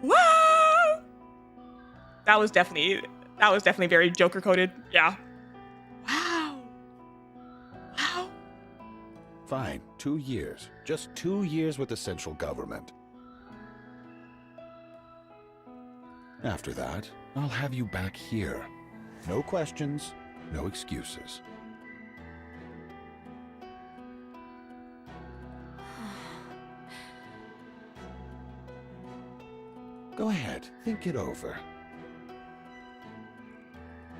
Wow. That was definitely very Joker coded. Yeah. Wow. Fine, 2 years. Just 2 years with the central government. After that, I'll have you back here. No questions, no excuses. Go ahead, think it over.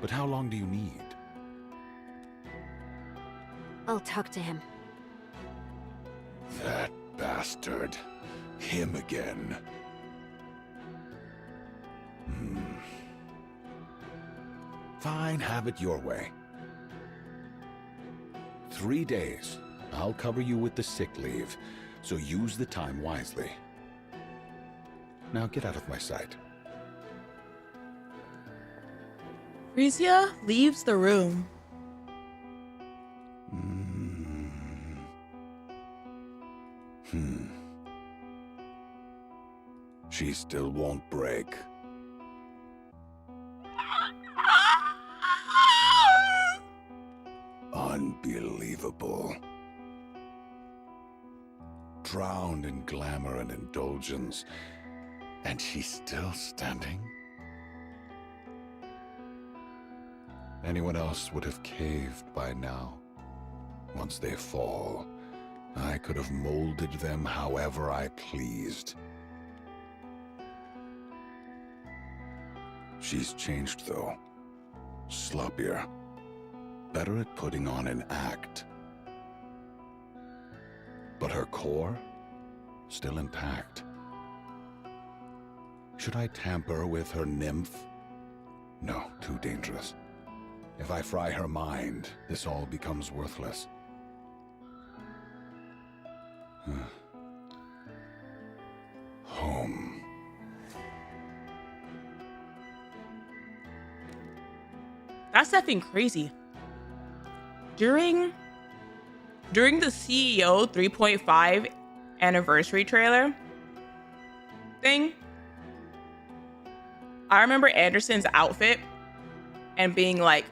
But how long do you need? I'll talk to him. That bastard. Him again. Fine, have it your way. 3 days. I'll cover you with the sick leave, so use the time wisely. Now get out of my sight. Frisia leaves the room. She still won't break. Unbelievable. Drowned in glamour and indulgence, and she's still standing? Anyone else would have caved by now. Once they fall, I could have molded them however I pleased. She's changed, though. Sloppier. Better at putting on an act. But her core? Still intact. Should I tamper with her nymph? No, too dangerous. If I fry her mind, this all becomes worthless. Home. That's effing crazy. During the CEO 3.5 anniversary trailer thing, I remember Anderson's outfit and being like,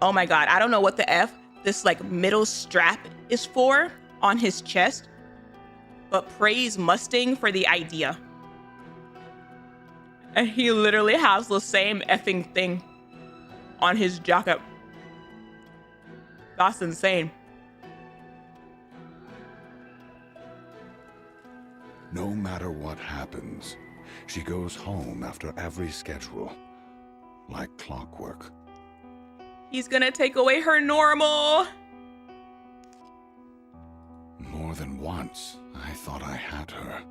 oh my God, I don't know what the F this like middle strap is for on his chest, but praise Mustang for the idea. And he literally has the same effing thing on his jacket. That's insane. No matter what happens, she goes home after every schedule, like clockwork. He's gonna take away her normal. More than once, I thought I had her.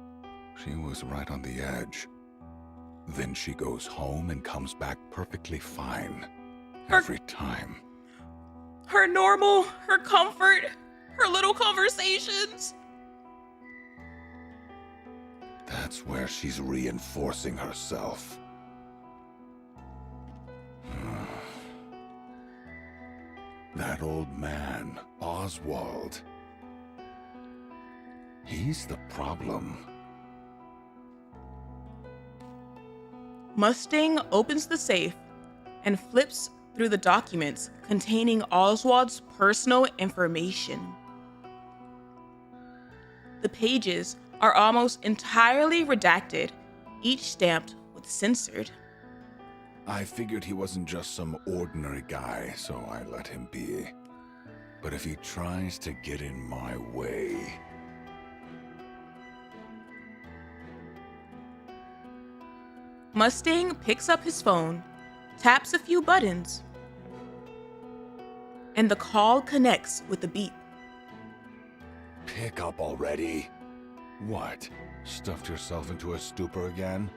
She was right on the edge. Then she goes home and comes back perfectly fine. Every time. Her normal, her comfort, her little conversations. That's where she's reinforcing herself. That old man, Oswald. He's the problem. Mustang opens the safe and flips through the documents containing Oswald's personal information. The pages are almost entirely redacted, each stamped with censored. I figured he wasn't just some ordinary guy, so I let him be. But if he tries to get in my way... Mustang picks up his phone, taps a few buttons, and the call connects with a beep. Pick up already. What? Stuffed yourself into a stupor again?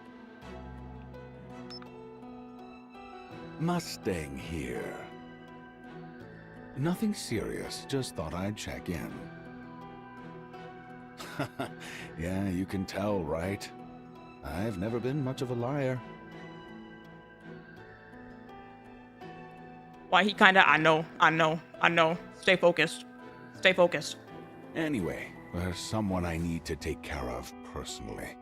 Mustang here. Nothing serious, just thought I'd check in. Yeah, you can tell, right? I've never been much of a liar. Why he kinda, I know. Stay focused. Stay focused. Anyway, there's someone I need to take care of personally.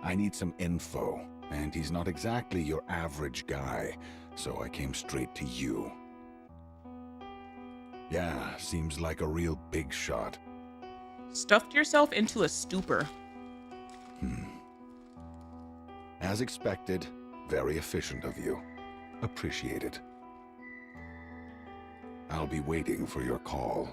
I need some info, and he's not exactly your average guy, so I came straight to you. Yeah, seems like a real big shot. Stuffed yourself into a stupor. As expected, very efficient of you. Appreciate it. I'll be waiting for your call.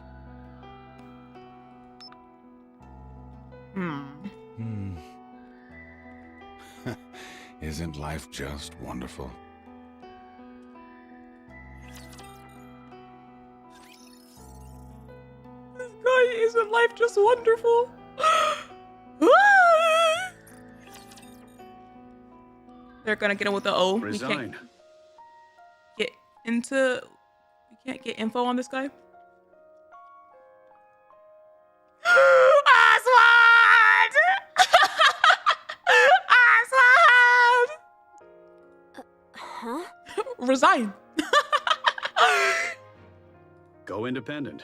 Isn't life just wonderful? This guy, isn't life just wonderful? They're gonna get him with the O. Resign. We can't get into. We can't get info on this guy. Oswald! Oswald! Huh? Resign. Go independent.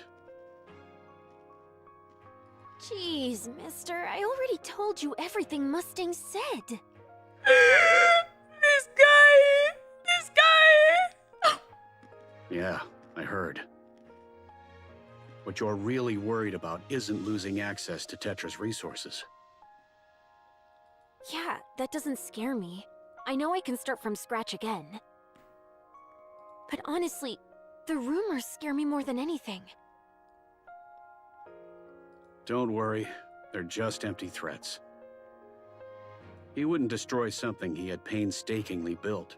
Jeez, mister, I already told you everything Mustang said. This guy. Yeah, I heard. What you're really worried about isn't losing access to Tetra's resources. Yeah, that doesn't scare me. I know I can start from scratch again. But honestly, the rumors scare me more than anything. Don't worry, they're just empty threats. He wouldn't destroy something he had painstakingly built.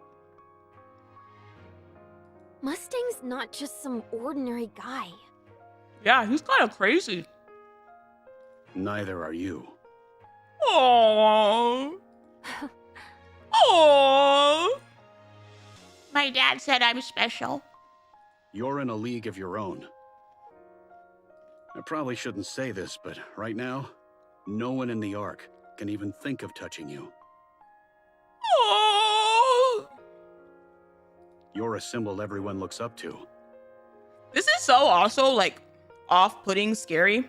Mustang's not just some ordinary guy. Yeah, he's kind of crazy. Neither are you. Aww. Aww. My dad said I'm special. You're in a league of your own. I probably shouldn't say this, but right now, no one in the Ark can even think of touching you. Aww. You're a symbol everyone looks up to. This is so also like off-putting scary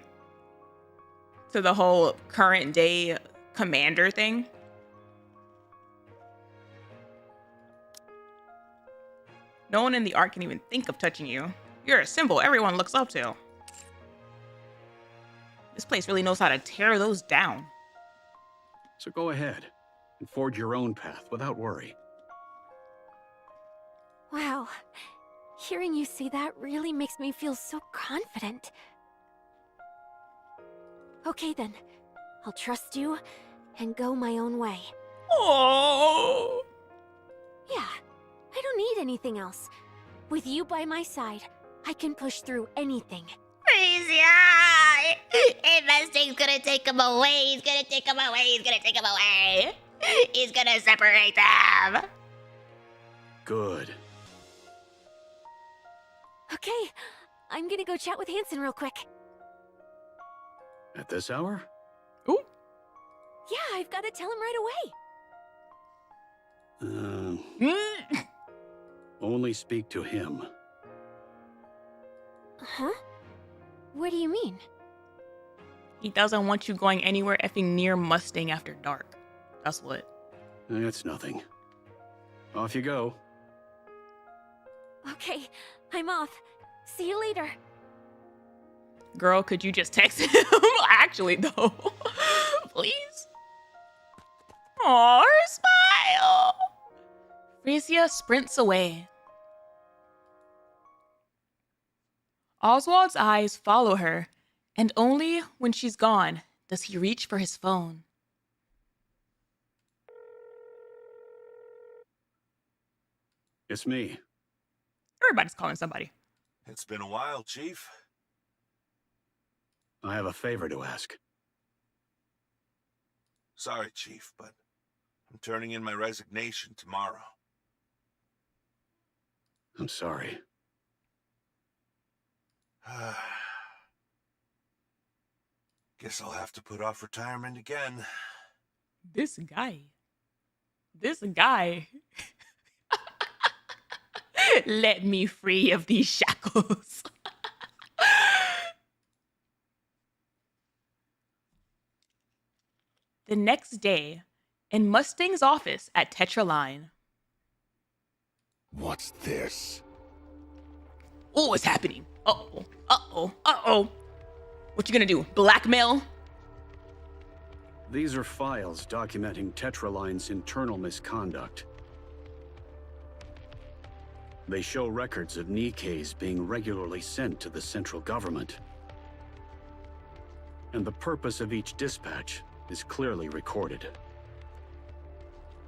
to the whole current day commander thing. No one in the Ark can even think of touching you. You're a symbol everyone looks up to. This place really knows how to tear those down. So go ahead and forge your own path without worry. Wow. Hearing you say that really makes me feel so confident. Okay then. I'll trust you and go my own way. Oh. Yeah. I don't need anything else. With you by my side, I can push through anything. Crazy eye! If Mustang's gonna take him away, he's gonna take him away, he's gonna take him away. He's gonna separate them. Good. Okay, I'm gonna go chat with Hanson real quick. At this hour? Ooh. Yeah, I've gotta tell him right away. Only speak to him. Huh? What do you mean? He doesn't want you going anywhere effing near Mustang after dark. That's what. It's nothing. Off you go. Okay, I'm off. See you later. Girl, could you just text him? Actually, though. Please? Aw, her smile. Frisia sprints away. Oswald's eyes follow her, and only when she's gone does he reach for his phone. It's me. Everybody's calling somebody. It's been a while, Chief. I have a favor to ask. Sorry, Chief, but I'm turning in my resignation tomorrow. I'm sorry. Guess I'll have to put off retirement again. This guy. Let me free of these shackles. The next day, in Mustang's office at Tetra Line. What's this? Oh, what's happening? Uh-oh. Uh-oh. Uh-oh. What you gonna do? Blackmail? These are files documenting Tetraline's internal misconduct. They show records of Nikke's being regularly sent to the central government. And the purpose of each dispatch is clearly recorded.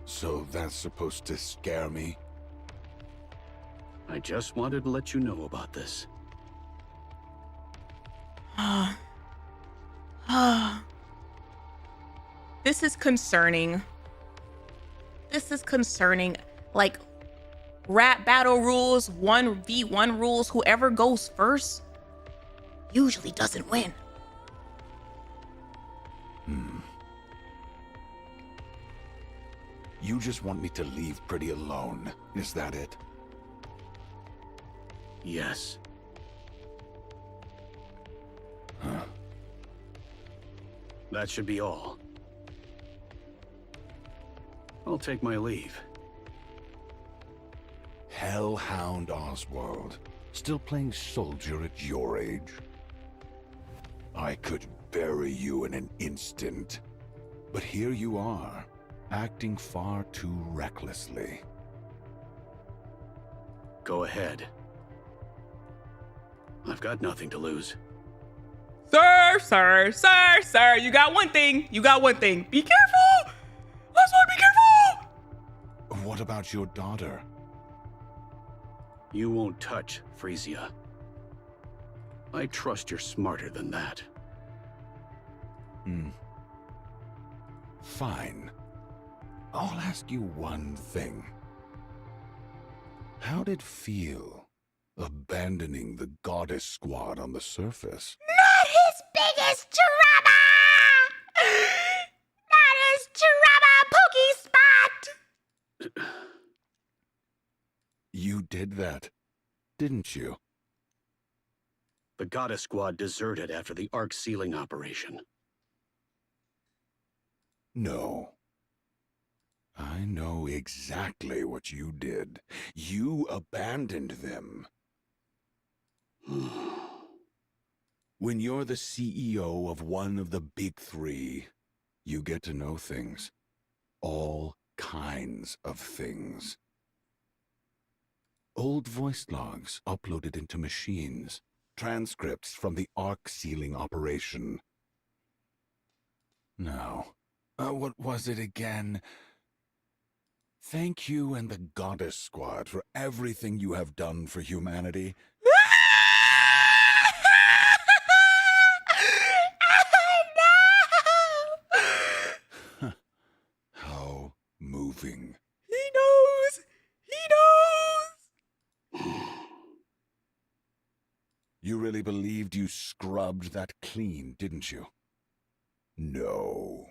So that's supposed to scare me? I just wanted to let you know about this. This is concerning. This is concerning. Like, rap battle rules, 1v1 rules, whoever goes first usually doesn't win. You just want me to leave Pretty alone, is that it? Yes. Huh. That should be all. I'll take my leave. Hellhound Oswald, still playing soldier at your age? I could bury you in an instant. But here you are, acting far too recklessly. Go ahead. I've got nothing to lose. Sir, you got one thing. You got one thing. Be careful. Oswald, be careful. What about your daughter? You won't touch Frisia. I trust you're smarter than that. Fine. I'll ask you one thing. How'd it feel, abandoning the goddess squad on the surface? Not his biggest drama! Not his drama pokey spot! You did that, didn't you? The goddess squad deserted after the arc sealing operation. No. I know exactly what you did. You abandoned them. When you're the CEO of one of the big three, you get to know things. All kinds of things. Old voice logs uploaded into machines. Transcripts from the arc sealing operation. Now, what was it again? Thank you and the Goddess Squad for everything you have done for humanity. How moving. He knows. He knows. You really believed you scrubbed that clean, didn't you? No.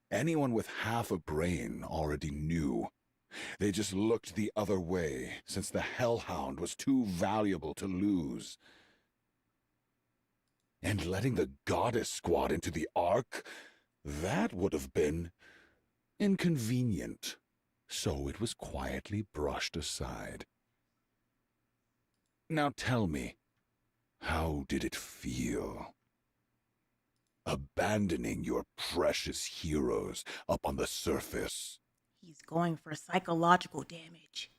Anyone with half a brain already knew. They just looked the other way, since the Hellhound was too valuable to lose. And letting the Goddess Squad into the Ark, that would have been inconvenient. So it was quietly brushed aside. Now tell me, how did it feel? Abandoning your precious heroes up on the surface. He's going for psychological damage.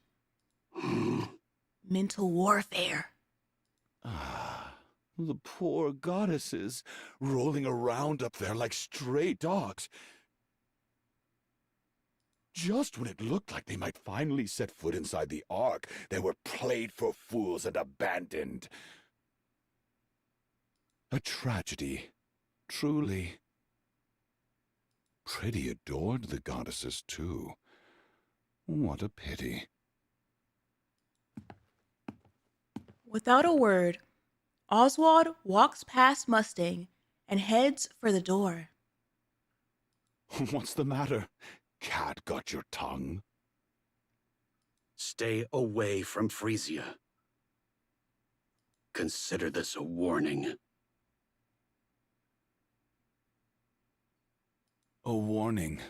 Mental warfare. Ah, the poor goddesses, rolling around up there like stray dogs. Just when it looked like they might finally set foot inside the Ark, they were played for fools and abandoned. A tragedy. Truly. Pretty adored the goddesses, too. What a pity. Without a word, Oswald walks past Mustang and heads for the door. What's the matter? Cat got your tongue? Stay away from Frisia. Consider this a warning. A warning.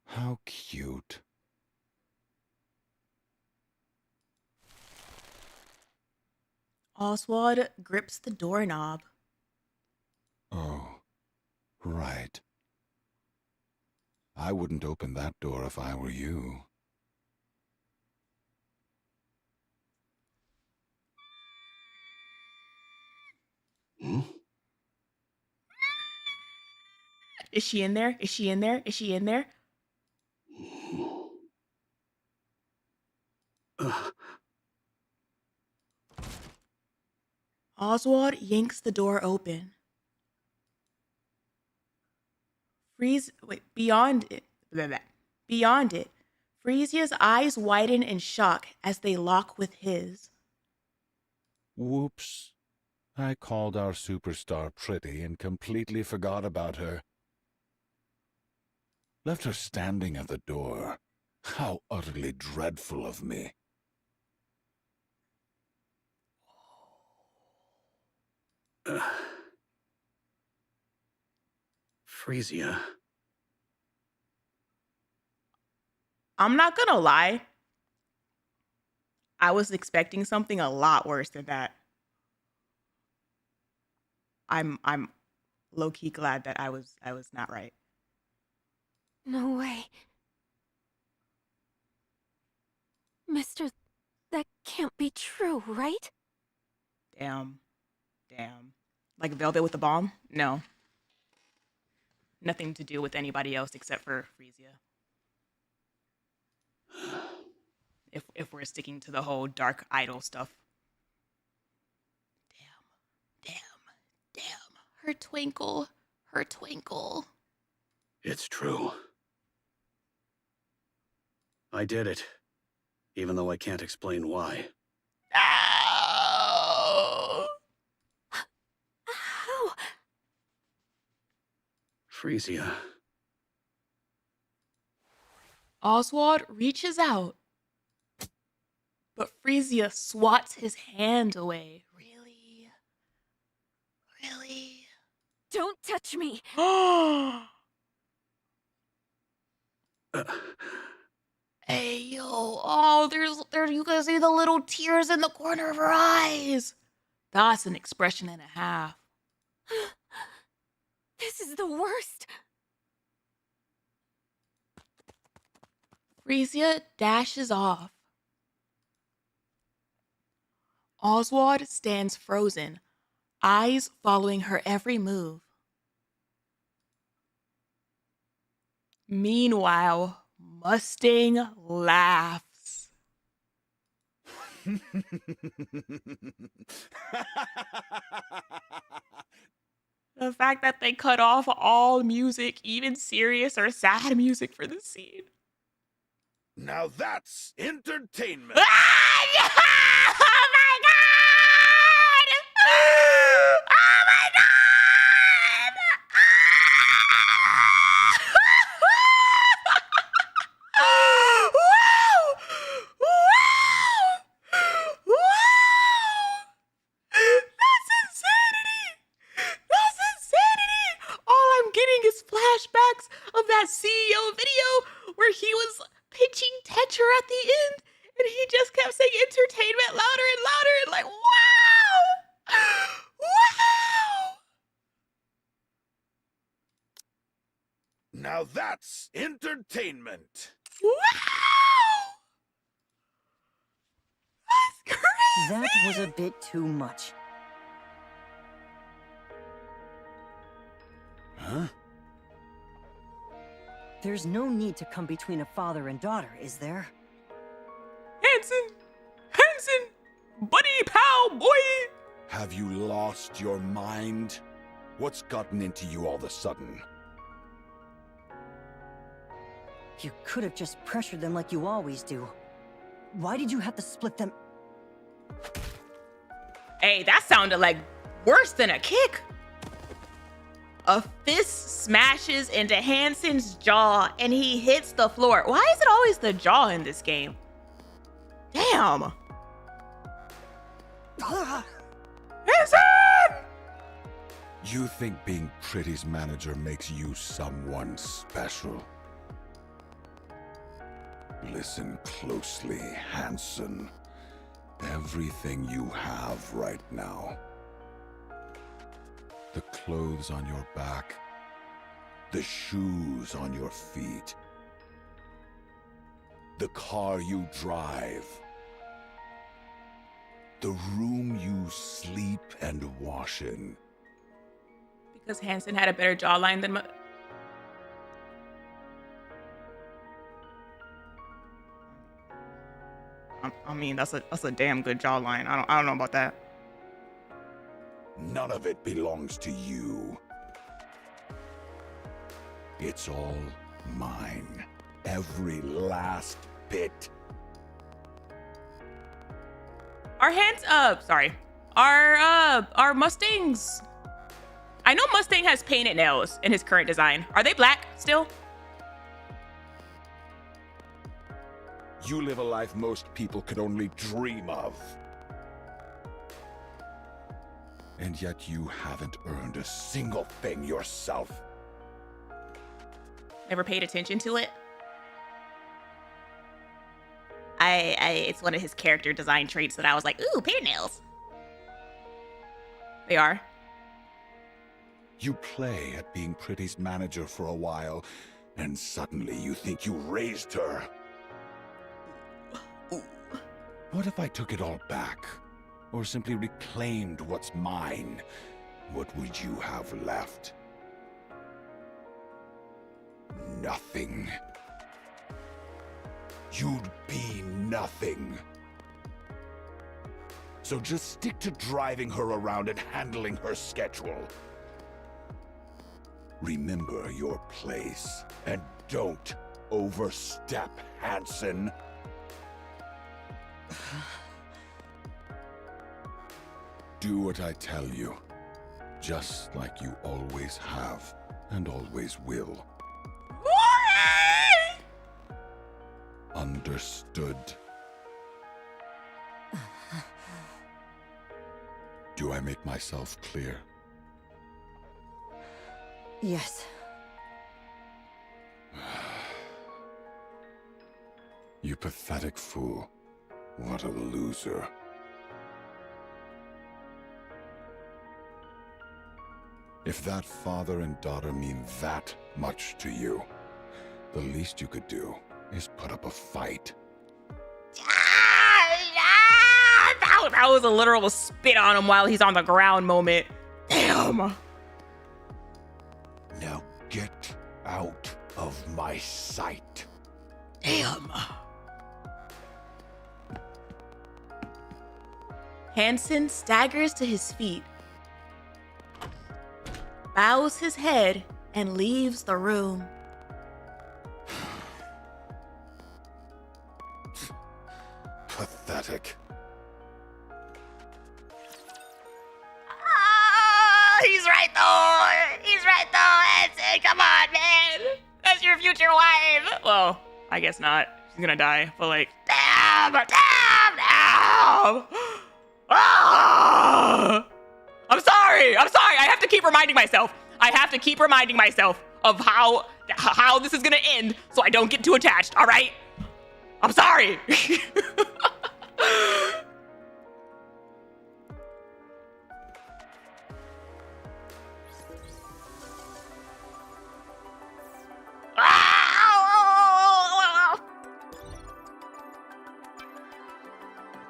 How cute. Oswald grips the doorknob. Oh, right. I wouldn't open that door if I were you. Hmm? Is she in there? Is she in there? Is she in there? Oswald yanks the door open. Beyond it. Blah, blah. Beyond it, Frisia's eyes widen in shock as they lock with his. Whoops. I called our superstar pretty and completely forgot about her. Left her standing at the door. How utterly dreadful of me. Frisia. I'm not gonna lie. I was expecting something a lot worse than that. I'm low-key glad that I was not right. No way. Mister, that can't be true, right? Damn. Like Velvet with the bomb? No. Nothing to do with anybody else except for Frisia. If we're sticking to the whole dark idol stuff. Damn. Her twinkle. It's true. I did it, even though I can't explain why. Oh! How? Frisia. Oswald reaches out, but Frisia swats his hand away. Really? Don't touch me! Hey, yo. Oh, there you can see the little tears in the corner of her eyes. That's an expression and a half. This is the worst! Frisia dashes off. Oswald stands frozen, eyes following her every move. Meanwhile, Mustang laughs. The fact that they cut off all music, even serious or sad music for this scene. Now that's entertainment. Oh my god! Oh my god! That's insanity! All I'm getting is flashbacks of that CEO video where he was pitching Tetra at the end, and he just kept saying entertainment louder and louder, and like, wow! Wow! Now that's entertainment. Wow! That's crazy! That was a bit too much. Huh? There's no need to come between a father and daughter, is there? Hanson! Buddy pal, boy! Have you lost your mind? What's gotten into you all of a sudden? You could have just pressured them like you always do. Why did you have to split them? Hey, that sounded like worse than a kick. A fist smashes into Hanson's jaw and he hits the floor. Why is it always the jaw in this game? Damn. Hanson! You think being Pretty's manager makes you someone special? Listen closely, Hanson. Everything you have right now. The clothes on your back. The shoes on your feet. The car you drive. The room you sleep and wash in. Because Hansen had a better jawline than I mean, that's a damn good jawline. I don't know about that. None of it belongs to you. It's all mine. Every last bit. Our Mustangs. I know Mustang has painted nails in his current design. Are they black still? You live a life most people could only dream of. And yet you haven't earned a single thing yourself. Never paid attention to it. It's one of his character design traits that I was like, ooh, painted nails. They are. You play at being Pretty's manager for a while, and suddenly you think you raised her. What if I took it all back? Or simply reclaimed what's mine? What would you have left? Nothing. You'd be nothing. So just stick to driving her around and handling her schedule. Remember your place, and don't overstep, Hansen. Do what I tell you, just like you always have and always will. Understood? Do I make myself clear? Yes. You pathetic fool. What a loser. If that father and daughter mean that much to you, the least you could do is put up a fight. That was a literal spit on him while he's on the ground moment. Damn. Now get out of my sight. Damn. Hansen staggers to his feet, bows his head, and leaves the room. Pathetic. He's right though. He's right though, Hansen. Come on, man. That's your future wife. Well, I guess not. She's gonna die, but like, Damn. ah! I'm sorry. I have to keep reminding myself. Of how this is gonna end, so I don't get too attached. All right. I'm sorry.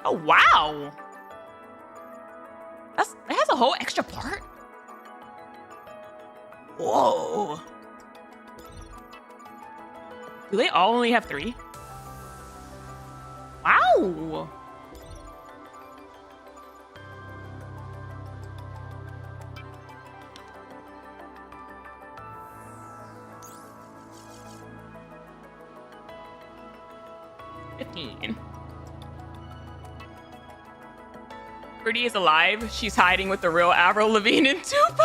Oh, wow. That has a whole extra part. Whoa. Do they all only have 3? Wow. Pretty is alive. She's hiding with the real Avril Lavigne and Tupac.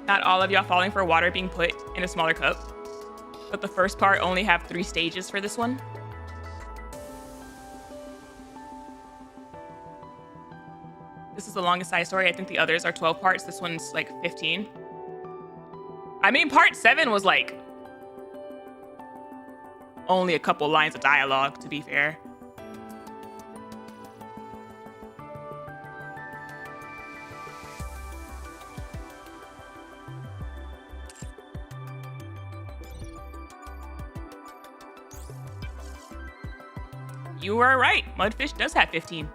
Not all of y'all falling for water being put in a smaller cup, but the first part only have 3 stages for this one. This This is the longest side story. I think the others are 12 parts. This one's like 15. I mean, part 7 was like only a couple lines of dialogue, to be fair. You were right. Mudfish does have 15.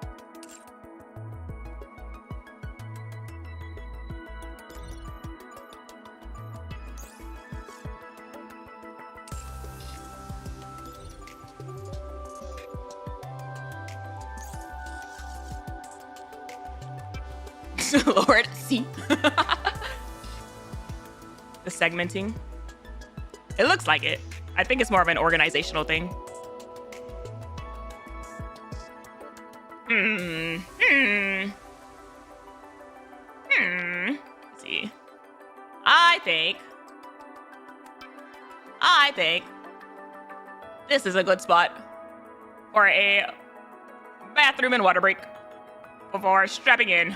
Lord, see. The segmenting. It looks like it. I think it's more of an organizational thing. Let's see. I think this is a good spot for a bathroom and water break before strapping in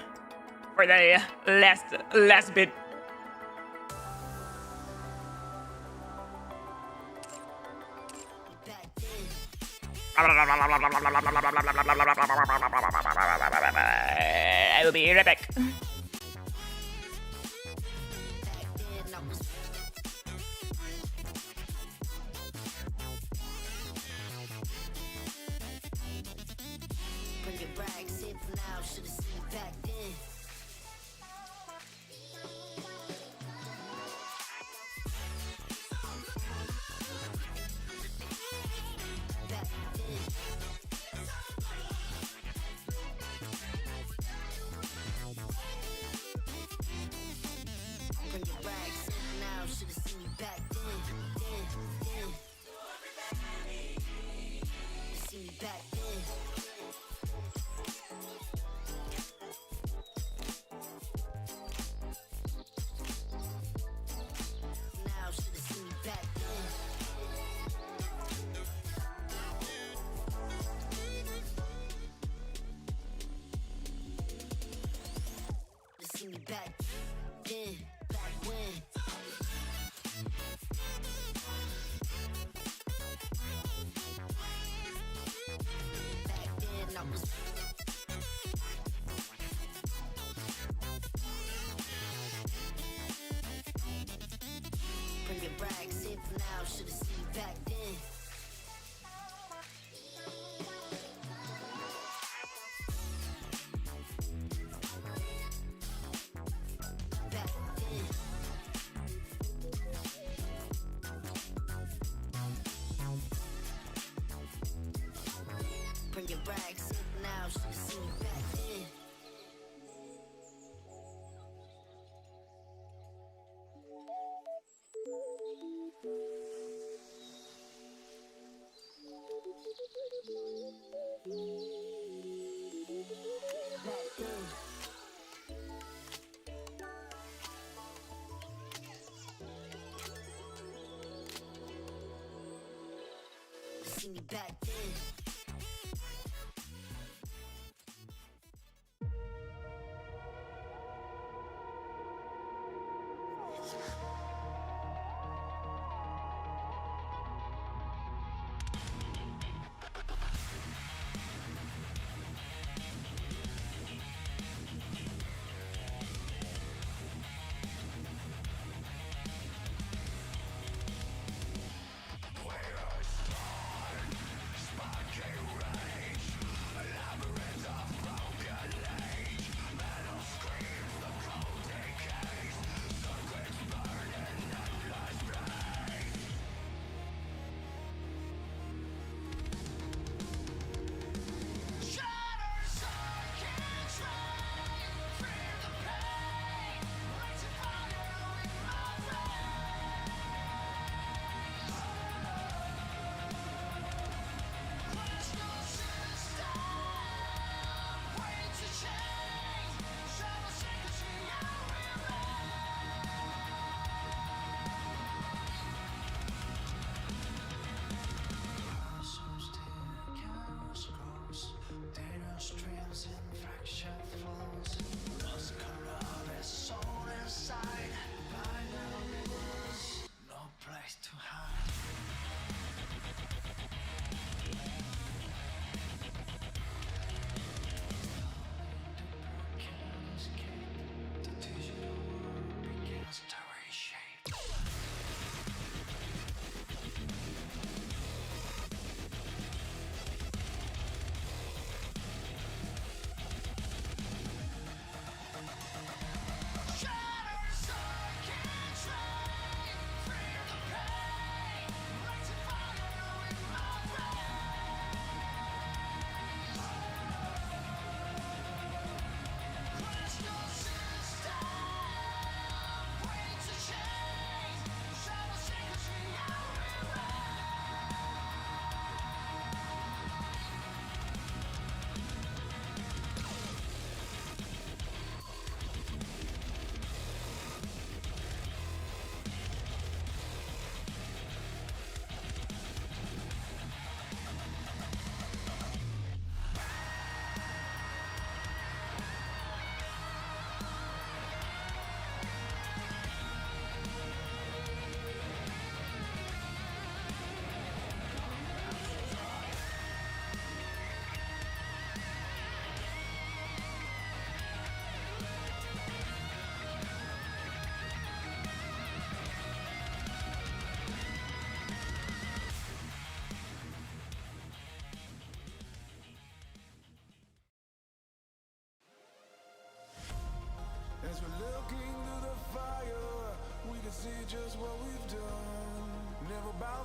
for the last bit. I will be right back.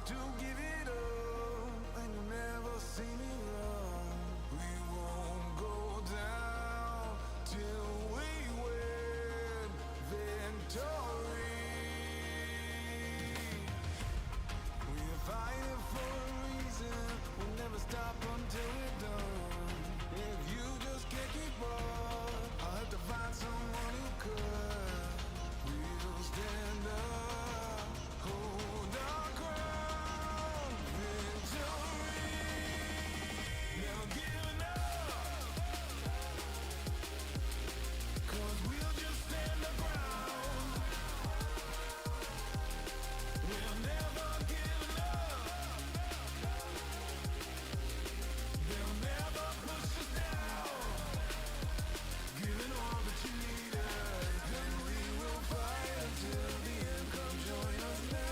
about to give it up, and you'll never see me run. We won't go down till we win victory. We're fighting for a reason. We'll never stop until we're done. If you just can't keep up, I'll have to find someone who could. We'll stand up, hold our ground, victory. Never giving up, 'cause we'll just stand our ground. We'll never give up. They'll never push us down. Giving all that you need us, and we will fight until the end. Come join us now.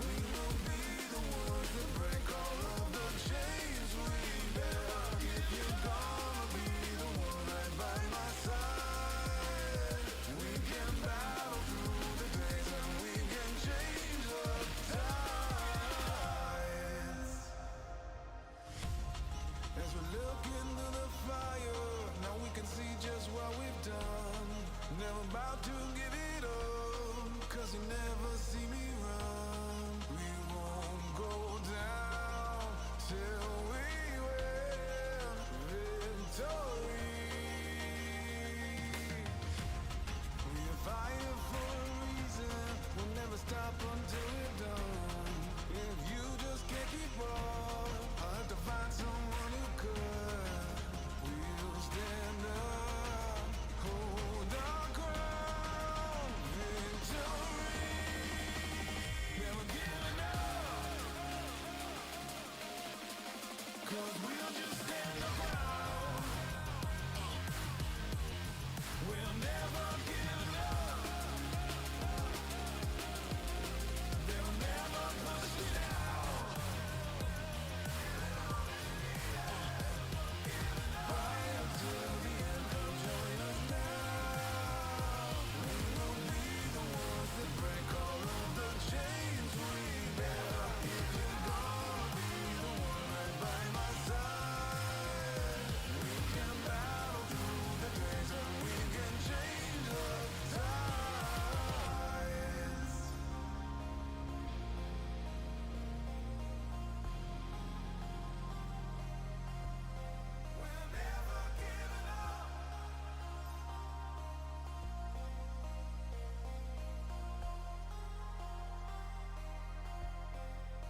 We will be the ones that break all of the chains we bear. If you're gonna be the one right by my side, we can battle through the days and we can change the tides. As we look into the fire, now we can see just what we've done. Never about to give it up, 'cause you never see me run. We won't go down till we win victory. We're fighting for a reason. We'll never stop until we're done. If you just can't keep up, I'll have to find someone who could. We'll stand up, hold our ground, victory. Never giving up, 'cause we'll just stand our ground. We'll never give up. They'll never push me down. Fight until the end. Come join us now. We will be the ones that break all of the chains we bear. If you're gonna be the one right by my side, we can battle through the days and we can change the tides. We're never giving up.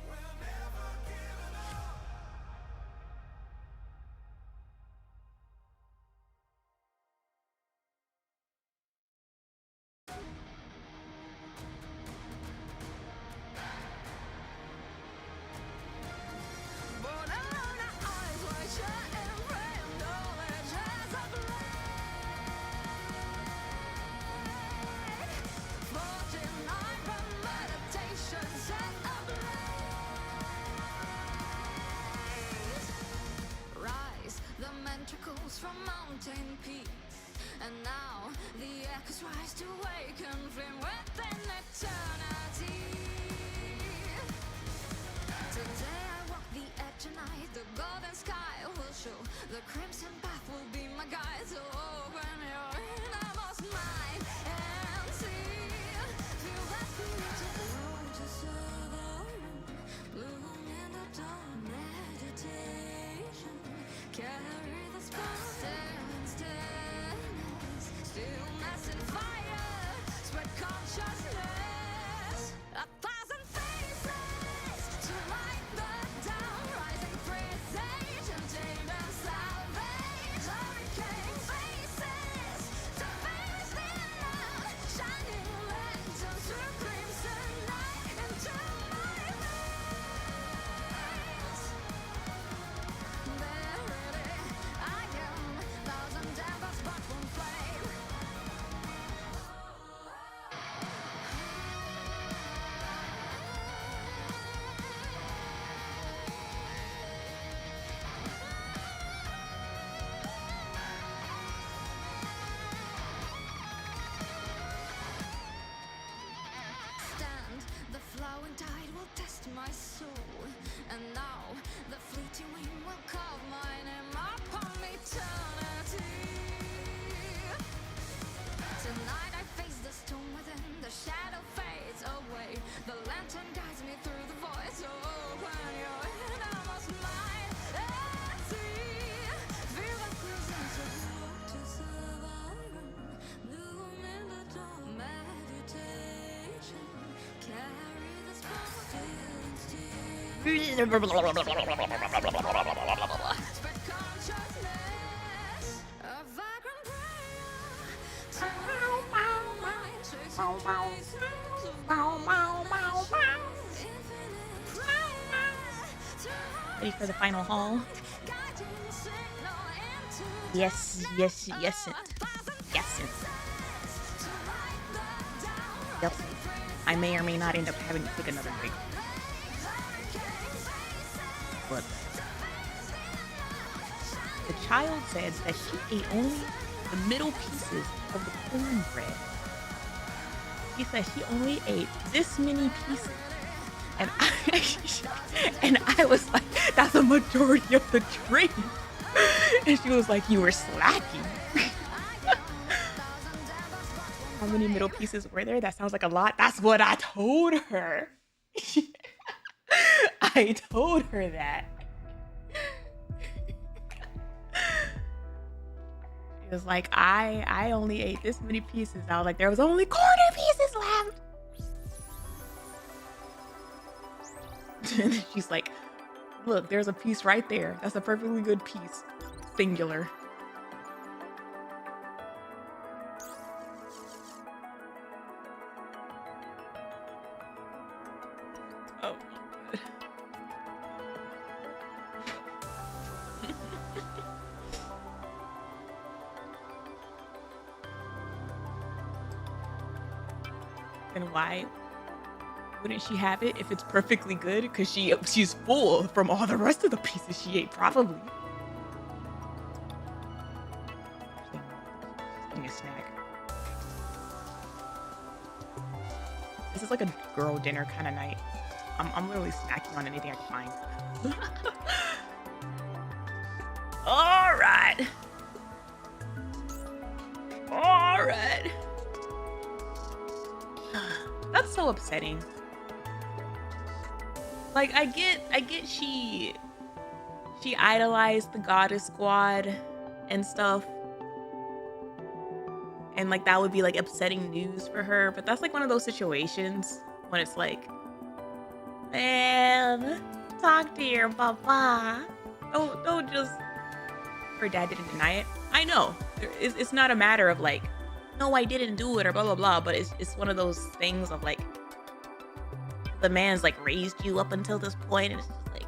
We're never giving up. Born on our eyes wide shut and framed, knowledge has a blade. 49 premeditation set ablaze. Rise the ventricles from mountain peaks, and now the echoes rise to awaken flame within eternity. Today I walk the edge of night, the golden sky will show, the crimson path will be my guide. So open your innermost mind and see, feel that beauty flow to southern, bloom in the dawn, meditation, carry the spark, stillness, stillness and fire, spread my soul. And now the fleeting wind will carve my name upon eternity. Tonight I face the storm within, the shadow fades away. The lantern guides me through the void, so open your head, I must mind and see. Feel the presence of walk to survival. Bloom in the dawn, meditation. Carry the spark, feelings deep. Spread consciousness, a vagrant Ready for the final haul? Yes, yes, yes, yes. Yep. I may or may not end up having to take another break. But the child said that she ate only the middle pieces of the cornbread. He said she only ate this many pieces. And I was like, that's a majority of the drink. And she was like, you were slacking. How many middle pieces were there? That sounds like a lot. That's what I told her. I told her that. She was like, I only ate this many pieces. I was like, there was only quarter pieces left. And then she's like, look, there's a piece right there. That's a perfectly good piece. Singular. Oh, good. And why wouldn't she have it if it's perfectly good? Because she's full from all the rest of the pieces she ate, probably. She's getting a snack. This is like a girl dinner kind of night. I'm literally snacking on anything I can find. All right. All right. That's so upsetting. Like, I get she idolized the Goddess Squad and stuff. And like that would be like upsetting news for her, but that's like one of those situations when it's like, man, talk to your papa. Don't just. Her dad didn't deny it. I know. It's not a matter of like, no, I didn't do it or blah blah blah, but it's one of those things of like, the man's like raised you up until this point, and it's just like,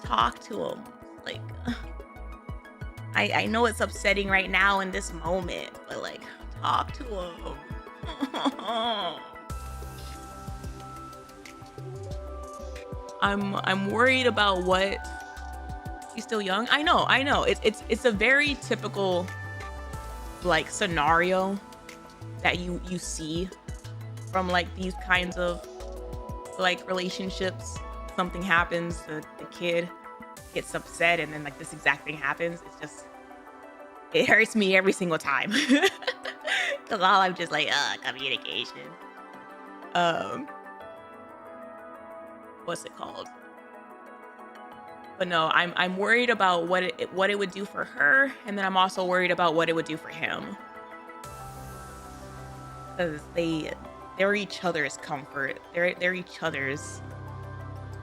talk to him. Like, I know it's upsetting right now in this moment, but like, talk to him. I'm worried about what. She's still young. I know. It's a very typical like scenario that you see from like these kinds of like relationships. Something happens, the kid gets upset, and then like this exact thing happens. It's just, it hurts me every single time. Cause all I'm just like, communication. What's it called? But no, I'm worried about what it would do for her, and then I'm also worried about what it would do for him. Because they're each other's comfort. They're each other's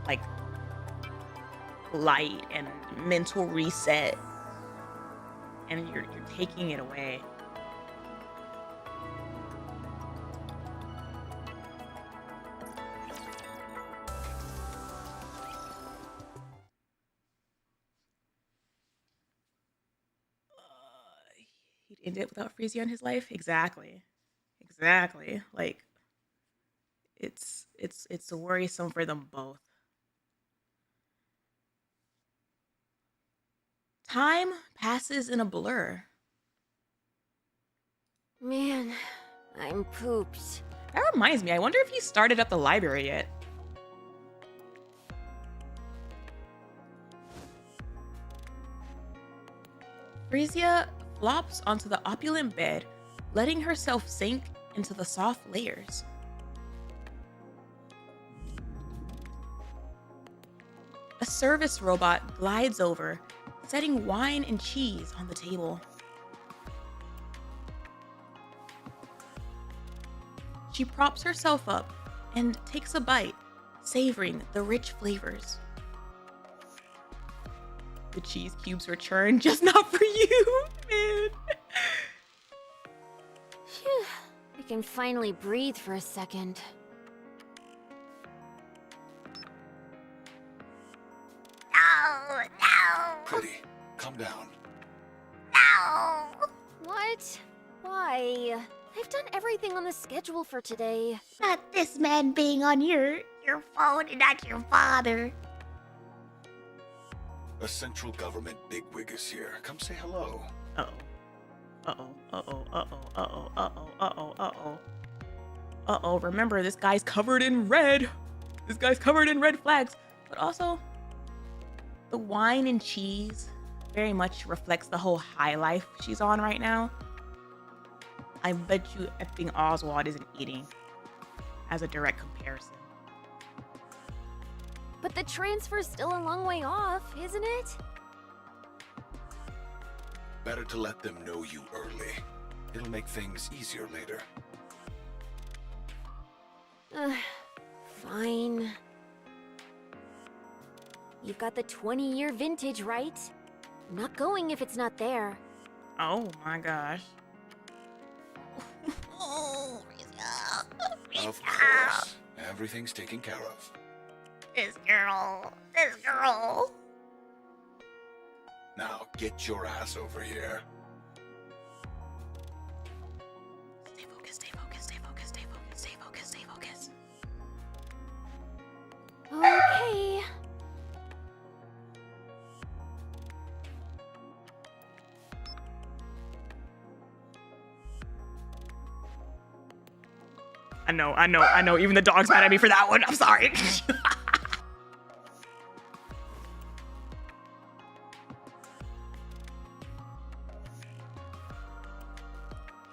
like light and mental reset, and you're taking it away. He'd end it without Freezy on his life? Exactly. Like, it's worrisome for them both. Time passes in a blur. Man, I'm pooped. That reminds me, I wonder if he started at the library yet. Frisia flops onto the opulent bed, letting herself sink into the soft layers. A service robot glides over, setting wine and cheese on the table. She props herself up and takes a bite, savoring the rich flavors. The cheese cubes return, just not for you, man. Phew, I can finally breathe for a second. No, no, Pretty, calm down. no. What? Why? I've done everything on the schedule for today. Not this man being on your phone and not your father. A central government bigwig is here. Come say hello. Uh-oh. Uh-oh. Uh-oh. Uh-oh. Uh-oh. Uh-oh. Uh-oh. Uh-oh. Uh-oh. Remember, this guy's covered in red. This guy's covered in red flags. But also, the wine and cheese very much reflects the whole high life she's on right now. I bet you effing Oswald isn't eating as a direct comparison. But the transfer's still a long way off, isn't it? Better to let them know you early. It'll make things easier later. Fine. You've got the 20-year vintage, right? I'm not going if it's not there. Oh my gosh. Oh, Frisia. Of course. Everything's taken care of. This girl. Now get your ass over here. Stay focused, stay focused, stay focused, stay focused, stay focused, stay focused. Okay. I know. Even the dog's mad at me for that one. I'm sorry.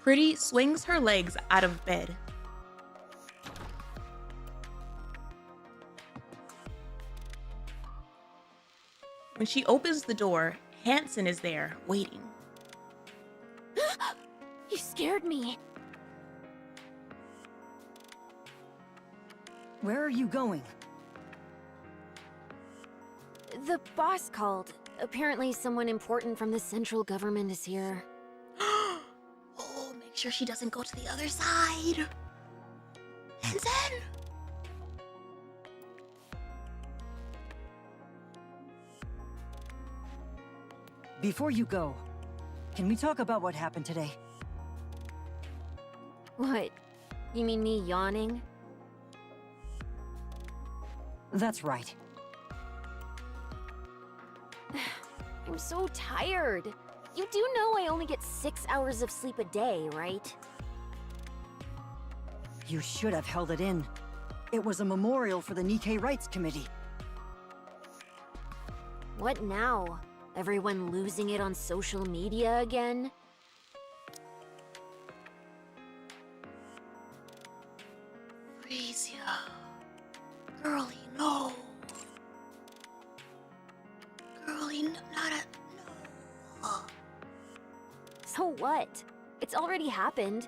Pretty swings her legs out of bed. When she opens the door, Hanson is there, waiting. You scared me. Where are you going? The boss called. Apparently someone important from the central government is here. Oh, make sure she doesn't go to the other side. Hanson. Before you go, can we talk about what happened today? What? You mean me yawning? That's right. I'm so tired. You do know I only get 6 hours of sleep a day, right? You should have held it in. It was a memorial for the Nikke Rights Committee. What now? Everyone losing it on social media again? Frisia. Girlie, no. Girlie, not a... No. So what? It's already happened.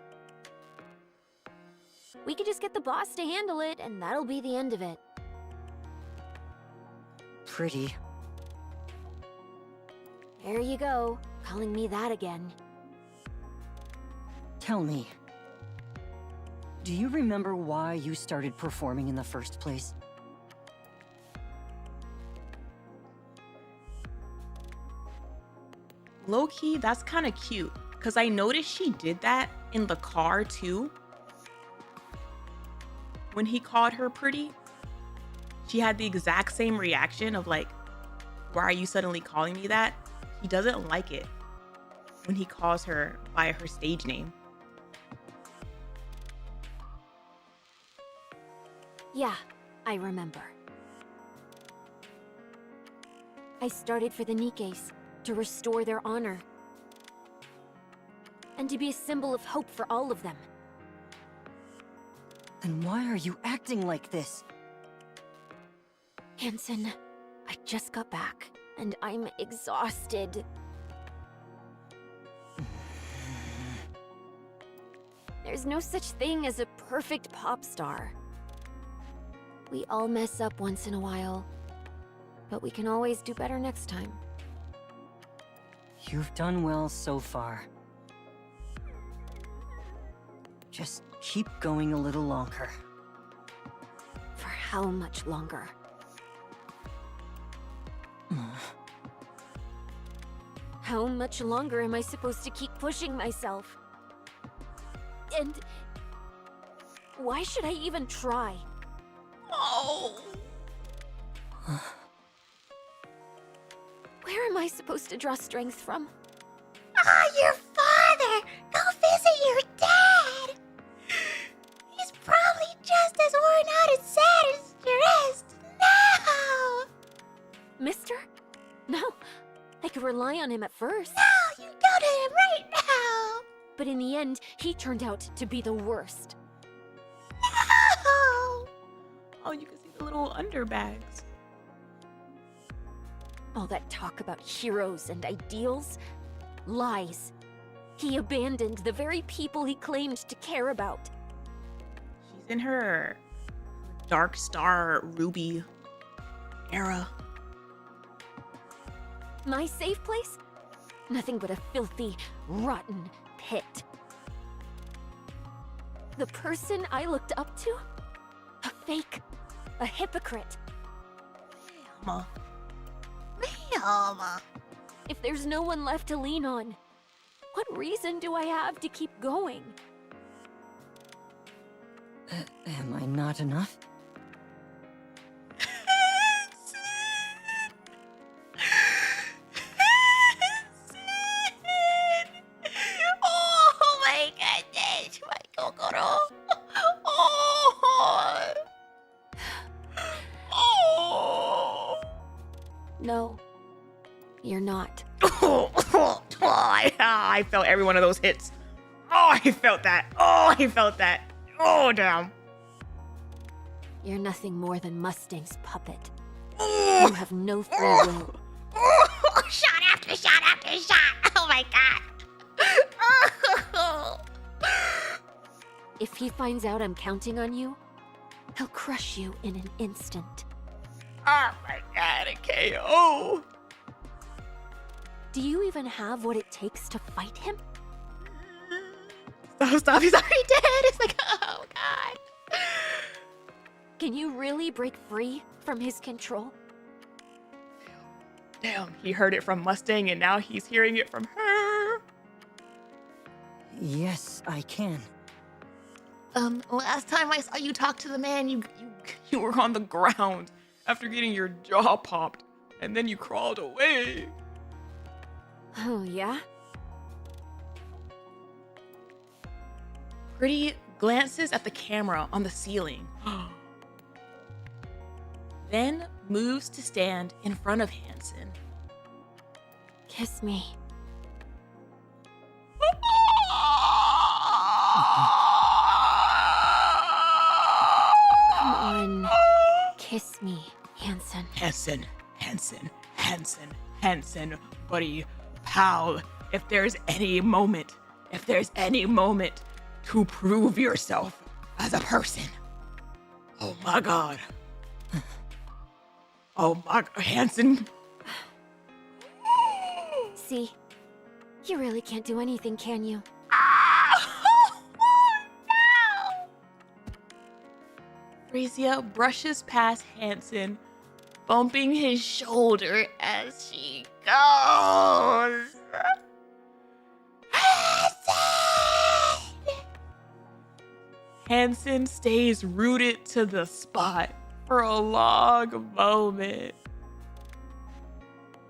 We could just get the boss to handle it, and that'll be the end of it. Pretty. There you go, calling me that again. Tell me, do you remember why you started performing in the first place? Low-key, that's kind of cute, because I noticed she did that in the car too. When he called her pretty, she had the exact same reaction of like, why are you suddenly calling me that? He doesn't like it when he calls her by her stage name. Yeah, I remember. I started for the Nikkes to restore their honor, and to be a symbol of hope for all of them. Then why are you acting like this? Hansen, I just got back, and I'm exhausted. There's no such thing as a perfect pop star. We all mess up once in a while, but we can always do better next time. You've done well so far. Just keep going a little longer. For how much longer? How much longer am I supposed to keep pushing myself? And why should I even try? Oh. Where am I supposed to draw strength from? Ah, your father! Go visit your dad! He's probably just as worn out and sad as the rest. No! Mister? No, I could rely on him at first. No, you go to him right now! But in the end, he turned out to be the worst. No! Oh, you can see the little underbags. All that talk about heroes and ideals? Lies. He abandoned the very people he claimed to care about. She's in her Dark Star Ruby era. My safe place? Nothing but a filthy, rotten pit. The person I looked up to? A fake, a hypocrite. Mama. Mama. If there's no one left to lean on, what reason do I have to keep going? Am I not enough? Oh my goodness, my kokoro. Oh. Oh. No, you're not. I felt every one of those hits. Oh, I felt that. Oh, I felt that. Oh, damn. You're nothing more than Mustang's puppet. Oh. You have no free will. Oh, shot after shot after shot. Oh my god. Oh. If he finds out I'm counting on you, he'll crush you in an instant. Oh my god, a KO. Do you even have what it takes to fight him? Stop, he's already dead. It's like, oh god. Can you really break free from his control? Damn, he heard it from Mustang and now he's hearing it from her. Yes, I can. Last time I saw you talk to the man, you were on the ground after getting your jaw popped, and then you crawled away. Oh, yeah? Pretty glances at the camera on the ceiling. Then moves to stand in front of Hansen. Kiss me. Come on. Kiss me, Hansen. Hansen, buddy, pal. If there's any moment to prove yourself as a person. Oh my god. Oh my god, Hansen. See? You really can't do anything, can you? Frisia brushes past Hansen, bumping his shoulder as she goes. Hansen stays rooted to the spot for a long moment.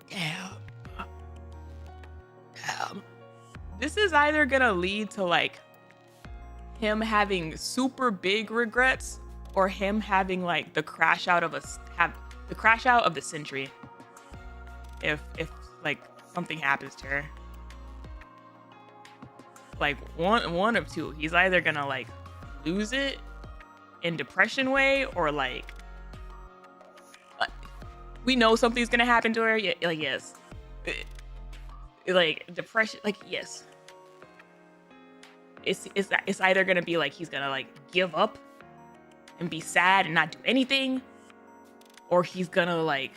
Damn. This is either gonna lead to like him having super big regrets or him having like the crash out of the century. If like something happens to her. like one of two. He's either gonna like lose it in depression way, or like we know something's gonna happen to her. Yeah, like yes, like depression. Like yes, it's either gonna be like he's gonna like give up and be sad and not do anything, or he's gonna like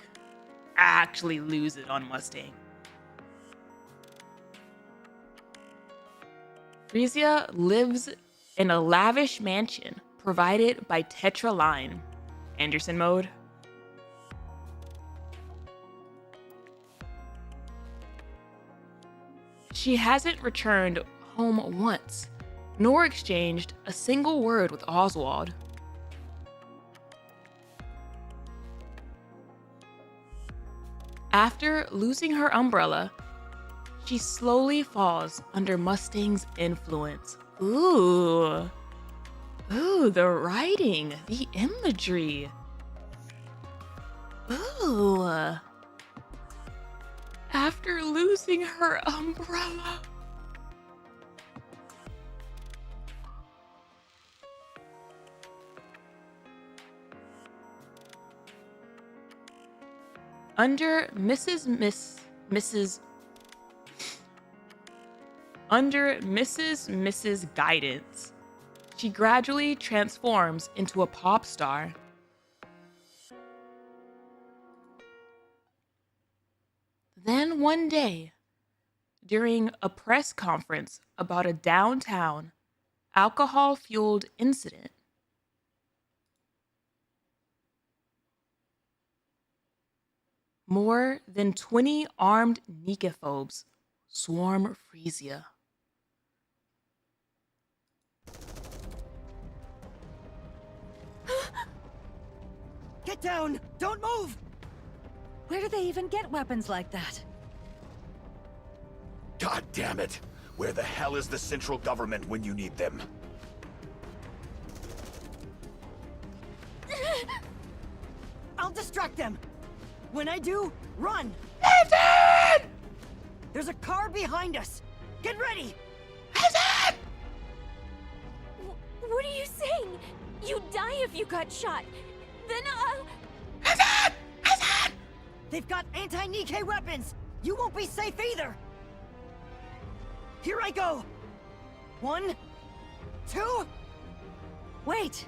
actually lose it on Mustang. Frisia lives in a lavish mansion provided by Tetra Line. Anderson mode. She hasn't returned home once, nor exchanged a single word with Oswald. After losing her umbrella, she slowly falls under Mustang's influence. Ooh, the writing, the imagery. Ooh. After losing her umbrella. Under Mrs. guidance, she gradually transforms into a pop star. Then one day, during a press conference about a downtown alcohol-fueled incident, more than 20 armed Nikkephobes swarm Frisia. Get down! Don't move! Where do they even get weapons like that? God damn it! Where the hell is the central government when you need them? I'll distract them! When I do, run! Nathan! There's a car behind us! Get ready! Nathan! What are you saying? You'd die if you got shot. Then Nathan! Nathan! They've got anti-Nikke weapons! You won't be safe either! Here I go! 1, 2... Wait!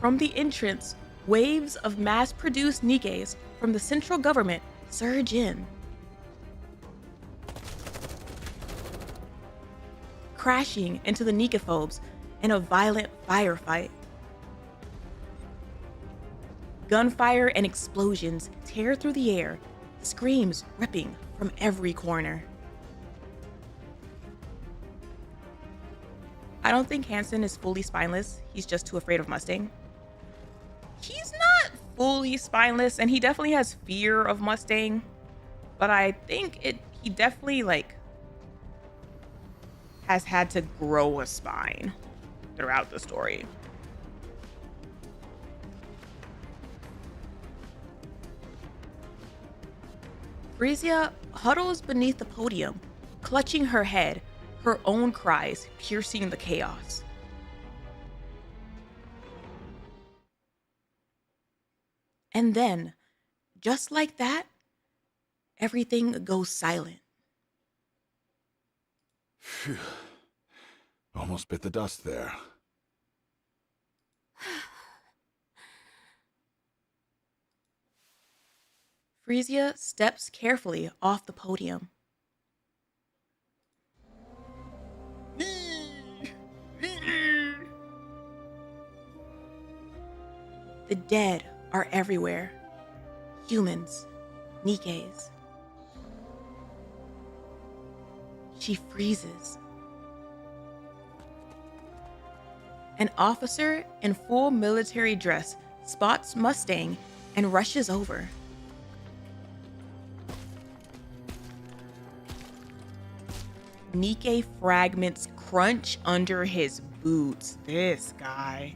From the entrance, waves of mass-produced Nikkes from the central government surge in. Crashing into the Nikkephobes in a violent firefight. Gunfire and explosions tear through the air, screams ripping from every corner. I don't think Hansen is fully spineless. He's just too afraid of Mustang. He's not fully spineless, and he definitely has fear of Mustang, but I think he definitely has had to grow a spine throughout the story. Frisia huddles beneath the podium, clutching her head, her own cries piercing the chaos. And then, just like that, everything goes silent. Phew. Almost bit the dust there. Frisia steps carefully off the podium. The dead are everywhere. Humans, Nikkes. She freezes. An officer in full military dress spots Mustang and rushes over. Nikke fragments crunch under his boots. This guy.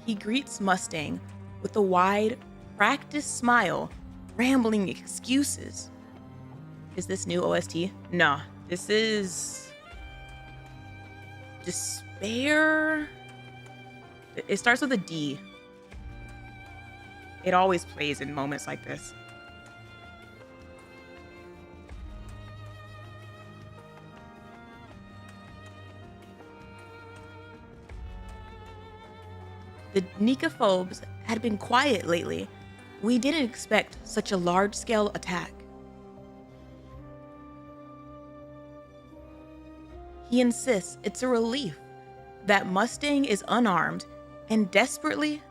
He greets Mustang with a wide, practiced smile, rambling excuses. Is this new OST? No, this is Despair. It starts with a D. It always plays in moments like this. The Nikkephobes had been quiet lately. We didn't expect such a large-scale attack. He insists it's a relief that Mustang is unarmed and desperately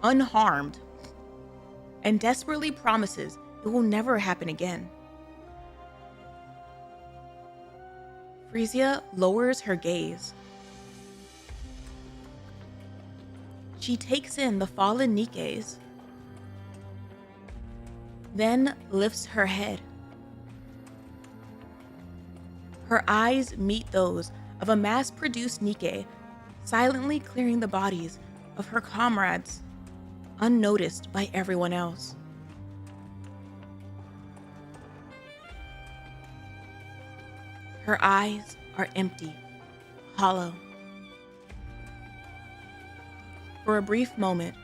unharmed and desperately promises it will never happen again. Frisia lowers her gaze. She takes in the fallen Nikkes, then lifts her head. Her eyes meet those of a mass-produced Nikke, silently clearing the bodies of her comrades, unnoticed by everyone else. Her eyes are empty, hollow. For a brief moment,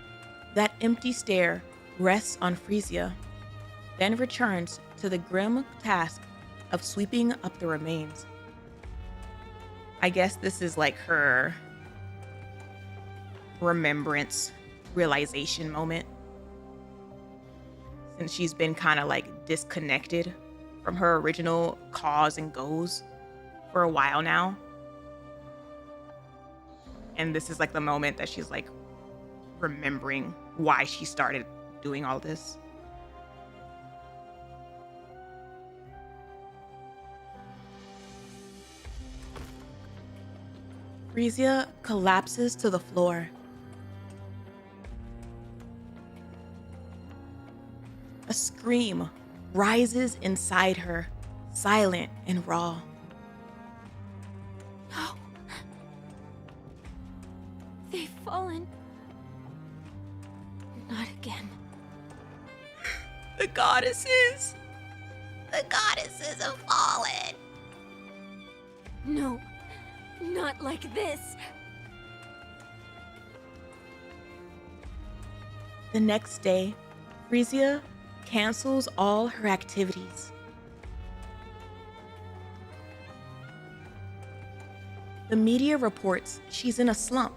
that empty stare rests on Frisia, then returns to the grim task of sweeping up the remains. I guess this is like her remembrance, realization moment. Since she's been kind of like disconnected from her original cause and goals for a while now. And this is like the moment that she's like remembering why she started doing all this. Frisia collapses to the floor. A scream rises inside her, silent and raw. No. They've fallen. Not again. The goddesses! The goddesses have fallen. No. Not like this. The next day, Frisia cancels all her activities. The media reports she's in a slump.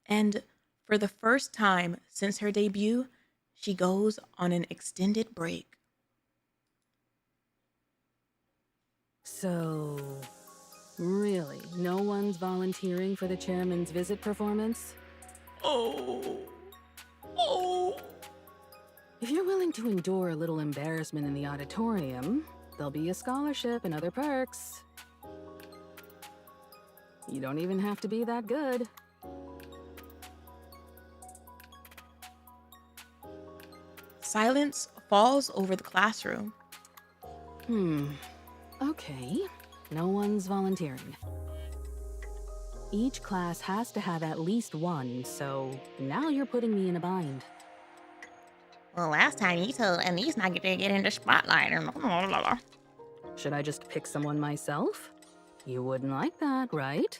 And for the first time since her debut, she goes on an extended break. So, really, no one's volunteering for the chairman's visit performance? Oh. If you're willing to endure a little embarrassment in the auditorium, there'll be a scholarship and other perks. You don't even have to be that good. Silence falls over the classroom. Okay, no one's volunteering. Each class has to have at least one, so now you're putting me in a bind. Well, last time you told Anise not to get in the spotlight. Should I just pick someone myself? You wouldn't like that, right?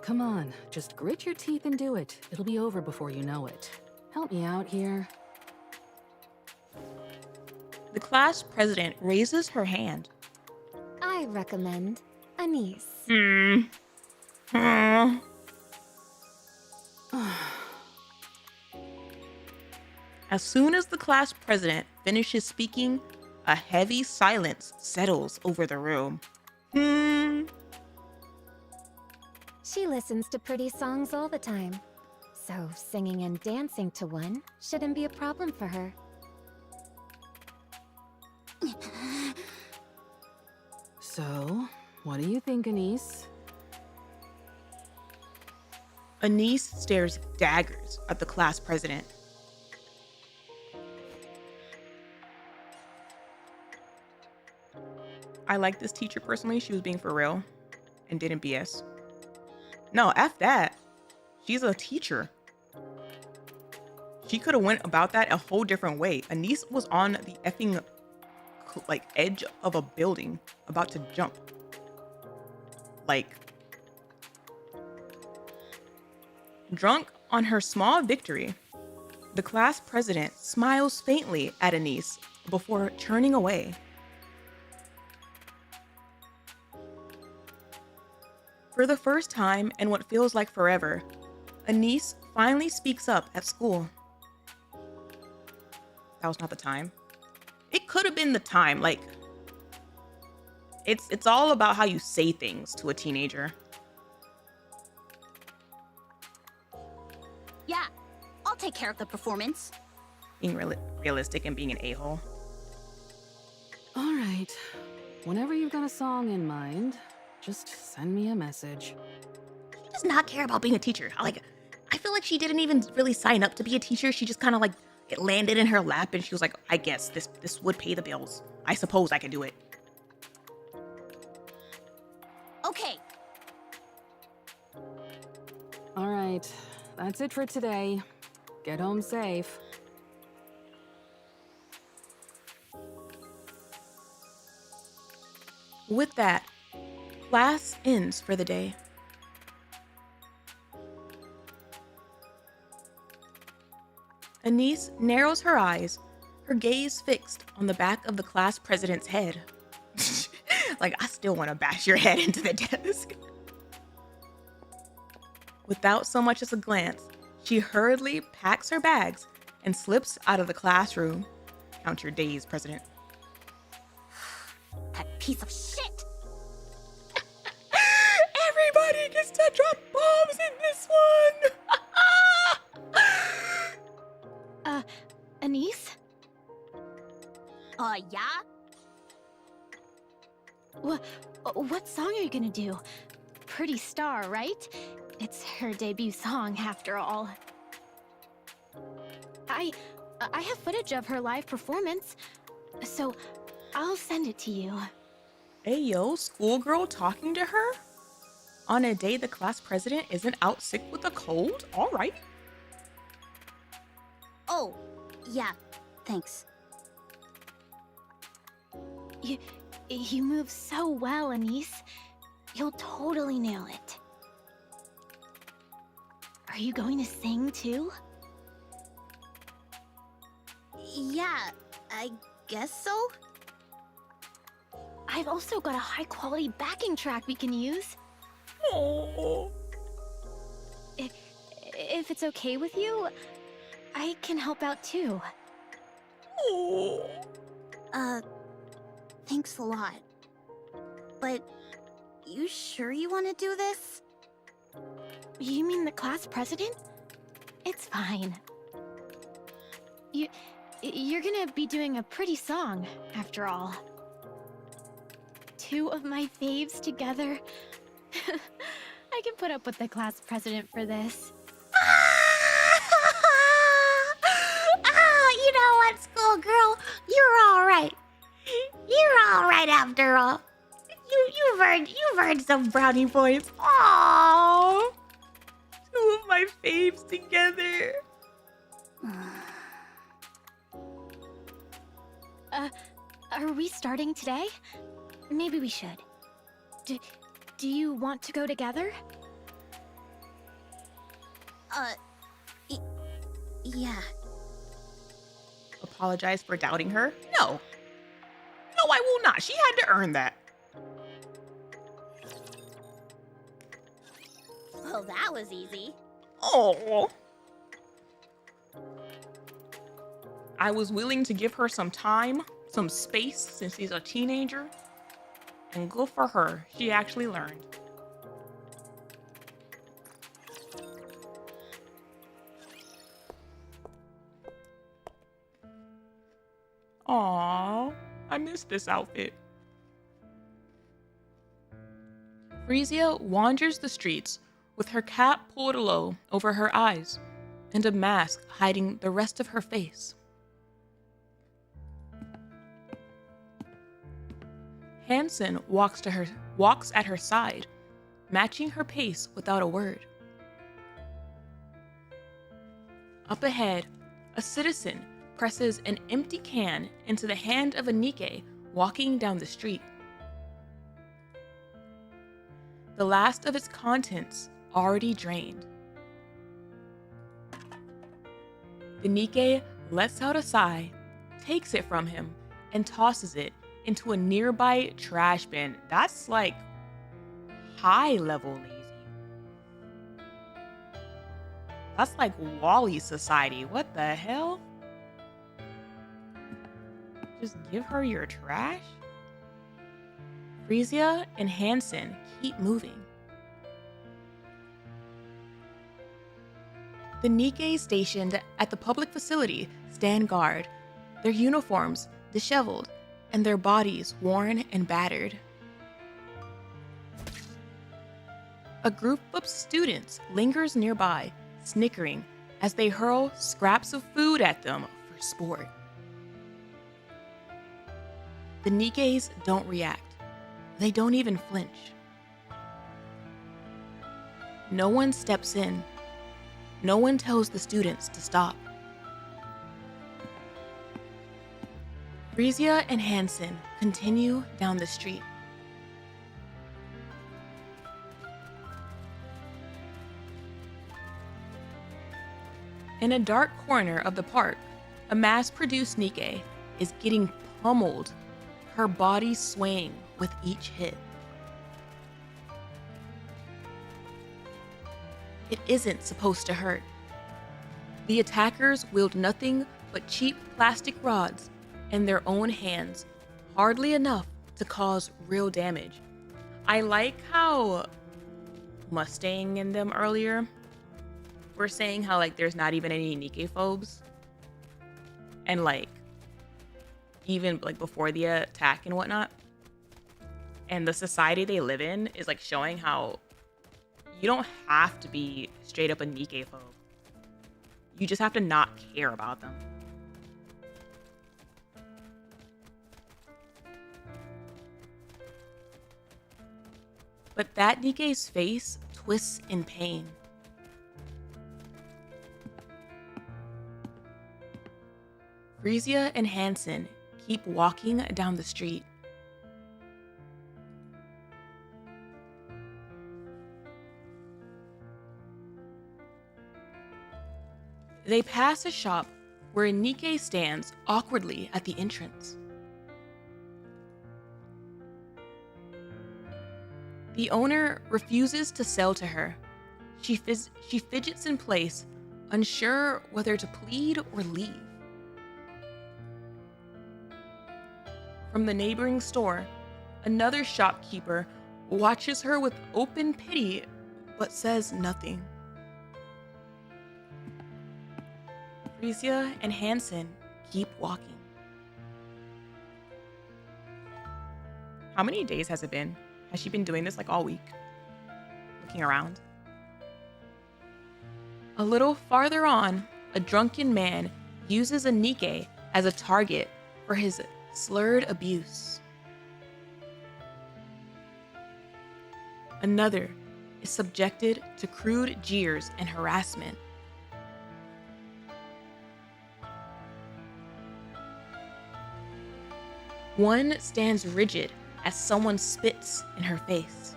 Come on, just grit your teeth and do it. It'll be over before you know it. Help me out here. The class president raises her hand. I recommend Anise. As soon as the class president finishes speaking, a heavy silence settles over the room. She listens to pretty songs all the time, so singing and dancing to one shouldn't be a problem for her. So, what do you think, Anise? Anise stares daggers at the class president. I like this teacher personally. She was being for real and didn't BS. No, F that. She's a teacher. She could have went about that a whole different way. Anise was on the effing like edge of a building about to jump. Like, drunk on her small victory, the class president smiles faintly at Anise before turning away. For the first time in what feels like forever, Anise finally speaks up at school. That was not the time. It could have been the time. Like, it's all about how you say things to a teenager. Yeah, I'll take care of the performance. Being realistic and being an a-hole. All right. Whenever you've got a song in mind, just send me a message. She does not care about being a teacher. I feel like she didn't even really sign up to be a teacher. She just kind of like, it landed in her lap and she was like, I guess this would pay the bills. I suppose I can do it. Okay. All right. That's it for today. Get home safe. With that, class ends for the day. Anise narrows her eyes, her gaze fixed on the back of the class president's head. Like, I still want to bash your head into the desk. Without so much as a glance, she hurriedly packs her bags and slips out of the classroom. Count your days, President. That piece of shit! Everybody gets to drop bombs in this one! Anise? Yeah? What song are you gonna do? Pretty Star, right? It's her debut song, after all. I have footage of her live performance, so I'll send it to you. Hey yo, schoolgirl talking to her? On a day the class president isn't out sick with a cold? All right. Oh, yeah, thanks. You move so well, Anise. You'll totally nail it. Are you going to sing too? Yeah, I guess so. I've also got a high-quality backing track we can use. Oh. If it's okay with you, I can help out too. Oh. Thanks a lot. But you sure you want to do this? You mean the class president? It's fine. You're gonna be doing a pretty song, after all. Two of my faves together. I can put up with the class president for this. You know what, schoolgirl? You're all right. You're all right after all. You've earned some brownie points. Aww. Two of my faves together. Are we starting today? Maybe we should. Do you want to go together? Yeah. Apologize for doubting her? No. No, I will not. She had to earn that. Well, that was easy. Oh. I was willing to give her some time, some space, since she's a teenager. And good for her. She actually learned. Aww, I miss this outfit. Frisia wanders the streets with her cap pulled low over her eyes and a mask hiding the rest of her face. Hansen walks at her side, matching her pace without a word. Up ahead, A citizen presses an empty can into the hand of a Nikke walking down the street. The last of its contents already drained. The Nikke lets out a sigh, takes it from him, and tosses it into a nearby trash bin. That's like high-level lazy. That's like Wall-E society. What the hell? Just give her your trash? Frisia and Hansen keep moving. The Nikke stationed at the public facility stand guard, their uniforms disheveled and their bodies worn and battered. A group of students lingers nearby, snickering as they hurl scraps of food at them for sport. The Nikkes don't react. They don't even flinch. No one steps in. No one tells the students to stop. Frisia and Hansen continue down the street. In a dark corner of the park, a mass-produced Nikke is getting pummeled, her body swaying with each hit. It isn't supposed to hurt. The attackers wield nothing but cheap plastic rods in their own hands, hardly enough to cause real damage. I like how Mustang and them earlier were saying how like there's not even any Nikke phobes, and like even like before the attack and whatnot, and the society they live in is like showing how you don't have to be straight up a Nikke phobe. You just have to not care about them. But that Nikke's face twists in pain. Frisia and Hansen keep walking down the street. They pass a shop where a Nikke stands awkwardly at the entrance. The owner refuses to sell to her. She fidgets in place, unsure whether to plead or leave. From the neighboring store, another shopkeeper watches her with open pity, but says nothing. Frisia and Hansen keep walking. How many days has it been? Has she been doing this like all week? Looking around. A little farther on, a drunken man uses a Nikke as a target for his slurred abuse. Another is subjected to crude jeers and harassment. One stands rigid as someone spits in her face.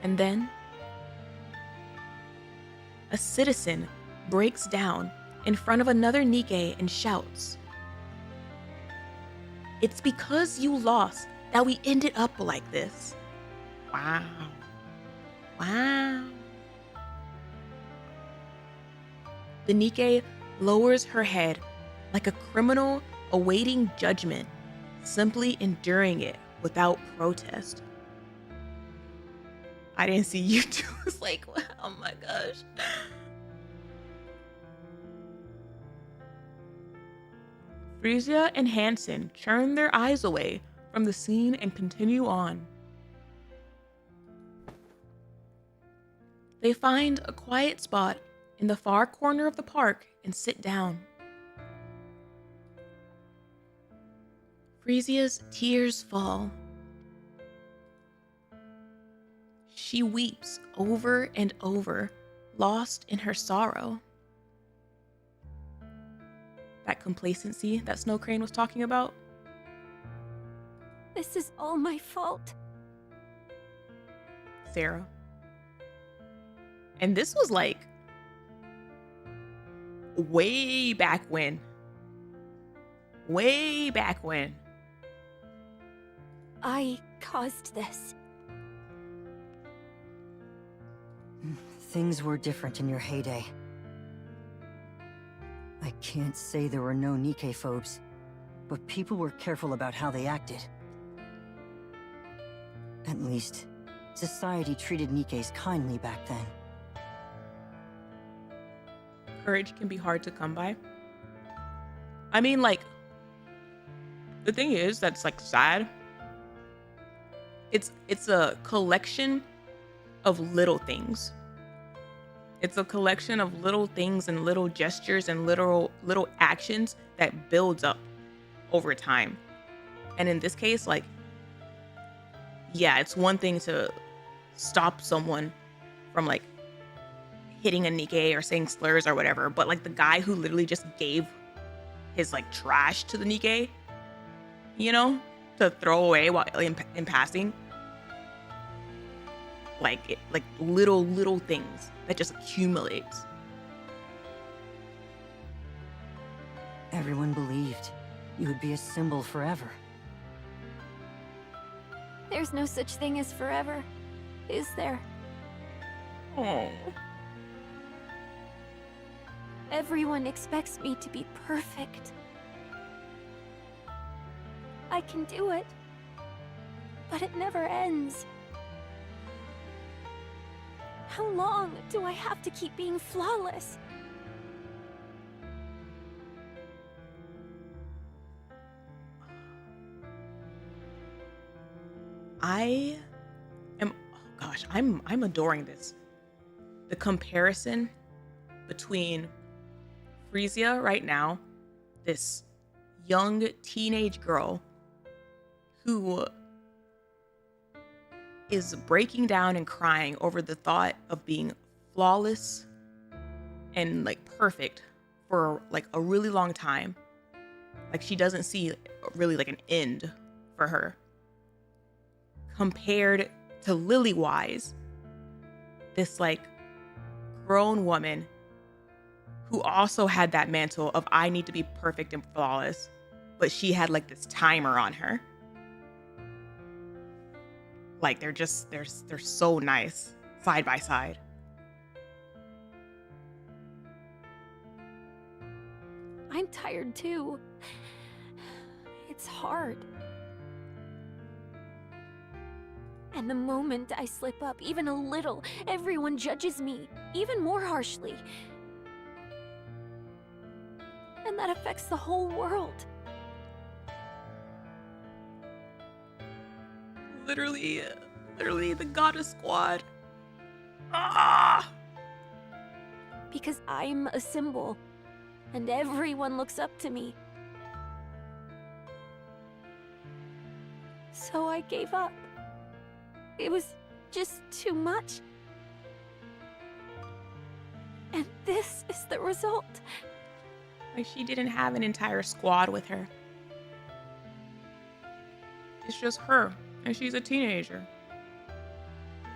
And then, a citizen breaks down in front of another Nikke and shouts, "It's because you lost that we ended up like this." Wow. Wow. The Nikke lowers her head like a criminal awaiting judgment, simply enduring it without protest. I didn't see you two. It's like, oh my gosh. Frisia and Hansen turn their eyes away from the scene and continue on. They find a quiet spot in the far corner of the park and sit down. Frisia's tears fall. She weeps over and over, lost in her sorrow. that complacency that Snow Crane was talking about. This is all my fault. Sarah. And this was like way back when. Way back when. I caused this. Things were different in your heyday. I can't say there were no Nikke phobes, but people were careful about how they acted. At least, society treated Nikkes kindly back then. Courage can be hard to come by. I mean, like, the thing is that's like sad. It's a collection of little things. It's a collection of little things and little gestures and little actions that builds up over time. And in this case, like, yeah, it's one thing to stop someone from like hitting a Nikke or saying slurs or whatever, but like the guy who literally just gave his like trash to the Nikke, you know, to throw away while in passing, like little things that just accumulates. Everyone believed you would be a symbol forever. There's no such thing as forever, is there? Oh. Everyone expects me to be perfect. I can do it, but it never ends. How long do I have to keep being flawless? I am, oh gosh, I'm adoring this. The comparison between Frisia right now, this young teenage girl who is breaking down and crying over the thought of being flawless and like perfect for like a really long time. Like she doesn't see really like an end for her. Compared to Lily-Wise, this like grown woman who also had that mantle of I need to be perfect and flawless, but she had like this timer on her. Like they're so nice side by side. I'm tired too. It's hard. And the moment I slip up even a little, everyone judges me even more harshly. And that affects the whole world. Literally the goddess squad. Ah! Because I'm a symbol, and everyone looks up to me. So I gave up. It was just too much. And this is the result. Like she didn't have an entire squad with her. It's just her, and she's a teenager.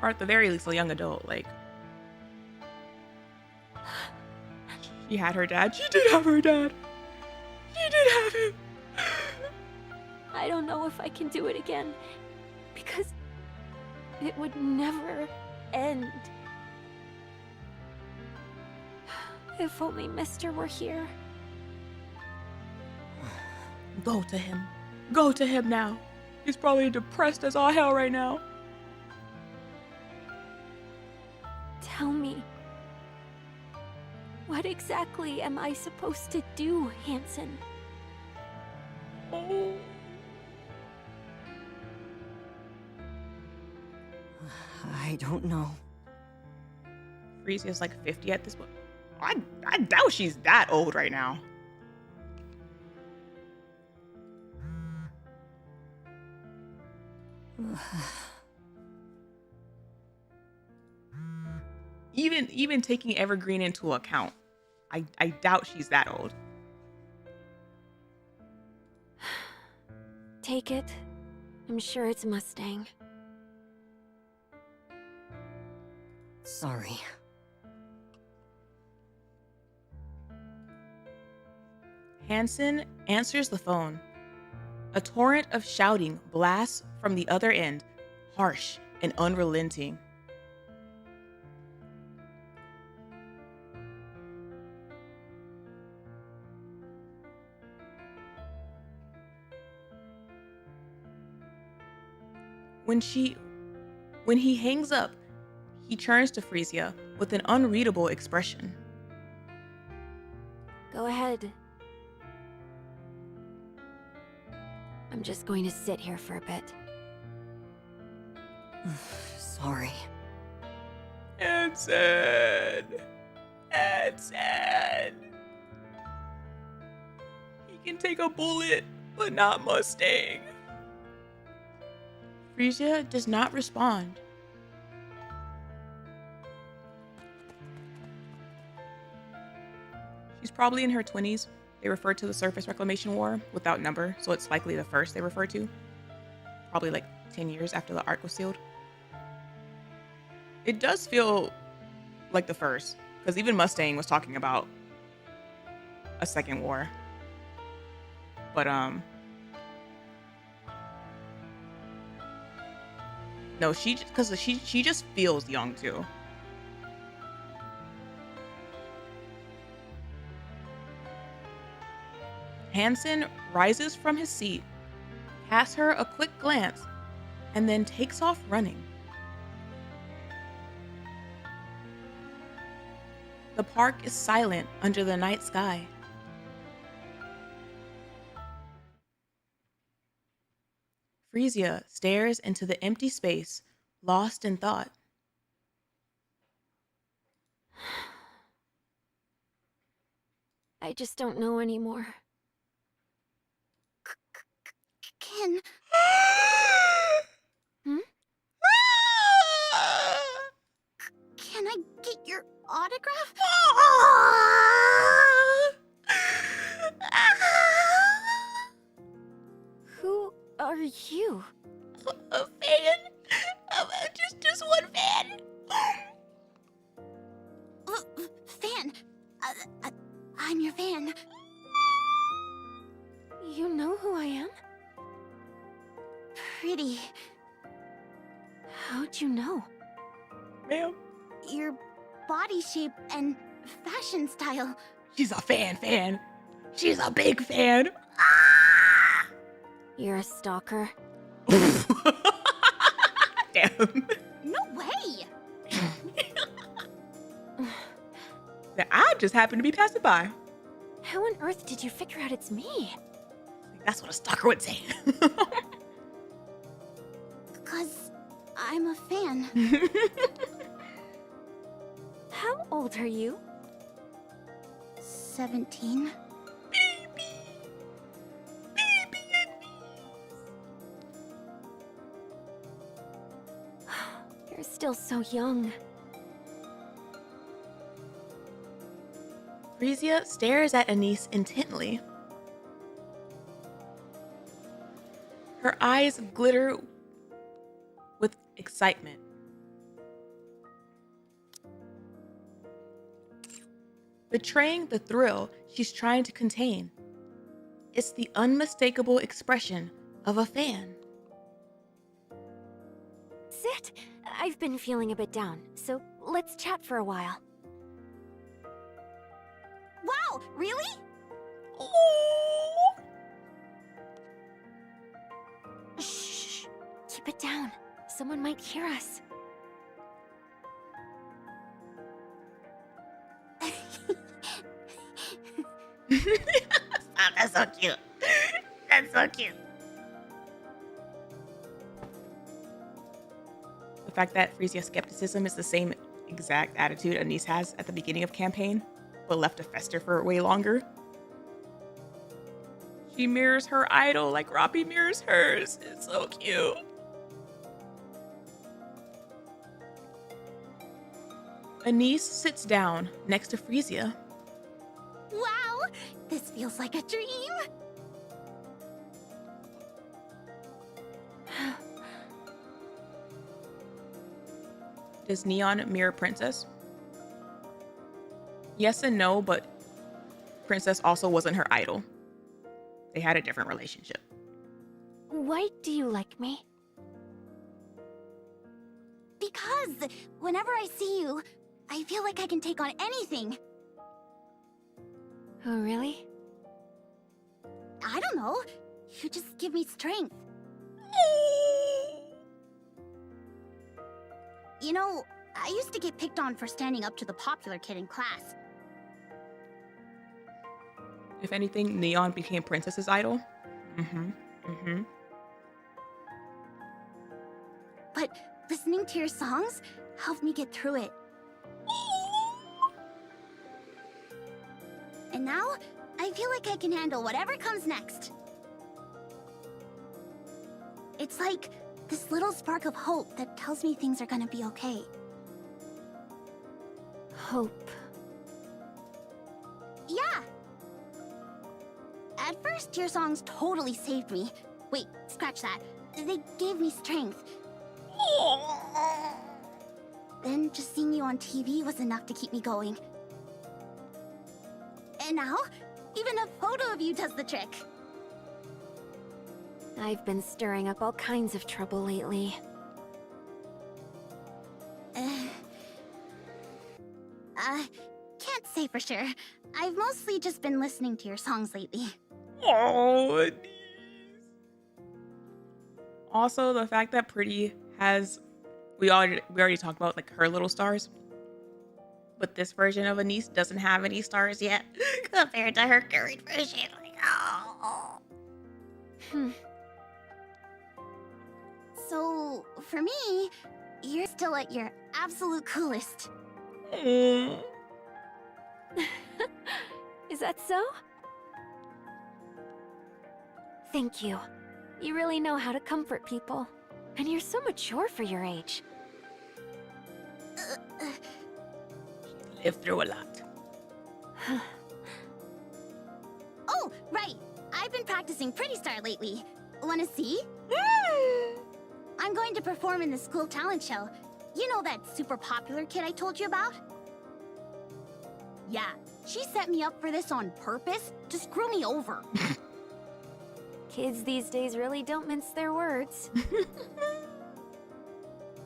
Or at the very least, a young adult. Like, she had her dad. She did have her dad. She did have him. I don't know if I can do it again, because it would never end. If only Mister were here. Go to him. Go to him now. He's probably depressed as all hell right now. Tell me, what exactly am I supposed to do, Hansen? Oh. I don't know. Frisia's like 50 at this point. I doubt she's that old right now. Even taking Evergreen into account, I doubt she's that old. Take it. I'm sure it's Mustang. Sorry. Hansen answers the phone. A torrent of shouting blasts from the other end, harsh and unrelenting. When he hangs up, he turns to Frisia with an unreadable expression. Go ahead. I'm just going to sit here for a bit. Sorry. Hansen! He can take a bullet, but not Mustang. Frisia does not respond. She's probably in her 20s. They refer to the Surface Reclamation War without number, so it's likely the first they refer to. Probably like 10 years after the Ark was sealed. It does feel like the first, because even Mustang was talking about a second war. But no, she just feels young too. Hansen rises from his seat, casts her a quick glance, and then takes off running. The park is silent under the night sky. Frisia stares into the empty space, lost in thought. I just don't know anymore. Ken. Hmm? Can I get your autograph? Who are you? A fan? Just one fan. Fan. I'm your fan. You know who I am? Pretty. How'd you know? Ma'am. Your body shape and fashion style. She's a fan. She's a big fan. You're a stalker? Damn. No way! I just happened to be passing by. How on earth did you figure out it's me? That's what a stalker would say. Because I'm a fan. How old are you? 17. You're still so young. Frisia stares at Anise intently. Her eyes glitter with excitement. Betraying the thrill she's trying to contain. It's the unmistakable expression of a fan. Sit. I've been feeling a bit down, so let's chat for a while. Wow, really? Shh. Keep it down. Someone might hear us. Stop, that's so cute. That's so cute. The fact that Frisia's skepticism is the same exact attitude Anise has at the beginning of campaign, but left to fester for way longer. She mirrors her idol like Robbie mirrors hers. It's so cute. Anise sits down next to Frisia. Wow, this feels like a dream. Does Neon mirror Princess? Yes and no, but Princess also wasn't her idol. They had a different relationship. Why do you like me? Because whenever I see you, I feel like I can take on anything. Oh, really? I don't know. You just give me strength. You know, I used to get picked on for standing up to the popular kid in class. If anything, Neon became Princess's idol. But listening to your songs helped me get through it. And now, I feel like I can handle whatever comes next. It's like this little spark of hope that tells me things are gonna be okay. Hope. Yeah! At first, your songs totally saved me. Wait, scratch that. They gave me strength. Then just seeing you on TV was enough to keep me going. And now, even a photo of you does the trick. I've been stirring up all kinds of trouble lately. Can't say for sure. I've mostly just been listening to your songs lately. Oh, Anise. Also, the fact that Pretty has, we already talked about like her little stars, but this version of Anise doesn't have any stars yet Compared to her current version. Like, oh. So, for me, you're still at your absolute coolest. Is that so? Thank you. You really know how to comfort people. And you're so mature for your age. Lived through a lot. Oh, right. I've been practicing Pretty Star lately. Wanna see? I'm going to perform in the school talent show. You know that super popular kid I told you about? Yeah, she set me up for this on purpose to screw me over. Kids these days really don't mince their words.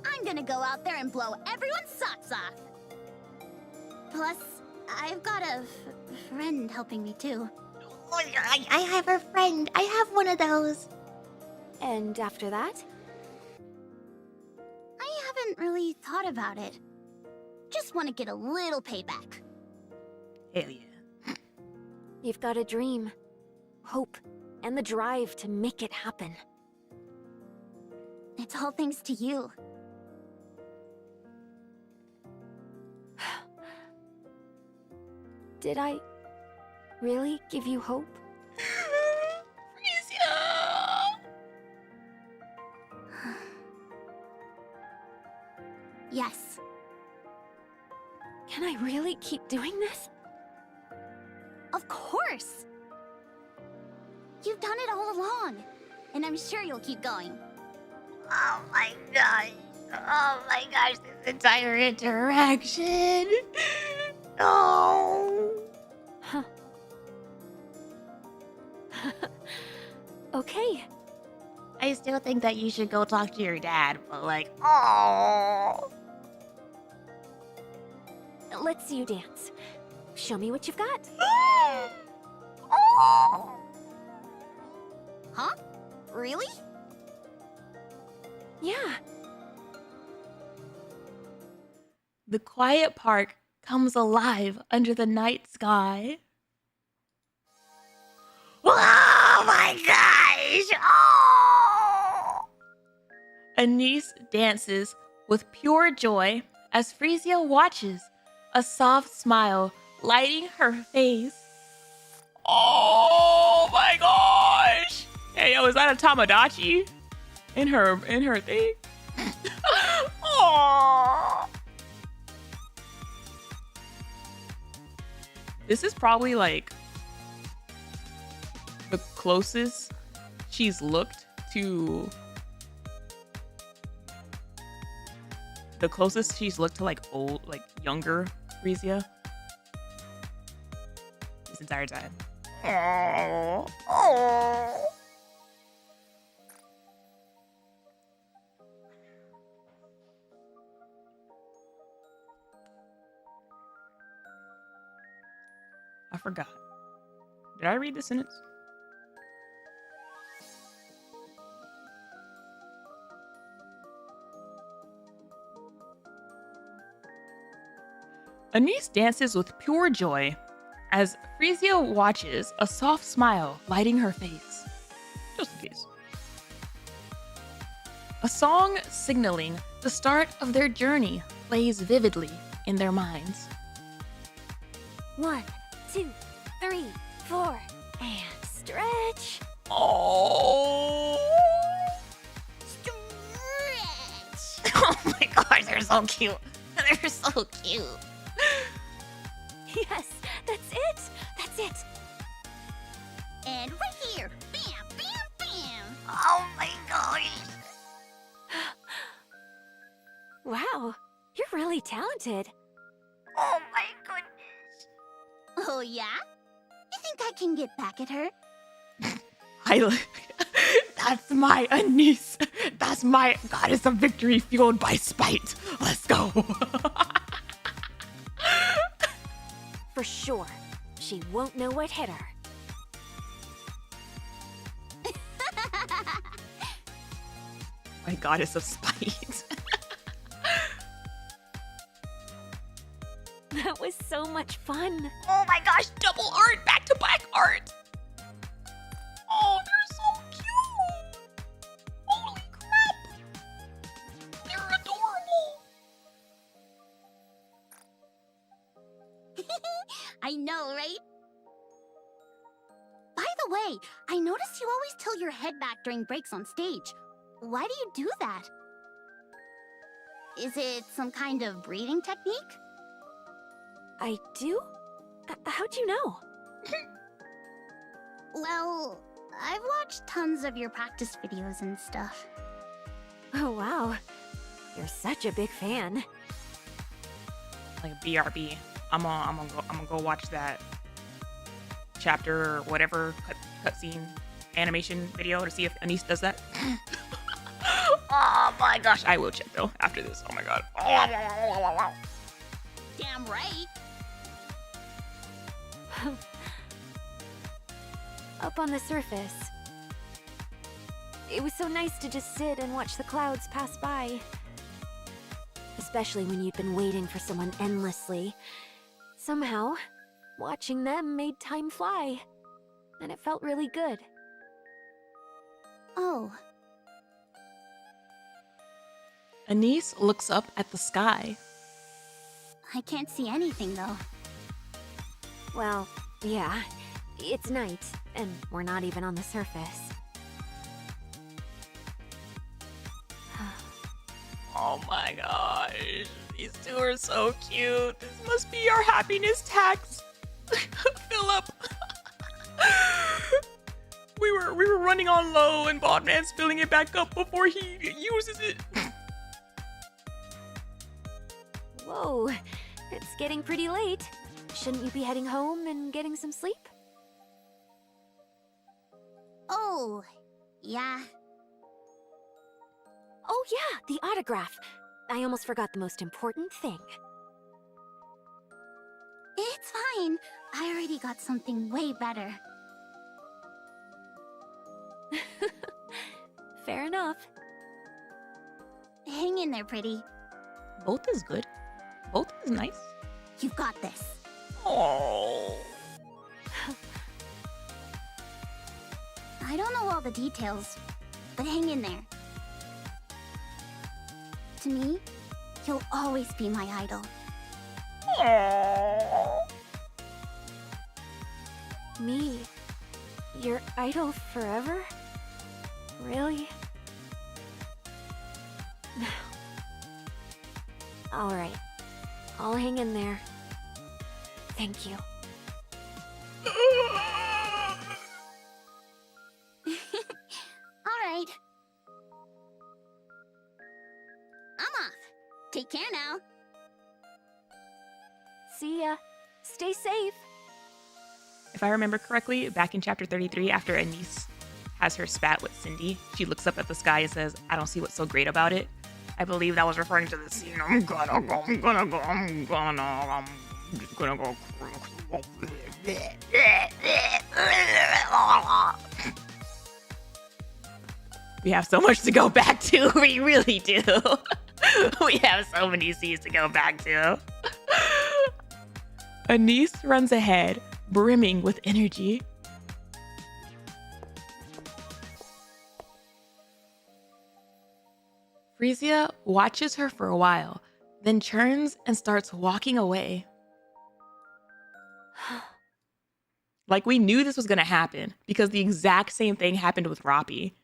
I'm gonna go out there and blow everyone's socks off. Plus, I've got a friend helping me too. I have a friend. I have one of those. And after that? I haven't really thought about it. Just want to get a little payback. Hell yeah. You've got a dream, hope, and the drive to make it happen. It's all thanks to you. Did I really give you hope? Yes. Can I really keep doing this? Of course! You've done it all along, and I'm sure you'll keep going. Oh my gosh. Oh my gosh, this entire interaction. No. Huh. Okay. I still think that you should go talk to your dad, but like, oh. Let's see you dance. Show me what you've got. Oh. Huh? Really? Yeah. The quiet park comes alive under the night sky. Oh my gosh! Oh! Anise dances with pure joy as Frisia watches, a soft smile lighting her face. Oh my gosh! Hey, yo, is that a Tamagotchi in her thing? Oh! This is probably like the closest she's looked to the closest she's looked to like old, like younger Frisia this entire time. Oh. I forgot. Did I read the sentence? Anise dances with pure joy as Frisia watches, a soft smile lighting her face. Just in case. A song signaling the start of their journey plays vividly in their minds. 1, 2, 3, 4, and stretch. Oh. Stretch. Oh my gosh, they're so cute. They're so cute. Yes, that's it. That's it. And right here. Bam, bam, bam. Oh my gosh. Wow, you're really talented. Oh my goodness. Oh yeah? You think I can get back at her? That's my Anise. That's my goddess of victory fueled by spite. Let's go. For sure. She won't know what hit her. My goddess of spite. That was so much fun. Oh my gosh, double art, back to back art. Oh, they're so cute. Holy crap. They're adorable. I know, right? By the way, I noticed you always tilt your head back during breaks on stage. Why do you do that? Is it some kind of breathing technique? I do? How'd you know? Well, I've watched tons of your practice videos and stuff. Oh, wow. You're such a big fan. Like BRB. I'm gonna go watch that chapter or whatever cutscene animation video to see if Anise does that. Oh my gosh, I will check though after this. Oh my god. Damn right. Up on the surface. It was so nice to just sit and watch the clouds pass by. Especially when you'd been waiting for someone endlessly. Somehow, watching them made time fly. And it felt really good. Oh. Anise looks up at the sky. I can't see anything though. Well, yeah. It's night, and we're not even on the surface. Oh my gosh. These two are so cute. This must be our happiness tax. Philip. We were running on low and Bodman's filling it back up before he uses it. Whoa, it's getting pretty late. Shouldn't you be heading home and getting some sleep? Oh, yeah. Oh yeah, the autograph. I almost forgot the most important thing. It's fine. I already got something way better. Fair enough. Hang in there, pretty. Both is good. Both is nice. You've got this. Oh. I don't know all the details, but hang in there. To me, you'll always be my idol. Me? Your idol forever? Really? Alright. I'll hang in there. Thank you. All right. I'm off. Take care now. See ya. Stay safe. If I remember correctly, back in chapter 33, after Anise has her spat with Cindy, she looks up at the sky and says, "I don't see what's so great about it." I believe that was referring to the scene. I'm just gonna go. We have so much to go back to. We really do. We have so many scenes to go back to. Anise runs ahead, brimming with energy. Frisia watches her for a while, then turns and starts walking away. Like, we knew this was going to happen because the exact same thing happened with Roppy,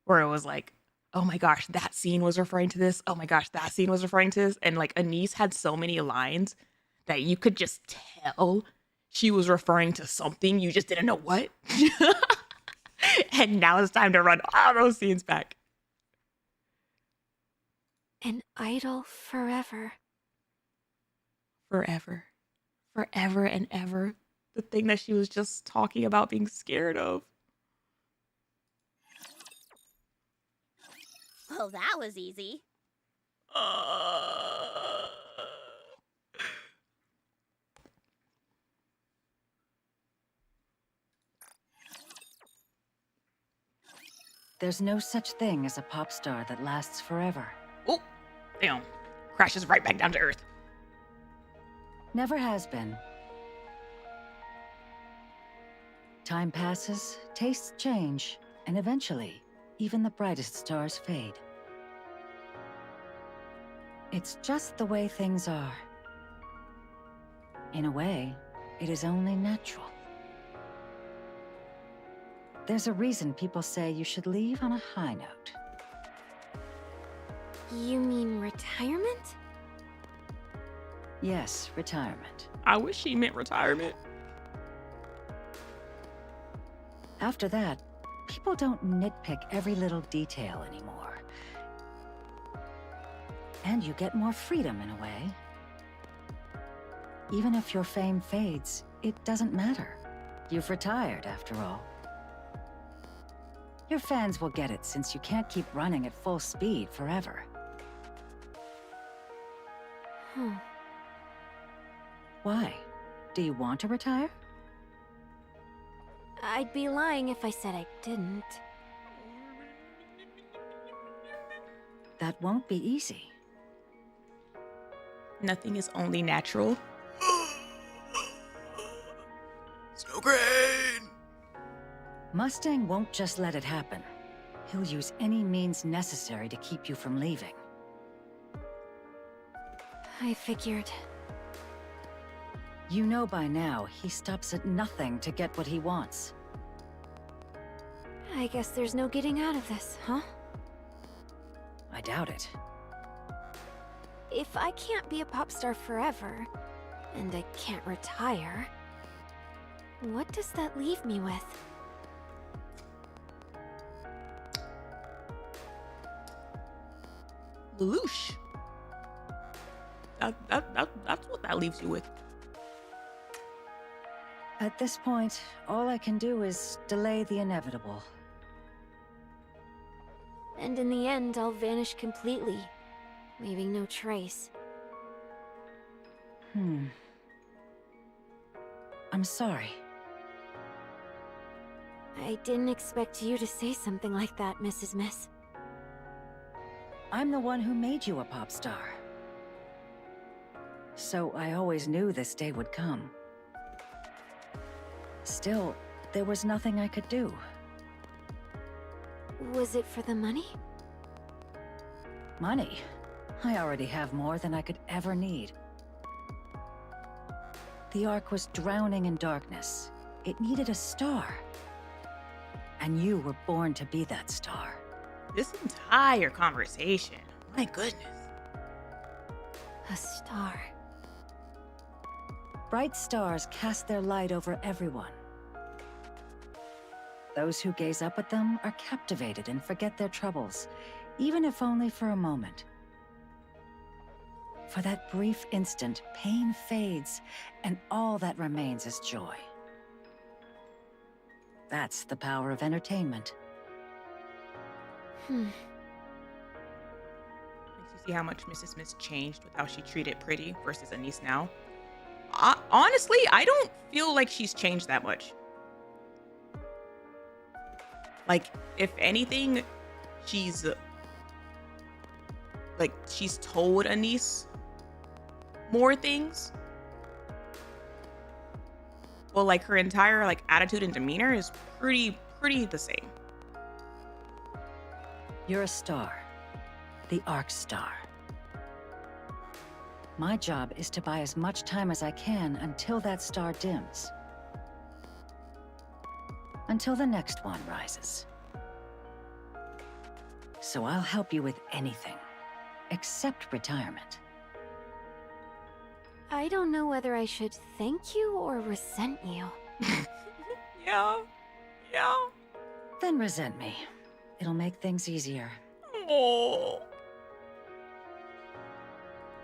where it was like, oh my gosh, that scene was referring to this. Oh my gosh, that scene was referring to this. And like, Anise had so many lines that you could just tell she was referring to something. You just didn't know what. And now it's time to run all those scenes back. An idol forever. Forever. Forever and ever. The thing that she was just talking about being scared of. Well, that was easy. There's no such thing as a pop star that lasts forever. Oh, damn. Crashes right back down to earth. Never has been. Time passes, tastes change, and eventually, even the brightest stars fade. It's just the way things are. In a way, it is only natural. There's a reason people say you should leave on a high note. You mean retirement? Yes, retirement. I wish she meant retirement. After that, people don't nitpick every little detail anymore. And you get more freedom in a way. Even if your fame fades, it doesn't matter. You've retired, after all. Your fans will get it since you can't keep running at full speed forever. Why? Do you want to retire? I'd be lying if I said I didn't. That won't be easy. Nothing is only natural. So great. Mustang won't just let it happen. He'll use any means necessary to keep you from leaving. I figured. You know by now, he stops at nothing to get what he wants. I guess there's no getting out of this, huh? I doubt it. If I can't be a pop star forever, and I can't retire, what does that leave me with? Lelouch. That's what that leaves you with. At this point, all I can do is delay the inevitable. And in the end, I'll vanish completely, leaving no trace. I'm sorry. I didn't expect you to say something like that, Mrs. Miss. I'm the one who made you a pop star. So I always knew this day would come. Still, there was nothing I could do. Was it for the money? Money? I already have more than I could ever need. The Ark was drowning in darkness. It needed a star. And you were born to be that star. This entire conversation. My goodness. A star. Bright stars cast their light over everyone. Those who gaze up at them are captivated and forget their troubles, even if only for a moment. For that brief instant, pain fades, and all that remains is joy. That's the power of entertainment. Makes you see how much Mrs. Smith changed with how she treated Pretty versus Anise now. Honestly, I don't feel like she's changed that much. Like, if anything, she's told Anise more things. Well, like, her entire like attitude and demeanor is pretty the same. You're a star. The Arc Star. My job is to buy as much time as I can until that star dims. Until the next one rises. So I'll help you with anything, except retirement. I don't know whether I should thank you or resent you. Yeah. Then resent me. It'll make things easier. Oh.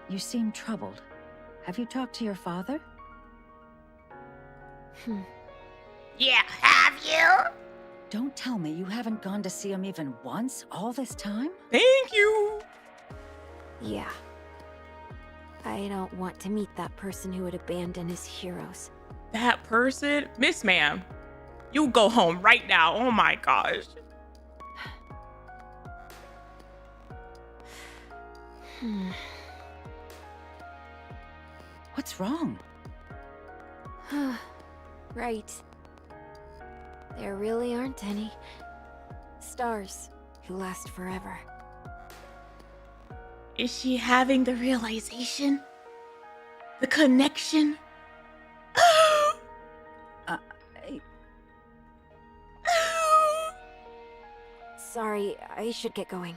You seem troubled. Have you talked to your father? Yeah, have you? Don't tell me you haven't gone to see him even once all this time? Thank you. Yeah. I don't want to meet that person who would abandon his heroes. That person? Miss Ma'am, you go home right now. Oh my gosh. What's wrong? Right. There really aren't any stars who last forever. Is she having the realization? The connection? Sorry, I should get going.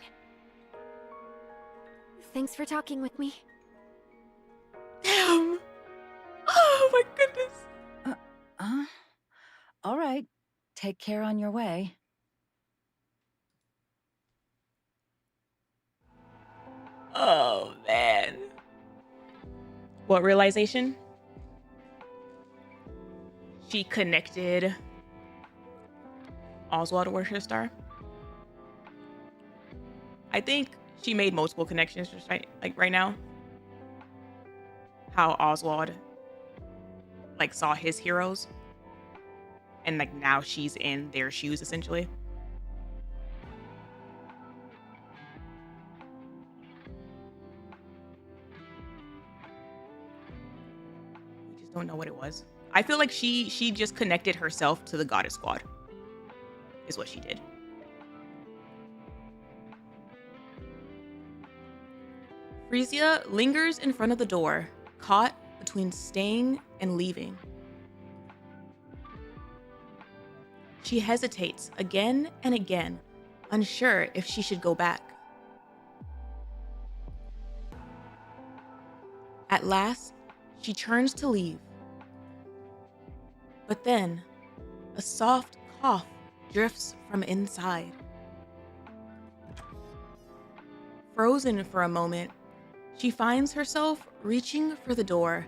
Thanks for talking with me. Damn. Oh my goodness. All right. Take care on your way. Oh man. What realization? She connected Oswald to Worship Star. I think she made multiple connections just right now. How Oswald saw his heroes and now she's in their shoes essentially. We just don't know what it was. I feel like she just connected herself to the Goddess Squad is what she did. Frisia lingers in front of the door, caught between staying and leaving. She hesitates again and again, unsure if she should go back. At last, she turns to leave. But then, a soft cough drifts from inside. Frozen for a moment, she finds herself reaching for the door,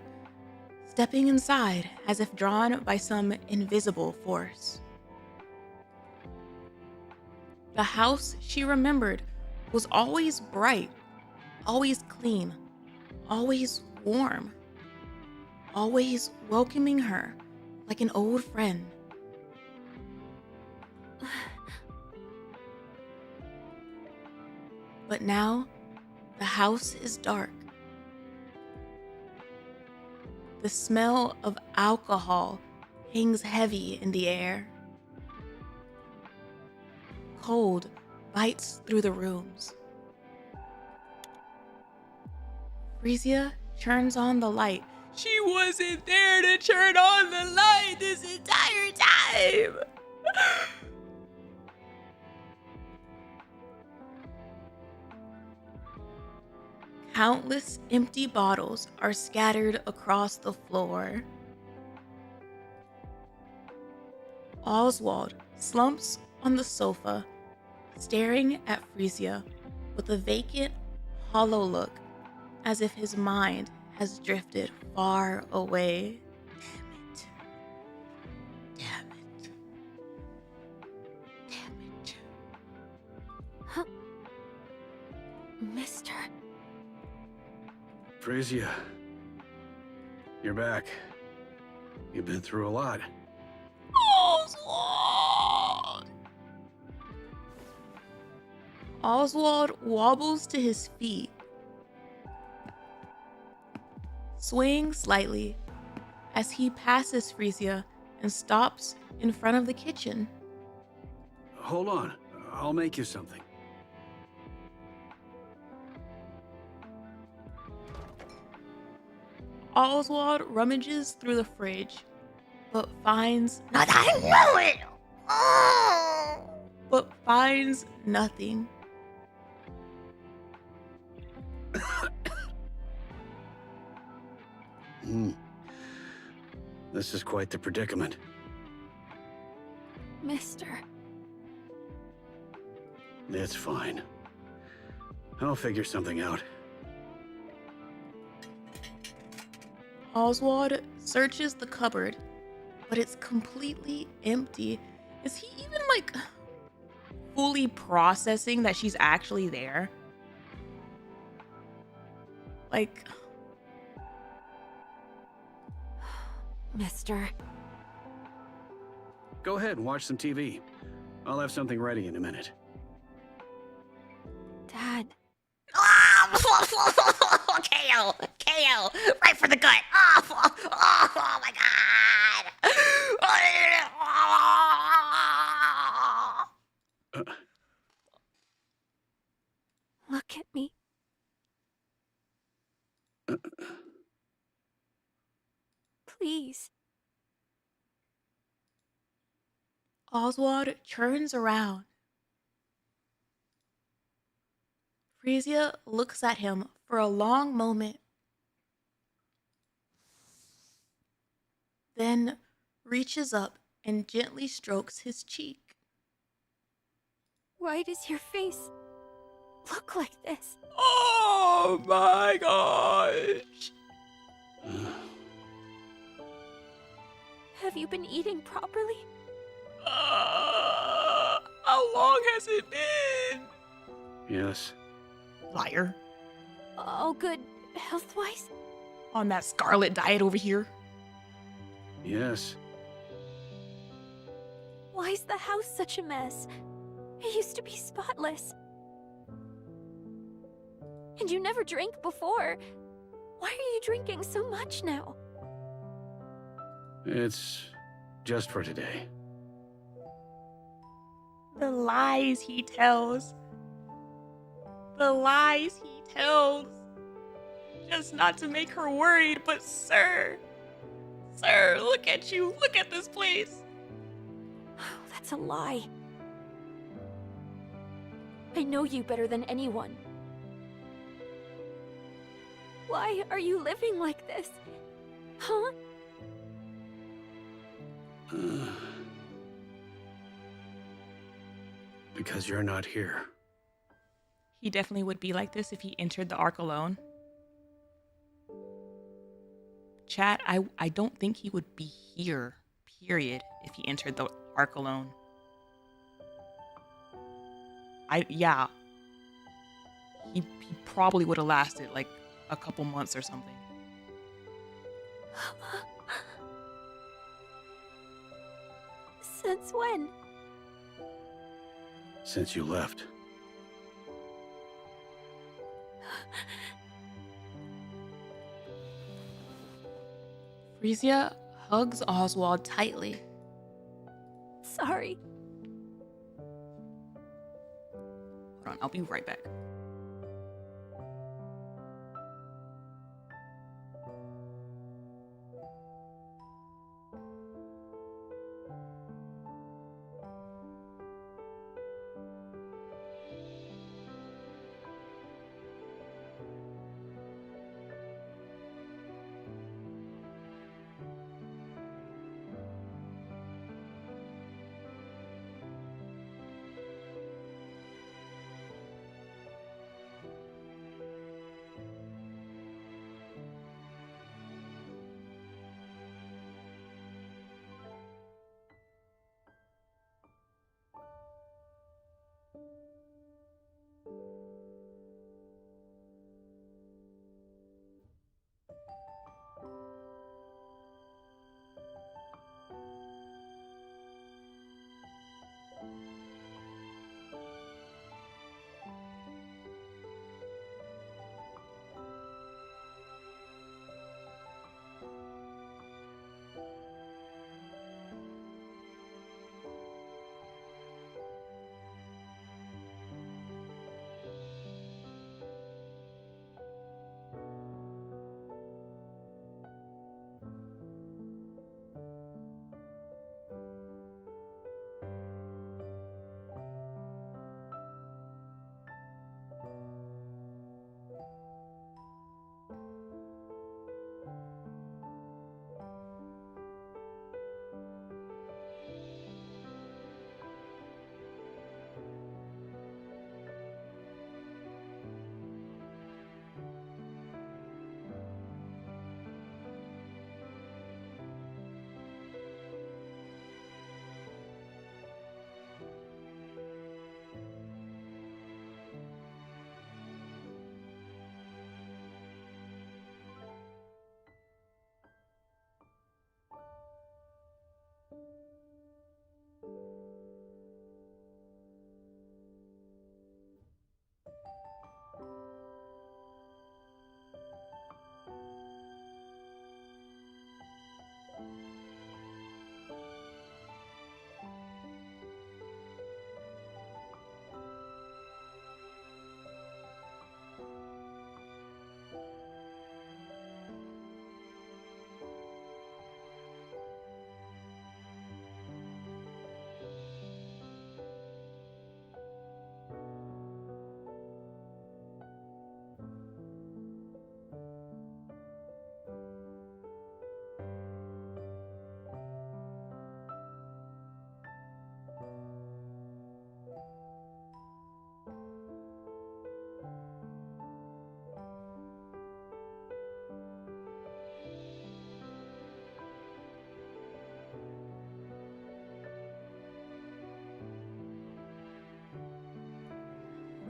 stepping inside as if drawn by some invisible force. The house she remembered was always bright, always clean, always warm, always welcoming her like an old friend. But now, the house is dark. The smell of alcohol hangs heavy in the air. Cold bites through the rooms. Frisia turns on the light. She wasn't there to turn on the light this entire time. Countless empty bottles are scattered across the floor. Oswald slumps on the sofa, staring at Frisia with a vacant, hollow look, as if his mind has drifted far away. Damn it. Damn it. Huh? Mister. Frisia, you're back. You've been through a lot. Oswald! Oswald wobbles to his feet, swaying slightly as he passes Frisia and stops in front of the kitchen. Hold on. I'll make you something. Oswald rummages through the fridge, but finds I knew it! Oh! nothing. This is quite the predicament. Mister. It's fine. I'll figure something out. Oswald searches the cupboard, but it's completely empty. Is he even like fully processing that she's actually there? Like, Mister. Go ahead and watch some TV. I'll have something ready in a minute. Dad. KO! KO! Right for the gut! Oh my god! Look at me. Please. Oswald turns around. Frisia looks at him for a long moment, then reaches up and gently strokes his cheek. Why does your face look like this? Oh my gosh! Have you been eating properly? How long has it been? Yes. Liar. All good health-wise? On that scarlet diet over here. Yes. Why is the house such a mess? It used to be spotless. And you never drank before. Why are you drinking so much now? It's just for today. The lies he tells. The lies he tells. Just not to make her worried, but sir, look at you. Look at this place. That's a lie. I know you better than anyone. Why are you living like this? Huh? Because you're not here. He definitely would be like this if he entered the Ark alone. Chat, I don't think he would be here, period, if he entered the Ark alone. Yeah. He probably would have lasted like a couple months or something. Since when? Since you left. Frisia hugs Oswald tightly. Sorry. Hold on, I'll be right back.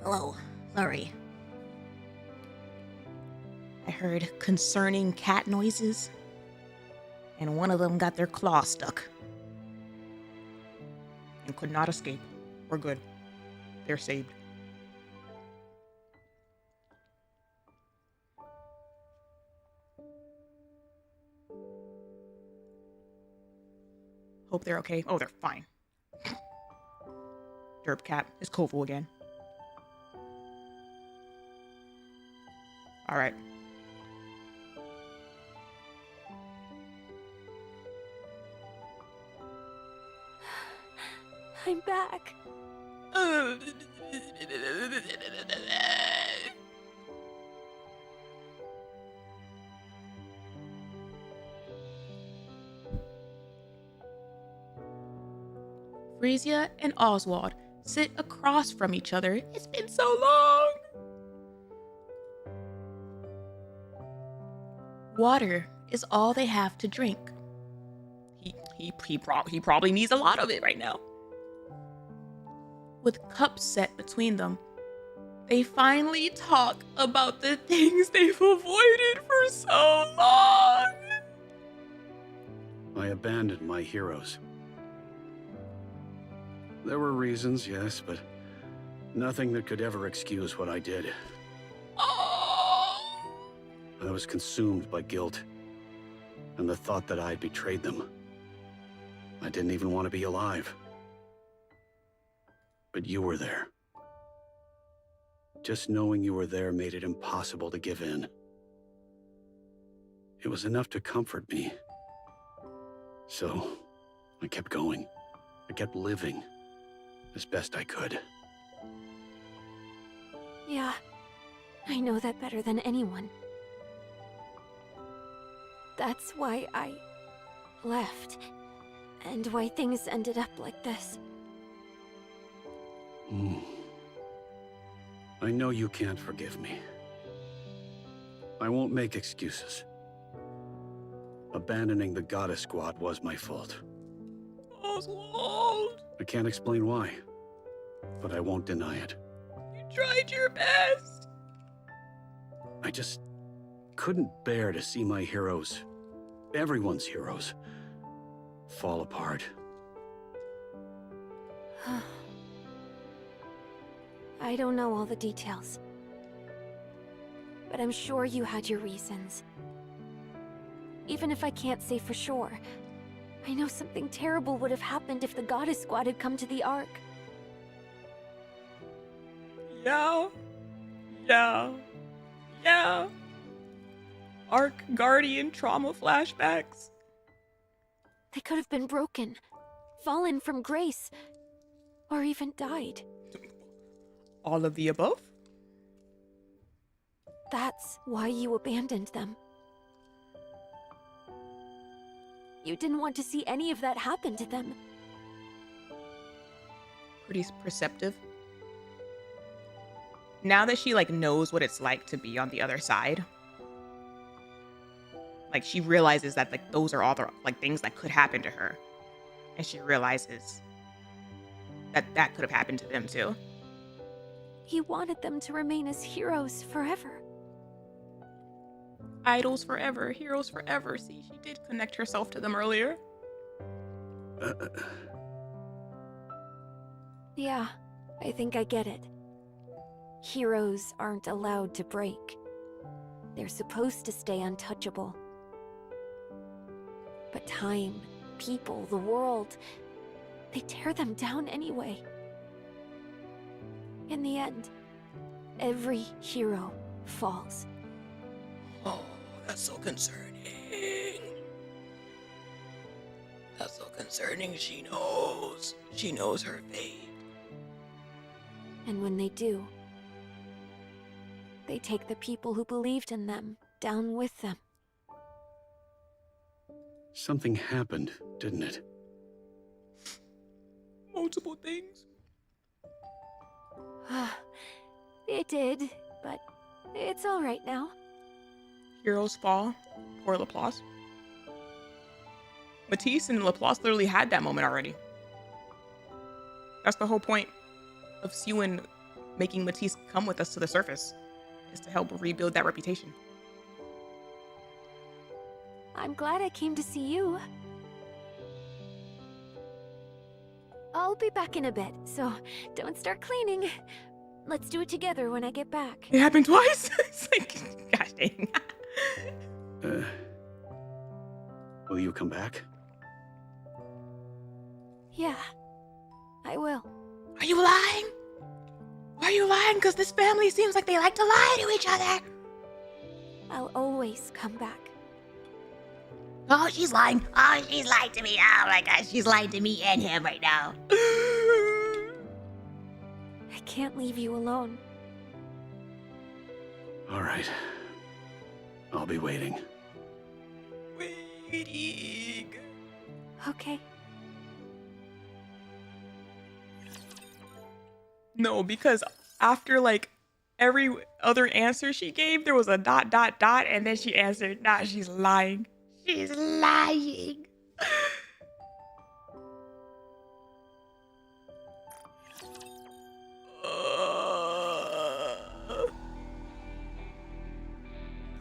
Hello. Sorry. I heard concerning cat noises, and one of them got their claw stuck and could not escape. We're good. They're saved. Hope they're okay. Oh, they're fine. Derp cat is Kovu again. All right. I'm back. Frisia and Oswald sit across from each other. It's been so long. Water is all they have to drink. He probably needs a lot of it right now. With cups set between them, they finally talk about the things they've avoided for so long. I abandoned my heroes. There were reasons, yes, but nothing that could ever excuse what I did. Oh. I was consumed by guilt and the thought that I had betrayed them. I didn't even want to be alive. But you were there. Just knowing you were there made it impossible to give in. It was enough to comfort me. So, I kept going. I kept living as best I could. Yeah, I know that better than anyone. That's why I left, and why things ended up like this. I know you can't forgive me. I won't make excuses. Abandoning the Goddess Squad was my fault. Oswald, I can't explain why, but I won't deny it. you tried your best. I just couldn't bear to see my heroes, everyone's heroes, fall apart. I don't know all the details, but I'm sure you had your reasons. Even if I can't say for sure, I know something terrible would have happened if the Goddess Squad had come to the Ark. Yeah. Ark Guardian trauma flashbacks. They could have been broken, fallen from grace, or even died. All of the above? That's why you abandoned them. You didn't want to see any of that happen to them. Pretty perceptive. Now that she knows what it's like to be on the other side, she realizes that those are all the things that could happen to her, and she realizes that that could have happened to them too. He wanted them to remain as heroes forever. Idols forever, heroes forever. See, she did connect herself to them earlier. Yeah, I think I get it. Heroes aren't allowed to break. They're supposed to stay untouchable. But time, people, the world, they tear them down anyway. In the end, every hero falls. Oh, that's so concerning. That's so concerning. She knows. She knows her fate. And when they do, they take the people who believed in them down with them. Something happened, didn't it? Multiple things. It did, but it's all right now. Heroes fall. Poor Laplace. Matisse and Laplace literally had that moment already. That's the whole point of Sue and making Matisse come with us to the surface, is to help rebuild that reputation. I'm glad I came to see you. I'll be back in a bit, so don't start cleaning. Let's do it together when I get back. It happened twice? It's like, gosh dang. Will you come back? Yeah, I will. Are you lying? Are you lying? Because this family seems like they like to lie to each other. I'll always come back. Oh, she's lying. Oh, she's lying to me. Oh my gosh, she's lying to me and him right now. I can't leave you alone. All right. I'll be waiting. Waiting. Okay. No, because after like every other answer she gave, there was a ... and then she answered, nah, she's lying. She's lying.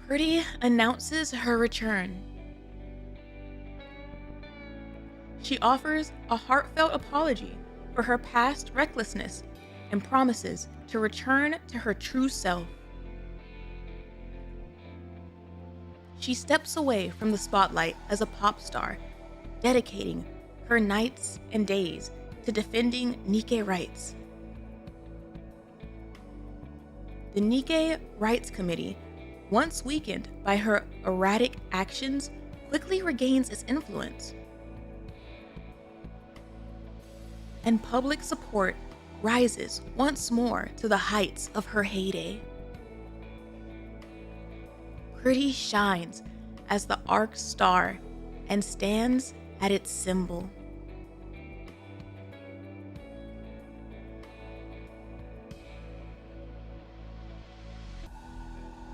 Pretty announces her return. She offers a heartfelt apology for her past recklessness and promises to return to her true self. She steps away from the spotlight as a pop star, dedicating her nights and days to defending Nikke rights. The Nikke Rights Committee, once weakened by her erratic actions, quickly regains its influence. And public support rises once more to the heights of her heyday. Pretty shines as the ARC star and stands at its symbol.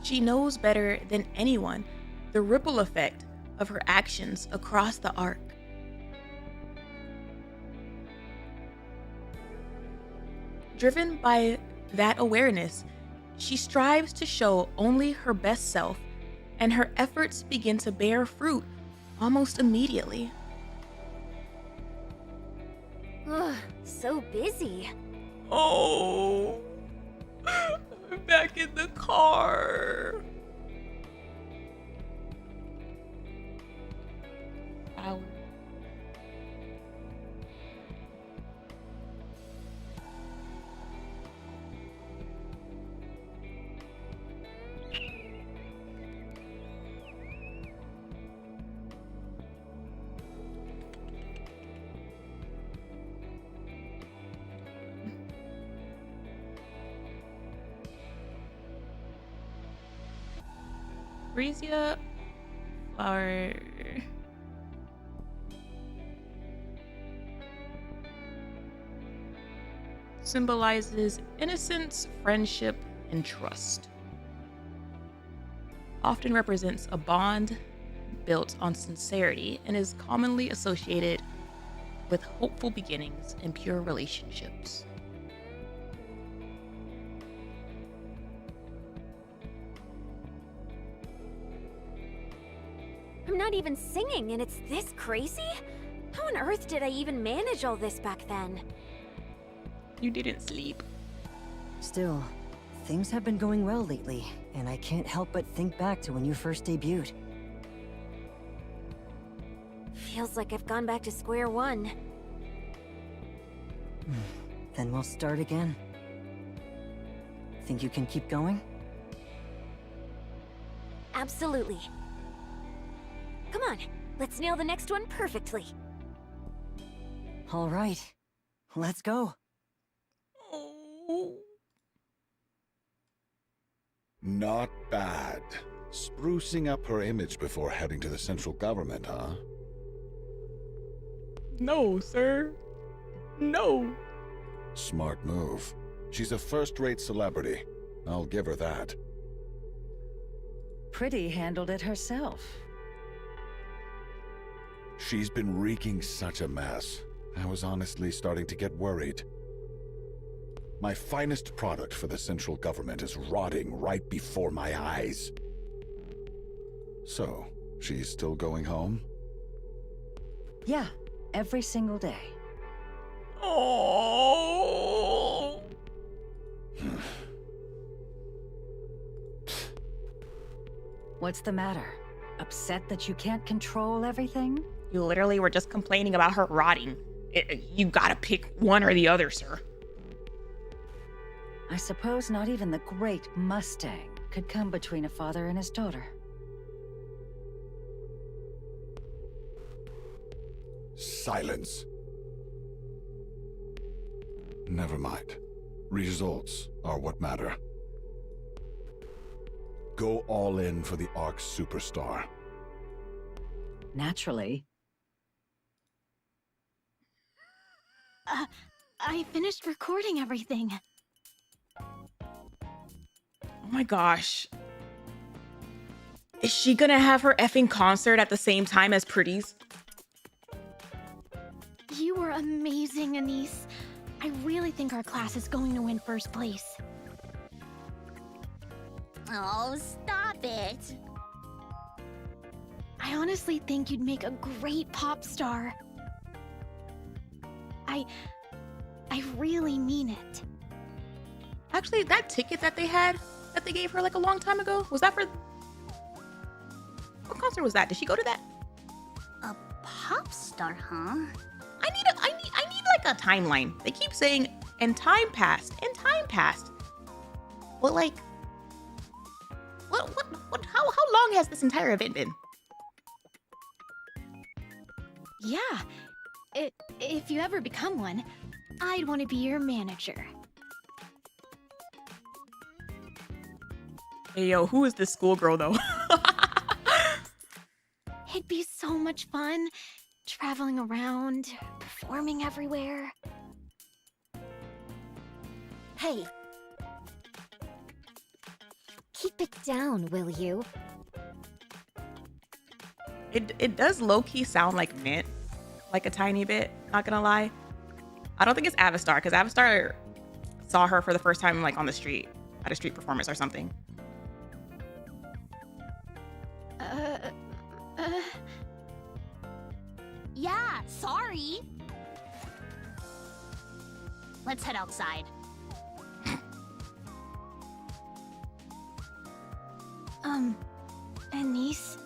She knows better than anyone the ripple effect of her actions across the ARC. Driven by that awareness, she strives to show only her best self, and her efforts begin to bear fruit almost immediately. Ugh, so busy. Oh, I'm back in the car. Ow. Freesia flower. Symbolizes innocence, friendship, and trust. Often represents a bond built on sincerity and is commonly associated with hopeful beginnings and pure relationships. I'm not even singing and it's this crazy? How on earth did I even manage all this back then? You didn't sleep. Still, things have been going well lately, and I can't help but think back to when you first debuted. Feels like I've gone back to square one. Then we'll start again. Think you can keep going? Absolutely. Come on, let's nail the next one perfectly. All right, let's go. Oh. Not bad. Sprucing up her image before heading to the central government, huh? No, sir. No. Smart move. She's a first-rate celebrity. I'll give her that. Pretty handled it herself. She's been wreaking such a mess. I was honestly starting to get worried. My finest product for the central government is rotting right before my eyes. So, she's still going home? Yeah, every single day. Oh. What's the matter? Upset that you can't control everything? You literally were just complaining about her rotting. You gotta pick one or the other, sir. I suppose not even the great Mustang could come between a father and his daughter. Silence. Never mind. Results are what matter. Go all in for the Ark's superstar. Naturally. I finished recording everything. Oh my gosh. Is she gonna have her effing concert at the same time as Pretty's? You were amazing, Anise. I really think our class is going to win first place. Oh, stop it. I honestly think you'd make a great pop star. I really mean it. Actually, that ticket that they gave her like a long time ago, was that for... What concert was that? Did she go to that? A pop star, huh? I need like a timeline. They keep saying, and time passed, and time passed. Well, like, how long has this entire event been? Yeah. If you ever become one, I'd want to be your manager. Hey, yo, who is this schoolgirl, though? It'd be so much fun, traveling around, performing everywhere. Hey. Keep it down, will you? It does low-key sound like Mint, like a tiny bit, not gonna lie. I don't think it's Avistar, because Avistar saw her for the first time like on the street, at a street performance or something. Yeah, sorry. Let's head outside. Anise?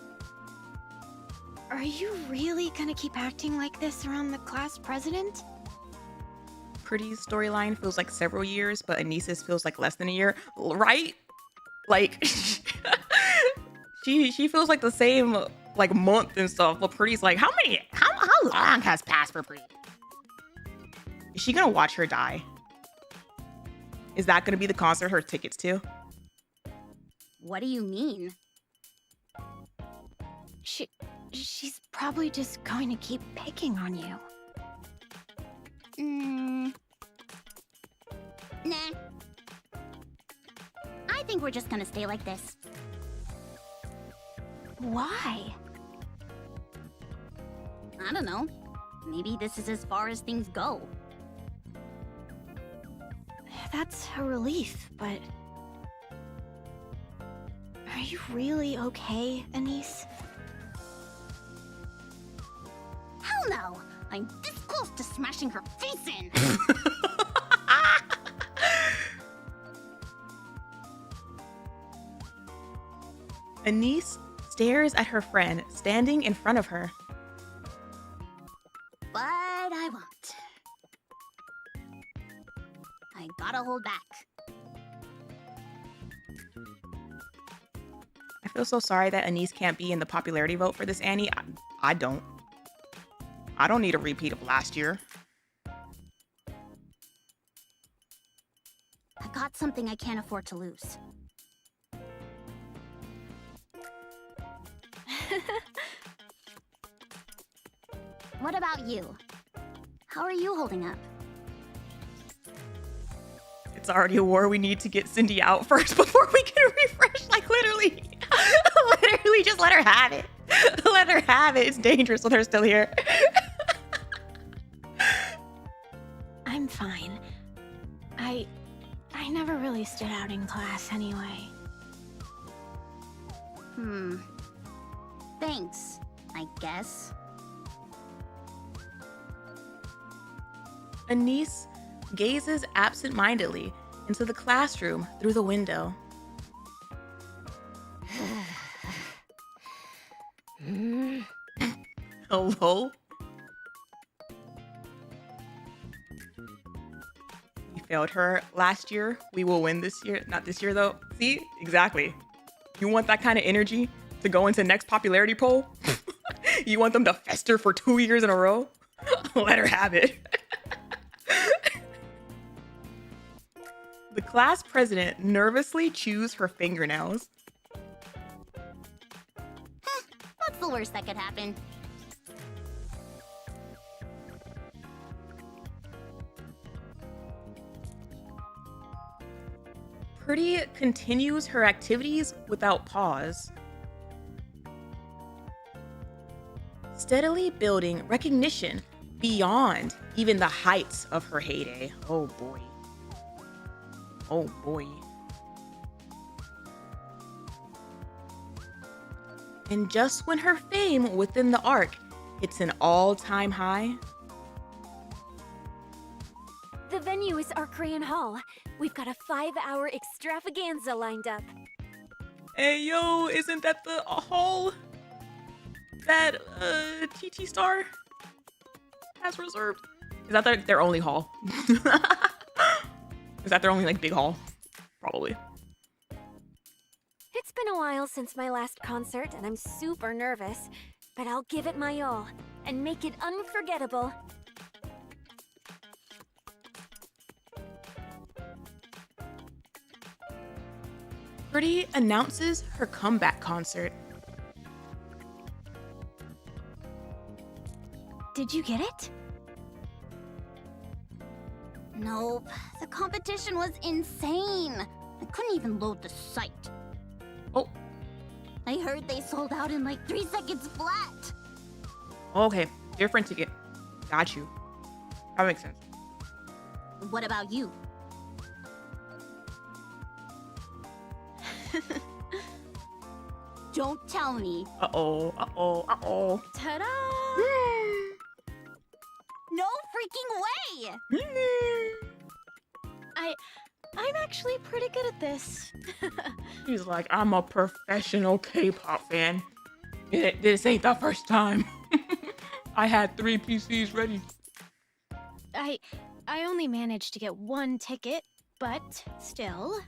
Are you really gonna keep acting like this around the class president? Pretty's storyline feels like several years, but Anise's feels like less than a year, right? Like, she feels like the same like month and stuff, but Pretty's like, how long has passed for Pretty? Is she gonna watch her die? Is that gonna be the concert her tickets to? What do you mean? She's probably just going to keep picking on you. Nah. I think we're just gonna stay like this. Why? I don't know. Maybe this is as far as things go. That's a relief, but... Are you really okay, Anise? Hell no! I'm this close to smashing her face in! Anise stares at her friend standing in front of her. But I won't. I gotta hold back. I feel so sorry that Anise can't be in the popularity vote for this Annie. I don't. I don't need a repeat of last year. I got something I can't afford to lose. What about you? How are you holding up? It's already a war. We need to get Cindy out first before we can refresh. Like, literally. Literally, just let her have it. Let her have it. It's dangerous with her still here. I'm fine. I never really stood out in class anyway. Thanks, I guess. Anise gazes absent-mindedly into the classroom through the window. Hello? We failed her last year. We will win this year. Not this year, though. See? Exactly. You want that kind of energy to go into next popularity poll? You want them to fester for 2 years in a row? Let her have it. The class president nervously chews her fingernails. What's the worst that could happen? Pretty continues her activities without pause, steadily building recognition beyond even the heights of her heyday. Oh boy. Oh boy. And just when her fame within the Ark hits an all-time high, The venue is Arcrayon Hall. We've got a 5-hour extravaganza lined up. hey yo, isn't that the hall that TT Star has reserved? Is that their only hall? Is that their only like big hall? Probably. It's been a while since my last concert, and I'm super nervous, but I'll give it my all and make it unforgettable. Pretty announces her comeback concert. Did you get it? Nope. The competition was insane. I couldn't even load the site. Oh. I heard they sold out in like 3 seconds flat. Okay, different ticket. Got you. That makes sense. What about you? Don't tell me. Uh-oh, uh-oh, uh-oh. Ta-da! No freaking way! I'm actually pretty good at this. He's like, I'm a professional K-pop fan. This ain't the first time. I had 3 PCs ready. I only managed to get 1 ticket, but still.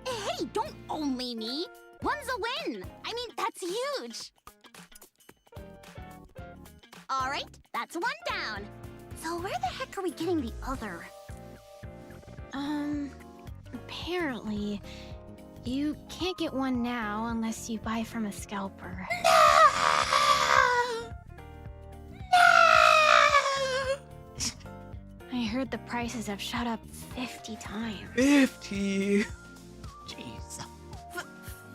Hey, don't only me. One's a win. I mean, that's huge. All right, that's 1 down. So where the heck are we getting the other? Apparently, you can't get 1 now unless you buy from a scalper. I heard the prices have shot up 50 times. 50. Jeez.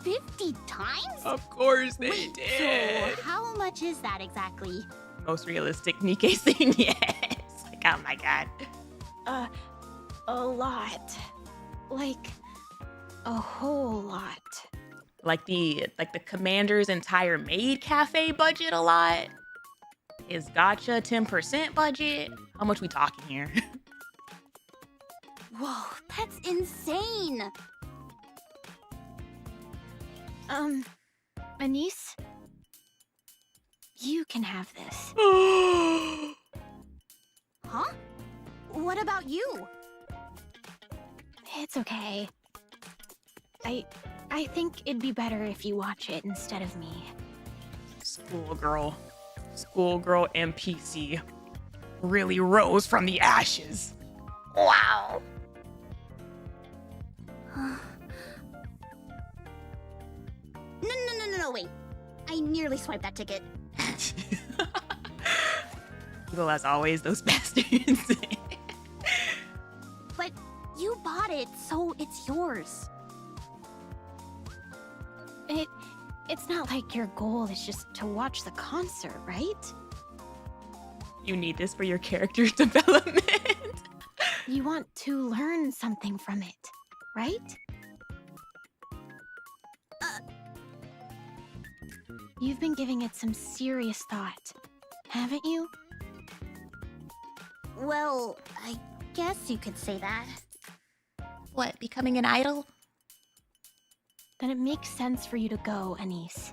50 times? Of course they Wait, did. so how much is that exactly? Most realistic Nikke thing, yes. Like, oh my god. A lot. Like, a whole lot. Like the commander's entire maid cafe budget a lot. His gotcha 10% budget. How much we talking here? Whoa, that's insane. Anise? You can have this. Huh? What about you? It's okay. I think it'd be better if you watch it instead of me. Schoolgirl NPC really rose from the ashes. Wow. No, wait. I nearly swiped that ticket. Evil as always, those bastards. But you bought it, so it's yours. It's not like your goal is just to watch the concert, right? You need this for your character development. You want to learn something from it, right? You've been giving it some serious thought, haven't you? Well, I guess you could say that. What, becoming an idol? Then it makes sense for you to go, Anise.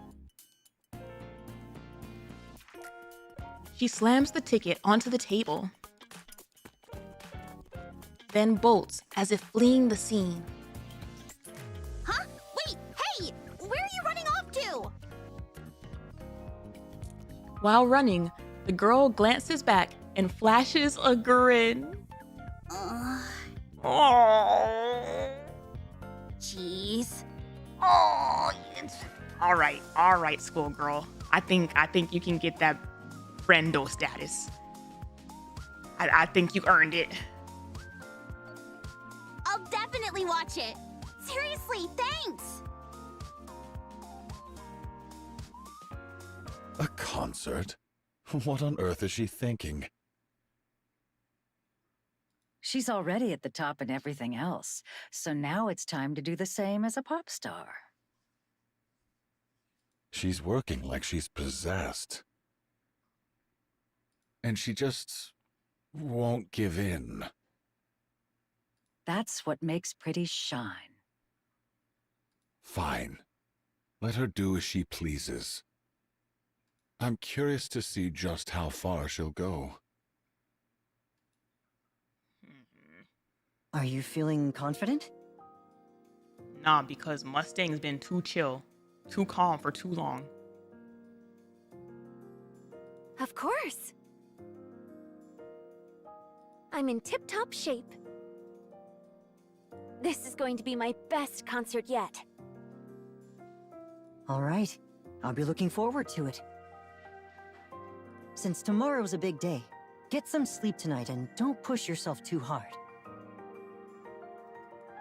She slams the ticket onto the table, then bolts as if fleeing the scene. Huh? Wait, hey! Where are you running off to? While running, the girl glances back and flashes a grin. Oh. Jeez. Oh, all right, schoolgirl. I think you can get that friendo status. I think you earned it. I'll definitely watch it. Seriously, thanks. A concert? What on earth is she thinking? She's already at the top in everything else, so now it's time to do the same as a pop star. She's working like she's possessed. And she just won't give in. That's what makes pretty shine. Fine. Let her do as she pleases. I'm curious to see just how far she'll go. Are you feeling confident? Nah, because Mustang's been too chill, too calm for too long. Of course. I'm in tip-top shape. This is going to be my best concert yet. All right. I'll be looking forward to it. Since tomorrow's a big day, get some sleep tonight and don't push yourself too hard.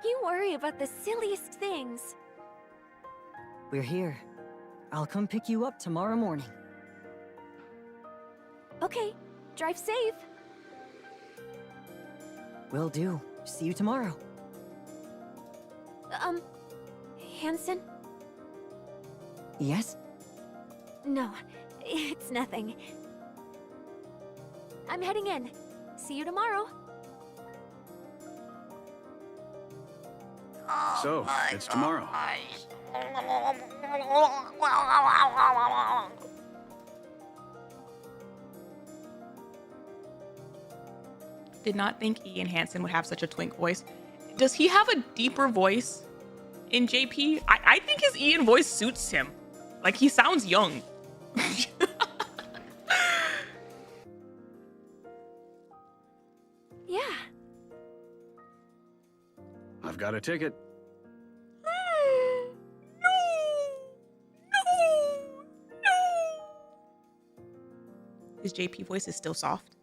You worry about the silliest things. We're here. I'll come pick you up tomorrow morning. Okay, drive safe. Will do. See you tomorrow. Hansen? Yes? No, it's nothing. I'm heading in. See you tomorrow. So, it's tomorrow. Did not think Ian Hansen would have such a twink voice. Does he have a deeper voice in JP? I think his Ian voice suits him. Like, he sounds young. Yeah. I've got a ticket. His JP voice is still soft.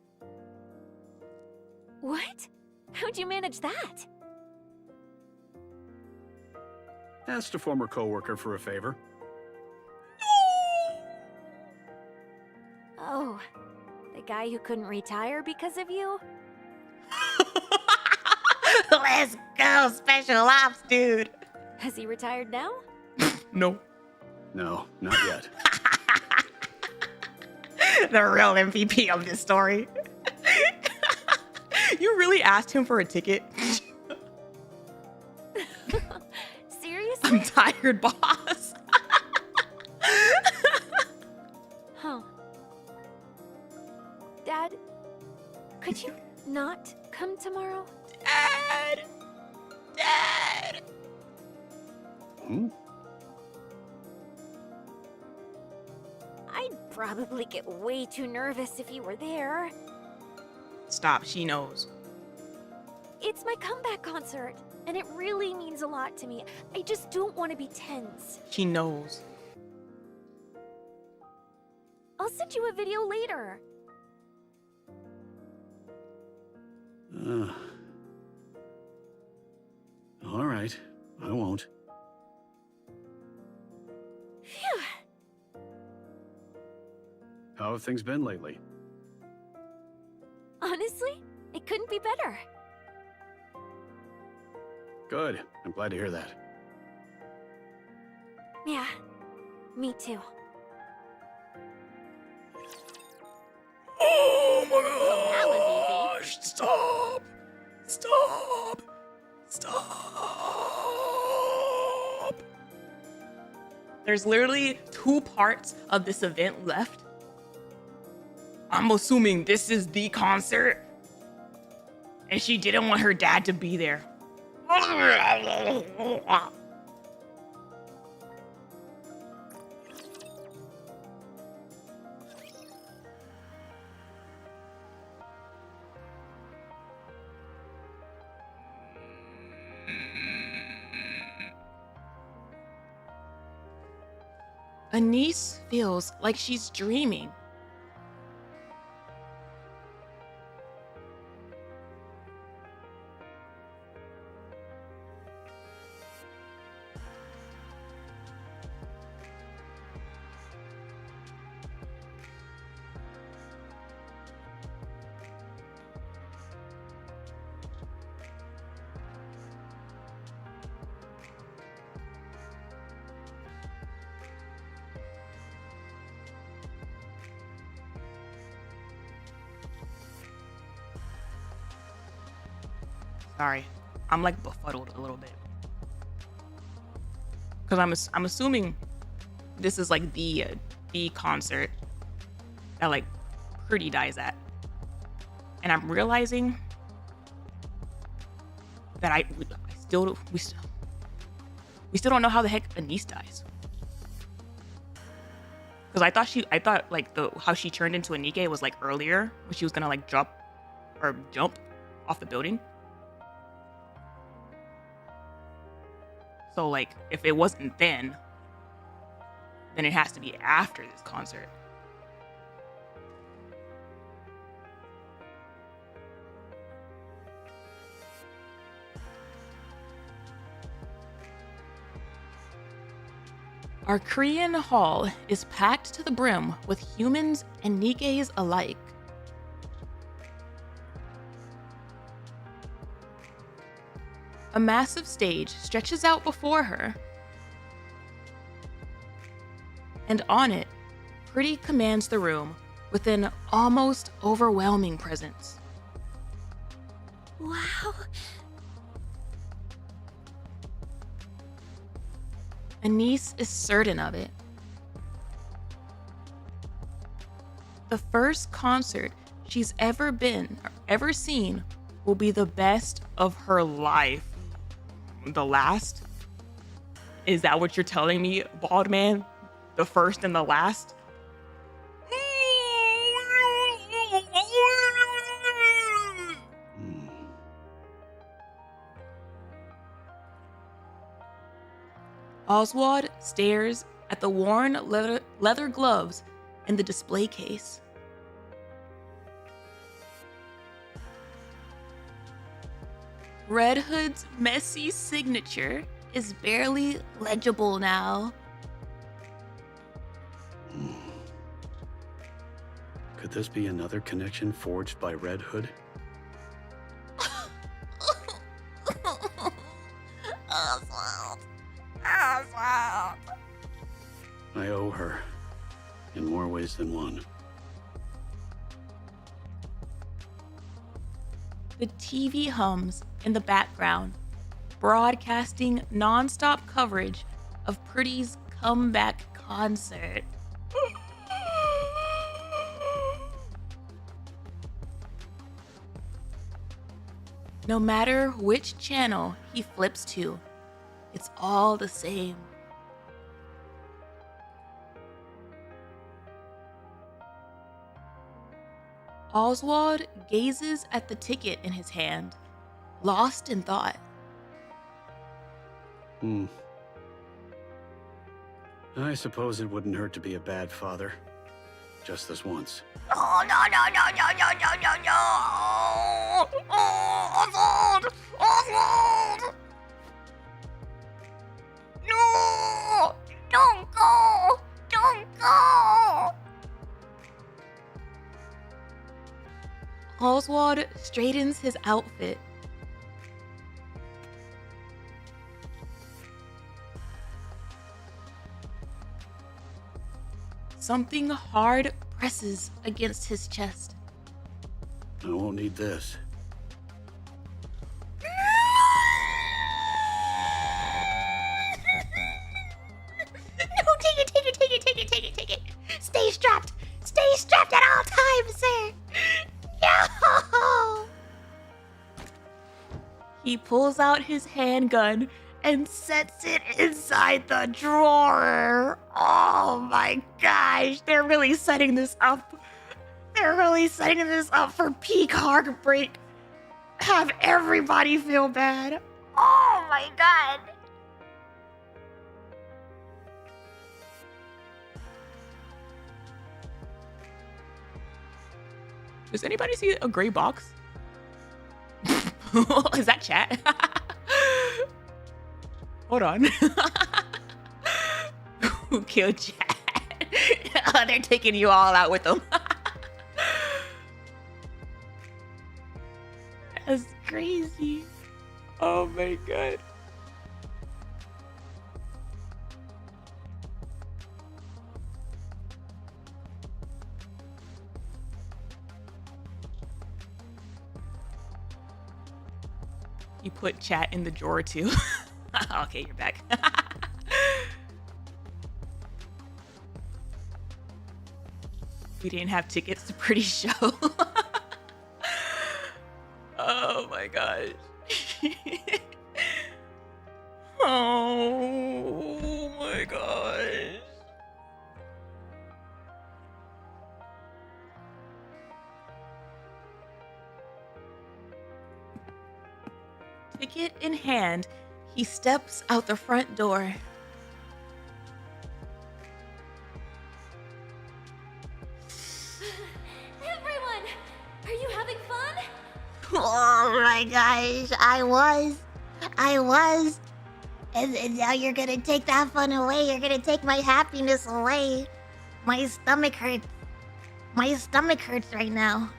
What? How'd you manage that? Asked a former coworker for a favor. Oh, the guy who couldn't retire because of you? Let's go, special ops, dude. Has he retired now? No. No, not yet. The real MVP of this story. You really asked him for a ticket? Seriously? I'm tired, boss. Huh. Dad, could you not come tomorrow? Dad! Hmm? I'd probably get way too nervous if you were there. Stop, she knows. It's my comeback concert, and it really means a lot to me. I just don't want to be tense. She knows. I'll send you a video later. All right, I won't. Phew. How have things been lately? Honestly, it couldn't be better. Good. I'm glad to hear that. Yeah, me too. Oh my That was easy. gosh! Stop! Stop! Stop! There's literally 2 parts of this event left. I'm assuming this is the concert. And she didn't want her dad to be there. Anise feels like she's dreaming. Sorry, I'm like befuddled a little bit. Cause I'm assuming this is like the concert that like Pretty dies at. And I'm realizing that we still don't know how the heck Anise dies. Cause I thought like how she turned into a Nikke was like earlier when she was gonna like jump off the building. So like if it wasn't then it has to be after this concert. Our Korean hall is packed to the brim with humans and Nikkes alike. A massive stage stretches out before her, and on it, Pretty commands the room with an almost overwhelming presence. Wow. Anise is certain of it. The first concert she's ever seen will be the best of her life. The last? Is that what you're telling me, bald man? The first and the last? Oswald stares at the worn leather gloves in the display case. Red Hood's messy signature is barely legible now. Could this be another connection forged by Red Hood? I owe her, in more ways than one. The TV hums in the background, broadcasting non-stop coverage of Pretty's comeback concert. No matter which channel he flips to, it's all the same. Oswald gazes at the ticket in his hand, lost in thought. I suppose it wouldn't hurt to be a bad father. Just this once. Oh, no. Oh, Oswald! No! Don't go! Don't go! Oswald straightens his outfit. Something hard presses against his chest. I won't need this. No, take it. Stay strapped at all times, sir. No. He pulls out his handgun and sets it inside the drawer. Oh my gosh, they're really setting this up. They're really setting this up for peak heartbreak. Have everybody feel bad. Oh my god. Does anybody see a gray box? Is that chat? Hold on. Who killed chat? Oh, they're taking you all out with them. That's crazy. Oh my god. You put chat in the drawer too. Okay, you're back. We didn't have tickets to Pretty Show. Oh my gosh. Oh my gosh. Ticket in hand, he steps out the front door. Everyone, are you having fun? Oh my gosh, I was. And now you're gonna take that fun away. You're gonna take my happiness away. My stomach hurts. My stomach hurts right now.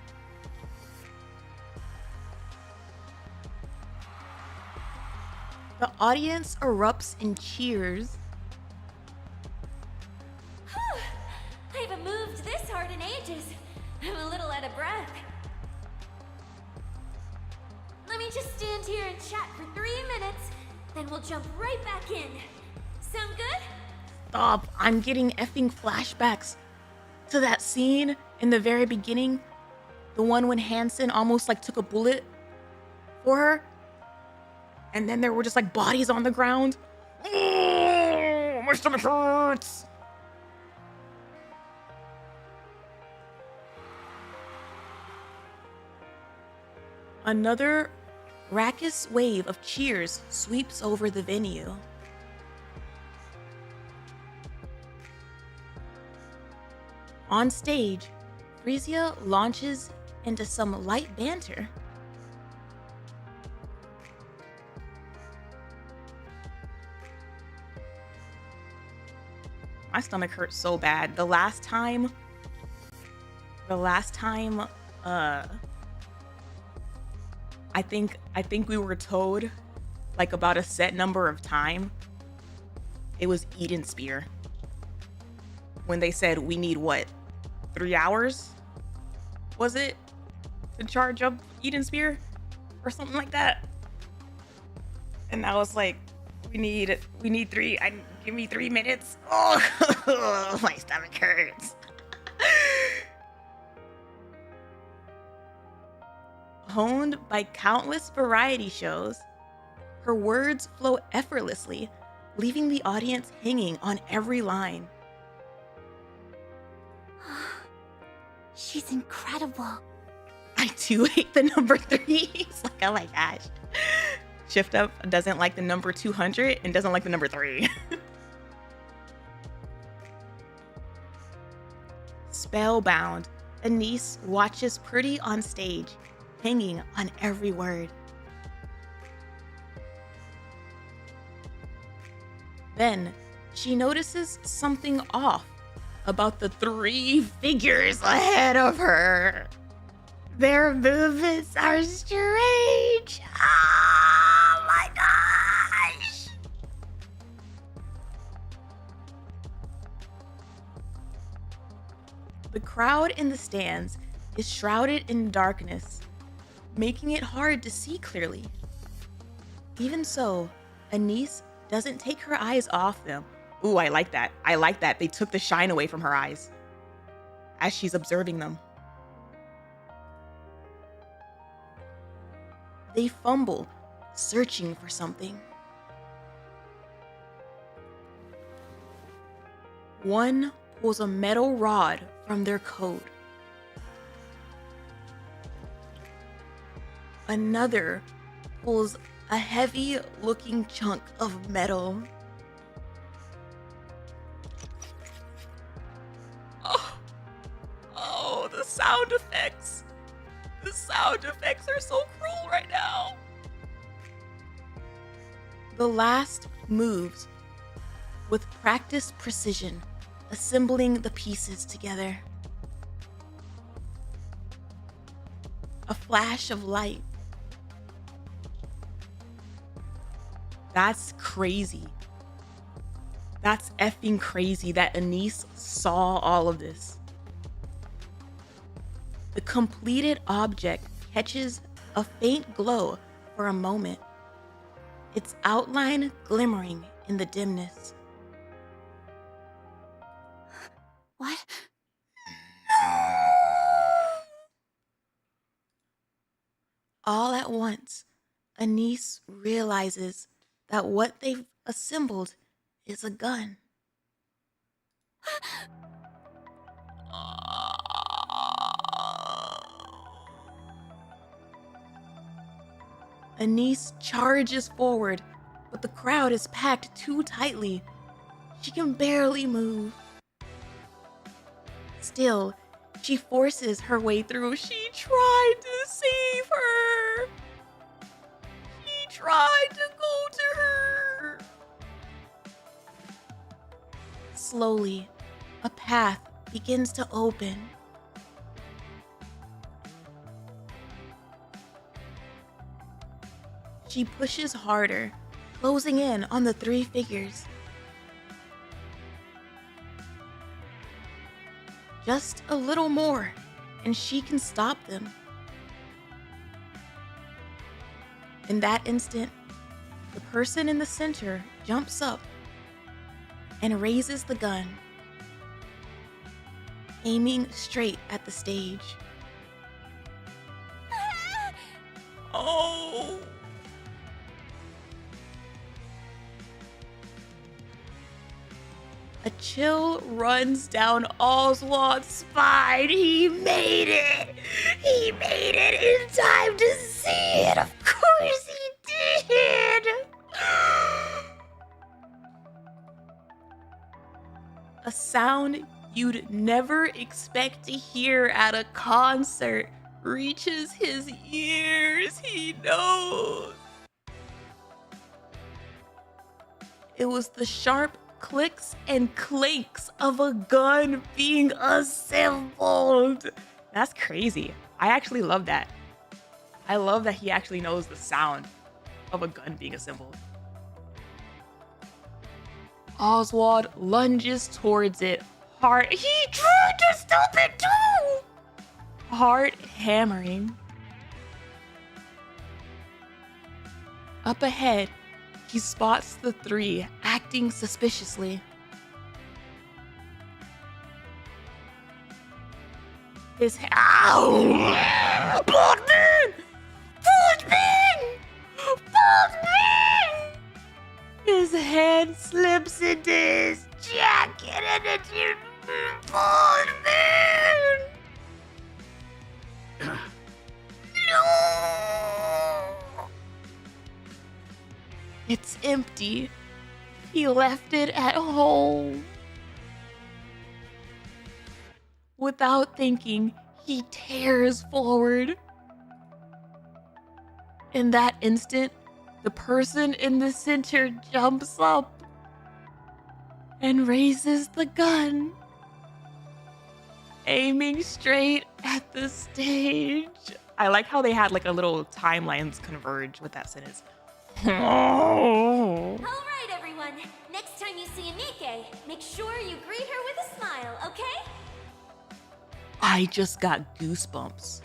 The audience erupts in cheers. I haven't moved this hard in ages. I'm a little out of breath. Let me just stand here and chat for 3 minutes, then we'll jump right back in. Sound good? Stop, I'm getting effing flashbacks to that scene in the very beginning. The one when Hansen almost like took a bullet for her. And then there were just like bodies on the ground. Oh, my stomach hurts. Another raucous wave of cheers sweeps over the venue. On stage, Frisia launches into some light banter. My stomach hurts so bad. The last time, I think we were told like about a set number of time. It was Eden Spear. When they said we need what, 3 hours? Was it to charge up Eden Spear or something like that? And I was like, we need 3. Give me 3 minutes. Oh, my stomach hurts. Honed by countless variety shows, her words flow effortlessly, leaving the audience hanging on every line. She's incredible. I too hate the number 3. It's like, oh my gosh. Shift Up doesn't like the number 200 and doesn't like the number 3. Spellbound, Anise watches Pretty on stage, hanging on every word. Then, she notices something off about the 3 figures ahead of her. Their movements are strange. Oh my gosh. The crowd in the stands is shrouded in darkness, making it hard to see clearly. Even so, Anise doesn't take her eyes off them. Ooh, I like that. I like that. They took the shine away from her eyes as she's observing them. They fumble, searching for something. One pulls a metal rod from their coat. Another pulls a heavy-looking chunk of metal. Oh, the sound effects. The sound effects are so cruel right now. The last moves with practiced precision, assembling the pieces together. A flash of light. That's crazy. That's effing crazy that Anise saw all of this. The completed object catches a faint glow for a moment, its outline glimmering in the dimness. What? All at once, Anise realizes that what they've assembled is a gun. Anise charges forward, but the crowd is packed too tightly. She can barely move. Still, she forces her way through. She tried to save her. She tried to go to her. Slowly, a path begins to open. She pushes harder, closing in on the three figures. Just a little more, and she can stop them. In that instant, the person in the center jumps up and raises the gun, aiming straight at the stage. Oh! A chill runs down Oswald's spine. He made it! He made it in time to see it! Of course he did! A sound you'd never expect to hear at a concert reaches his ears. He knows. It was the sharp clicks and clinks of a gun being assembled. That's crazy. I actually love that. I love that he actually knows the sound of a gun being assembled. Oswald lunges towards it. He tried to stop it too! Heart hammering. Up ahead, he spots the three acting suspiciously. His ow! Baldwin! His head slips into his jacket and it's Baldwin! No! It's empty. He left it at home. Without thinking, he tears forward. In that instant, the person in the center jumps up and raises the gun, aiming straight at the stage. I like how they had like a little timelines converge with that sentence. All right, everyone. Next time you see a Nikke, make sure you greet her with a smile, okay? I just got goosebumps.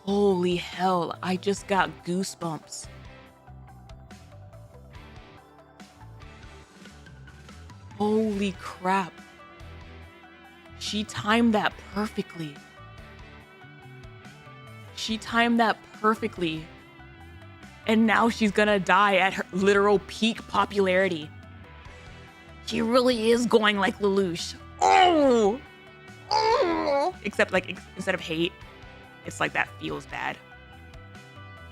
Holy hell, I just got goosebumps. Holy crap. She timed that perfectly. She timed that perfectly. And now she's gonna die at her literal peak popularity. She really is going like Lelouch. Oh! Oh! Except like instead of hate, it's like that feels bad.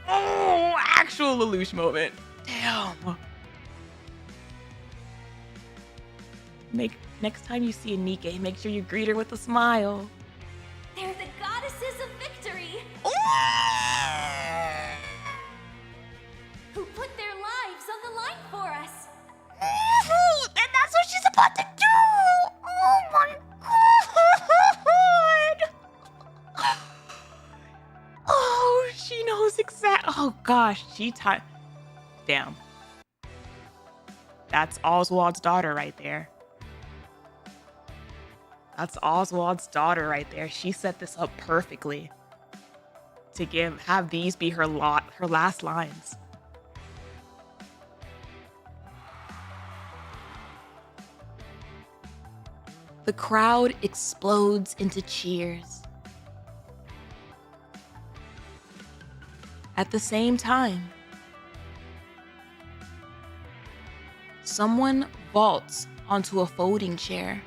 Oh, actual Lelouch moment. Damn. Next time you see a Nikke, make sure you greet her with a smile. They're the goddesses of victory! Who put their lives on the line for us! And that's what she's about to do! Oh my god! Oh, she knows exactly. Oh gosh, damn. That's Oswald's daughter right there. That's Oswald's daughter right there. She set this up perfectly to have these be her last lines. The crowd explodes into cheers. At the same time, someone vaults onto a folding chair.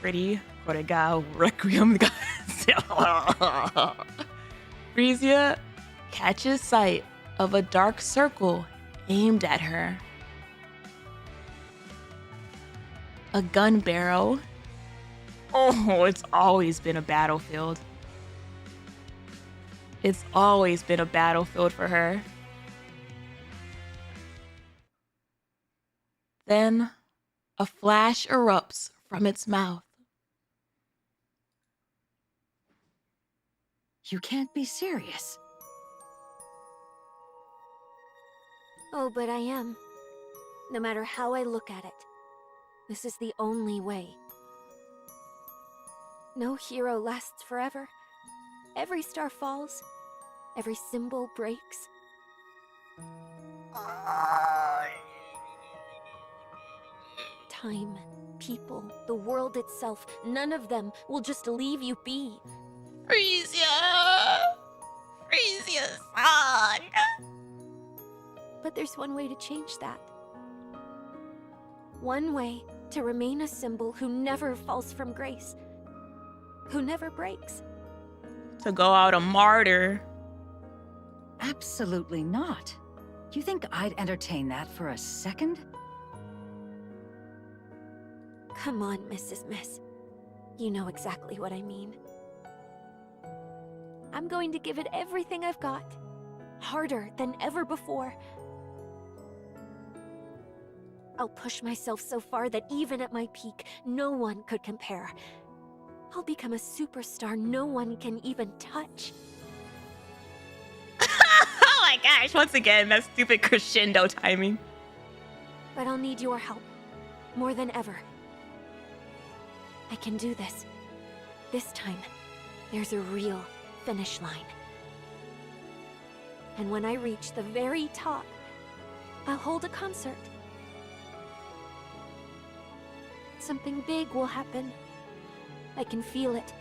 Pretty Koregawa Requiem. Frisia catches sight of a dark circle aimed at her. A gun barrel. Oh, it's always been a battlefield. It's always been a battlefield for her. Then a flash erupts from its mouth. You can't be serious. Oh, but I am. No matter how I look at it, this is the only way. No hero lasts forever. Every star falls. Every symbol breaks. Time, people, the world itself, none of them will just leave you be. Frisia! Frisia's son! But there's one way to change that. One way to remain a symbol who never falls from grace. Who never breaks. To go out a martyr. Absolutely not. You think I'd entertain that for a second? Come on, Mrs. Miss. You know exactly what I mean. I'm going to give it everything I've got. Harder than ever before. I'll push myself so far that even at my peak, no one could compare. I'll become a superstar no one can even touch. Oh my gosh, once again, that stupid crescendo timing. But I'll need your help. More than ever. I can do this. This time, there's a real finish line. And when I reach the very top, I'll hold a concert. Something big will happen. I can feel it.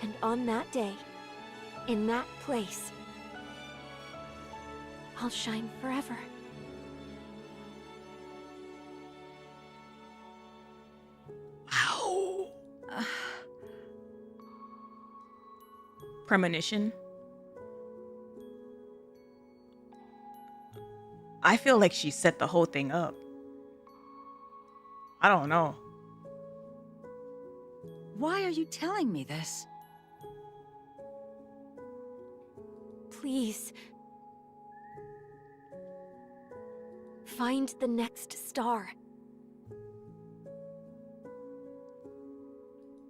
And on that day, in that place, I'll shine forever. Wow. Premonition. I feel like she set the whole thing up. I don't know. Why are you telling me this? Please. Find the next star.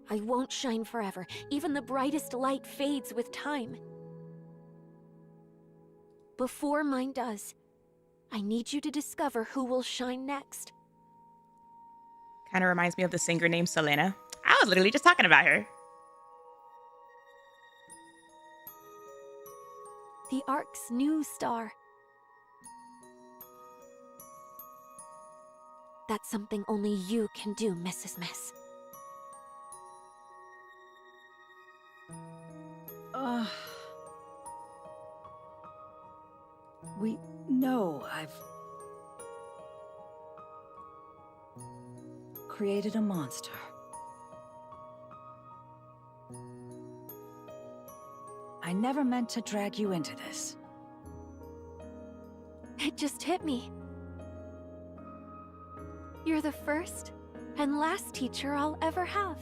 I won't shine forever. Even the brightest light fades with time. Before mine does, I need you to discover who will shine next. Kind of reminds me of the singer named Selena. I was literally just talking about her. The Ark's new star. That's something only you can do, Mrs. Miss. We know I've created a monster. I never meant to drag you into this. It just hit me. You're the first and last teacher I'll ever have.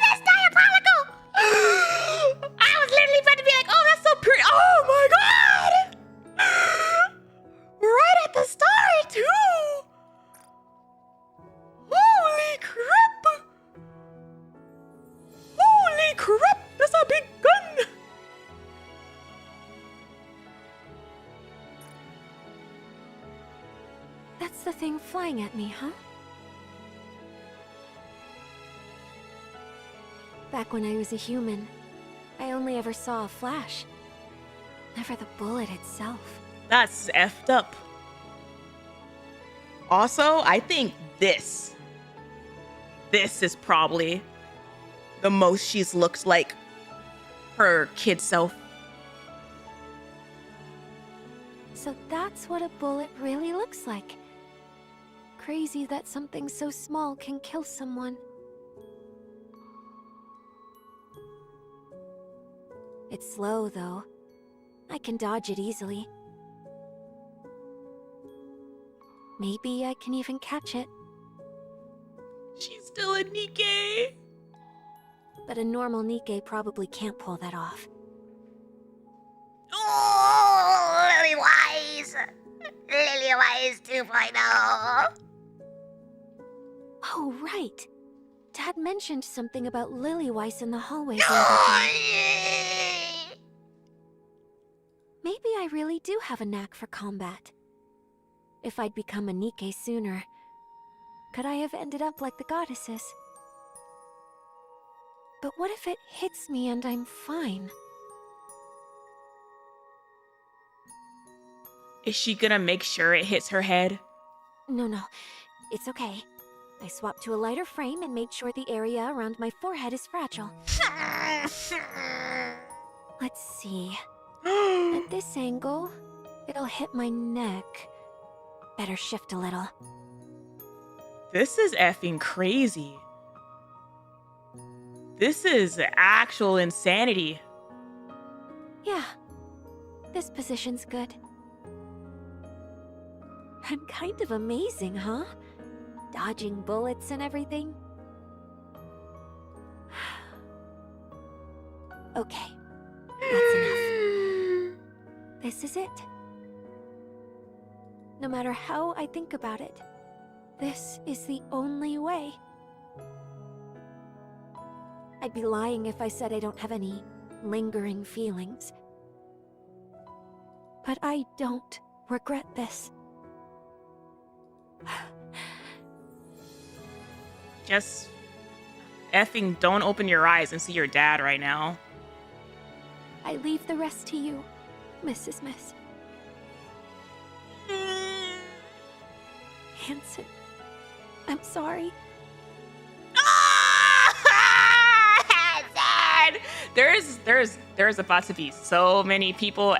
That's diabolical! I was literally about to be like, oh, that's so pretty. Oh my god! Right at the start, too! Holy crap! Holy crap! That's a big gun! That's the thing flying at me, huh? Back when I was a human, I only ever saw a flash. Never the bullet itself. That's effed up. Also, I think this is probably the most she's looked like her kid self. So that's what a bullet really looks like. Crazy that something so small can kill someone. It's slow, though. I can dodge it easily. Maybe I can even catch it. She's still a Nikke. But a normal Nikke probably can't pull that off. Oh, Lily-wise! Lily-wise 2.0. Oh, right. Dad mentioned something about Lily-wise in the hallway. Maybe I really do have a knack for combat. If I'd become a Nikke sooner, could I have ended up like the goddesses? But what if it hits me and I'm fine? Is she gonna make sure it hits her head? No, it's okay. I swapped to a lighter frame and made sure the area around my forehead is fragile. Let's see. At this angle, it'll hit my neck. Better shift a little. This is effing crazy. This is actual insanity. Yeah, this position's good. I'm kind of amazing, huh? Dodging bullets and everything. Okay, that's enough. This is it. No matter how I think about it, this is the only way. I'd be lying if I said I don't have any lingering feelings. But I don't regret this. Just effing don't open your eyes and see your dad right now. I leave the rest to you, Mrs. Miss. Hanson, I'm sorry. Dad! There's about to be so many people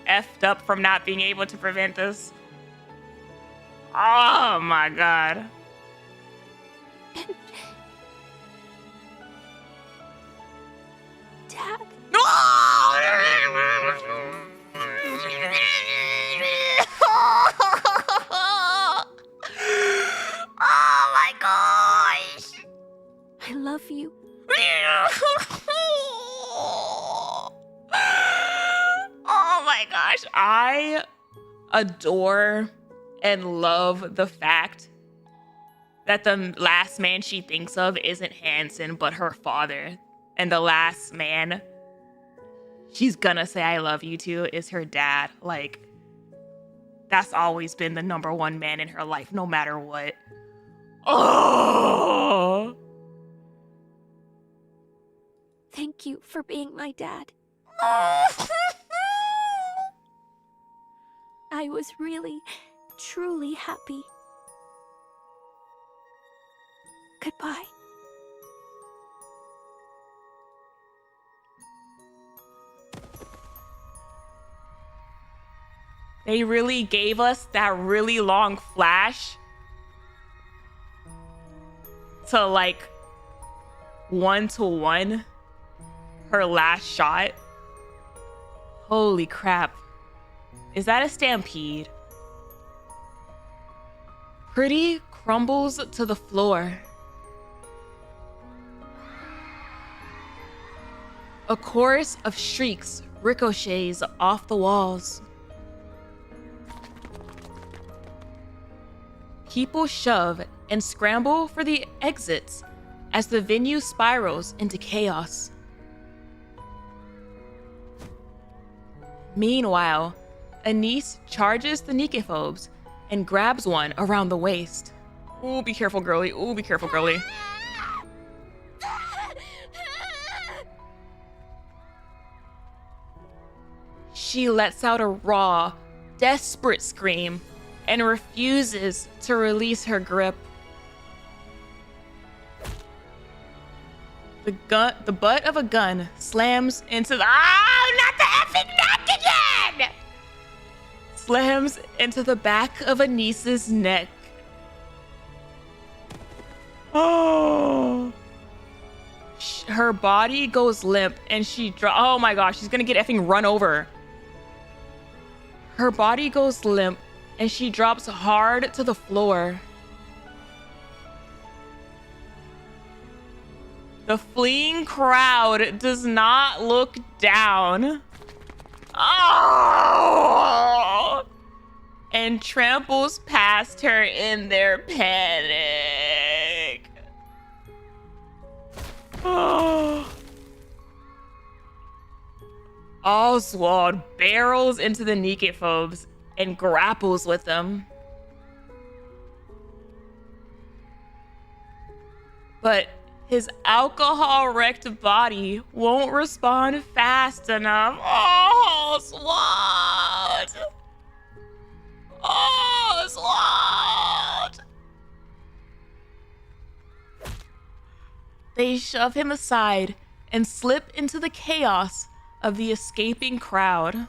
effed up from not being able to prevent this. Oh my god. Dad. Oh my gosh! I love you. Oh my gosh. I adore and love the fact that the last man she thinks of isn't Hansen, but her father. And the last man she's gonna say I love you to is her dad. Like, that's always been the number one man in her life, no matter what. Oh! Thank you for being my dad. I was really, truly happy. Goodbye. They really gave us that really long flash to like 1-to-1 her last shot. Holy crap. Is that a stampede? Pretty crumbles to the floor. A chorus of shrieks ricochets off the walls. People shove and scramble for the exits as the venue spirals into chaos. Meanwhile, Anise charges the Nikkephobes and grabs one around the waist. Ooh, be careful, girly. Ooh, be careful, girly. She lets out a raw, desperate scream and refuses to release her grip. The butt of a gun slams into the— Oh, not the effing neck again! Slams into the back of Anise's neck. Oh. Her body goes limp and she oh my gosh, she's gonna get effing run over. Her body goes limp and she drops hard to the floor. The fleeing crowd does not look down. Oh! And tramples past her in their panic. Oh. Oswald barrels into the Nikkephobes and grapples with them. But his alcohol-wrecked body won't respond fast enough. Oh, Oswald! Oswald! They shove him aside and slip into the chaos of the escaping crowd.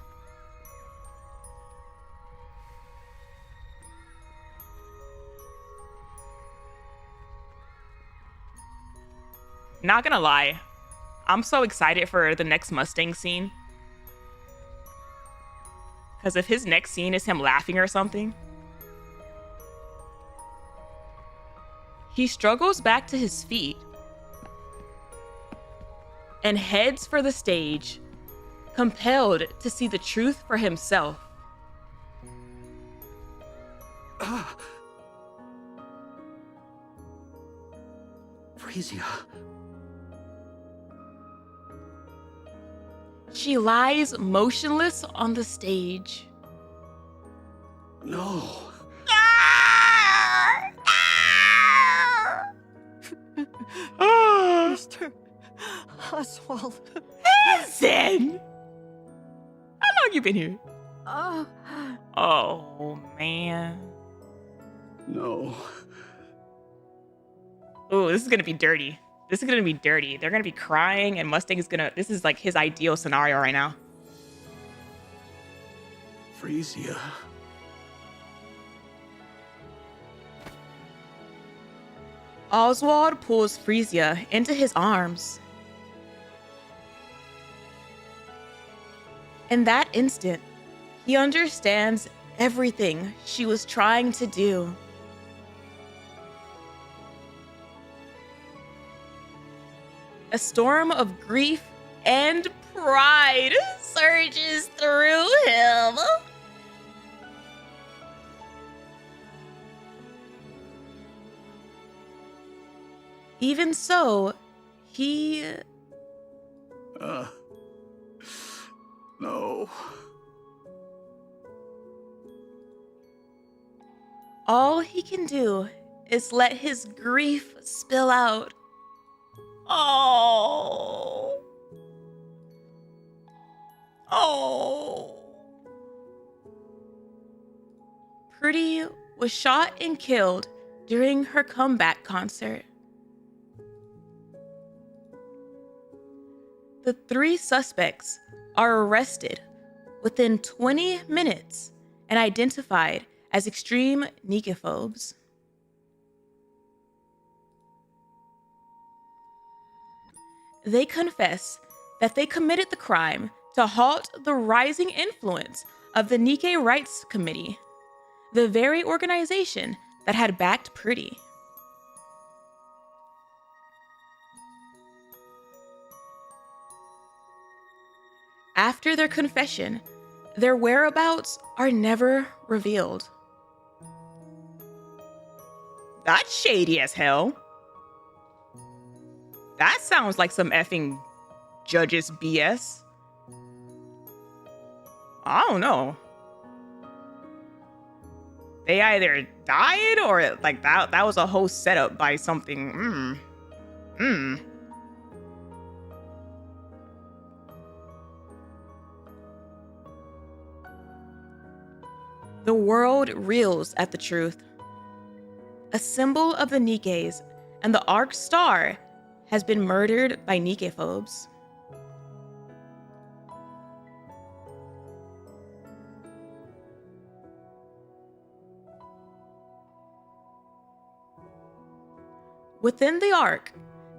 Not gonna lie, I'm so excited for the next Mustang scene. Because if his next scene is him laughing or something. He struggles back to his feet and heads for the stage, compelled to see the truth for himself. Frisia. She lies motionless on the stage. No. Mr. Oswald. Hansen! How long you been here? Oh, man. No. Oh, this is gonna be dirty. This is gonna be dirty. They're gonna be crying, and Mustang is gonna— this is like his ideal scenario right now. Frisia. Oswald pulls Frisia into his arms. In that instant, he understands everything she was trying to do. A storm of grief and pride surges through him. Even so, he... No. All he can do is let his grief spill out. Oh. Oh. Pretty was shot and killed during her comeback concert. The 3 suspects are arrested within 20 minutes and identified as extreme Nikkephobes. They confess that they committed the crime to halt the rising influence of the Nikke Rights Committee, the very organization that had backed Pretty. After their confession, their whereabouts are never revealed. That's shady as hell. That sounds like some effing judge's BS. I don't know. They either died or like that was a whole setup by something. The world reels at the truth. A symbol of the Nikkes and the Arc Star has been murdered by Nikkephobes. Within the Arc,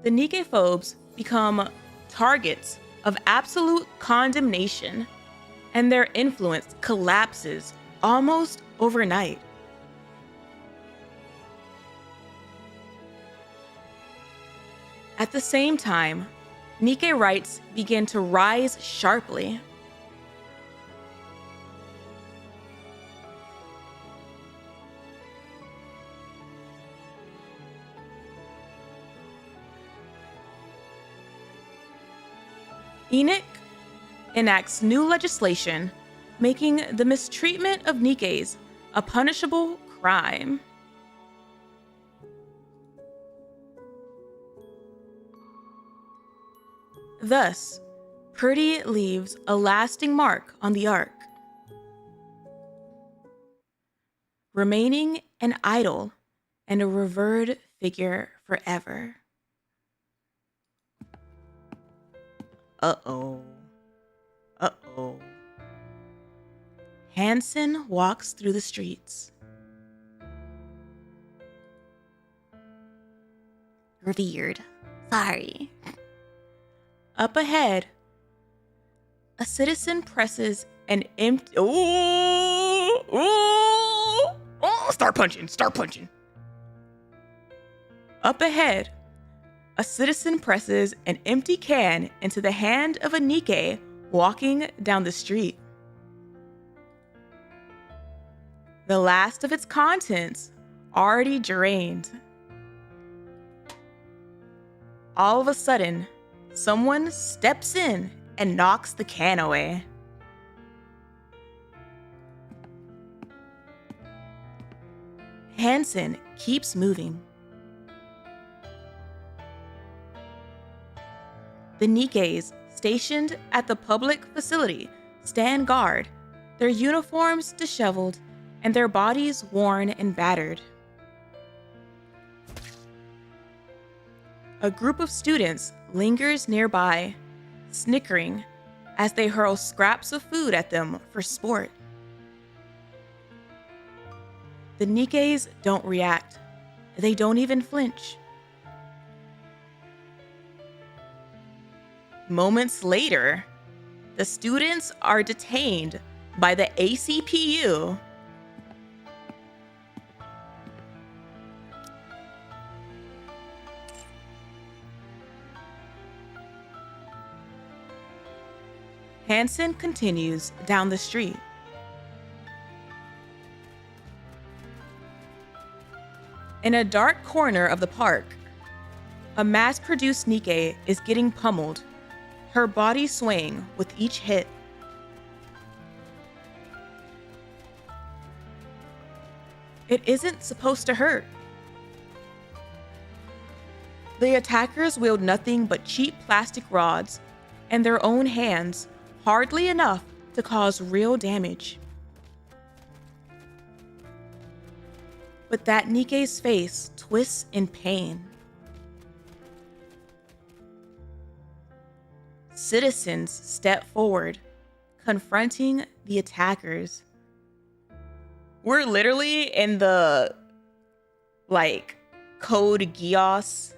the Nikkephobes become targets of absolute condemnation, and their influence collapses almost overnight. At the same time, Nikke rights begin to rise sharply. Enoch enacts new legislation making the mistreatment of Nikkes a punishable crime. Thus, Pretty leaves a lasting mark on the Arc, remaining an idol and a revered figure forever. Uh-oh. Uh-oh. Hansen walks through the streets. Revered. Sorry. Up ahead, a citizen presses an empty... Oh! Start punching, start punching. Up ahead, a citizen presses an empty can into the hand of a Nikke walking down the street. The last of its contents already drained. All of a sudden, someone steps in and knocks the can away. Hansen keeps moving. The Nikkes stationed at the public facility stand guard, their uniforms disheveled and their bodies worn and battered. A group of students lingers nearby, snickering as they hurl scraps of food at them for sport. The Nikkes don't react. They don't even flinch. Moments later, the students are detained by the ACPU. Hansen continues down the street. In a dark corner of the park, A mass-produced Nikke is getting pummeled, her body swaying with each hit. It isn't supposed to hurt. The attackers wield nothing but cheap plastic rods and their own hands, hardly enough to cause real damage. But that Nikke's face twists in pain. Citizens step forward, confronting the attackers. We're literally in the, Code Geass,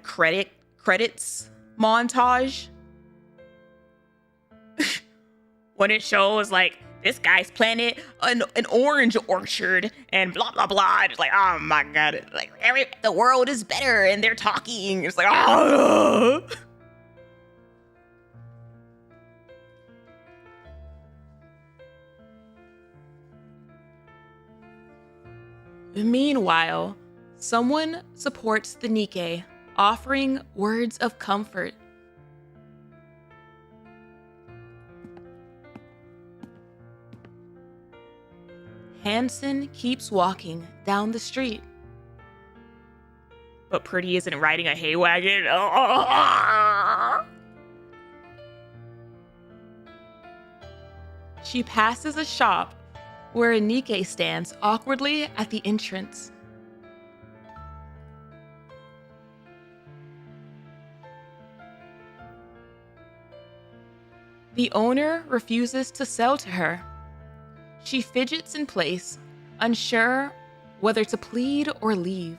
credits montage. When it shows, this guy's planted an orange orchard and blah, blah, blah. It's like, oh my God. The world is better and they're talking. It's like, oh. Meanwhile, someone supports the Nikke, offering words of comfort. Hansen keeps walking down the street. But Pretty isn't riding a hay wagon. She passes a shop where a Nikke stands awkwardly at the entrance. The owner refuses to sell to her. She fidgets in place, unsure whether to plead or leave.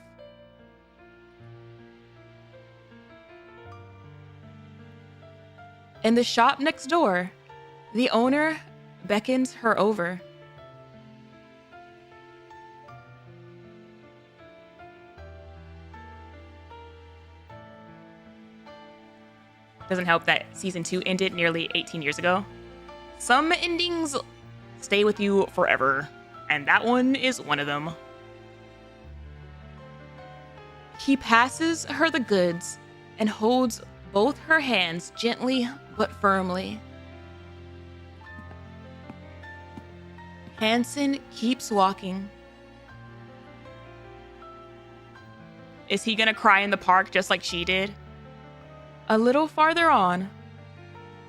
In the shop next door, the owner beckons her over. Doesn't help that season 2 ended nearly 18 years ago. Some endings stay with you forever, and that one is one of them. He passes her the goods and holds both her hands gently but firmly. Hansen keeps walking. Is he gonna cry in the park just like she did? A little farther on,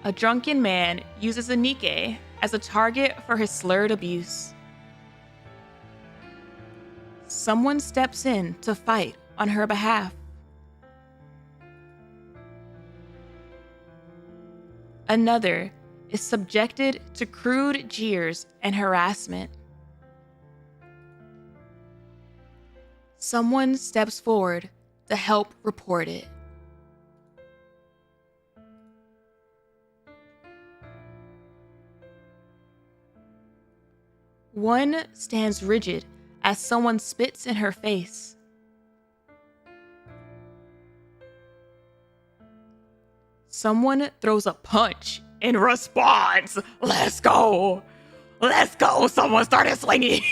a drunken man uses a Nikke as a target for his slurred abuse. Someone steps in to fight on her behalf. Another is subjected to crude jeers and harassment. Someone steps forward to help report it. One stands rigid as someone spits in her face. Someone throws a punch in response. Let's go. Let's go. Someone started swinging.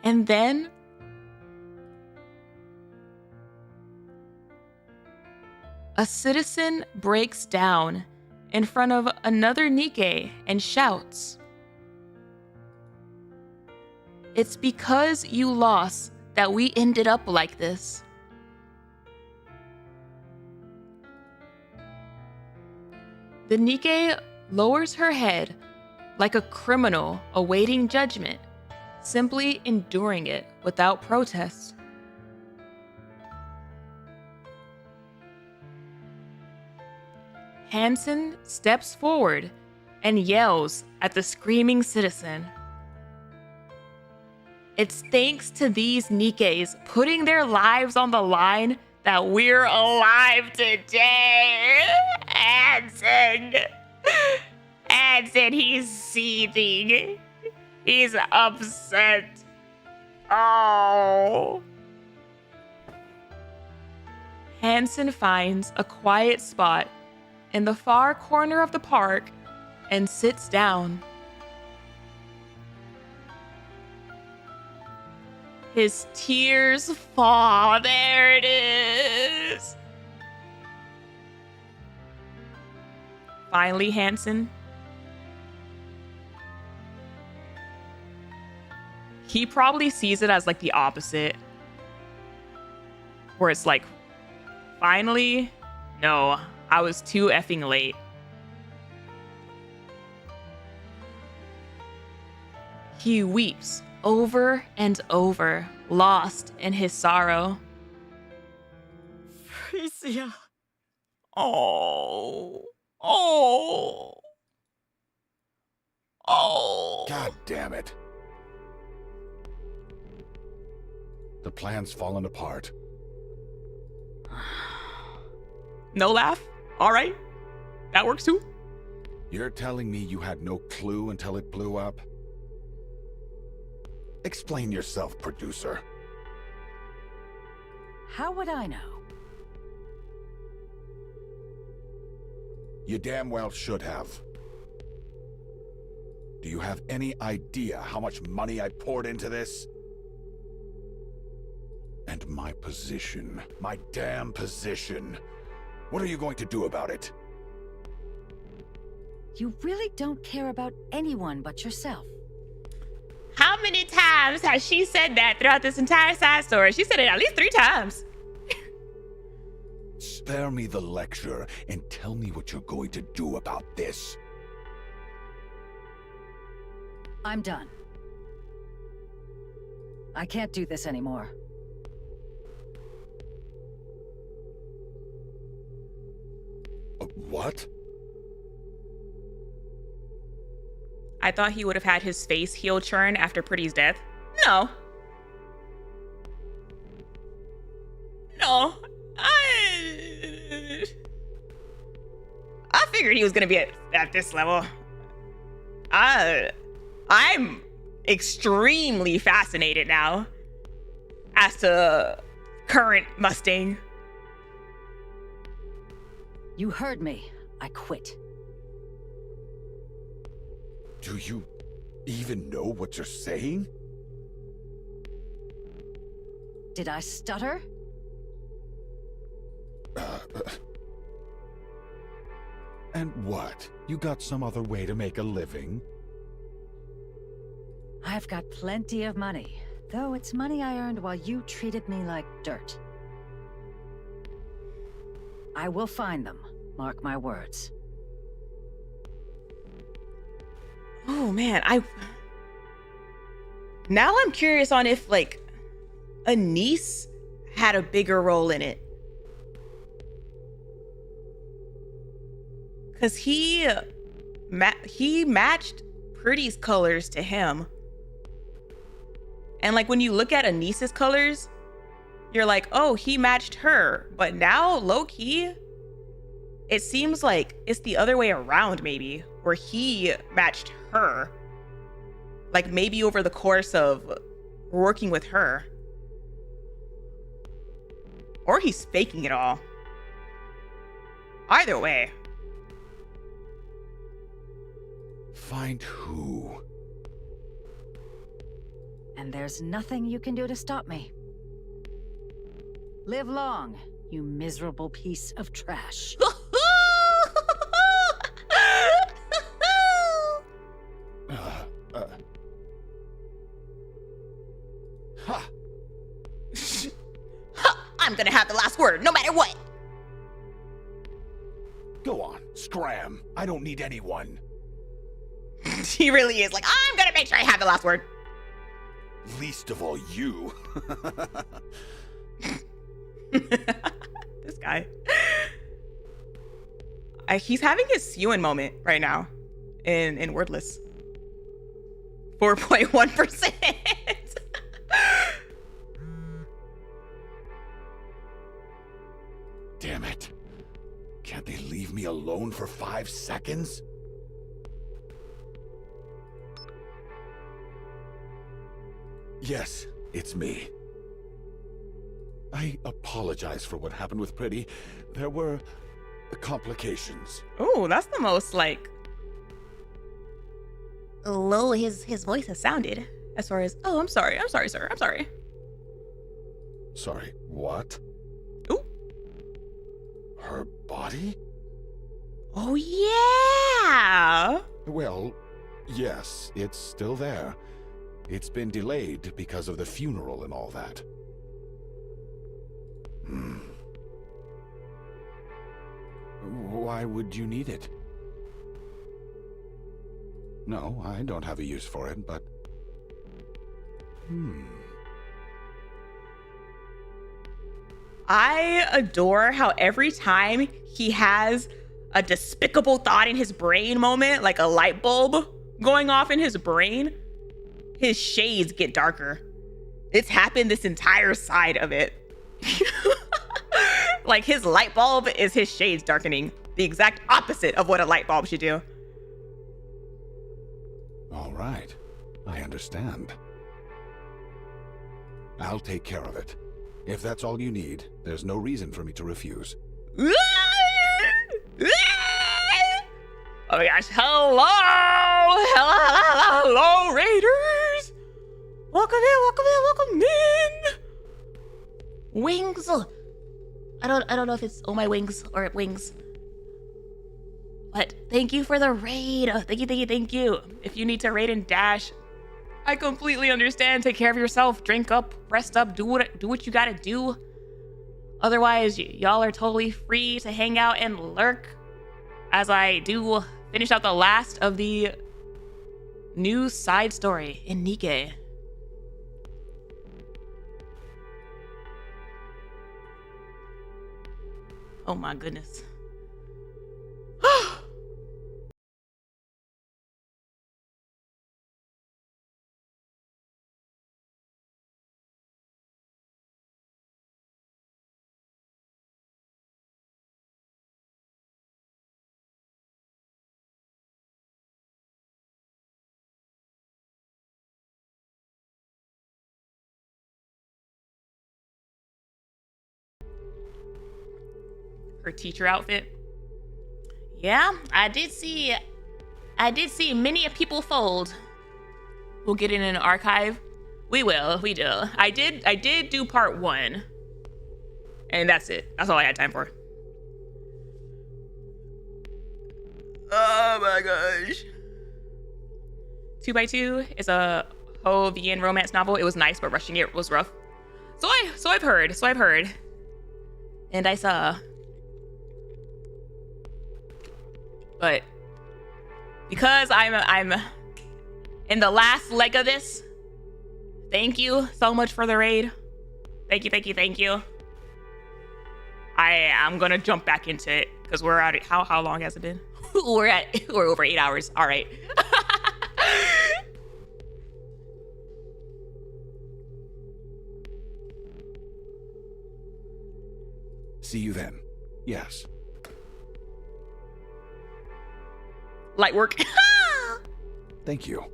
And then a citizen breaks down in front of another Nikke and shouts, "It's because you lost that we ended up like this." The Nikke lowers her head like a criminal awaiting judgment, simply enduring it without protest. Hansen steps forward and yells at the screaming citizen. It's thanks to these Nikkes putting their lives on the line that we're alive today. Hansen, he's seething. He's upset. Oh. Hansen finds a quiet spot in the far corner of the park and sits down. His tears fall. There it is. Finally, Hansen. He probably sees it as like the opposite. Where it's like, finally, no, I was too effing late. He weeps over and over, lost in his sorrow. Frisia. Oh. Oh. Oh. God damn it. The plan's fallen apart. No laugh? All right. That works too. You're telling me you had no clue until it blew up? Explain yourself, producer. How would I know? You damn well should have. Do you have any idea how much money I poured into this? And my position. My damn position. What are you going to do about it? You really don't care about anyone but yourself. How many times has she said that throughout this entire side story? She said it at least 3 times. Spare me the lecture and tell me what you're going to do about this. I'm done. I can't do this anymore. What? I thought he would have had his face heel turn after Pretty's death. No. No. I figured he was gonna be at this level. I'm extremely fascinated now as to current Mustang. You heard me. I quit. Do you even know what you're saying? Did I stutter? And what? You got some other way to make a living? I've got plenty of money, though it's money I earned while you treated me like dirt. I will find them, mark my words. Oh man, now I'm curious on if like Anise had a bigger role in it. Cause he matched Pretty's colors to him. And like when you look at Anise's colors, you're like, oh, he matched her. But now, low-key, it seems like it's the other way around maybe, where he matched her. Like maybe over the course of working with her. Or he's faking it all. Either way. Find who? And there's nothing you can do to stop me. Live long, you miserable piece of trash. I'm gonna have the last word, no matter what. Go on, scram. I don't need anyone. He really is like, I'm gonna make sure I have the last word. Least of all you. This guy. He's having his Ewan moment right now in Wordless. 4.1%. Damn it. Can't they leave me alone for 5 seconds? Yes, it's me. I apologize for what happened with Pretty. There were complications. Oh, that's the most like low his voice has sounded as far as, oh, I'm sorry, sir, I'm sorry. Sorry, what? Ooh. Her body? Oh, yeah! Well, yes, it's still there. It's been delayed because of the funeral and all that. Why would you need it? No, I don't have a use for it, but... I adore how every time he has a despicable thought in his brain moment, like a light bulb going off in his brain, his shades get darker. It's happened this entire side of it. Like his light bulb is his shades darkening. The exact opposite of what a light bulb should do. All right, I understand. I'll take care of it. If that's all you need, there's no reason for me to refuse. Oh my gosh, hello! Hello, Raiders! Welcome in! Wings. I don't know if it's oh my wings or wings. But thank you for the raid. Thank you. If you need to raid and dash, I completely understand. Take care of yourself. Drink up, rest up, do what you gotta do. Otherwise, y'all are totally free to hang out and lurk as I do finish out the last of the new side story in Nikke. Oh my goodness. Her teacher outfit. Yeah, I did see many a people fold. We'll get it in an archive. We do. I did do part 1. And that's it. That's all I had time for. Oh my gosh. 2x2 is a VN romance novel. It was nice, but rushing it was rough. So I've heard. And I saw. But because I'm in the last leg of this, thank you so much for the raid. Thank you. I'm gonna jump back into it because we're at it. How long has it been? we're over 8 hours. All right. See you then. Yes. Light work. Thank you.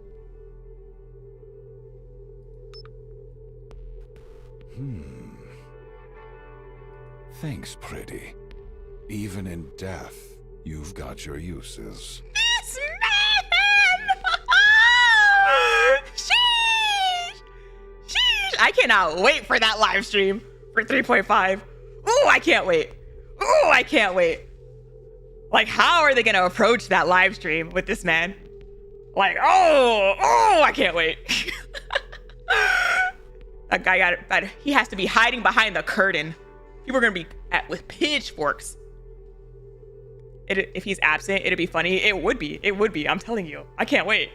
Thanks, pretty. Even in death, you've got your uses. This man! Sheesh! I cannot wait for that live stream for 3.5. Ooh, I can't wait. Like, how are they gonna approach that live stream with this man? Like, oh, I can't wait. That guy he has to be hiding behind the curtain. People are gonna be with pitchforks. If he's absent, it'd be funny. It would be. I'm telling you. I can't wait.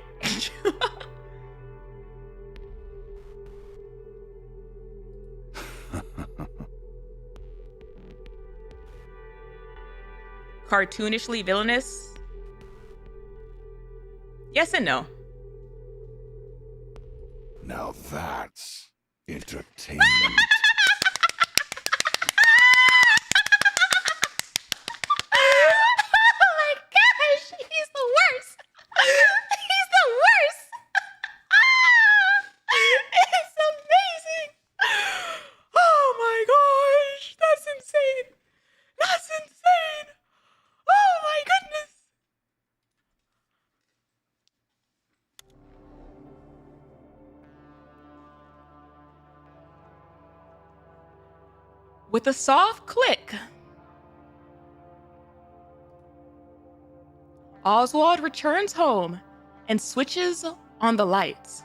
Cartoonishly villainous? Yes and no. Now that's entertainment. Oh my gosh, he's the worst. He's the worst. It's amazing. Oh my gosh, that's insane. Oh my goodness. With a soft click, Oswald returns home and switches on the lights.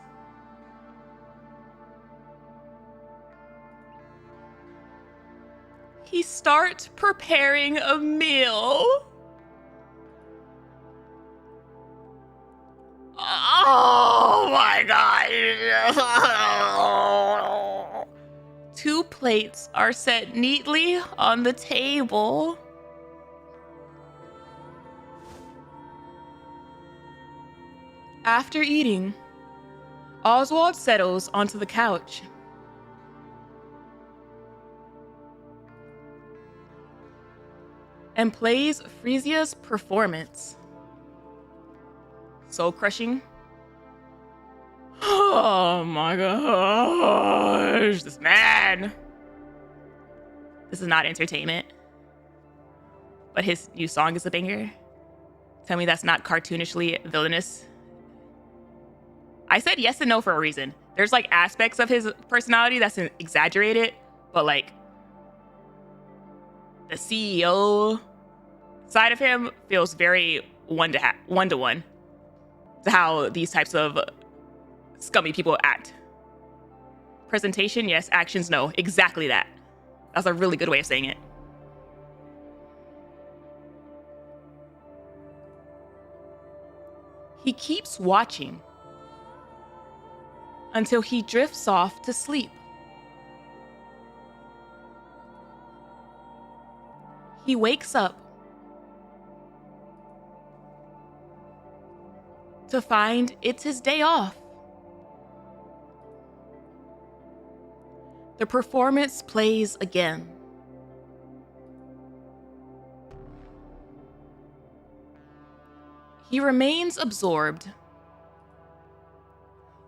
He starts preparing a meal. Oh my god. 2 plates are set neatly on the table. After eating, Oswald settles onto the couch. And plays Frisia's performance. Soul crushing. Oh my gosh, this man. This is not entertainment. But his new song is a banger. Tell me that's not cartoonishly villainous. I said yes and no for a reason. There's like aspects of his personality that's exaggerated, but like the CEO side of him feels very one-to-one to how these types of scummy people act. Presentation, yes. Actions, no. Exactly that. That's a really good way of saying it. He keeps watching until he drifts off to sleep. He wakes up to find it's his day off. The performance plays again. He remains absorbed,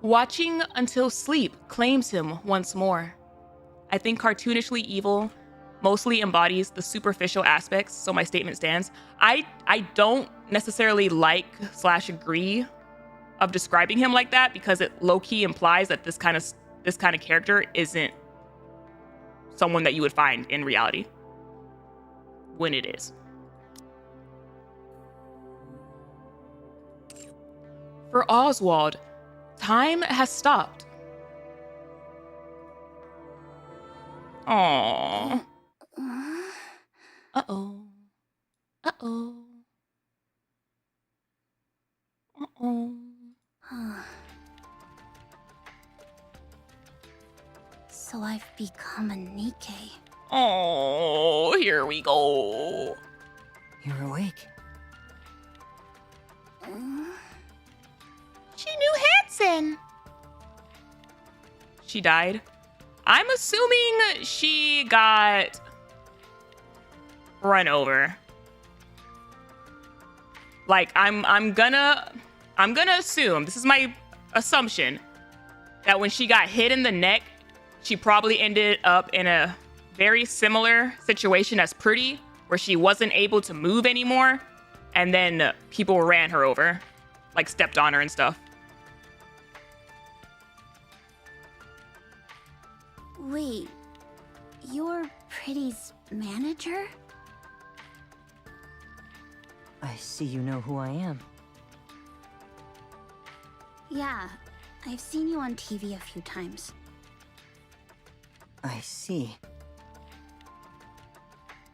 watching until sleep claims him once more. I think cartoonishly evil mostly embodies the superficial aspects, so my statement stands. I don't necessarily like / agree of describing him like that because it low-key implies that this kind of character isn't someone that you would find in reality when it is. For Oswald, time has stopped. Aww. Uh-oh. Uh-oh. Uh-oh. So I've become a Nikke. Oh, here we go. You're awake. She knew Hansen. She died. I'm assuming she got run over. Like I'm gonna assume, this is my assumption, that when she got hit in the neck, she probably ended up in a very similar situation as Pretty, where she wasn't able to move anymore, and then people ran her over, like stepped on her and stuff. Wait, you're Pretty's manager? I see you know who I am. Yeah, I've seen you on TV a few times. I see.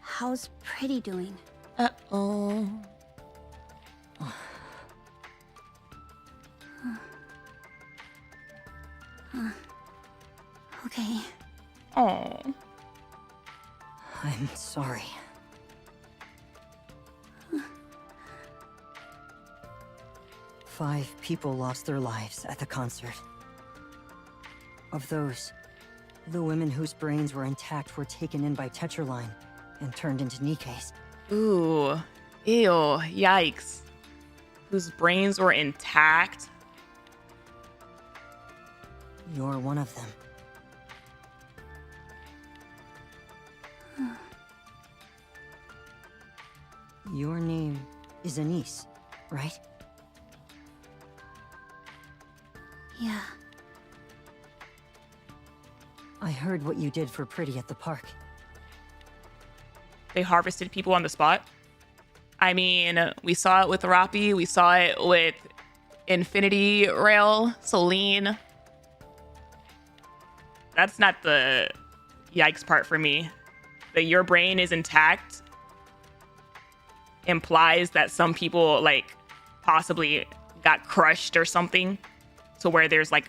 How's Pretty doing? Uh-oh. Okay. Oh. I'm sorry. Five people lost their lives at the concert. Of those, the women whose brains were intact were taken in by Tetraline and turned into Nikkes. Ooh. Ew. Yikes. Whose brains were intact? You're one of them. Your name is Anise, right? Yeah. I heard what you did for Pretty at the park. they harvested people on the spot. I mean, we saw it with Rappi. We saw it with Infinity Rail, Celine. That's not the yikes part for me. That your brain is intact implies that some people like possibly got crushed or something to where there's like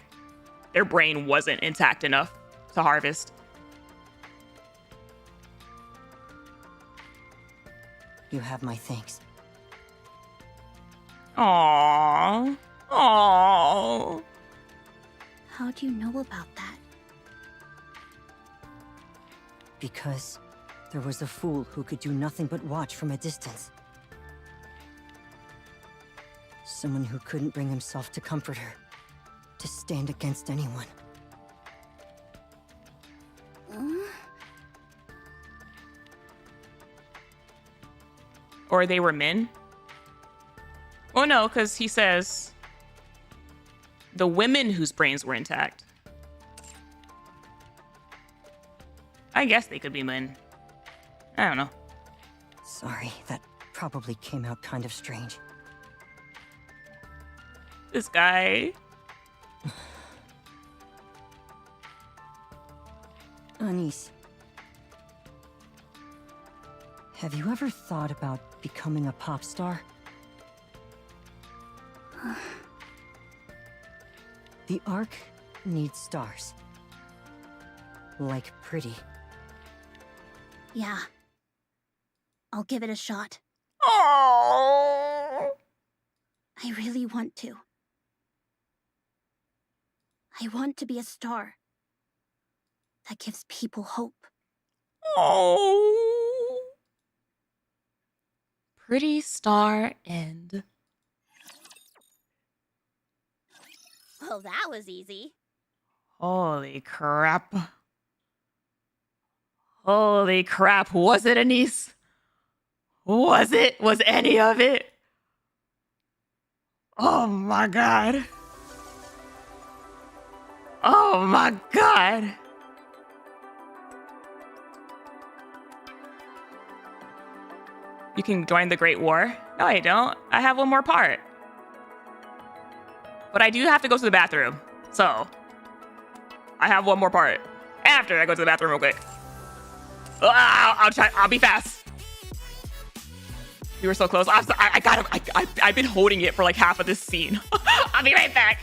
their brain wasn't intact enough to harvest. You have my thanks. Aww. Aww. How do you know about that? Because there was a fool who could do nothing but watch from a distance. Someone who couldn't bring himself to comfort her, to stand against anyone. Or they were men? Oh no, because he says the women whose brains were intact. I guess they could be men. I don't know. Sorry, that probably came out kind of strange. This guy. Anise, have you ever thought about becoming a pop star? The Ark needs stars. Like Pretty. Yeah. I'll give it a shot. Oh. I really want to. I want to be a star. That gives people hope. Oh. Pretty star end. Well, that was easy. Holy crap. Holy crap. Was it, Anise? Was it? Was any of it? Oh my god. Oh my god. You can join the Great War? No, I don't. I have one more part. But I do have to go to the bathroom. So, I have one more part. After I go to the bathroom real quick. I'll try. I'll be fast. You were so close. I got him. I've been holding it for like half of this scene. I'll be right back.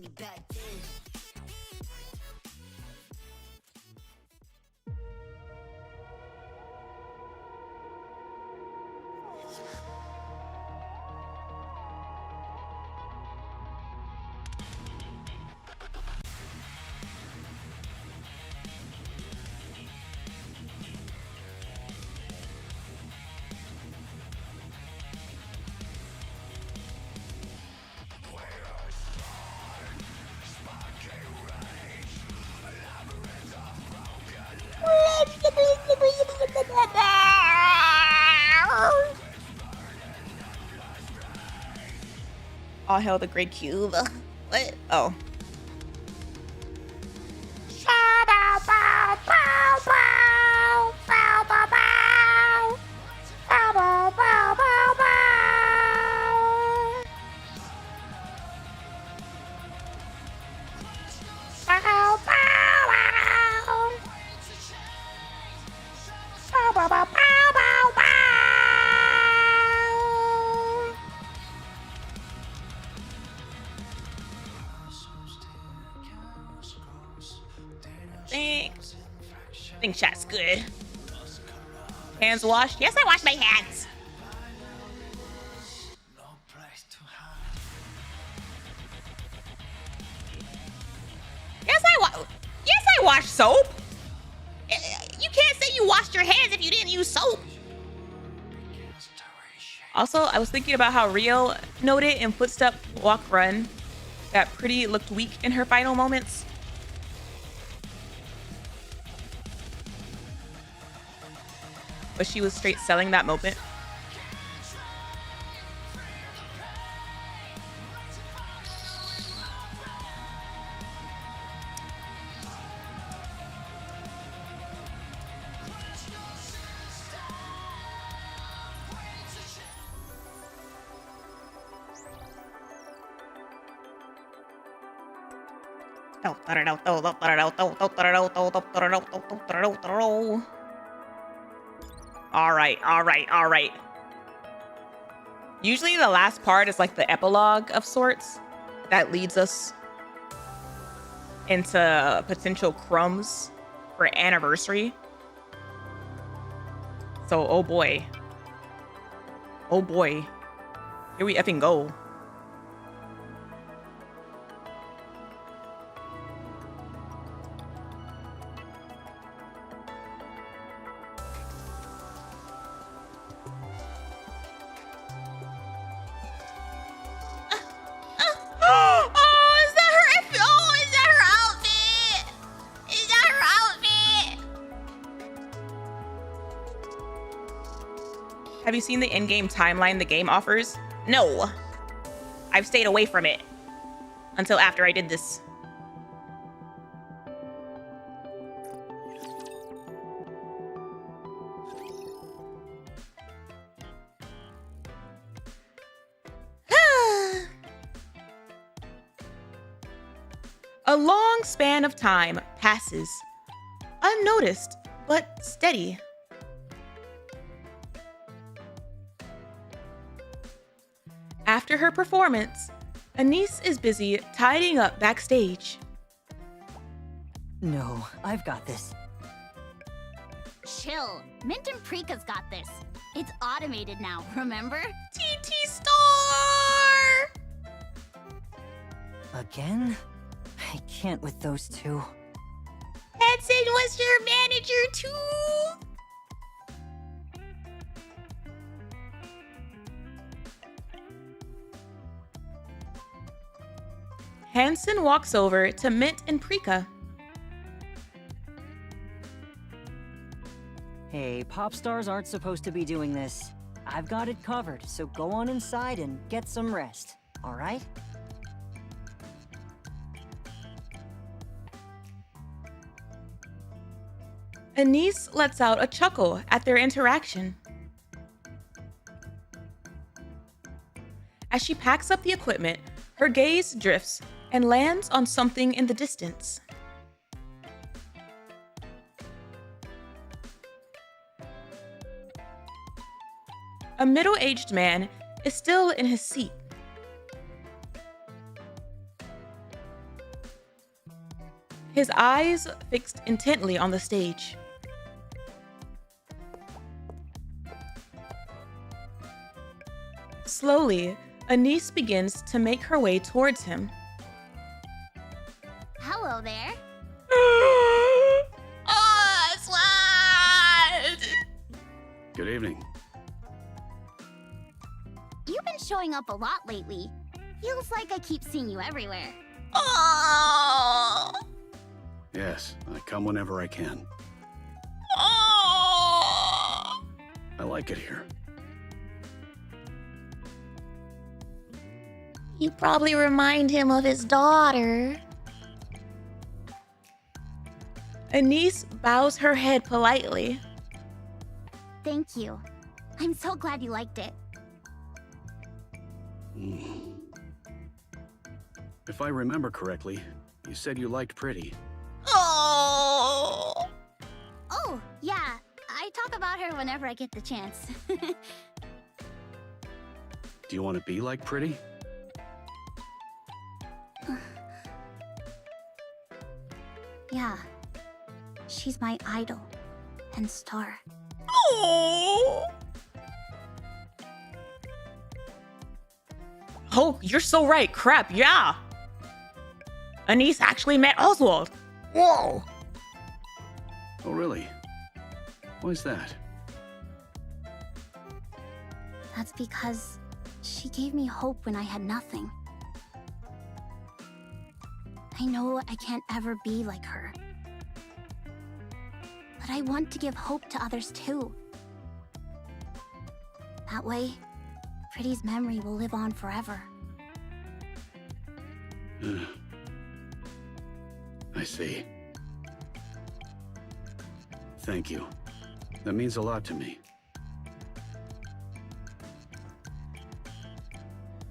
me back then. All hail the great cube. What? Oh. Think chat's good. Hands washed? Yes, I washed my hands. Yes, I washed soap. You can't say you washed your hands if you didn't use soap. Also, I was thinking about how Rio noted in Footstep Walk Run that Pretty looked weak in her final moments. But she was straight selling that moment. All right. Usually the last part is like the epilogue of sorts that leads us into potential crumbs for anniversary. So, oh boy. Here we effing go. Have you seen the in-game timeline the game offers? No. I've stayed away from it until after I did this. A long span of time passes, unnoticed but steady. After her performance, Anise is busy tidying up backstage. No, I've got this. Chill. Mint and Prika's got this. It's automated now, remember? TT Star! Again? I can't with those two. Hanson was your manager too? Hanson walks over to Mint and Prika. Hey, pop stars aren't supposed to be doing this. I've got it covered, so go on inside and get some rest, all right? Anise lets out a chuckle at their interaction. As she packs up the equipment, her gaze drifts and lands on something in the distance. A middle-aged man is still in his seat. his eyes fixed intently on the stage. Slowly, Anise begins to make her way towards him. Hello there. Good evening. You've been showing up a lot lately. Feels like I keep seeing you everywhere. Yes, I come whenever I can. I like it here. You probably remind him of his daughter. Anise bows her head politely. Thank you. I'm so glad you liked it. If I remember correctly, you said you liked Pretty. Oh, yeah. I talk about her whenever I get the chance. Do you want to be like Pretty? Yeah. She's my idol and star. Oh, you're so right. Crap, yeah. Anise actually met Oswald. Whoa. Oh, really? Why's that? That's because she gave me hope when I had nothing. I know I can't ever be like her. But I want to give hope to others too. That way, Pretty's memory will live on forever. I see. Thank you. That means a lot to me.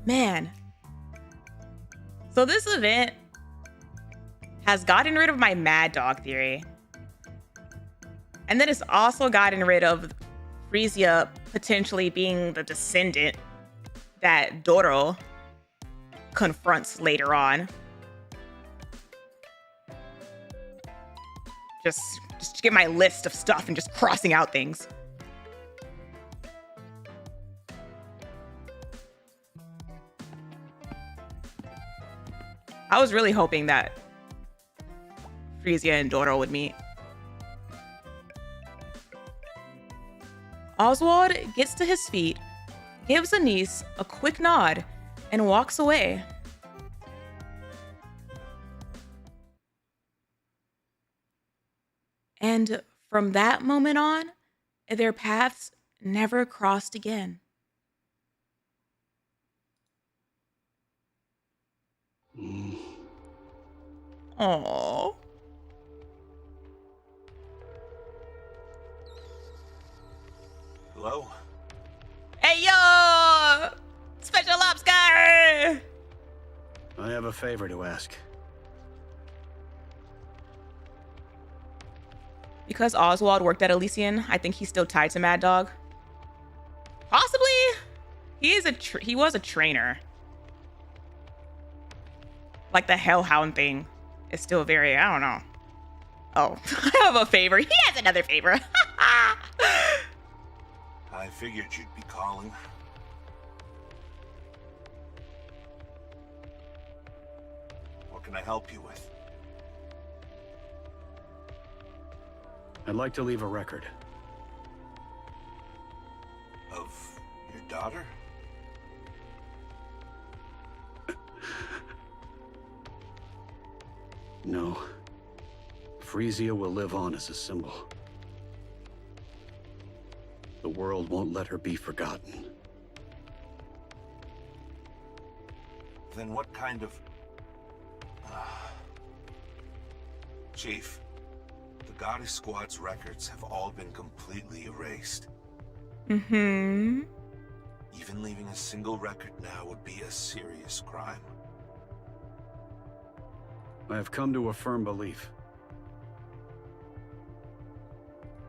Man. So this event has gotten rid of my mad dog theory. And then it's also gotten rid of Frisia potentially being the descendant that Doro confronts later on. Just to get my list of stuff and just crossing out things. I was really hoping that Frisia and Doro would meet. Oswald gets to his feet, gives Anise a quick nod, and walks away. And from that moment on, their paths never crossed again. Aww. Hello? Hey, yo! Special Ops guy! I have a favor to ask. Because Oswald worked at Elysian, I think he's still tied to Mad Dog. Possibly. He was a trainer. Like the Hellhound thing is still very, I don't know. Oh, I have a favor. He has another favor. I figured you'd be calling. What can I help you with? I'd like to leave a record. Of your daughter? No. Frisia will live on as a symbol. The world won't let her be forgotten. Then what kind of... Chief, the Goddess Squad's records have all been completely erased. Mm-hmm. Even leaving a single record now would be a serious crime. I have come to a firm belief.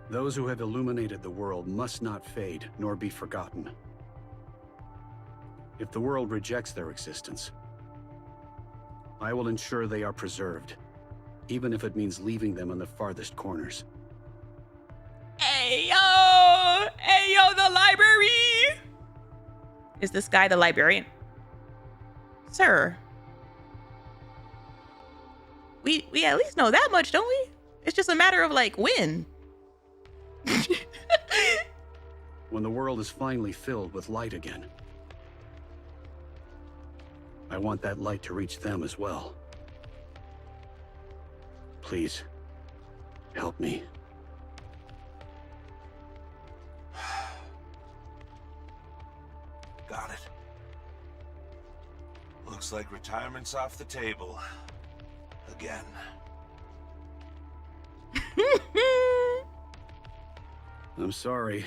Those who have illuminated the world must not fade nor be forgotten. If the world rejects their existence, I will ensure they are preserved, even if it means leaving them in the farthest corners. Hey yo! Hey yo, the library! Is this guy the librarian? Sir. We at least know that much, don't we? It's just a matter of like when. When the world is finally filled with light again. I want that light to reach them as well. Please, help me. Got it. Looks like retirement's off the table. Again. I'm sorry.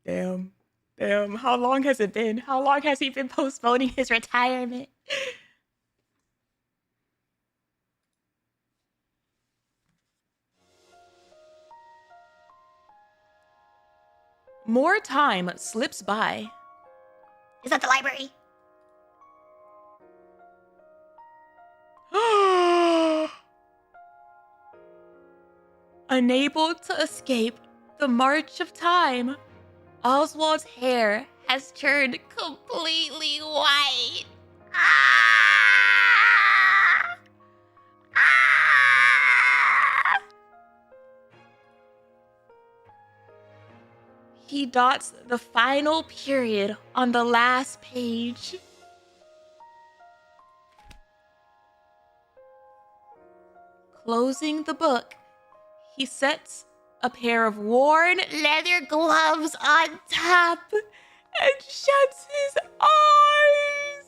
Damn. Damn. How long has it been? How long has he been postponing his retirement? More time slips by. Is that the library? Unable to escape the march of time, Oswald's hair has turned completely white. Ah! Ah! He dots the final period on the last page. Closing the book, he sets a pair of worn leather gloves on top and shuts his eyes.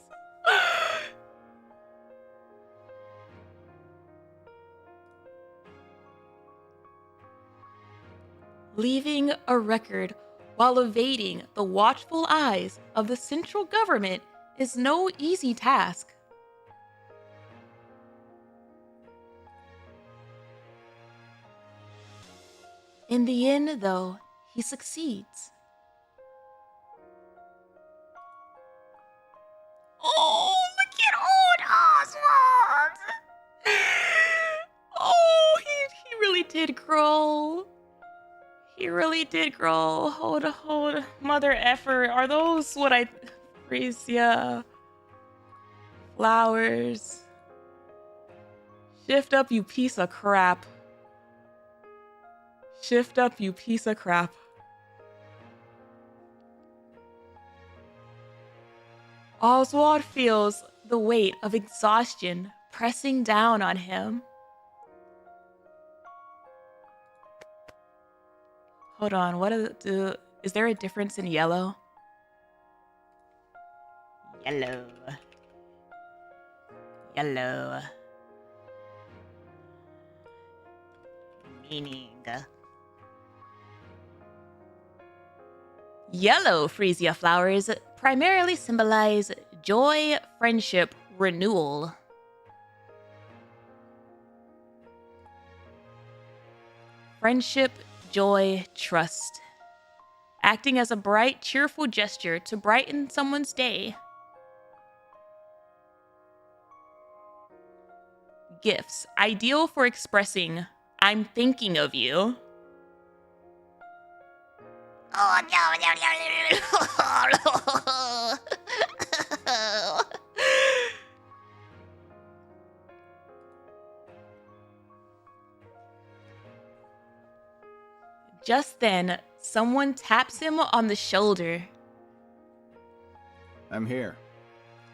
Leaving a record while evading the watchful eyes of the central government is no easy task. In the end, though, he succeeds. Oh, look at old Oswald! Oh, he really did grow. He really did grow. Hold. Mother effer. Are those what I... Frisia. Flowers. Shift up, you piece of crap. Shift up, you piece of crap. Oswald feels the weight of exhaustion pressing down on him. Hold on, is there a difference in yellow? Yellow. Meaning. Yellow freesia flowers primarily symbolize joy, friendship, renewal. Friendship, joy, trust. Acting as a bright, cheerful gesture to brighten someone's day. Gifts, ideal for expressing, I'm thinking of you. Oh, no. Just then, someone taps him on the shoulder. I'm here.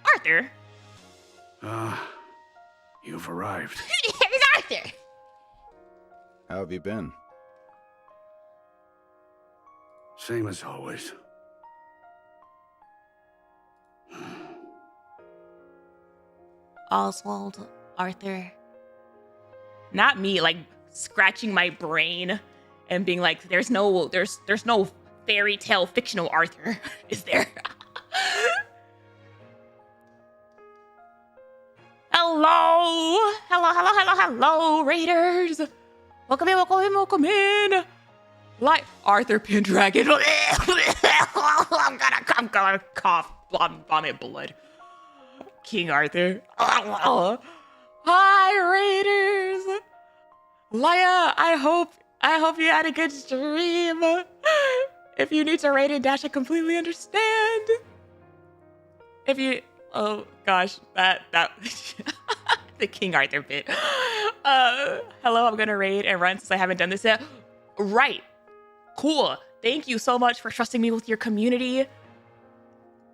Arthur? You've arrived. There's Arthur. How have you been? Same as always. Oswald, Arthur. Not me, like scratching my brain and being like, there's no fairy tale fictional Arthur, is there? Hello, Raiders. Welcome in. Like Arthur Pendragon. I'm gonna cough, vomit blood. King Arthur. Hi, Raiders. Laya, I hope you had a good stream. If you need to raid and dash, I completely understand. If you, oh gosh, that the King Arthur bit. Hello, I'm gonna raid and run since I haven't done this yet. Right, cool. Thank you so much for trusting me with your community.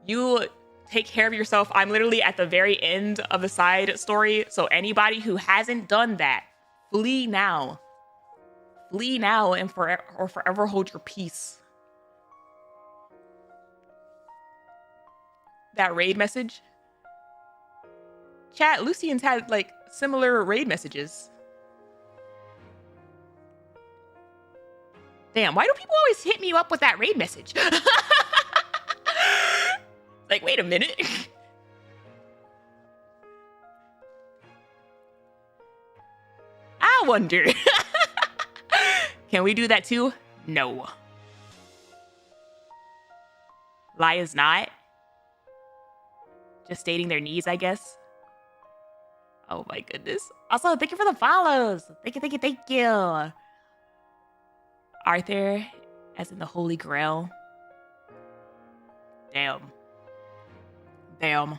You take care of yourself. I'm literally at the very end of the side story. So anybody who hasn't done that, flee now. Flee now and forever hold your peace. That raid message. Chat, Lucian's had like similar raid messages. Damn, why do people always hit me up with that raid message? Like, wait a minute. I wonder. Can we do that too? No. Laya's not. Just stating their needs, I guess. Oh my goodness. Also, thank you for the follows. Thank you, thank you, thank you. Arthur, as in the Holy Grail. Damn. Damn.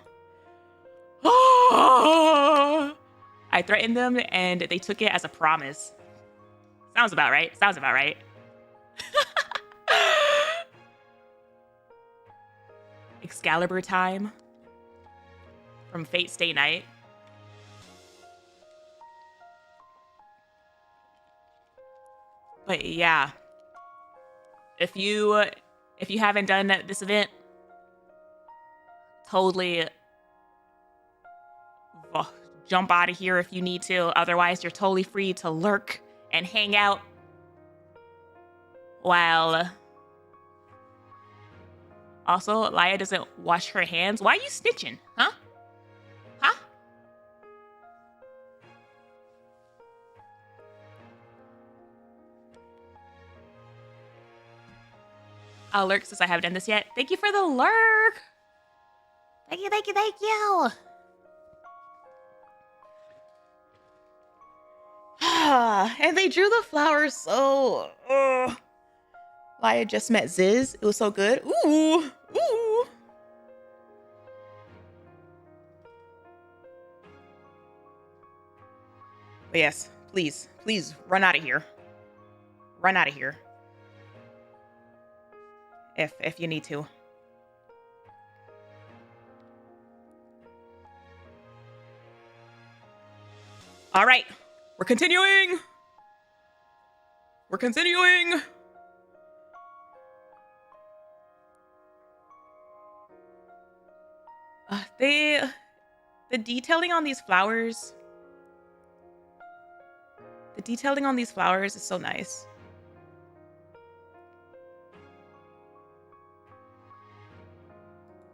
I threatened them and they took it as a promise. Sounds about right. Sounds about right. Excalibur time from Fate Stay Night. But yeah, if you haven't done this event, totally jump out of here if you need to. Otherwise, you're totally free to lurk and hang out while also Laya doesn't wash her hands. Why are you snitching? Huh? Huh? I'll lurk since I haven't done this yet. Thank you for the lurk. Thank you, thank you, thank you. And they drew the flowers so... Laya just met Ziz. It was so good. Ooh. Ooh. But yes, please, please run out of here. Run out of here. If you need to. All right, we're continuing. We're continuing. The detailing on these flowers. The detailing on these flowers is so nice.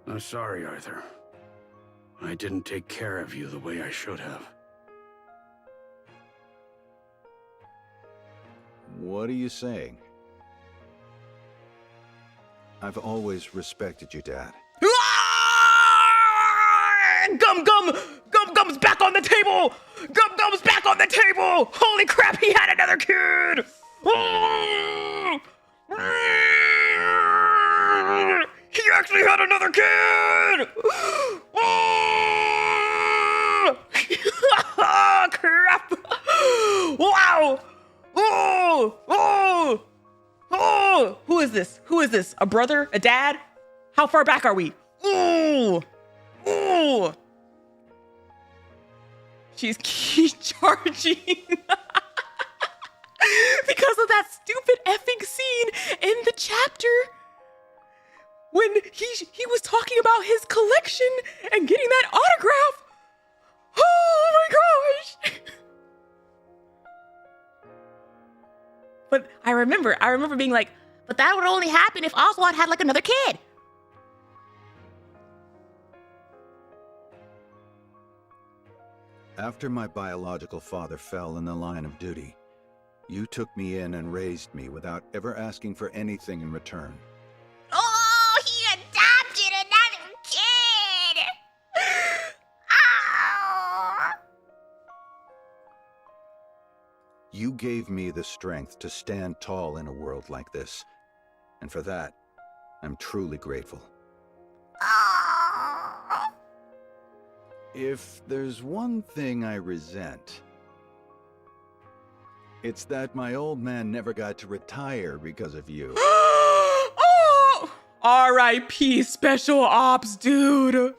I'm sorry, Arthur. I didn't take care of you the way I should have. What are you saying? I've always respected you, Dad. Gum's back on the table. Gum's back on the table. Holy crap, he had another kid. He actually had another kid. Crap. Wow. Oh, who is this? Who is this? A brother? A dad? How far back are we? Ooh. She's key charging. Because of that stupid effing scene in the chapter when he was talking about his collection and getting that autograph. Oh my gosh. But I remember being like, but that would only happen if Oswald had like another kid. After my biological father fell in the line of duty, you took me in and raised me without ever asking for anything in return. Oh, he adopted another kid! Oh! You gave me the strength to stand tall in a world like this. And for that, I'm truly grateful. If there's one thing I resent, it's that my old man never got to retire because of you. Oh! R.I.P. Special Ops, dude.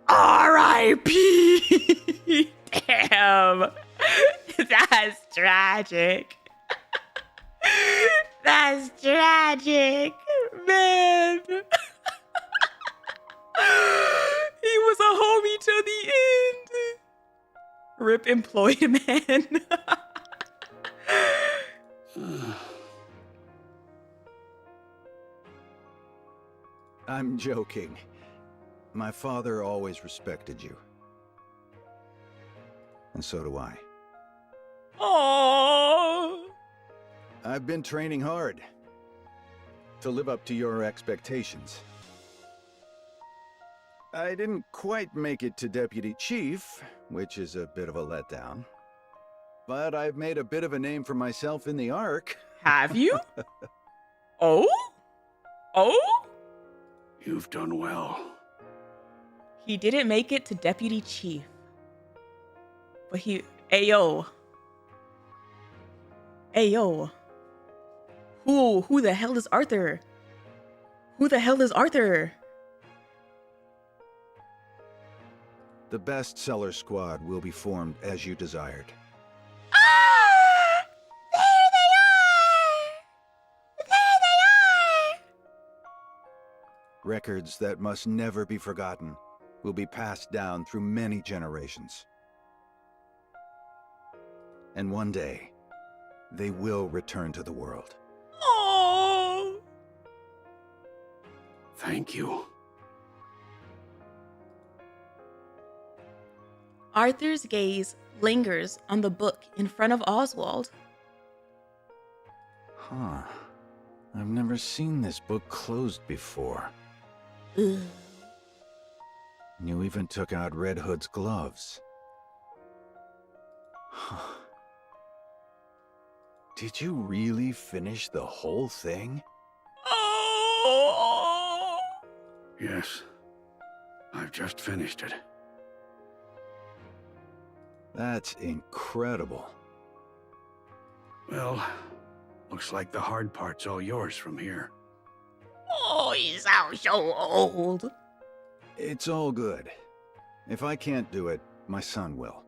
R.I.P. Damn. That's tragic. That's tragic, man. He was a homie till the end. Rip employed man. I'm joking. My father always respected you. And so do I. Aww. I've been training hard to live up to your expectations. I didn't quite make it to Deputy Chief, which is a bit of a letdown. But I've made a bit of a name for myself in the Ark. Have you? Oh? Oh? You've done well. He didn't make it to Deputy Chief. But he... Ayo. Ayo. Who the hell is Arthur? Who the hell is Arthur? The bestseller squad will be formed as you desired. Ah! There they are! There they are! Records that must never be forgotten will be passed down through many generations. And one day, they will return to the world. Oh! Thank you. Arthur's gaze lingers on the book in front of Oswald. Huh. I've never seen this book closed before. Ugh. You even took out Red Hood's gloves. Huh. Did you really finish the whole thing? Oh! Yes. I've just finished it. That's incredible. Well, looks like the hard part's all yours from here. Oh, you sound so old. It's all good. If I can't do it, my son will.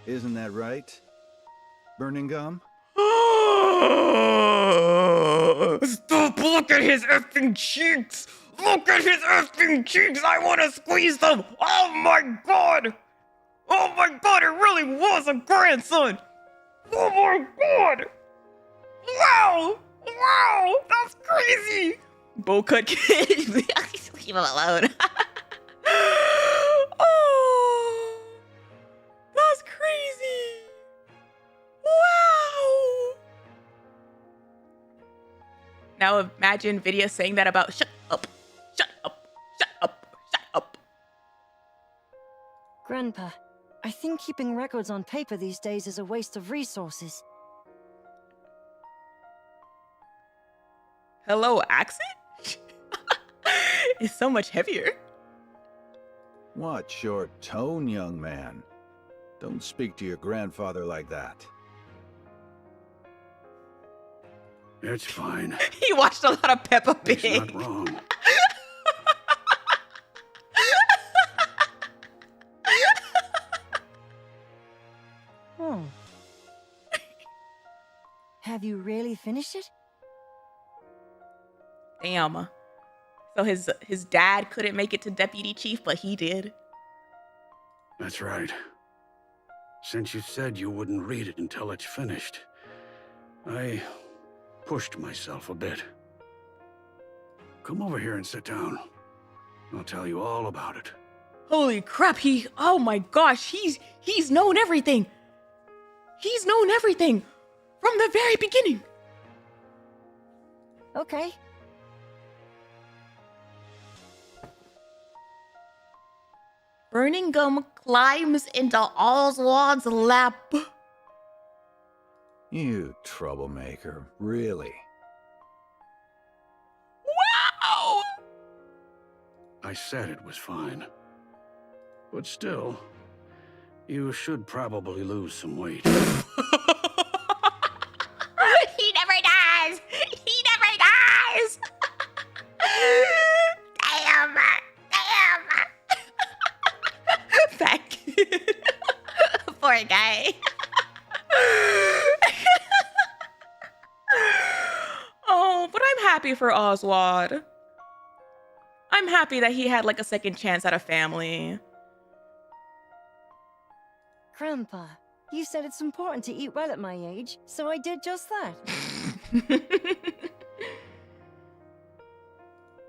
Isn't that right? Burning gum? Stop! Look at his effing cheeks! Look at his effing cheeks! I want to squeeze them! Oh my god! Oh my god, it really was a grandson! Oh my god! Wow! Wow! That's crazy! Bowl cut kid! Leave him alone. Oh! That's crazy! Wow! Now imagine Vidya saying that about shut up, shut up, shut up, shut up. Grandpa, I think keeping records on paper these days is a waste of resources. Hello, accent? It's so much heavier. Watch your tone, young man. Don't speak to your grandfather like that. It's fine. He watched a lot of Peppa Pig. He's not wrong. Have you really finished it? Damn. So his dad couldn't make it to Deputy Chief, but he did. That's right. Since you said you wouldn't read it until it's finished, I pushed myself a bit. Come over here and sit down. I'll tell you all about it. Holy crap, oh my gosh, he's known everything. He's known everything from the very beginning. Okay. Burning gum climbs into Oswald's lap. You troublemaker, really? Wow! I said it was fine. But still, you should probably lose some weight. He never does! He never does! Damn! Damn! Fat kid. Poor guy. Oh, but I'm happy for Oswald. I'm happy that he had like a second chance at a family. Grandpa, you said it's important to eat well at my age, so I did just that.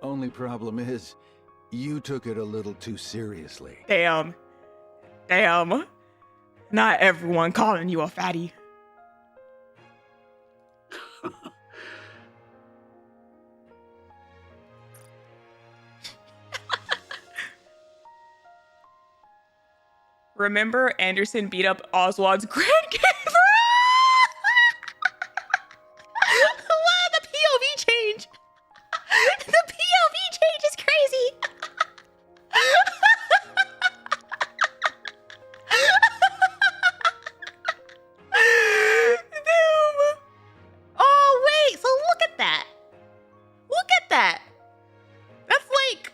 Only problem is, you took it a little too seriously. Damn. Damn. Not everyone calling you a fatty. Remember, Anderson beat up Oswald's grandkid? What? The POV change! The POV change is crazy! Damn. Oh, wait, so look at that. Look at that. That's like...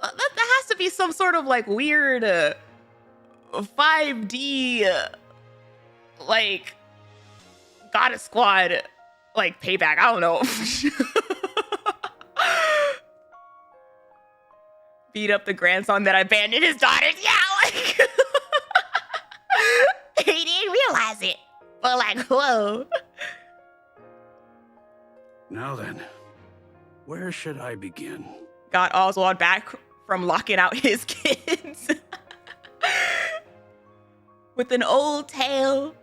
that has to be some sort of like weird 5D like Goddess Squad like payback. I don't know. Beat up the grandson that abandoned his daughters. Yeah, like He didn't realize it. But like, whoa. Now then, where should I begin? got Oswald back from locking out his kids with an old tale.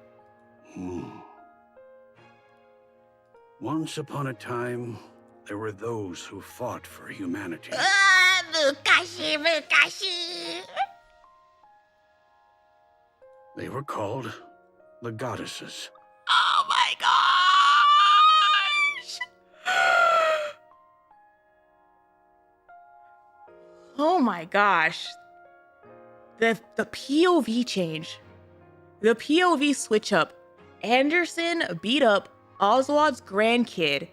Once upon a time, there were those who fought for humanity. Mukashi, Mukashi. They were called the goddesses. Oh my gosh! Oh my gosh. The POV change. The POV switch up. Anderson beat up Oswald's grandkid,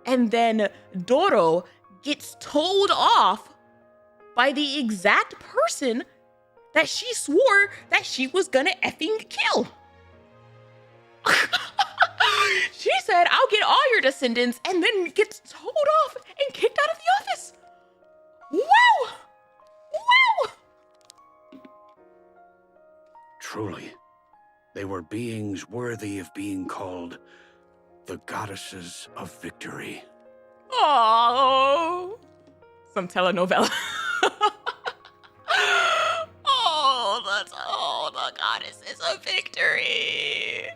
and then Doro gets told off by the exact person that she swore that she was gonna effing kill. She said, I'll get all your descendants, and then gets told off and kicked out of the office. Wow! Wow! Truly, they were beings worthy of being called the goddesses of victory. Oh, some telenovela. The goddesses of victory.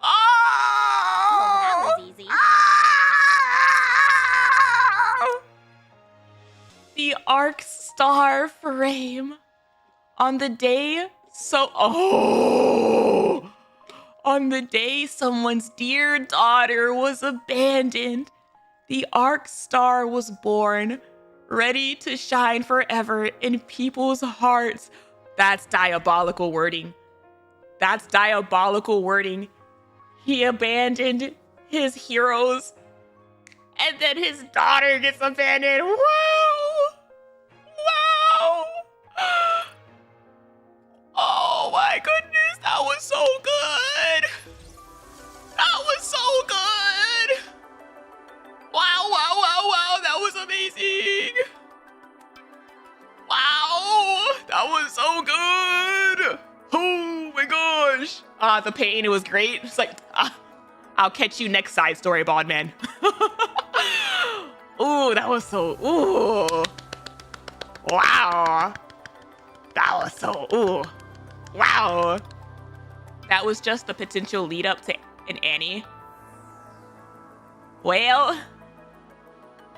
That was easy. The Arc Star frame. On the day on the day someone's dear daughter was abandoned, the Arc Star was born, ready to shine forever in people's hearts. That's diabolical wording. That's diabolical wording. He abandoned his heroes, and then his daughter gets abandoned. Wow! Wow! Oh my goodness, that was so good! That was so good! Wow, wow, wow, wow, that was amazing! Wow, that was so good! Oh my gosh! The pain, it was great. It's like, I'll catch you next side story, Bald Man. Ooh, that was so, ooh. Wow. That was so, ooh. Wow. That was just the potential lead up to an Annie. Well,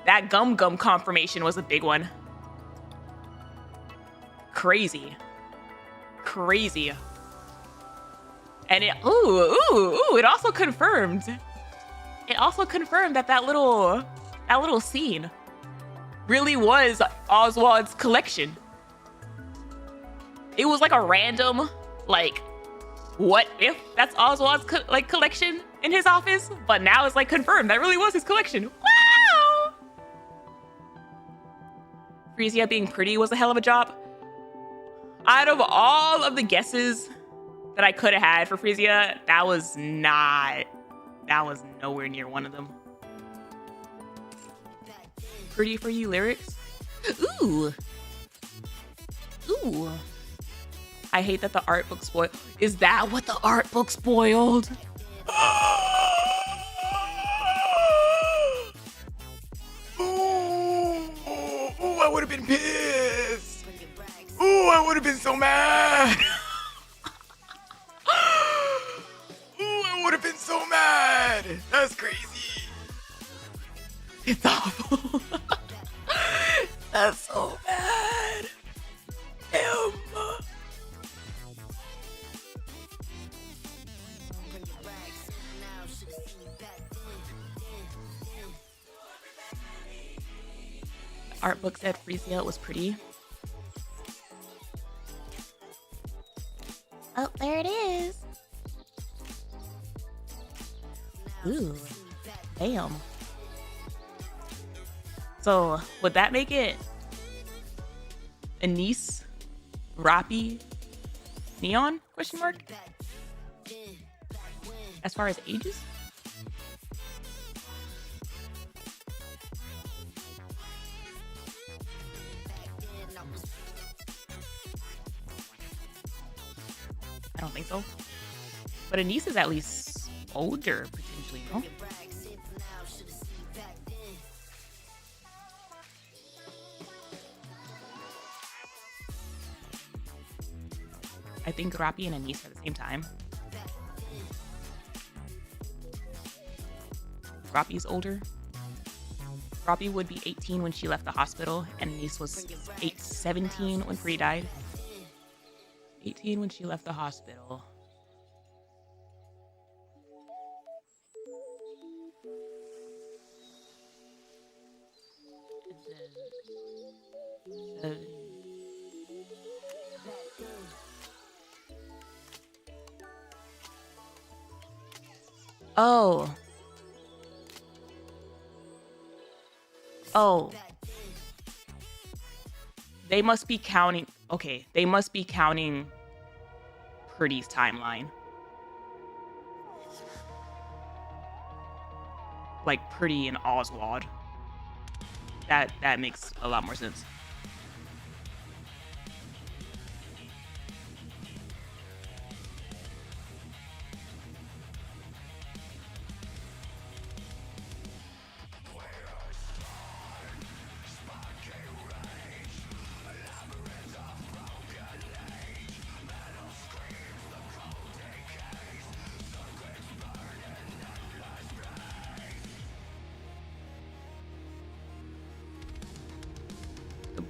that Gum Gum confirmation was a big one. crazy. Crazy. And it it also confirmed. It also confirmed that that little scene really was Oswald's collection. It was like a random, like, what if that's Oswald's collection in his office? But now it's like confirmed that really was his collection. Wow! Frisia being pretty was a hell of a job. Out of all of the guesses that I could have had for Frisia, that was nowhere near one of them. Pretty for you lyrics? Ooh. Ooh. I hate that the art book spoiled. Is that what the art book spoiled? Ooh, I would have been pissed. Ooh, I would have been so mad. Ooh, I would have been so mad. That's crazy. It's awful. That's so bad. Emma. Art book said Frisia was pretty. Oh, there it is. Ooh. Damn. So, would that make it Anise, Rappi, Neon? Question mark? As far as ages? I don't think so. But Anise is at least older, potentially, no? I think Rappi and Anise are the same time. Rappi's older. Rappi would be 18 when she left the hospital, and Anise was 17 when Free died. 18 when she left the hospital. Oh. Oh. They must be counting. Okay, they must be counting Pretty's timeline. Like Pretty and Oswald. That makes a lot more sense.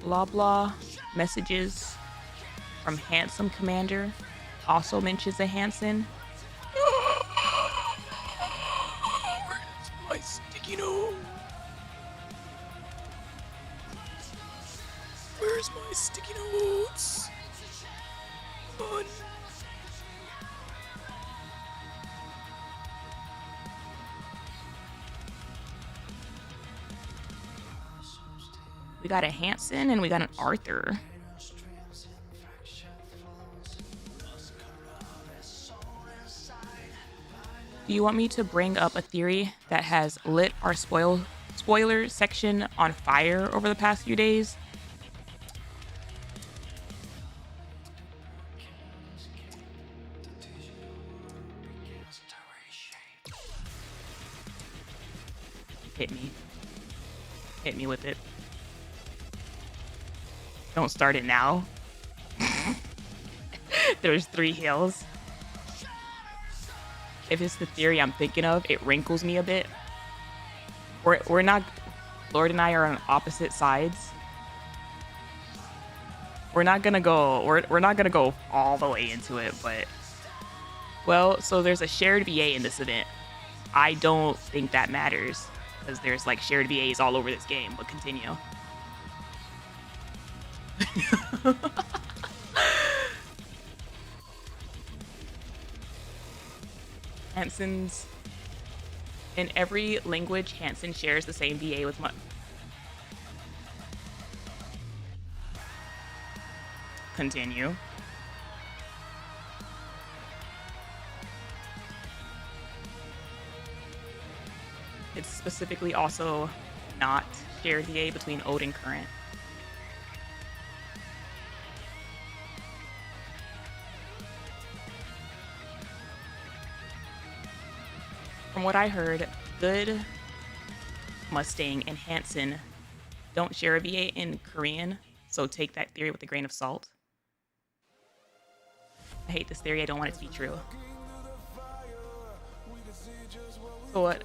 Blah blah messages from Handsome Commander also mentions a Hanson. Where's my sticky note? Where's my sticky notes? Come on. We got a Hanson and we got an Arthur. Do you want me to bring up a theory that has lit our spoiler section on fire over the past few days? Hit me. Hit me with it. Don't start it now. There's 3 hills. If it's the theory I'm thinking of, it wrinkles me a bit. We're not... Lord and I are on opposite sides. we're not gonna go we're not gonna go all the way into it, but well, so there's a shared VA in this event. I don't think that matters because there's like shared VAs all over this game, but continue. Hansen's in every language, Hansen shares the same VA with continue. It's specifically also not shared VA between old and current. From what I heard, Good, Mustang, and Hansen don't share a VA in Korean, so take that theory with a grain of salt. I hate this theory, I don't want it to be true. So what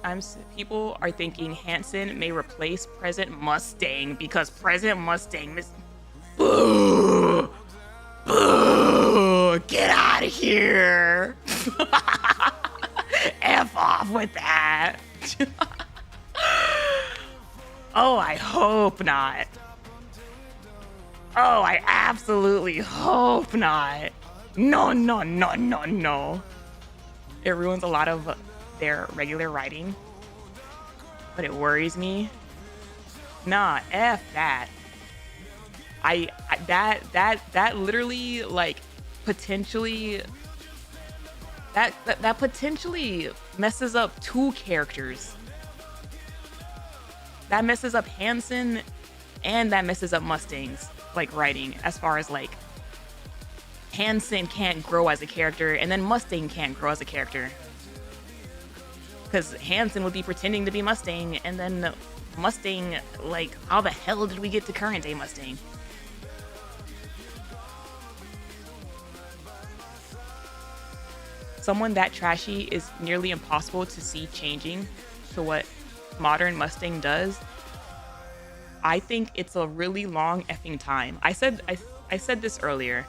people are thinking Hansen may replace present Mustang because present Mustang Boo! Boo! Get out of here! F off with that. Oh, I hope not. Oh, I absolutely hope not. No, no, no, no, no. It ruins a lot of their regular writing, but it worries me. Nah, F that. That literally like potentially that potentially messes up two characters. That messes up Hansen and that messes up Mustang's like writing, as far as like Hansen can't grow as a character and then Mustang can't grow as a character. Because Hansen would be pretending to be Mustang and then Mustang, like, how the hell did we get to current day Mustang? Someone that trashy is nearly impossible to see changing to what modern Mustang does. I think it's a really long effing time. I said this earlier.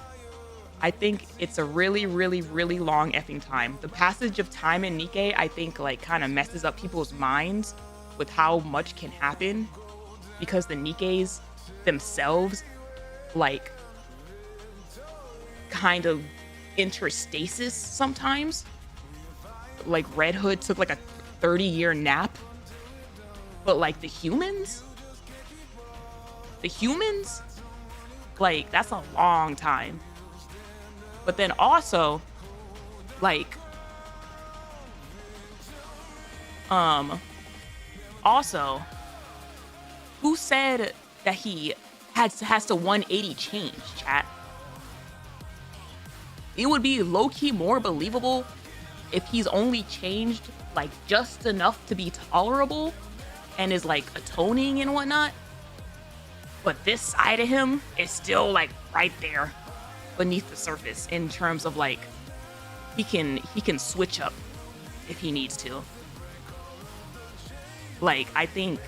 I think it's a really, really, really long effing time. The passage of time in Nikke, I think, like, kind of messes up people's minds with how much can happen because the Nikkes themselves, like, kind of interstasis sometimes. Like, Red Hood took, like, a 30-year nap. But, like, the humans, like, that's a long time. But then also, like, also, who said that he has to 180 change, chat? It would be low-key more believable if he's only changed, like, just enough to be tolerable and is, like, atoning and whatnot. But this side of him is still, like, right there beneath the surface in terms of, like, he can switch up if he needs to. Like, I think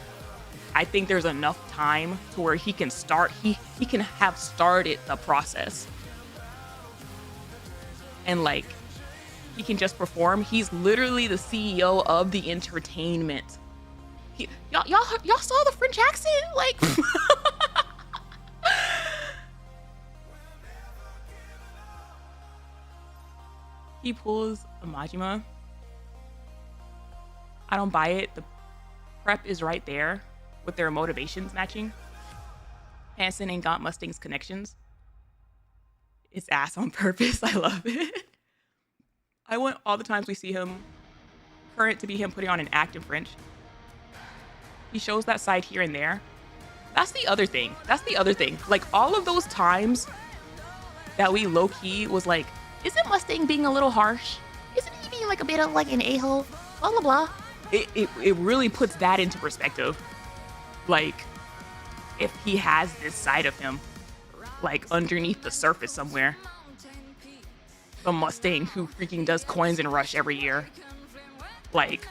there's enough time to where he can start, he can have started the process. And, like, he can just perform. He's literally the CEO of the entertainment. Y'all saw the French accent? Like, he pulls a Majima. I don't buy it. The prep is right there with their motivations matching. Hansen ain't got Mustang's connections. It's ass on purpose. I love it. I want all the times we see him current to be him putting on an act in French. He shows that side here and there. That's the other thing. Like, all of those times that we low-key was like, isn't Mustang being a little harsh? Isn't he being like a bit of like an a-hole? Blah, blah, blah. It really puts that into perspective. Like, if he has this side of him, like, underneath the surface somewhere. The Mustang who freaking does coins and rush every year. Like,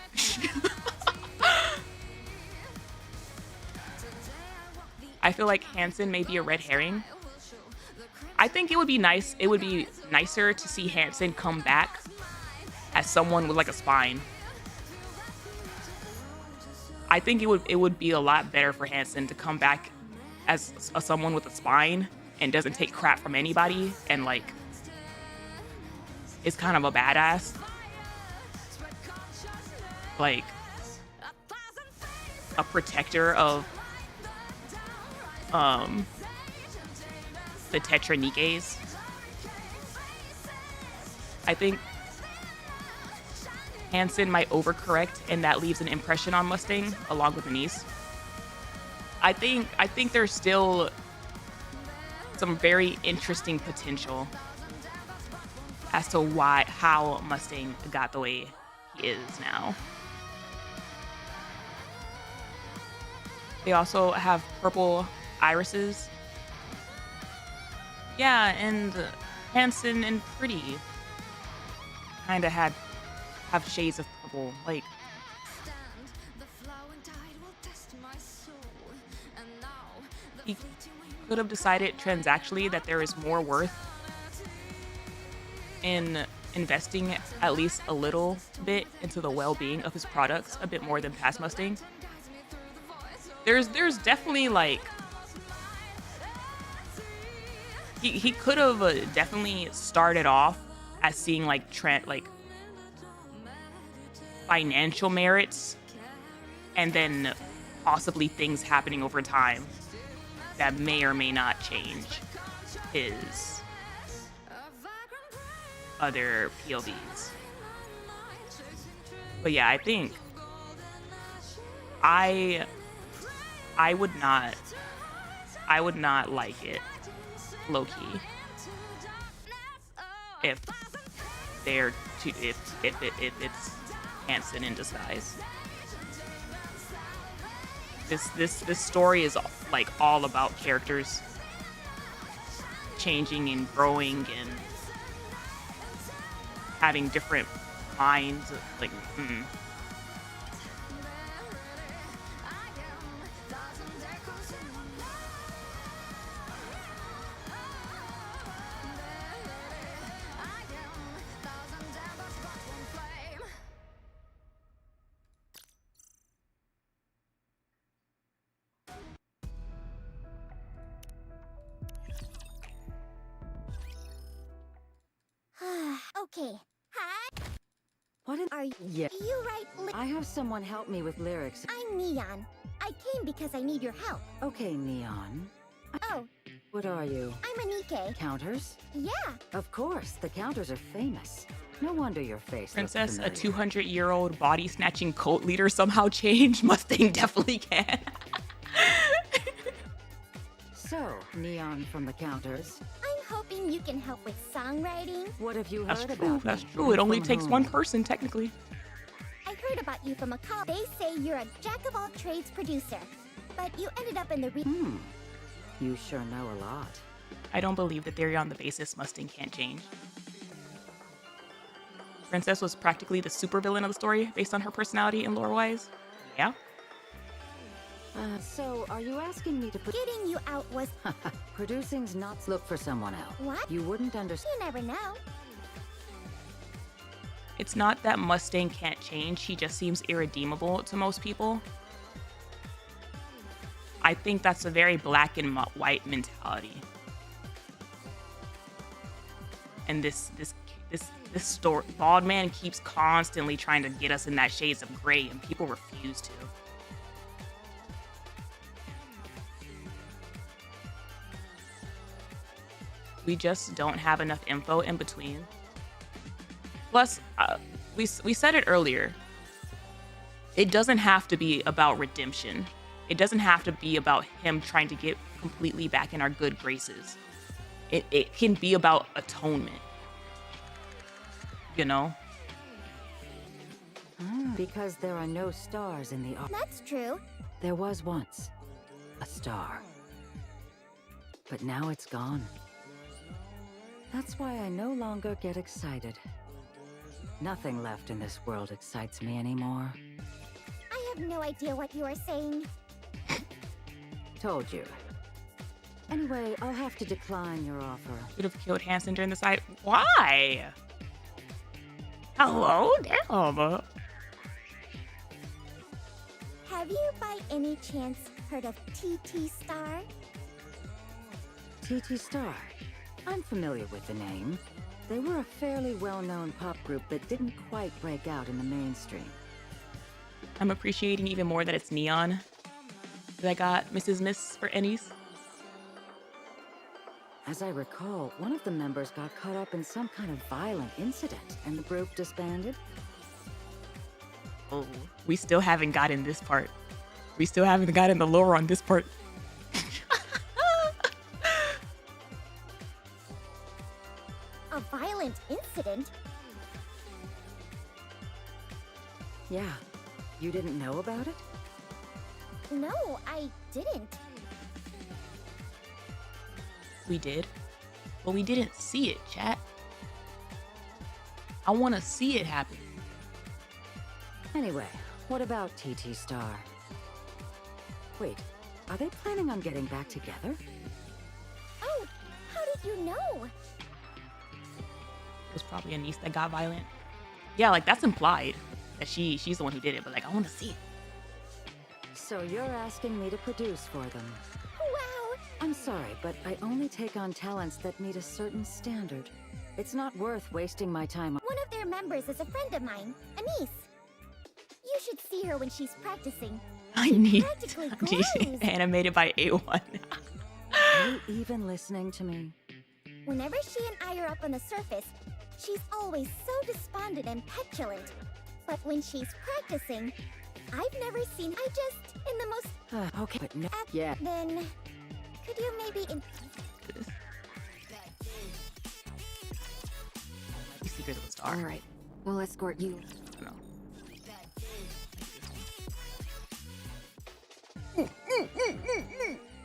I feel like Hansen may be a red herring. I think it would be nice. It would be nicer to see Hansen come back as someone with like a spine. I think it would be a lot better for Hansen to come back as someone with a spine and doesn't take crap from anybody and like is kind of a badass. Like a protector of the Tetra Nikkes. I think Hansen might overcorrect, and that leaves an impression on Mustang along with Anise. I think there's still some very interesting potential as to how Mustang got the way he is now. They also have purple irises. Yeah, and Hansen and Pretty kind of have shades of purple. Like, he could have decided transactionally that there is more worth in investing at least a little bit into the well-being of his products, a bit more than past Mustang. There's definitely like he could have definitely started off as seeing like financial merits, and then possibly things happening over time that may or may not change his other POVs. But yeah, I think I would not like it, low-key, if it's Hansen in disguise. This story is like all about characters changing and growing and having different minds. Like, Okay. Hi. What are you? Yeah. You write I have someone help me with lyrics. I'm Neon. I came because I need your help. Okay, Neon. Oh. What are you? I'm a Nikke. Counters? Yeah. Of course, the counters are famous. No wonder your face Princess, a looks familiar. 200-year-old body-snatching cult leader somehow changed? Mustang definitely can. So, Neon from the counters. I'm hoping you can help with songwriting. What have you That's heard true. about That's me? true. It only From takes whom? one person, technically. I heard about you from a call. They say you're a jack-of-all-trades producer, but you ended up in the You sure know a lot. I don't believe the theory on the basis Mustang can't change. Princess was practically the supervillain of the story based on her personality and lore-wise. Yeah. So, are you asking me to put... Getting you out was... Producing's not... Look for someone else. What? You wouldn't understand. You never know. It's not that Mustang can't change, he just seems irredeemable to most people. I think that's a very black and white mentality. And this story, Bald Man keeps constantly trying to get us in that shades of gray, and people refuse to. We just don't have enough info in between. Plus, we said it earlier. It doesn't have to be about redemption. It doesn't have to be about him trying to get completely back in our good graces. It can be about atonement. You know? Because there are no stars in the... That's true. There was once a star. But now it's gone. That's why I no longer get excited. Nothing left in this world excites me anymore. I have no idea what you are saying. Told you. Anyway, I'll have to decline your offer. Should have killed Hansen during the fight. Why? Hello? Damn. Have you by any chance heard of TT Star? TT Star. I'm familiar with the name. They were a fairly well-known pop group that didn't quite break out in the mainstream. I'm appreciating even more that it's neon. I got Mrs. Miss for Anise. As I recall, one of the members got caught up in some kind of violent incident and the group disbanded. Oh, we still haven't gotten this part. We still haven't gotten the lore on this part. A violent incident? Yeah. You didn't know about it? No, I didn't. We did. But we didn't see it, chat. I want to see it happen. Anyway, what about TT Star? Wait, are they planning on getting back together? Oh, how did you know? It was probably Anise that got violent. Yeah, like that's implied that she's the one who did it, but like I want to see it. So you're asking me to produce for them? Wow! I'm sorry, but I only take on talents that meet a certain standard. It's not worth wasting my time on. One of their members is a friend of mine, Anise. You should see her when she's practicing. I She need practically glows. animated by A1. Are you even listening to me? Whenever she and I are up on the surface, she's always so despondent and petulant. But when she's practicing, I've never seen. I just in the most. Okay, but no. Yeah. Then, could you maybe? Secret of the Star. All right, we'll escort you. No.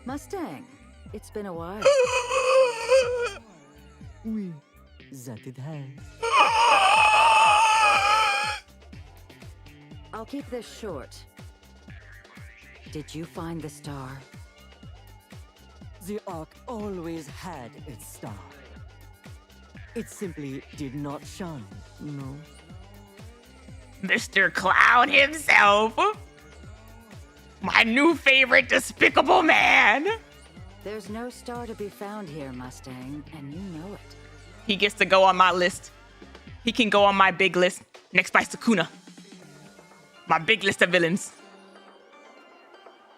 Mustang, it's been a while. Oui, that it has. I'll keep this short. Did you find the star? The Ark always had its star. It simply did not shine, no. Mr. Cloud himself. My new favorite despicable man. There's no star to be found here, Mustang, and you know it. He gets to go on my list. He can go on my big list next by Sukuna. My big list of villains.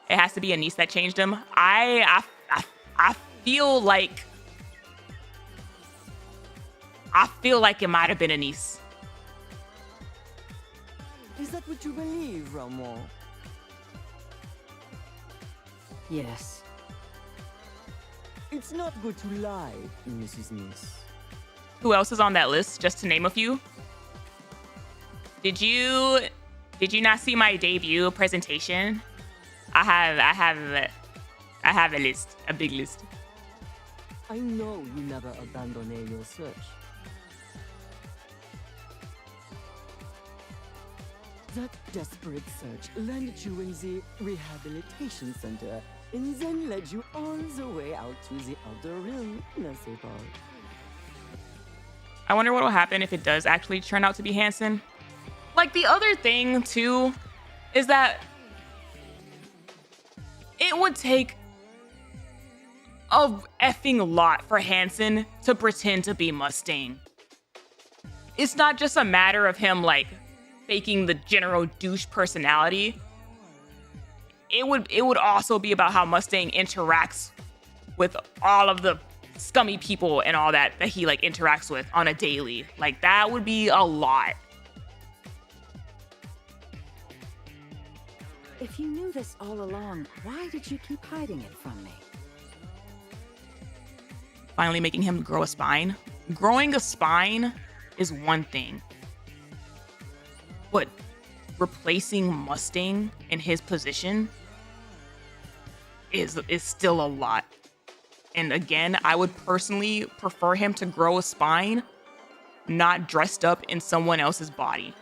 It has to be Anise that changed him. I feel like it might have been Anise. Is that what you believe, Ramon? Yes. It's not good to lie, Mrs. Nice. Who else is on that list? Just to name a few. Did you not see my debut presentation? I have a list, a big list. I know you never abandoned your search. That desperate search landed you in the rehabilitation center and then led you all the way out to the outer rim, n'est-ce pas? I wonder what will happen if it does actually turn out to be Hansen. Like, the other thing, too, is that it would take a effing lot for Hansen to pretend to be Mustang. It's not just a matter of him, like, faking the general douche personality. It would also be about how Mustang interacts with all of the scummy people and all that he, like, interacts with on a daily. Like, that would be a lot. If you knew this all along, why did you keep hiding it from me? Finally making him grow a spine. Growing a spine is one thing. But replacing Mustang in his position is still a lot. And again, I would personally prefer him to grow a spine, not dressed up in someone else's body.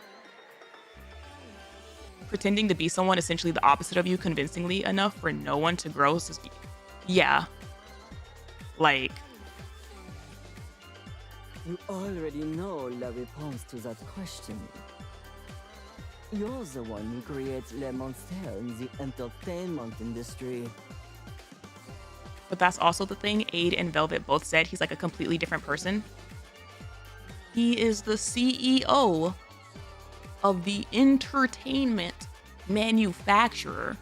Pretending to be someone essentially the opposite of you convincingly enough for no one to grow. Yeah. Like, You already know la réponse to that question. You're the one who creates les monsters in the entertainment industry. but that's also the thing. Aid and Velvet both said he's like a completely different person. He is the CEO of the entertainment manufacturer.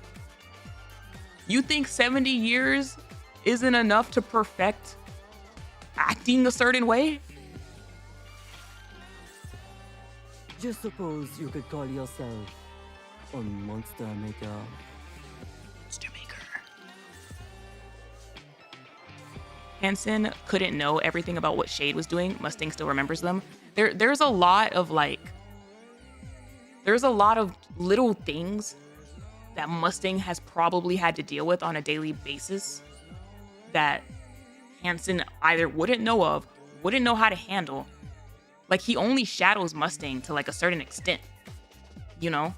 You think 70 years isn't enough to perfect acting a certain way? Just suppose you could call yourself a monster maker. Monster maker. Hansen couldn't know everything about what Shade was doing. Mustang still remembers them. There's a lot of little things that Mustang has probably had to deal with on a daily basis that Hansen either wouldn't know of, wouldn't know how to handle. Like, he only shadows Mustang to like a certain extent, you know?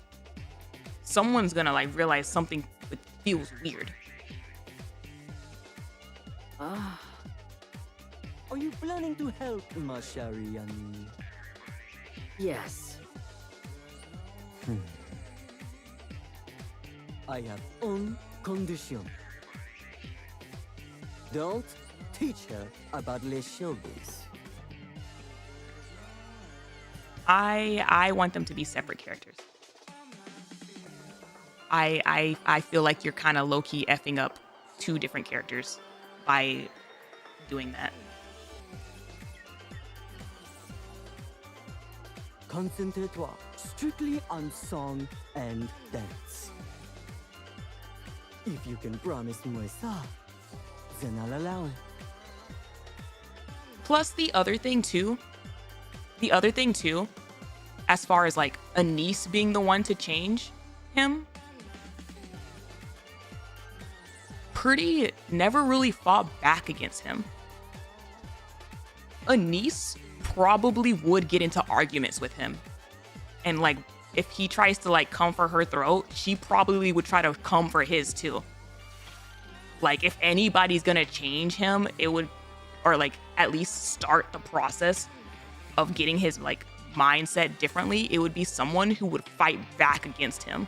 Someone's gonna like realize something feels weird. Are you planning to help ma chérie Annie? Yes. I have one condition. Don't teach her about les showbiz. I want them to be separate characters. I feel like you're kind of low-key effing up two different characters by doing that. Concentre-toi strictly on song and dance. If you can promise me ça, then I'll allow it. Plus the other thing too, as far as like Anise being the one to change him, Pretty never really fought back against him. Anise probably would get into arguments with him. And like, if he tries to like come for her throat, she probably would try to come for his too. Like, if anybody's gonna change him, it would, or like at least start the process of getting his like mindset differently, it would be someone who would fight back against him.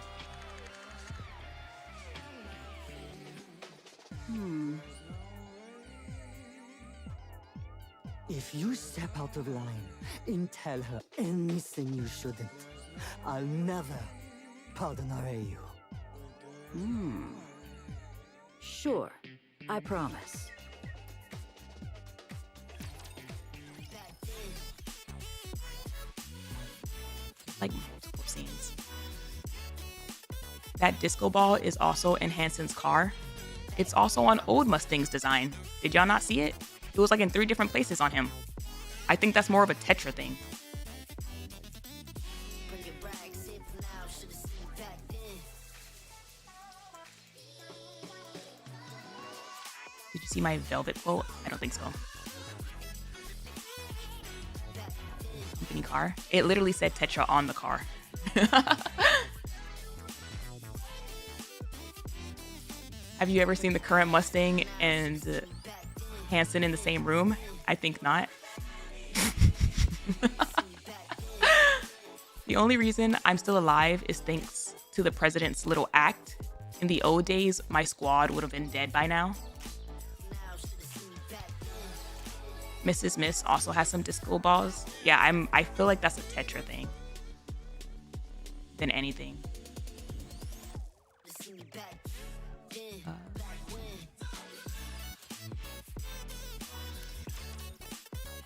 If you step out of line and tell her anything you shouldn't, I'll never pardonare you. Sure, I promise. Like multiple scenes. That disco ball is also in Hansen's car. It's also on old Mustang's design. Did y'all not see it? It was like in 3 different places on him. I think that's more of a Tetra thing. Did you see my Velvet quote? I don't think so. Company car. It literally said Tetra on the car. Have you ever seen the current Mustang and Hansen in the same room? I think not. The only reason I'm still alive is thanks to the president's little act. In the old days, my squad would have been dead by now. Mrs. Miss also has some disco balls. Yeah, I feel like that's a Tetra thing than anything.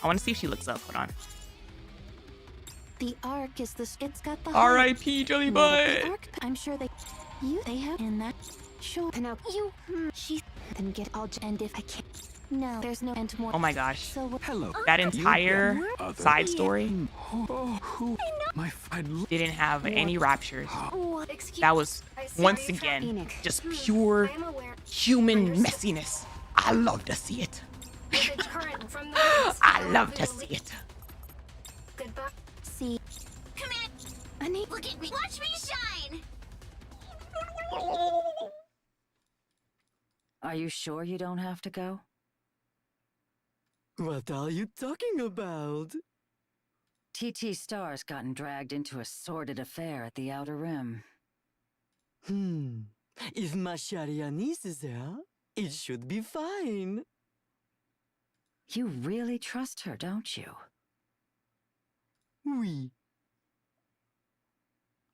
I want to see if she looks up. Hold on. The Ark is the. It's got the. R.I.P. Jelly Butt. I'm sure they have in that. Sure. Now she then get all and if I can't. No, there's no end more. Oh my gosh. So hello. That entire side story My didn't have any raptures. That was once again just pure human messiness. I love to see it. I love to see it. Goodbye. See. Come in. Annie, look at me. Watch me shine. Are you sure you don't have to go? What are you talking about? TT Star's gotten dragged into a sordid affair at the Outer Rim. If my shawty Anise is there, it should be fine. You really trust her, don't you? Oui.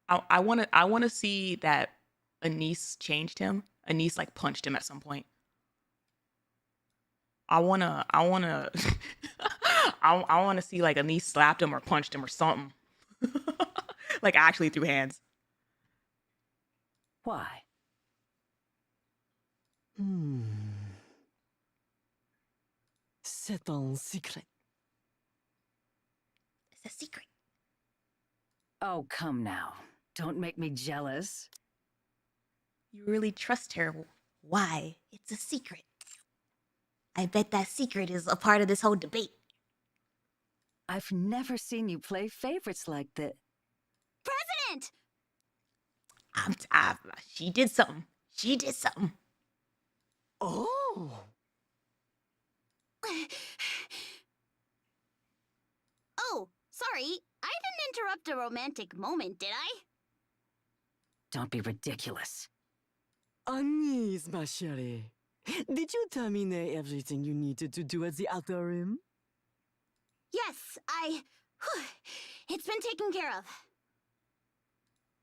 I wanna see that Anise changed him. Anise like punched him at some point. I wanna I wanna see like Anise slapped him or punched him or something. Like actually threw hands. Why? C'est un secret. It's a secret. Oh, come now. Don't make me jealous. You really trust her. Why? It's a secret. I bet that secret is a part of this whole debate. I've never seen you play favorites like this. President! She did something. She did something. Oh! Oh, sorry. I didn't interrupt a romantic moment, did I? Don't be ridiculous. Anise, ma chérie. Did you terminate everything you needed to do at the Outer Rim? Yes, it's been taken care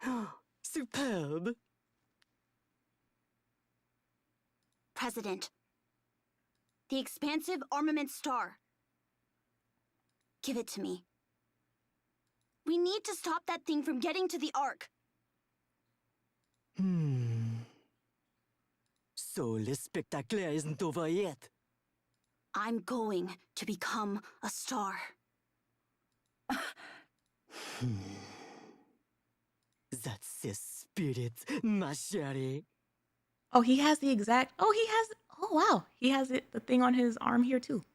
of. Superb. President. The expansive armament star. Give it to me. We need to stop that thing from getting to the Ark. So, le spectacle isn't over yet. I'm going to become a star. That's the spirit, ma chérie. Oh, he has the exact. Oh, he has. Oh, wow. He has it. The thing on his arm here too.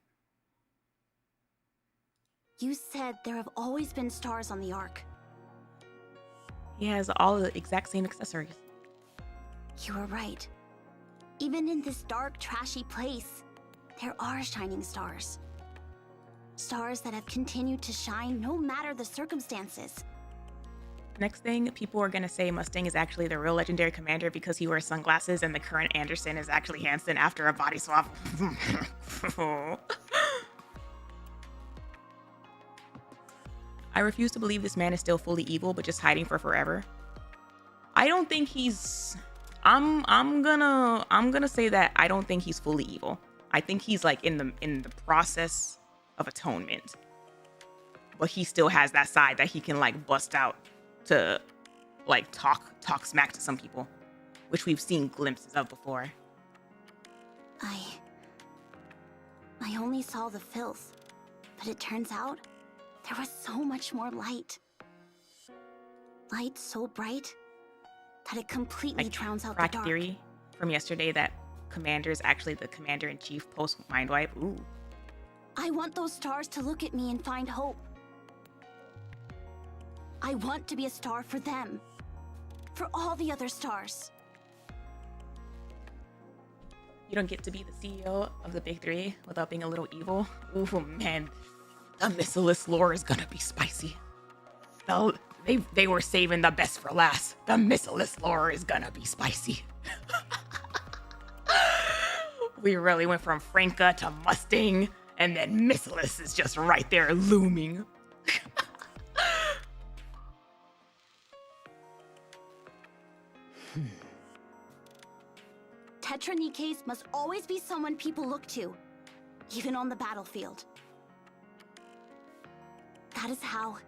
You said there have always been stars on the Ark. He has all the exact same accessories. You were right. Even in this dark, trashy place, there are shining stars. Stars that have continued to shine no matter the circumstances. Next thing, people are gonna say Mustang is actually the real legendary commander because he wears sunglasses, and the current Anderson is actually Hanson after a body swap. I refuse to believe this man is still fully evil, but just hiding for forever. I don't think he's. I'm gonna say that I don't think he's fully evil. I think he's like in the process of atonement, but he still has that side that he can like bust out to like talk smack to some people, which we've seen glimpses of before. I only saw the filth, but it turns out there was so much more light. Light so bright that it completely drowns out the Crack dark. theory from yesterday that Commander is actually the commander-in-chief post mind wipe. Ooh. I want those stars to look at me and find hope. I want to be a star for them. For all the other stars. You don't get to be the CEO of the Big Three without being a little evil. Ooh, man. The Missileless lore is gonna be spicy. They were saving the best for last. The Missileless lore is gonna be spicy. We really went from Franca to Mustang, and then Missileless is just right there looming. Tetra Nikkes must always be someone people look to, even on the battlefield. That is how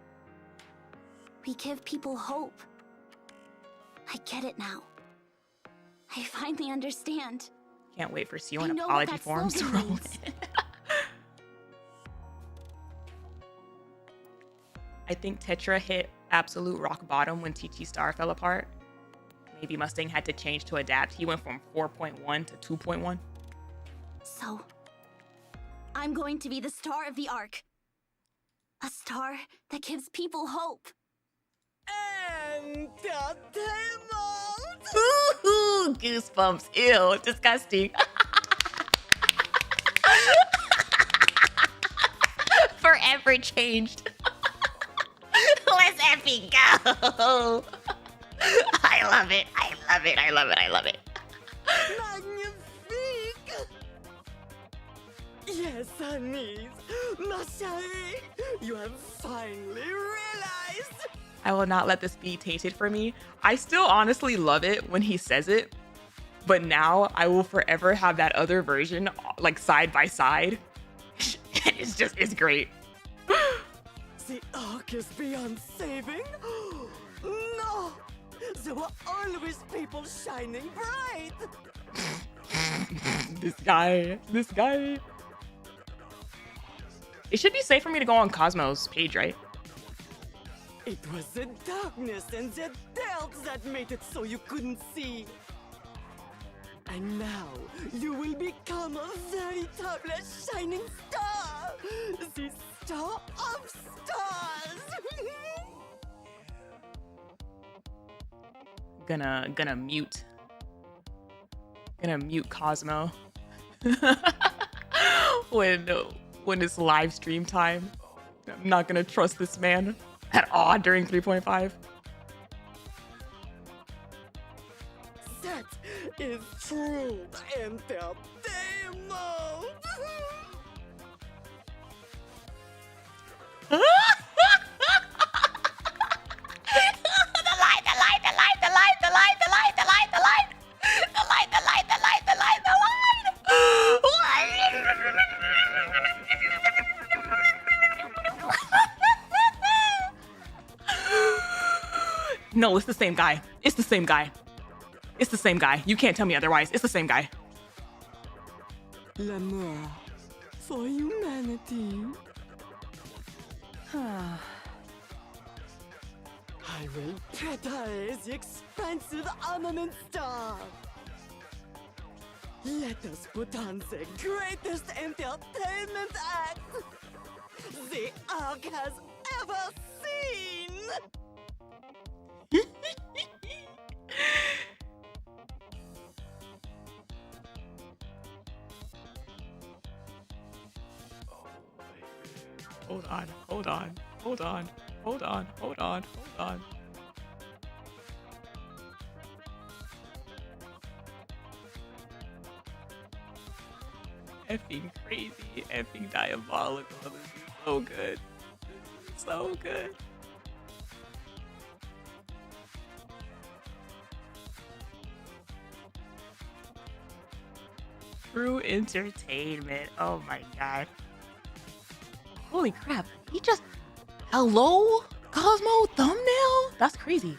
we give people hope. I get it now. I finally understand. Can't wait for Sio I and know what apology that forms to slogan roll means. in. I think Tetra hit absolute rock bottom when TT Star fell apart. Maybe Mustang had to change to adapt. He went from 4.1 to 2.1. So, I'm going to be the star of the Ark. A star that gives people hope. Ooh, goosebumps. Ew, disgusting. never changed. Let's effing go. I love it. I love it. I love it. I love it. Magnifique! Yes, Anise. Ma chérie, you have finally realized. I will not let this be tainted for me. I still honestly love it when he says it, but now I will forever have that other version like side by side. It's great. The Ark is beyond saving? No! There were always people shining bright! This guy. It should be safe for me to go on Cosmo's page, right? It was the darkness and the dirt that made it so you couldn't see. And now, you will become a veritable shining star! The star of stars! Gonna mute Cosmo when it's live stream time. I'm not gonna trust this man at all during 3.5. That is true entertainment! No, it's the same guy. It's the same guy. It's the same guy. You can't tell me otherwise. It's the same guy. L'amour for humanity. I will prepare the expensive armament star. Let us put on the greatest entertainment act the Ark has ever seen. Hold on. Effing crazy, effing diabolical. This is so good. So good. True entertainment. Oh my god. Holy crap. He just... Hello? Cosmo thumbnail? That's crazy.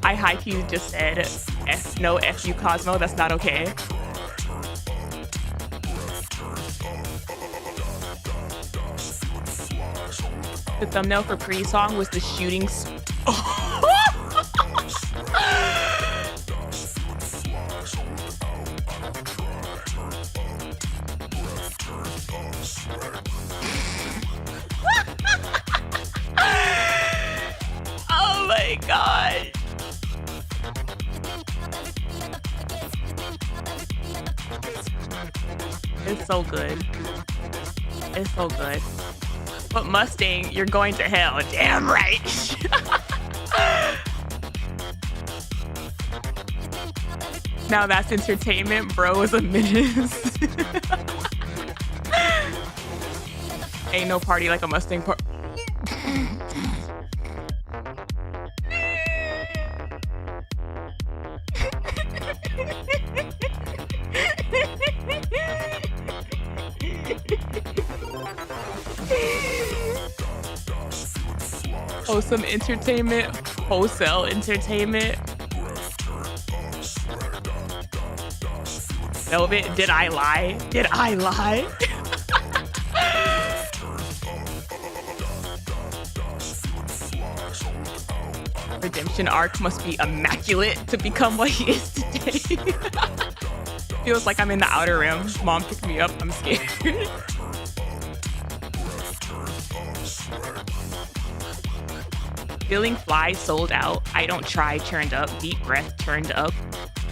I high-key just said no F you Cosmo, that's not okay. The thumbnail for pre-song was the shooting oh my god. It's so good. It's so good. But Mustang, you're going to hell. Damn right. Now that's entertainment. Bro is a menace. Ain't no party like a Mustang party. Oh, some entertainment, wholesale entertainment. Velvet, did I lie? Did I lie? redemption arc must be immaculate to become what he is today. Feels like I'm in the Outer Rim. Mom picked me up. I'm scared. Feeling fly sold out. I don't try turned up. Deep breath turned up.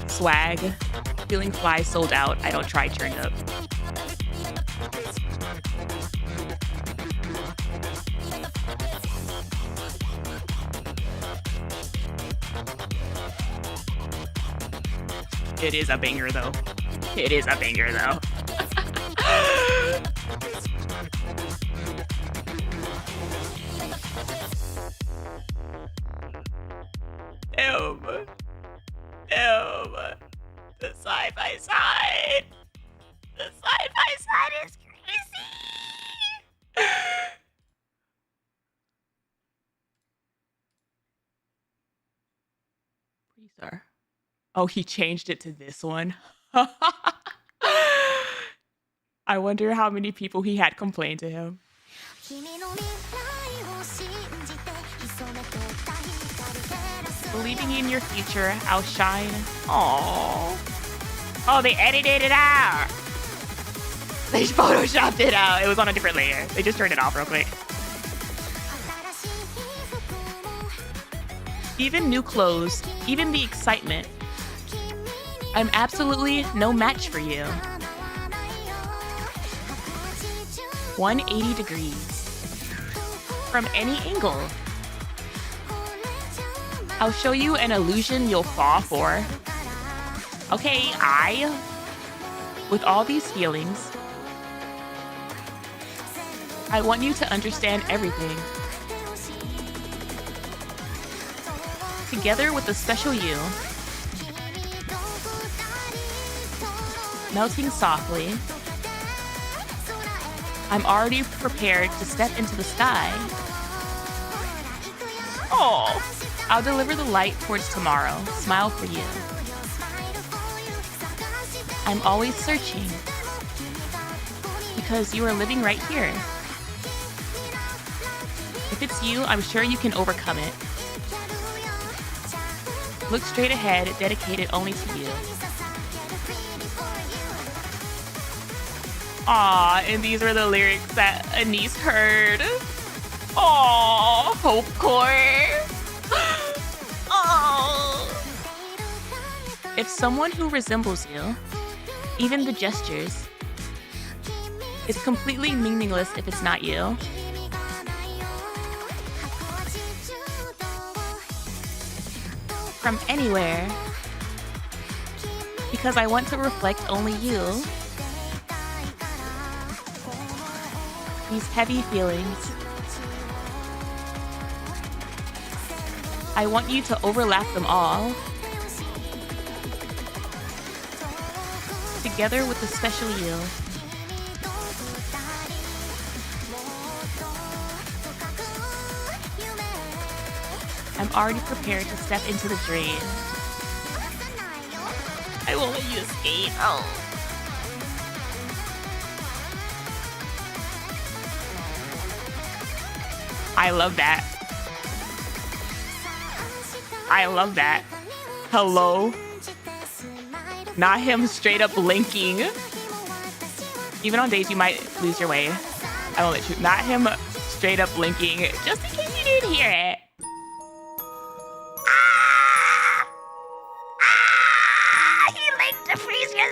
Swag. Feeling fly sold out. I don't try turned up. It is a banger though. It is a banger though. Damn. Damn. The side by side. The side by side is crazy. Pre-star. Oh, he changed it to this one. I wonder how many people he had complained to him. Believing in your future, I'll shine. Aww. Oh, they edited it out. They photoshopped it out. It was on a different layer. They just turned it off real quick. Even new clothes, even the excitement. I'm absolutely no match for you. 180 degrees. From any angle. I'll show you an illusion you'll fall for. Okay, with all these feelings, I want you to understand everything. Together with the special you, melting softly, I'm already prepared to step into the sky. Oh, I'll deliver the light towards tomorrow. Smile for you. I'm always searching because you are living right here. If it's you, I'm sure you can overcome it. Look straight ahead, dedicated only to you. Aw, and these were the lyrics that Anise heard. Aw, Hope Core. Oh. If someone who resembles you, even the gestures, is completely meaningless if it's not you. From anywhere, because I want to reflect only you. These heavy feelings. I want you to overlap them all. Together with the special you. I'm already prepared to step into the drain. I won't let you escape. Oh. I love that. I love that. Hello? Not him straight up linking. Even on days you might lose your way. I won't let you. Not him straight up linking, just in case you didn't hear it. He linked to freeze your...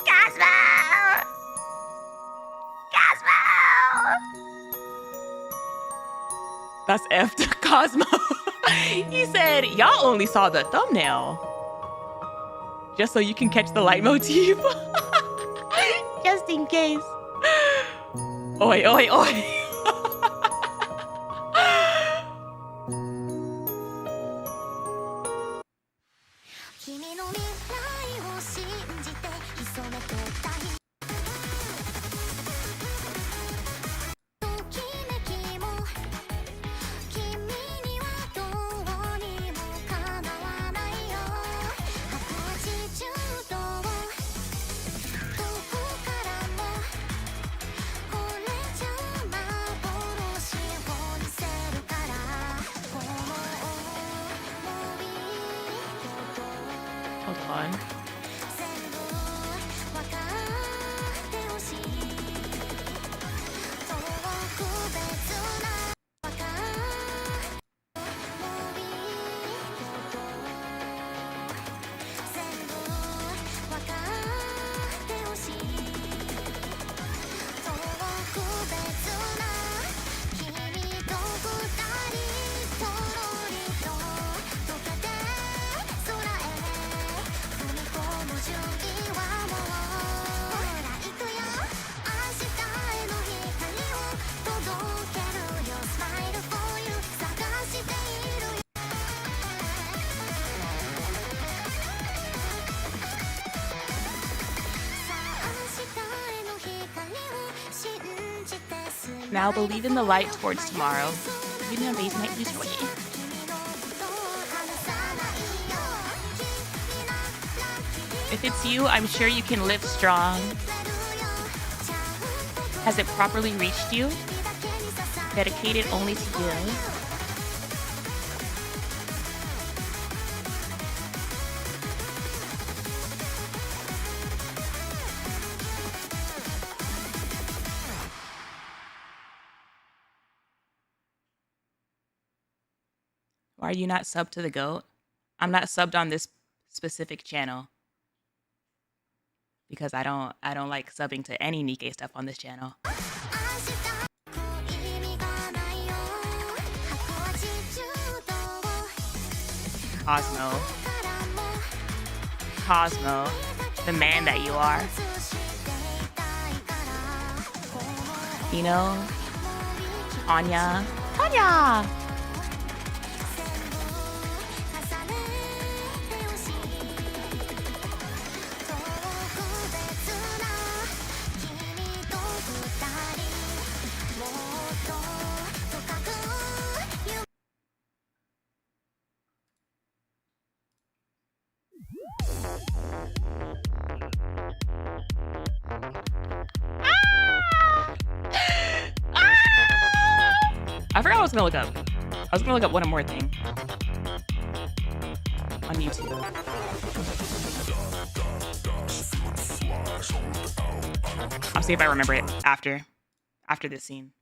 Cosmo! That's F to Cosmo. He said, y'all only saw the thumbnail. Just so you can catch the leitmotif. Just in case. Oi, oi, oi. fun. Now believe in the light towards tomorrow. You know, these might be sweaty. If it's you, I'm sure you can live strong. Has it properly reached you? Dedicated only to you? Why are you not subbed to the GOAT? I'm not subbed on this specific channel because I don't like subbing to any Nikke stuff on this channel. Cosmo, the man that you are. You know, Tanya. I forgot what I was gonna look up. I was gonna look up one more thing on YouTube. I'll see if I remember it after this scene.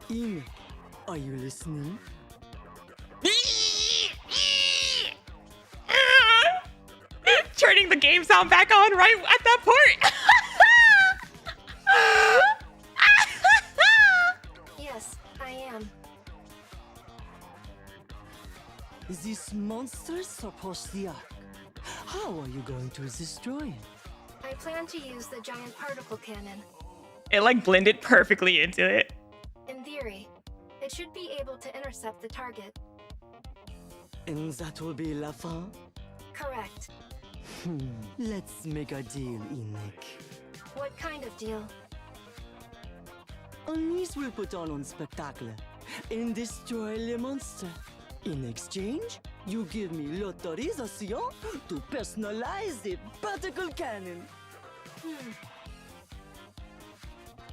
Ine, are you listening? Turning the game sound back on right at that part. Yes, I am. This monster supposed the ark. How are you going to destroy it? I plan to use the giant particle cannon. It like blended perfectly into it. In theory, it should be able to intercept the target. And that will be la fin? Correct. Let's make a deal, Nikke. What kind of deal? Anise will put on spectacle and destroy le monster. In exchange, you give me l'autorisation to personalize the particle cannon.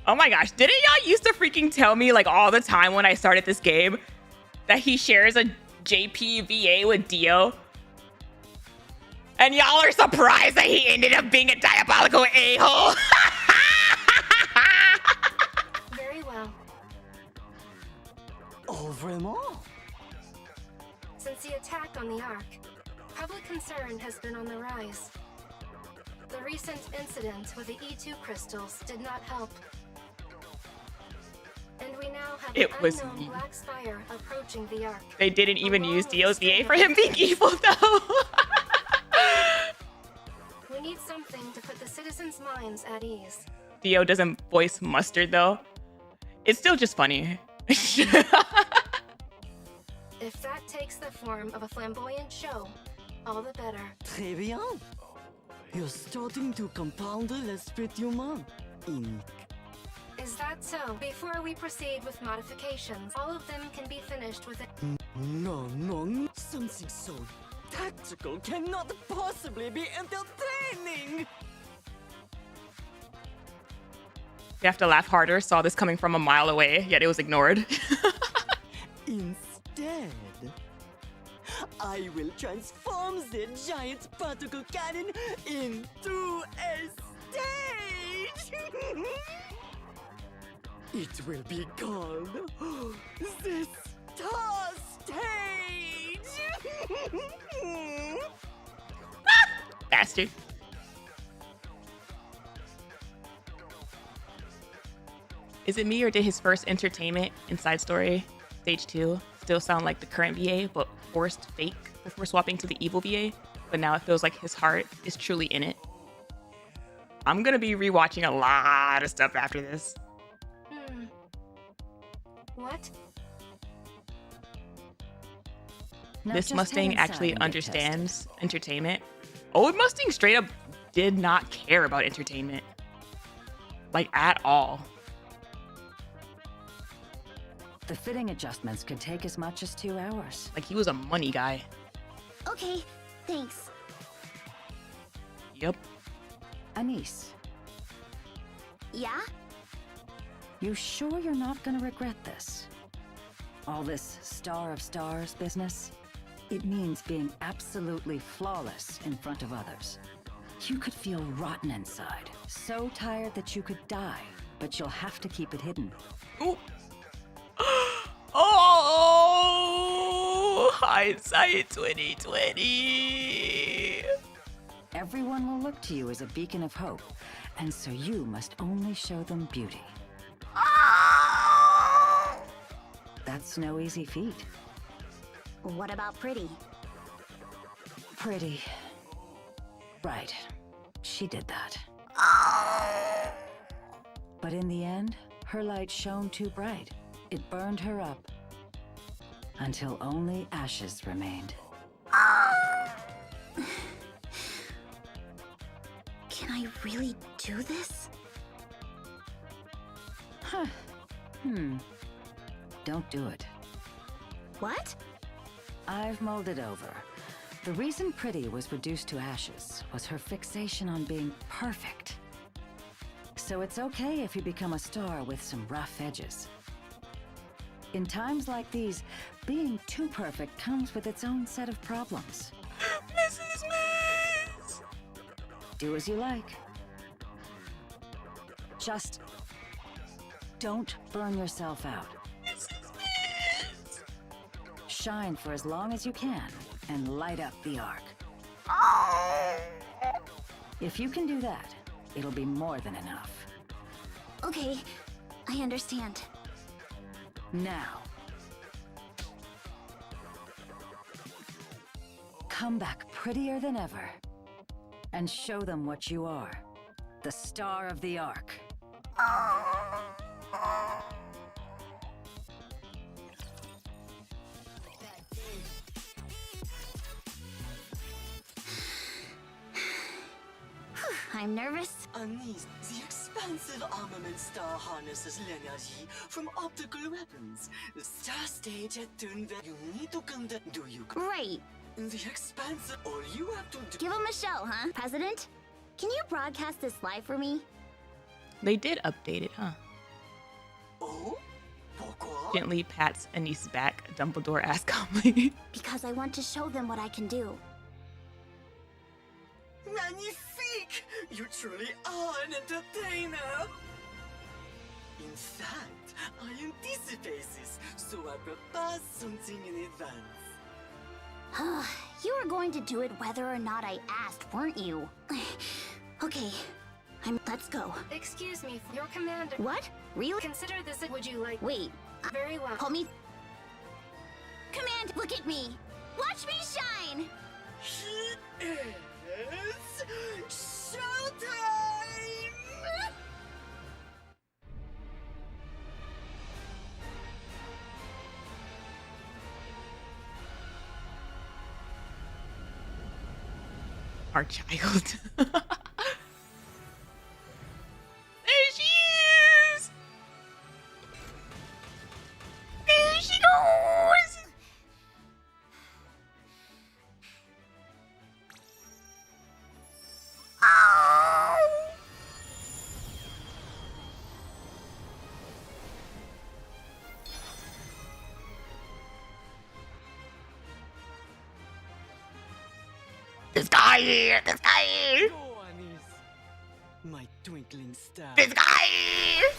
Oh my gosh, didn't y'all used to freaking tell me like all the time when I started this game that he shares a JPVA with Dio? And y'all are surprised that he ended up being a diabolical a-hole? Very well. Oh, vraiment? Since the attack on the Ark, public concern has been on the rise. The recent incident with the E2 crystals did not help. And we now have an unknown black spire approaching the Ark. They didn't even use Dio's VA for him being evil though. We need something to put the citizens' minds at ease. Dio doesn't voice Mustard though. It's still just funny. If that takes the form of a flamboyant show, all the better. Très bien. You're starting to compound l'esprit humain, Nikke. Is that so? Before we proceed with modifications, all of them can be finished with a... No. Something so tactical cannot possibly be entertaining. You have to laugh harder. Saw this coming from a mile away, yet it was ignored. Instead, instead, I will transform the giant particle cannon into a stage! It will be called the Star Stage! Bastard. Is it me or did his first entertainment inside story, stage 2, still sound like the current VA, but forced fake before swapping to the evil VA? But now it feels like his heart is truly in it. I'm gonna be rewatching a lot of stuff after this. What? Now This just Mustang head inside actually and get understands entertainment. Old Mustang straight up did not care about entertainment. Like, at all. The fitting adjustments could take as much as 2 hours. Like, he was a money guy. Okay, thanks. Yep. Anise, Yeah? you sure you're not gonna regret this? All this Star of Stars business? It means being absolutely flawless in front of others. You could feel rotten inside, so tired that you could die, but you'll have to keep it hidden. Ooh. Oh, hindsight 2020. Everyone will look to you as a beacon of hope, and so you must only show them beauty. That's no easy feat. What about pretty? Pretty. Right. She did that. But in the end, her light shone too bright. It burned her up. Until only ashes remained. Can I really do this? Huh. Don't do it. What? I've mulled it over. The reason Pretty was reduced to ashes was her fixation on being perfect. So it's okay if you become a star with some rough edges. In times like these, being too perfect comes with its own set of problems. Mrs. Miss! Do as you like. Just don't burn yourself out. Mrs. Miss! Shine for as long as you can and light up the arc. If you can do that, it'll be more than enough. Okay, I understand. Now, come back prettier than ever and show them what you are, the star of the arc. I'm nervous. Anise, the expansive armament star harnesses l'energy from optical weapons. The star stage at Tunve. You need to conduct. Do you? Right. The expansive. All you have to do. Give him a show, huh? President, can you broadcast this live for me? They did update it, huh? Oh? Pourquoi? Gently pats Anise's back, Dumbledore asks calmly. Because I want to show them what I can do. Magnifique! You truly are an entertainer! In fact, I anticipate this, so I prepare something in advance. You were going to do it whether or not I asked, weren't you? Okay, let's go. Excuse me, your commander. What? Really? Consider this. Would you like? Wait. Very well. Call me. Command, look at me. Watch me shine. He is showtime! Our child. There she is! There she goes! Oh! This guy here. This guy here. Go, Anise. My twinkling star. This guy here.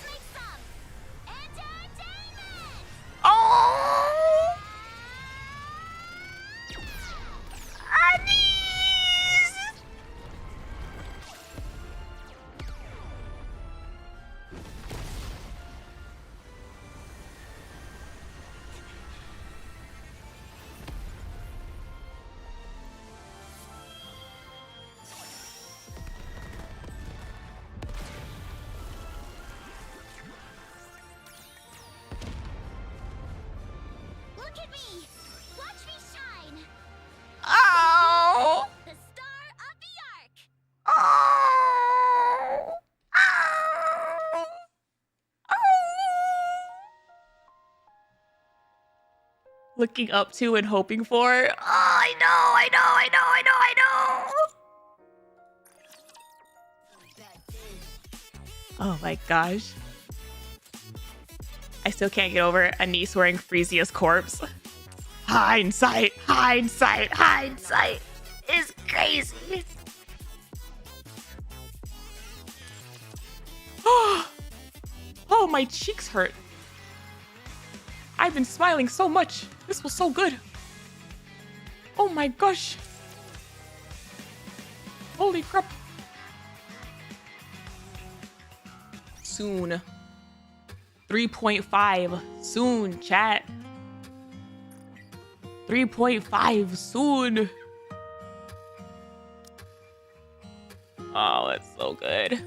Oh! Anise! Look at me! Watch me shine! Oh! The star of the arc! Oh! Oh! Looking up to and hoping for. Oh, I know. Oh my gosh. I still can't get over Anise wearing Frisia's corpse. Hindsight is crazy. Oh, my cheeks hurt. I've been smiling so much. This was so good. Oh my gosh. Holy crap. Soon. 3.5 soon, chat. 3.5 soon. Oh, that's so good.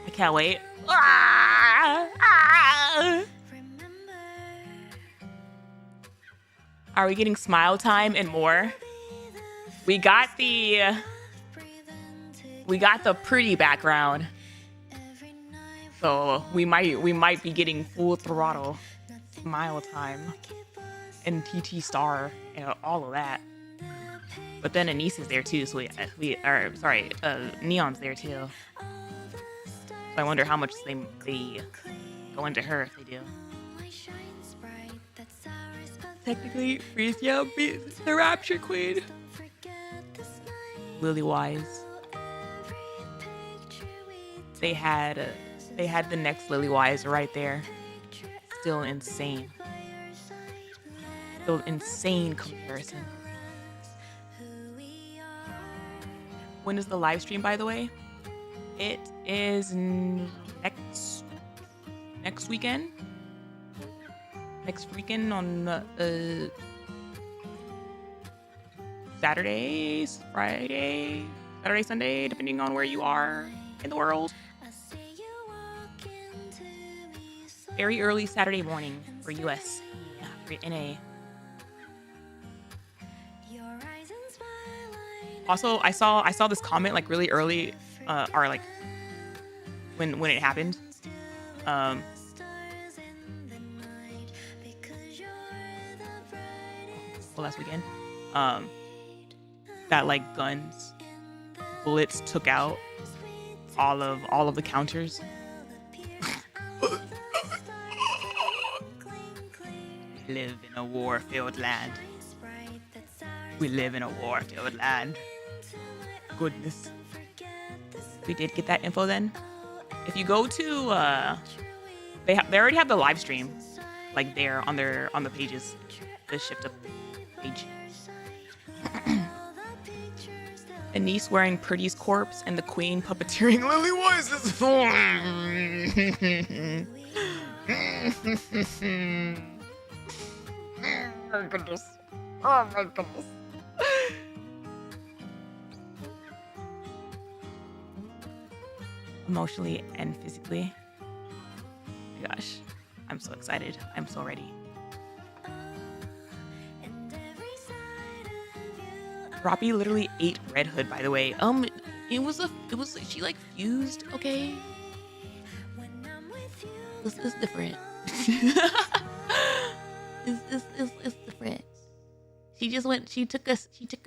I can't wait. Are we getting smile time and more? We got the pretty background. So we might be getting full throttle smile time and TT Star and all of that. But then Anise is there too, so Neon's there too. So I wonder how much they go into her if they do. Technically, Frisia beats the Rapture Queen. Lily Wise. They had the next Lily Wise right there. Still insane. Still insane comparison. When is the live stream, by the way? It is next weekend. Next weekend on Saturday, Friday, Saturday, Sunday, depending on where you are in the world. Very early Saturday morning for US, for NA. Also, I saw this comment like really early, or like when it happened. Well, last weekend. That like guns, bullets took out all of the counters. We live in a war-filled land. We live in a war-filled land. Goodness. We did get that info then. If you go to they already have the live stream like there on the pages. The shift up page. Anise wearing Pretty's corpse and the queen puppeteering Lily Wise is oh my goodness. Oh my goodness. Emotionally and physically. Oh my gosh. I'm so excited. I'm so ready. Roppy literally ate Red Hood, by the way. She like fused, okay? It's different. It's different. She took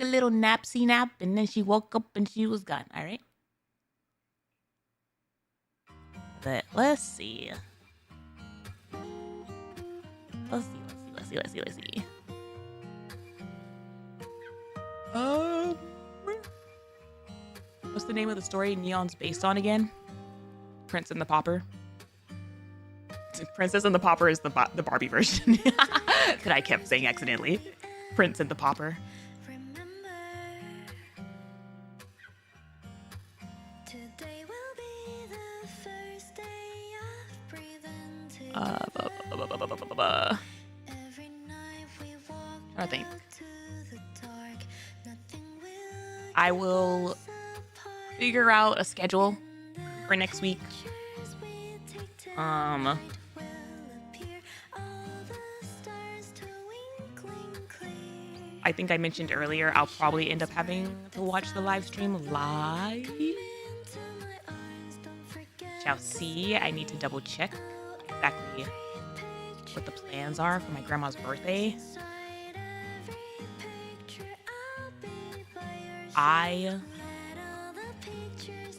a little napsy nap and then she woke up and she was gone, alright? But let's see. Let's see. What's the name of the story Neon's based on again? Prince and the Pauper. Princess and the Pauper is the Barbie version that I kept saying accidentally. Prince and the Pauper. I think I will figure out a schedule for next week. I think I mentioned earlier, I'll probably end up having to watch the live stream live. Shall see. I need to double check exactly what the plans are for my grandma's birthday. I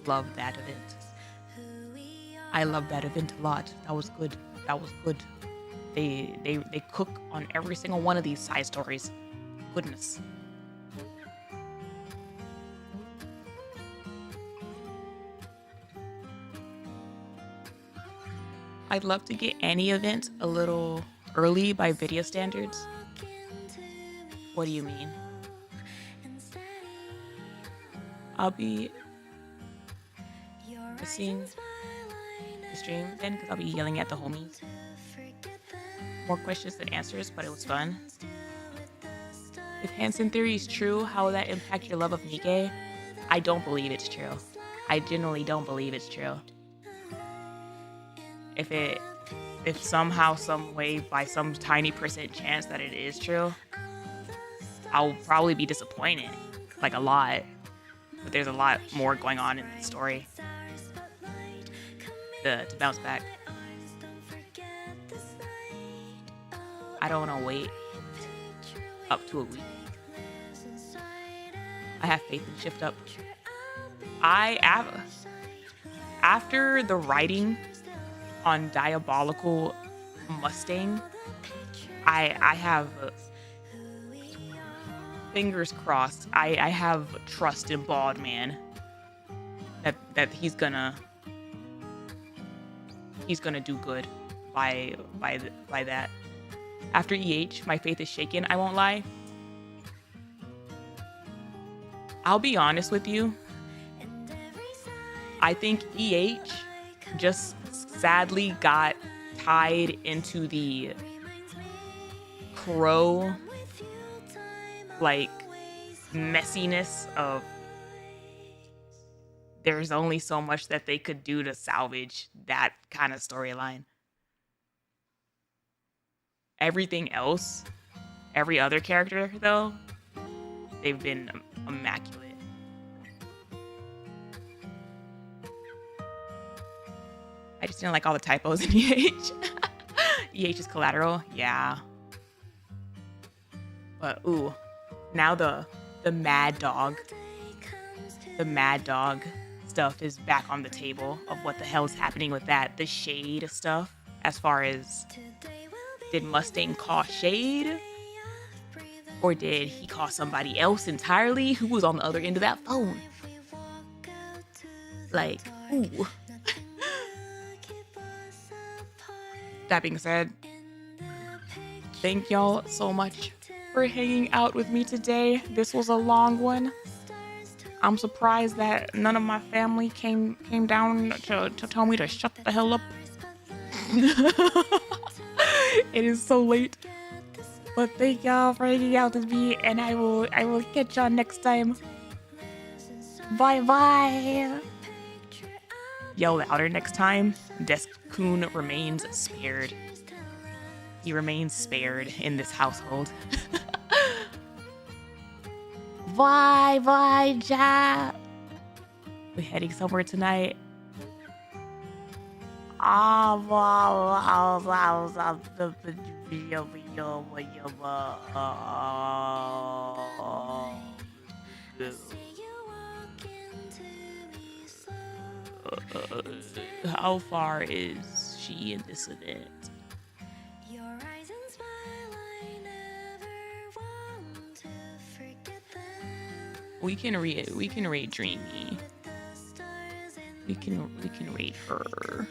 love that event. I love that event a lot. That was good. They cook on every single one of these side stories. Goodness. I'd love to get any event a little early by video standards. What do you mean? I'll be missing the stream then because I'll be yelling at the homies. More questions than answers, but it was fun. If Hansen theory is true, how will that impact your love of Nikke? I don't believe it's true. I genuinely don't believe it's true. If somehow, some way, by some tiny % chance that it is true, I'll probably be disappointed. Like a lot. But there's a lot more going on in the story. To bounce back. I don't want to wait up to a week. I have faith in Shift Up. After the writing on Diabolical Mustang, I have fingers crossed. I have trust in Bald Man that he's gonna do good by that. After EH, my faith is shaken. I won't lie. I'll be honest with you. I think EH just sadly got tied into the Crow messiness of there's only so much that they could do to salvage that kind of storyline. Everything else, every other character though, they've been immaculate. I just didn't like all the typos in EH. EH is collateral, yeah. But ooh, now the Mad Dog stuff is back on the table of what the hell is happening with that. The Shade stuff, as far as did Mustang call Shade? Or did he call somebody else entirely who was on the other end of that phone? Like, ooh. That being said, thank y'all so much for hanging out with me today. This was a long one. I'm surprised that none of my family came down to tell me to shut the hell up. It is so late. But thank y'all for hanging out with me, and I will catch y'all next time. Bye bye. Yell louder next time. Desk-kun remains spared. He remains spared in this household. Bye bye, Jack. We're heading somewhere tonight. How far is she in this event? We can rate Dreamy. We can rate her.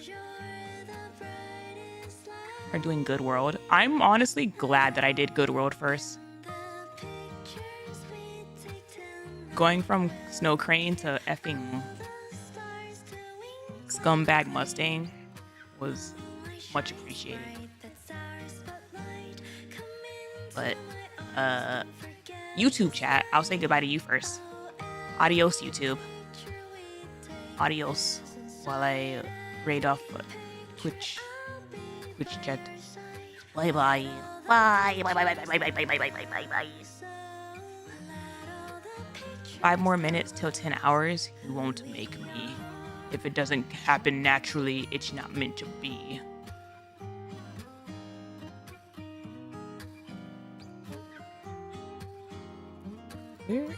Are doing Good World. I'm honestly glad that I did Good World first. Going from Snow Crane to effing scumbag Mustang was much appreciated. But YouTube chat, I'll say goodbye to you first. Adios, YouTube. Adios. While I raid off Twitch chat. Bye bye. Bye bye bye bye bye bye bye bye bye bye bye. 5 more minutes till 10 hours. You won't make me. If it doesn't happen naturally, it's not meant to be. Where is